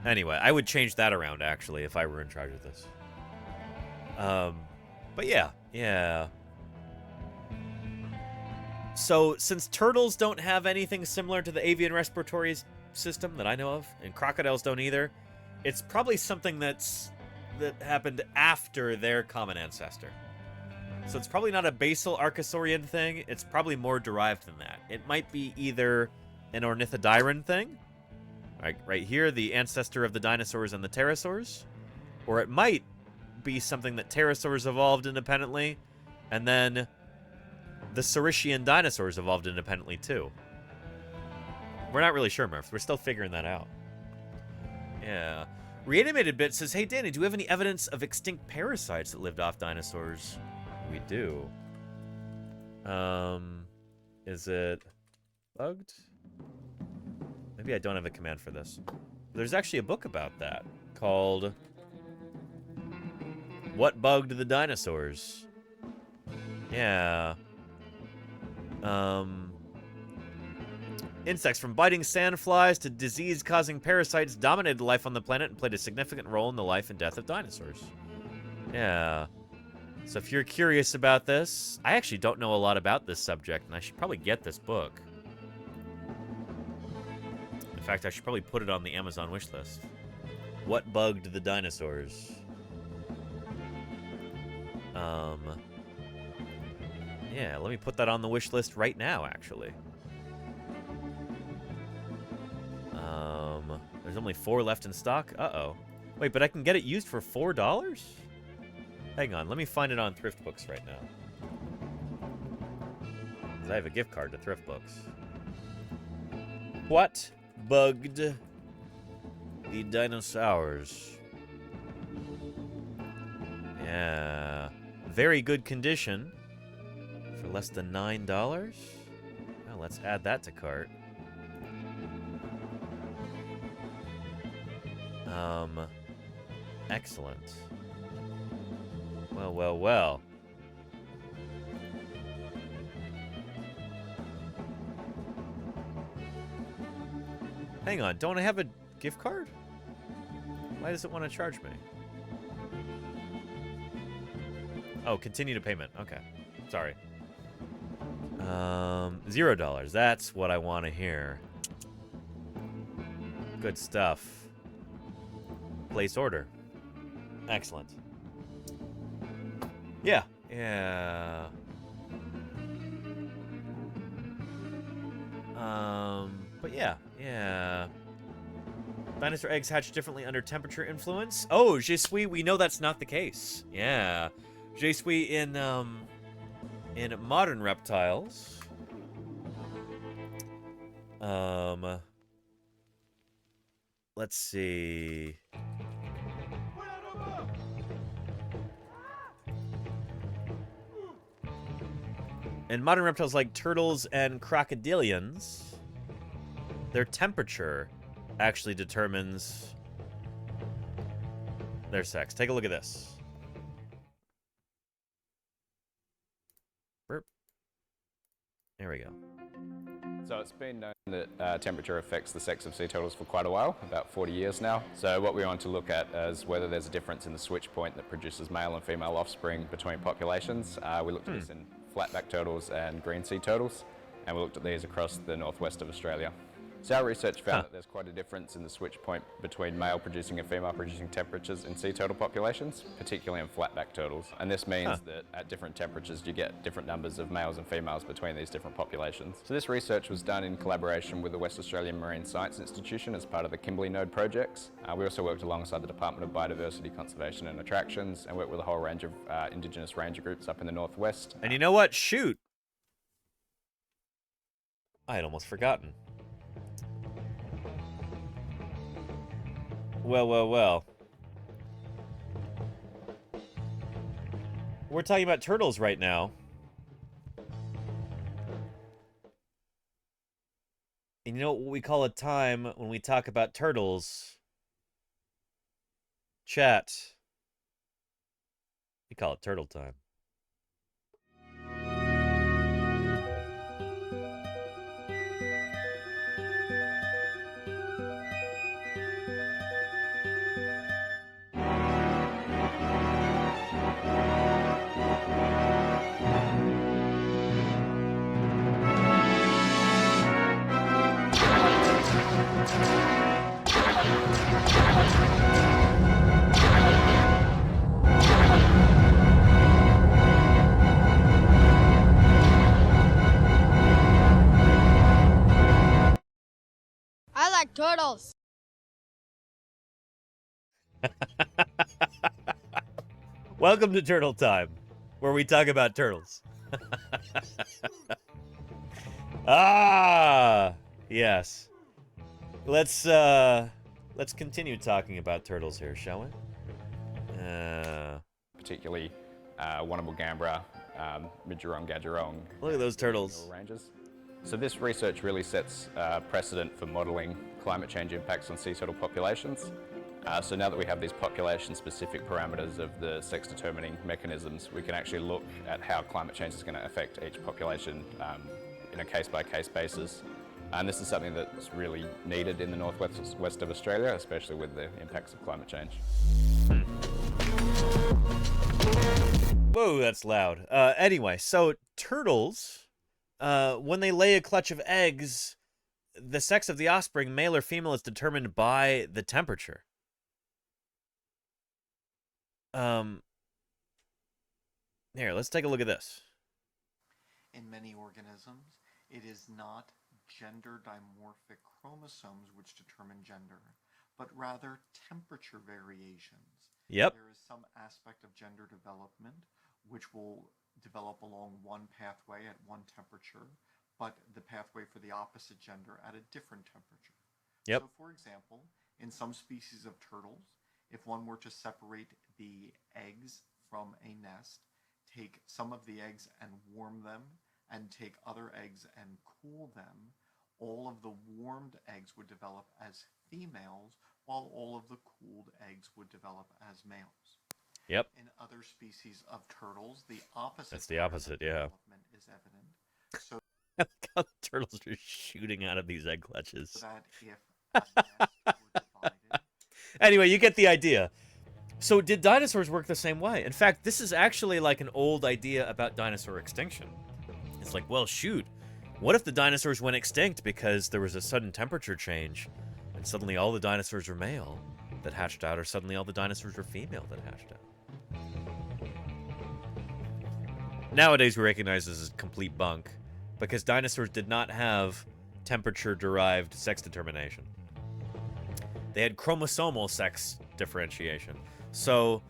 Anyway, I would change that around, actually, if I were in charge of this. But yeah. So, since turtles don't have anything similar to the avian respiratory system that I know of, and crocodiles don't either, it's probably something that happened after their common ancestor. So it's probably not a basal archosaurian thing. It's probably more derived than that. It might be either an ornithodiran thing, right here, the ancestor of the dinosaurs and the pterosaurs, or it might be something that pterosaurs evolved independently, and then the Saurischian dinosaurs evolved independently too. We're not really sure, Murph. We're still figuring that out. Yeah. Reanimated Bit says, hey, Danny, do we have any evidence of extinct parasites that lived off dinosaurs? We do. Is it bugged? Maybe I don't have a command for this. There's actually a book about that called What Bugged the Dinosaurs? Yeah. Insects from biting sandflies to disease-causing parasites dominated life on the planet and played a significant role in the life and death of dinosaurs. Yeah. So if you're curious about this, I actually don't know a lot about this subject, and I should probably get this book. In fact, I should probably put it on the Amazon wish list. What Bugged the Dinosaurs? Yeah, let me put that on the wish list right now, actually. There's only 4 left in stock. Uh-oh. Wait, but I can get it used for $4? Hang on, let me find it on Thrift Books right now. Because I have a gift card to Thrift Books. What bugged the dinosaurs? Yeah. Very good condition. For less than $9? Well, let's add that to cart. Excellent. Well, well, well. Hang on, don't I have a gift card? Why does it want to charge me? Oh, continue to payment. Okay. Sorry. $0. That's what I want to hear. Good stuff. Place order. Excellent. Yeah. Yeah. But yeah. Yeah. Dinosaur eggs hatch differently under temperature influence. Oh, Je suis, we know that's not the case. Yeah. Je suis in modern reptiles. Let's see. In modern reptiles like turtles and crocodilians, their temperature actually determines their sex. Take a look at this. Burp. There we go. So it's been known that temperature affects the sex of sea turtles for quite a while, about 40 years now. So what we want to look at is whether there's a difference in the switch point that produces male and female offspring between populations. We looked at this in flatback turtles and green sea turtles, and we looked at these across the northwest of Australia. So our research found that there's quite a difference in the switch point between male producing and female producing temperatures in sea turtle populations, particularly in flatback turtles. And this means that at different temperatures you get different numbers of males and females between these different populations. So this research was done in collaboration with the West Australian Marine Science Institution as part of the Kimberley Node projects. We also worked alongside the Department of Biodiversity, Conservation and Attractions, and worked with a whole range of Indigenous ranger groups up in the northwest. And you know what? Shoot! I had almost forgotten. Well, well, well. We're talking about turtles right now. And you know what we call a time when we talk about turtles? Chat. We call it turtle time. I like turtles. Welcome to Turtle Time, where we talk about turtles. Ah, yes. Let's continue talking about turtles here, shall we? Particularly Wannamal-Gambra, Midgerong-Gadgerong. Look at those turtles. Ranges. So this research really sets precedent for modelling climate change impacts on sea turtle populations. So now that we have these population-specific parameters of the sex-determining mechanisms, we can actually look at how climate change is going to affect each population in a case-by-case basis. And this is something that's really needed in the northwest of Australia, especially with the impacts of climate change. Whoa, that's loud. Anyway, so turtles, when they lay a clutch of eggs, the sex of the offspring, male or female, is determined by the temperature. Here, let's take a look at this. in many organisms, it is not gender dimorphic chromosomes which determine gender, but rather temperature variations. Yep. There is some aspect of gender development which will develop along one pathway at one temperature, but the pathway for the opposite gender at a different temperature. Yep. So, for example, in some species of turtles, if one were to separate the eggs from a nest, take some of the eggs and warm them, and take other eggs and cool them, all of the warmed eggs would develop as females, while all of the cooled eggs would develop as males. Yep. In other species of turtles, the opposite. That's the opposite, yeah. Development is evident. So how the turtles are shooting out of these egg clutches. that if a nest were divided, Anyway, you get the idea. So did dinosaurs work the same way? In fact, this is actually like an old idea about dinosaur extinction. It's like, well, shoot, what if the dinosaurs went extinct because there was a sudden temperature change and suddenly all the dinosaurs were male that hatched out, or suddenly all the dinosaurs were female that hatched out? Nowadays, we recognize this as complete bunk because dinosaurs did not have temperature-derived sex determination. They had chromosomal sex differentiation. So,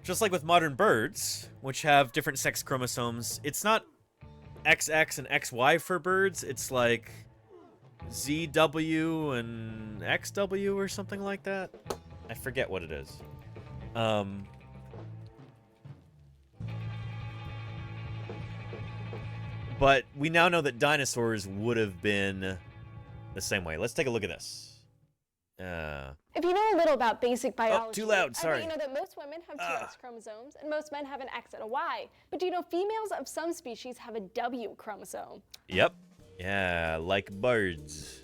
just like with modern birds, which have different sex chromosomes, it's not XX and XY for birds, it's like ZW and XW or something like that. I forget what it is. But we now know that dinosaurs would have been the same way. Let's take a look at this. If you know a little about basic biology, too loud, sorry. You know that most women have two X chromosomes and most men have an X and a Y. But do you know females of some species have a W chromosome? Yep. Yeah, like birds.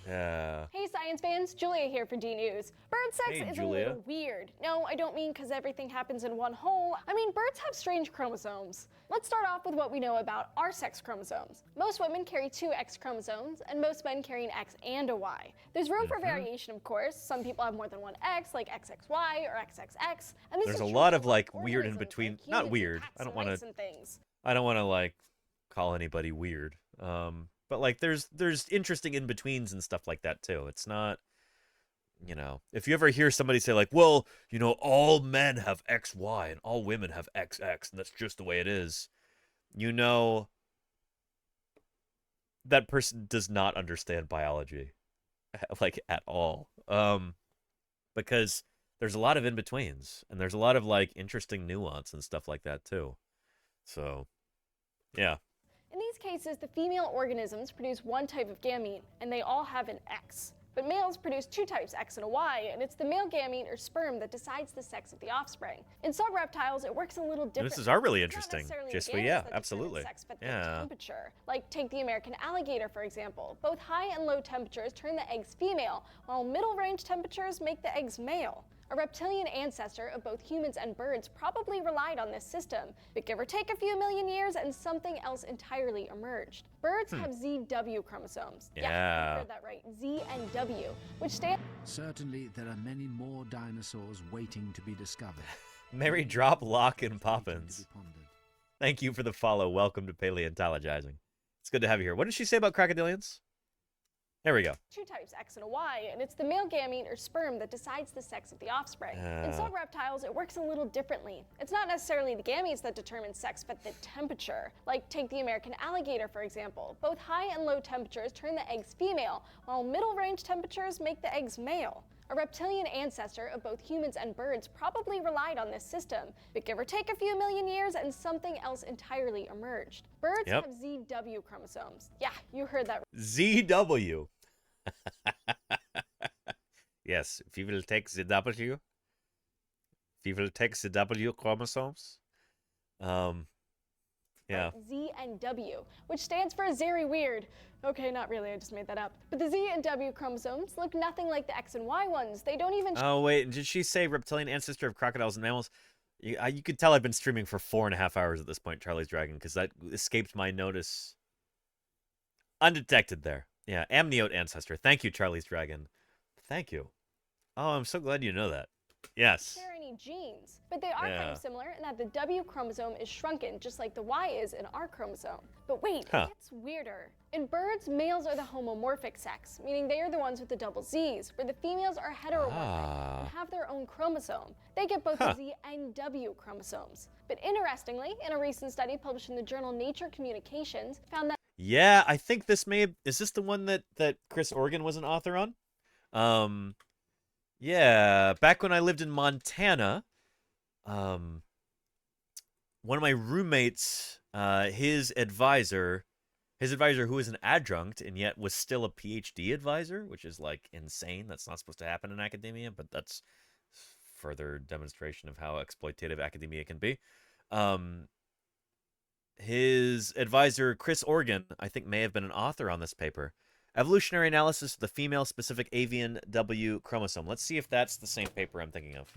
Hey science fans, Julia here for D News. Bird sex Hey, is Julia. a little weird. No, I don't mean because everything happens in one hole. I mean birds have strange chromosomes. Let's start off with what we know about our sex chromosomes. Most women carry two X chromosomes and most men carry an X and a Y. There's room for variation, of course. Some people have more than one X, like XXY or XXX. And this There's is a true lot for of like most weird in organisms, between. like Not humans, weird. cats, I don't and want mice to. and things. I don't want to like call anybody weird. But like there's interesting in betweens and stuff like that too. It's not, you know, if you ever hear somebody say like, well, you know, all men have XY and all women have XX and that's just the way it is, you know, that person does not understand biology, like at all. Because there's a lot of in betweens and there's a lot of like interesting nuance and stuff like that too. So, yeah. In these cases, the female organisms produce one type of gamete, and they all have an X. But males produce two types, X and a Y, and it's the male gamete or sperm that decides the sex of the offspring. In some reptiles, it works a little different. This is really It's not interesting. necessarily Just the gametes yeah, that determine absolutely. Sex, but the Yeah. temperature. Like take the American alligator, for example. Both high and low temperatures turn the eggs female, while middle range temperatures make the eggs male. A reptilian ancestor of both humans and birds probably relied on this system, but give or take a few million years and something else entirely emerged. Birds have ZW chromosomes. Yeah. You heard that right, Z and W, which stand... Certainly, there are many more dinosaurs waiting to be discovered. Mary Drop, Lock, and Poppins. Thank you for the follow. Welcome to Paleontologizing. It's good to have you here. What did she say about crocodilians? There we go. Two types, X and a Y, and it's the male gamete or sperm that decides the sex of the offspring. In some reptiles, it works a little differently. It's not necessarily the gametes that determine sex, but the temperature. Like take the American alligator, for example. Both high and low temperatures turn the eggs female, while middle range temperatures make the eggs male. A reptilian ancestor of both humans and birds probably relied on this system, but give or take a few million years and something else entirely emerged. Birds have ZW chromosomes. Yeah, you heard that. ZW. Yes, we will take the W. We will take the W chromosomes. Yeah. Z and W, which stands for very weird. Okay, not really, I just made that up. But the Z and W chromosomes look nothing like the X and Y ones. They don't even... Oh, wait, did she say reptilian ancestor of crocodiles and mammals? You could tell I've been streaming for 4.5 hours at this point, Charlie's Dragon, because that escaped my notice. Undetected there. Yeah, amniote ancestor. Thank you, Charlie's Dragon. Thank you. Oh, I'm so glad you know that. Yes. share any any genes. But they are kind of similar in that the W chromosome is shrunken, just like the Y is in our chromosome. But wait, it gets weirder. In birds, males are the homomorphic sex, meaning they are the ones with the double Z's, where the females are heteromorphic and have their own chromosome. They get both the Z and W chromosomes. But interestingly, in a recent study published in the journal Nature Communications, found that Yeah, I think is this the one that Chris Organ was an author on? Yeah, back when I lived in Montana, one of my roommates, his advisor who was an adjunct and yet was still a PhD advisor, which is like insane. That's not supposed to happen in academia, but that's further demonstration of how exploitative academia can be. His advisor, Chris Organ, I think may have been an author on this paper. Evolutionary analysis of the female-specific avian W chromosome. Let's see if that's the same paper I'm thinking of.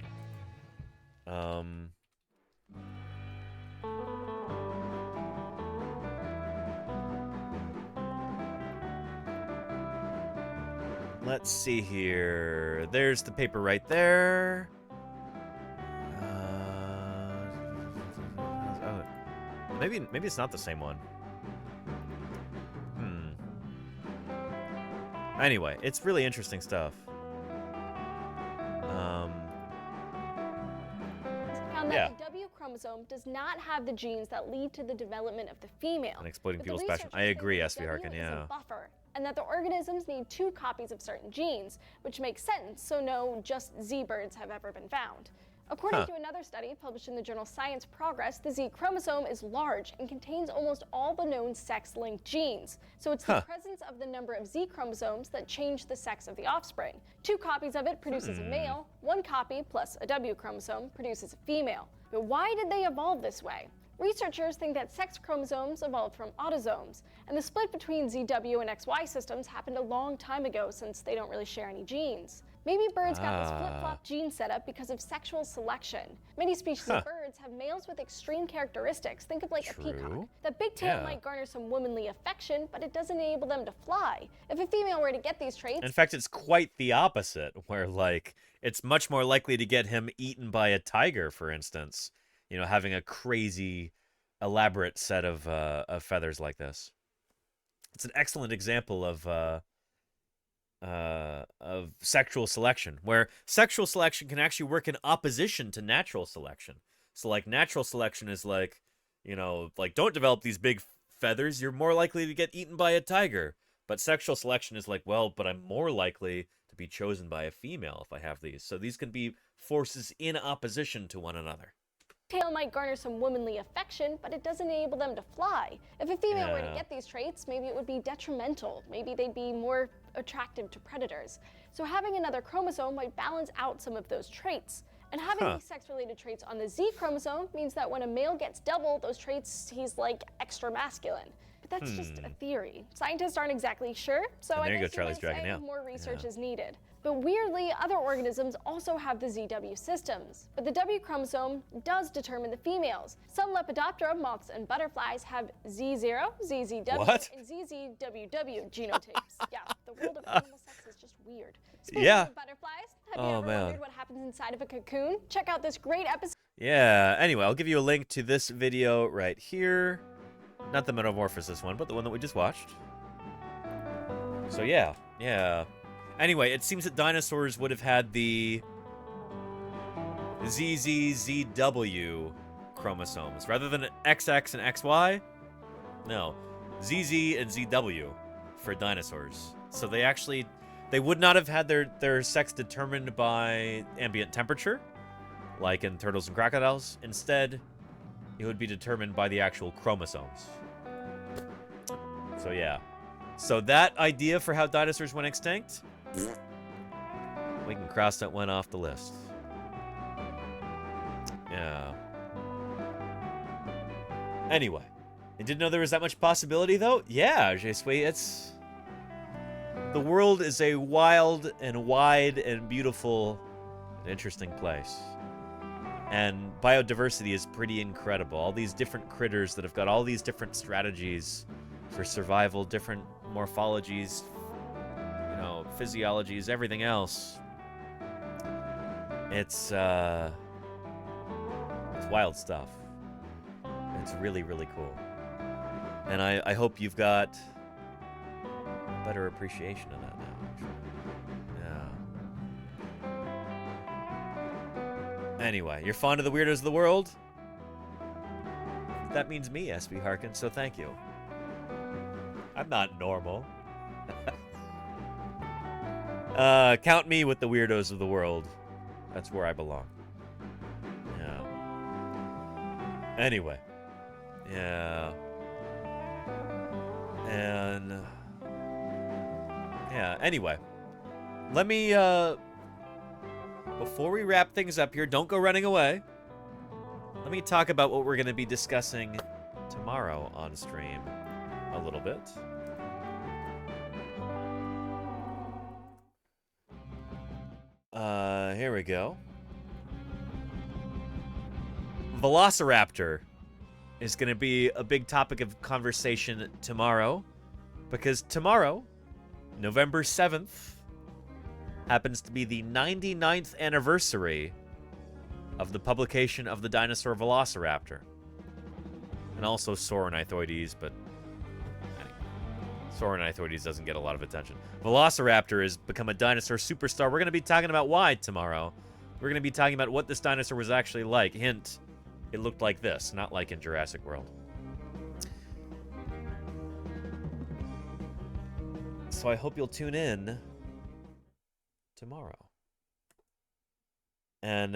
Let's see here. There's the paper right there. Maybe it's not the same one. Anyway, it's really interesting stuff. Found that the W chromosome does not have the genes that lead to the development of the female. And exploiting people's passion. I agree, SV Harkin, yeah. A buffer, and that the organisms need 2 copies of certain genes, which makes sense, so no just Z birds have ever been found. According to another study published in the journal Science Progress, the Z chromosome is large and contains almost all the known sex-linked genes. So it's the presence of the number of Z chromosomes that change the sex of the offspring. 2 copies of it produces a male, 1 copy plus a W chromosome produces a female. But why did they evolve this way? Researchers think that sex chromosomes evolved from autosomes, and the split between ZW and XY systems happened a long time ago since they don't really share any genes. Maybe birds got this flip-flop gene setup because of sexual selection. Many species of birds have males with extreme characteristics. Think of like a peacock. That big tail might garner some womanly affection, but it doesn't enable them to fly. If a female were to get these traits... In fact, it's quite the opposite, where, like, it's much more likely to get him eaten by a tiger, for instance. You know, having a crazy, elaborate set of feathers like this. It's an excellent example of sexual selection, where sexual selection can actually work in opposition to natural selection. So, like, natural selection is like, you know, like, don't develop these big feathers, you're more likely to get eaten by a tiger. But sexual selection is like, well, but I'm more likely to be chosen by a female if I have these. So these can be forces in opposition to one another. Tail might garner some womanly affection, but it doesn't enable them to fly. If a female were to get these traits, maybe it would be detrimental. Maybe they'd be more attractive to predators. So having another chromosome might balance out some of those traits. And having these sex-related traits on the Z chromosome means that when a male gets double those traits, he's like extra masculine. But that's just a theory. Scientists aren't exactly sure, so I guess more research is needed. But weirdly, other organisms also have the ZW systems. But the W chromosome does determine the females. Some Lepidoptera, moths, and butterflies have Z0, ZZW, and ZZWW genotypes. Yeah, the world of animal sex is just weird. Speaking of butterflies, have you ever wondered what happens inside of a cocoon? Check out this great episode. Yeah, anyway, I'll give you a link to this video right here. Not the Metamorphosis one, but the one that we just watched. So yeah. Anyway, it seems that dinosaurs would have had the ZZZW chromosomes. Rather than XX and XY, no, ZZ and ZW for dinosaurs. So they would not have had their sex determined by ambient temperature, like in turtles and crocodiles. Instead, it would be determined by the actual chromosomes. So yeah. So that idea for how dinosaurs went extinct, we can cross that one off the list. Yeah. Anyway, you didn't know there was that much possibility, though? Yeah, it's... The world is a wild and wide and beautiful and interesting place. And biodiversity is pretty incredible. All these different critters that have got all these different strategies for survival, different morphologies, you know, physiologies, everything else. It's It's wild stuff. It's really, really cool. And I hope you've got a better appreciation of that now, actually. Yeah. Anyway, you're fond of the weirdos of the world? That means me, SB Harkins, so thank you. I'm not normal. Count me with the weirdos of the world. That's where I belong. Yeah. Anyway. Yeah. And... yeah, anyway. Let me, before we wrap things up here, don't go running away. Let me talk about what we're going to be discussing tomorrow on stream a little bit. Here we go. Velociraptor is going to be a big topic of conversation tomorrow, because tomorrow, November 7th, happens to be the 99th anniversary of the publication of the dinosaur Velociraptor. And also Sauronithoides, but Sauronithoides doesn't get a lot of attention. Velociraptor has become a dinosaur superstar. We're going to be talking about why tomorrow. We're going to be talking about what this dinosaur was actually like. Hint, it looked like this, not like in Jurassic World. So I hope you'll tune in tomorrow. And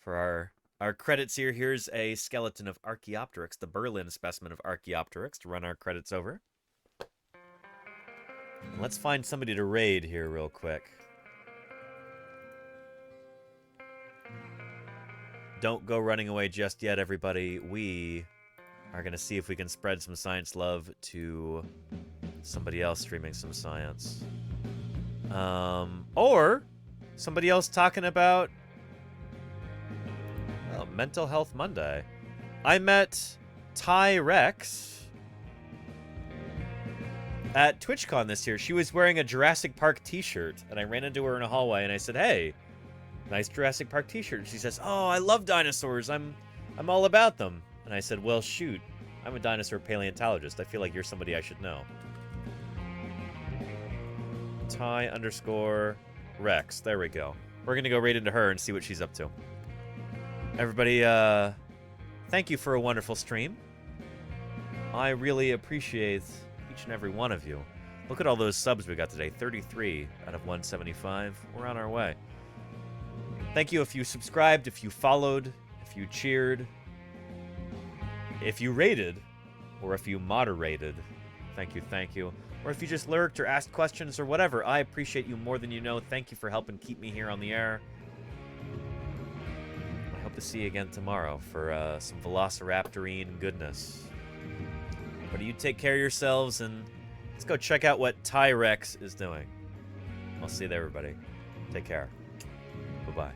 for our credits here, here's a skeleton of Archaeopteryx, the Berlin specimen of Archaeopteryx, to run our credits over. And let's find somebody to raid here real quick. Don't go running away just yet, everybody. We are going to see if we can spread some science love to somebody else streaming some science. Or somebody else talking about Mental Health Monday. I met Ty Rex at TwitchCon this year. She was wearing a Jurassic Park t-shirt, and I ran into her in a hallway, and I said, "Hey, nice Jurassic Park t-shirt." And she says, "Oh, I love dinosaurs. I'm all about them." And I said, "Well, shoot, I'm a dinosaur paleontologist. I feel like you're somebody I should know." Ty_Rex. There we go. We're going to go right into her and see what she's up to. Everybody, thank you for a wonderful stream. I really appreciate each and every one of you. Look at all those subs we got today. 33 out of 175. We're on our way. Thank you if you subscribed, if you followed, if you cheered, if you rated, or if you moderated. Thank you, thank you. Or if you just lurked or asked questions or whatever. I appreciate you more than you know. Thank you for helping keep me here on the air. I hope to see you again tomorrow for some Velociraptorine goodness. But you take care of yourselves, and let's go check out what Ty Rex is doing. I'll see you there, everybody. Take care. Bye-bye.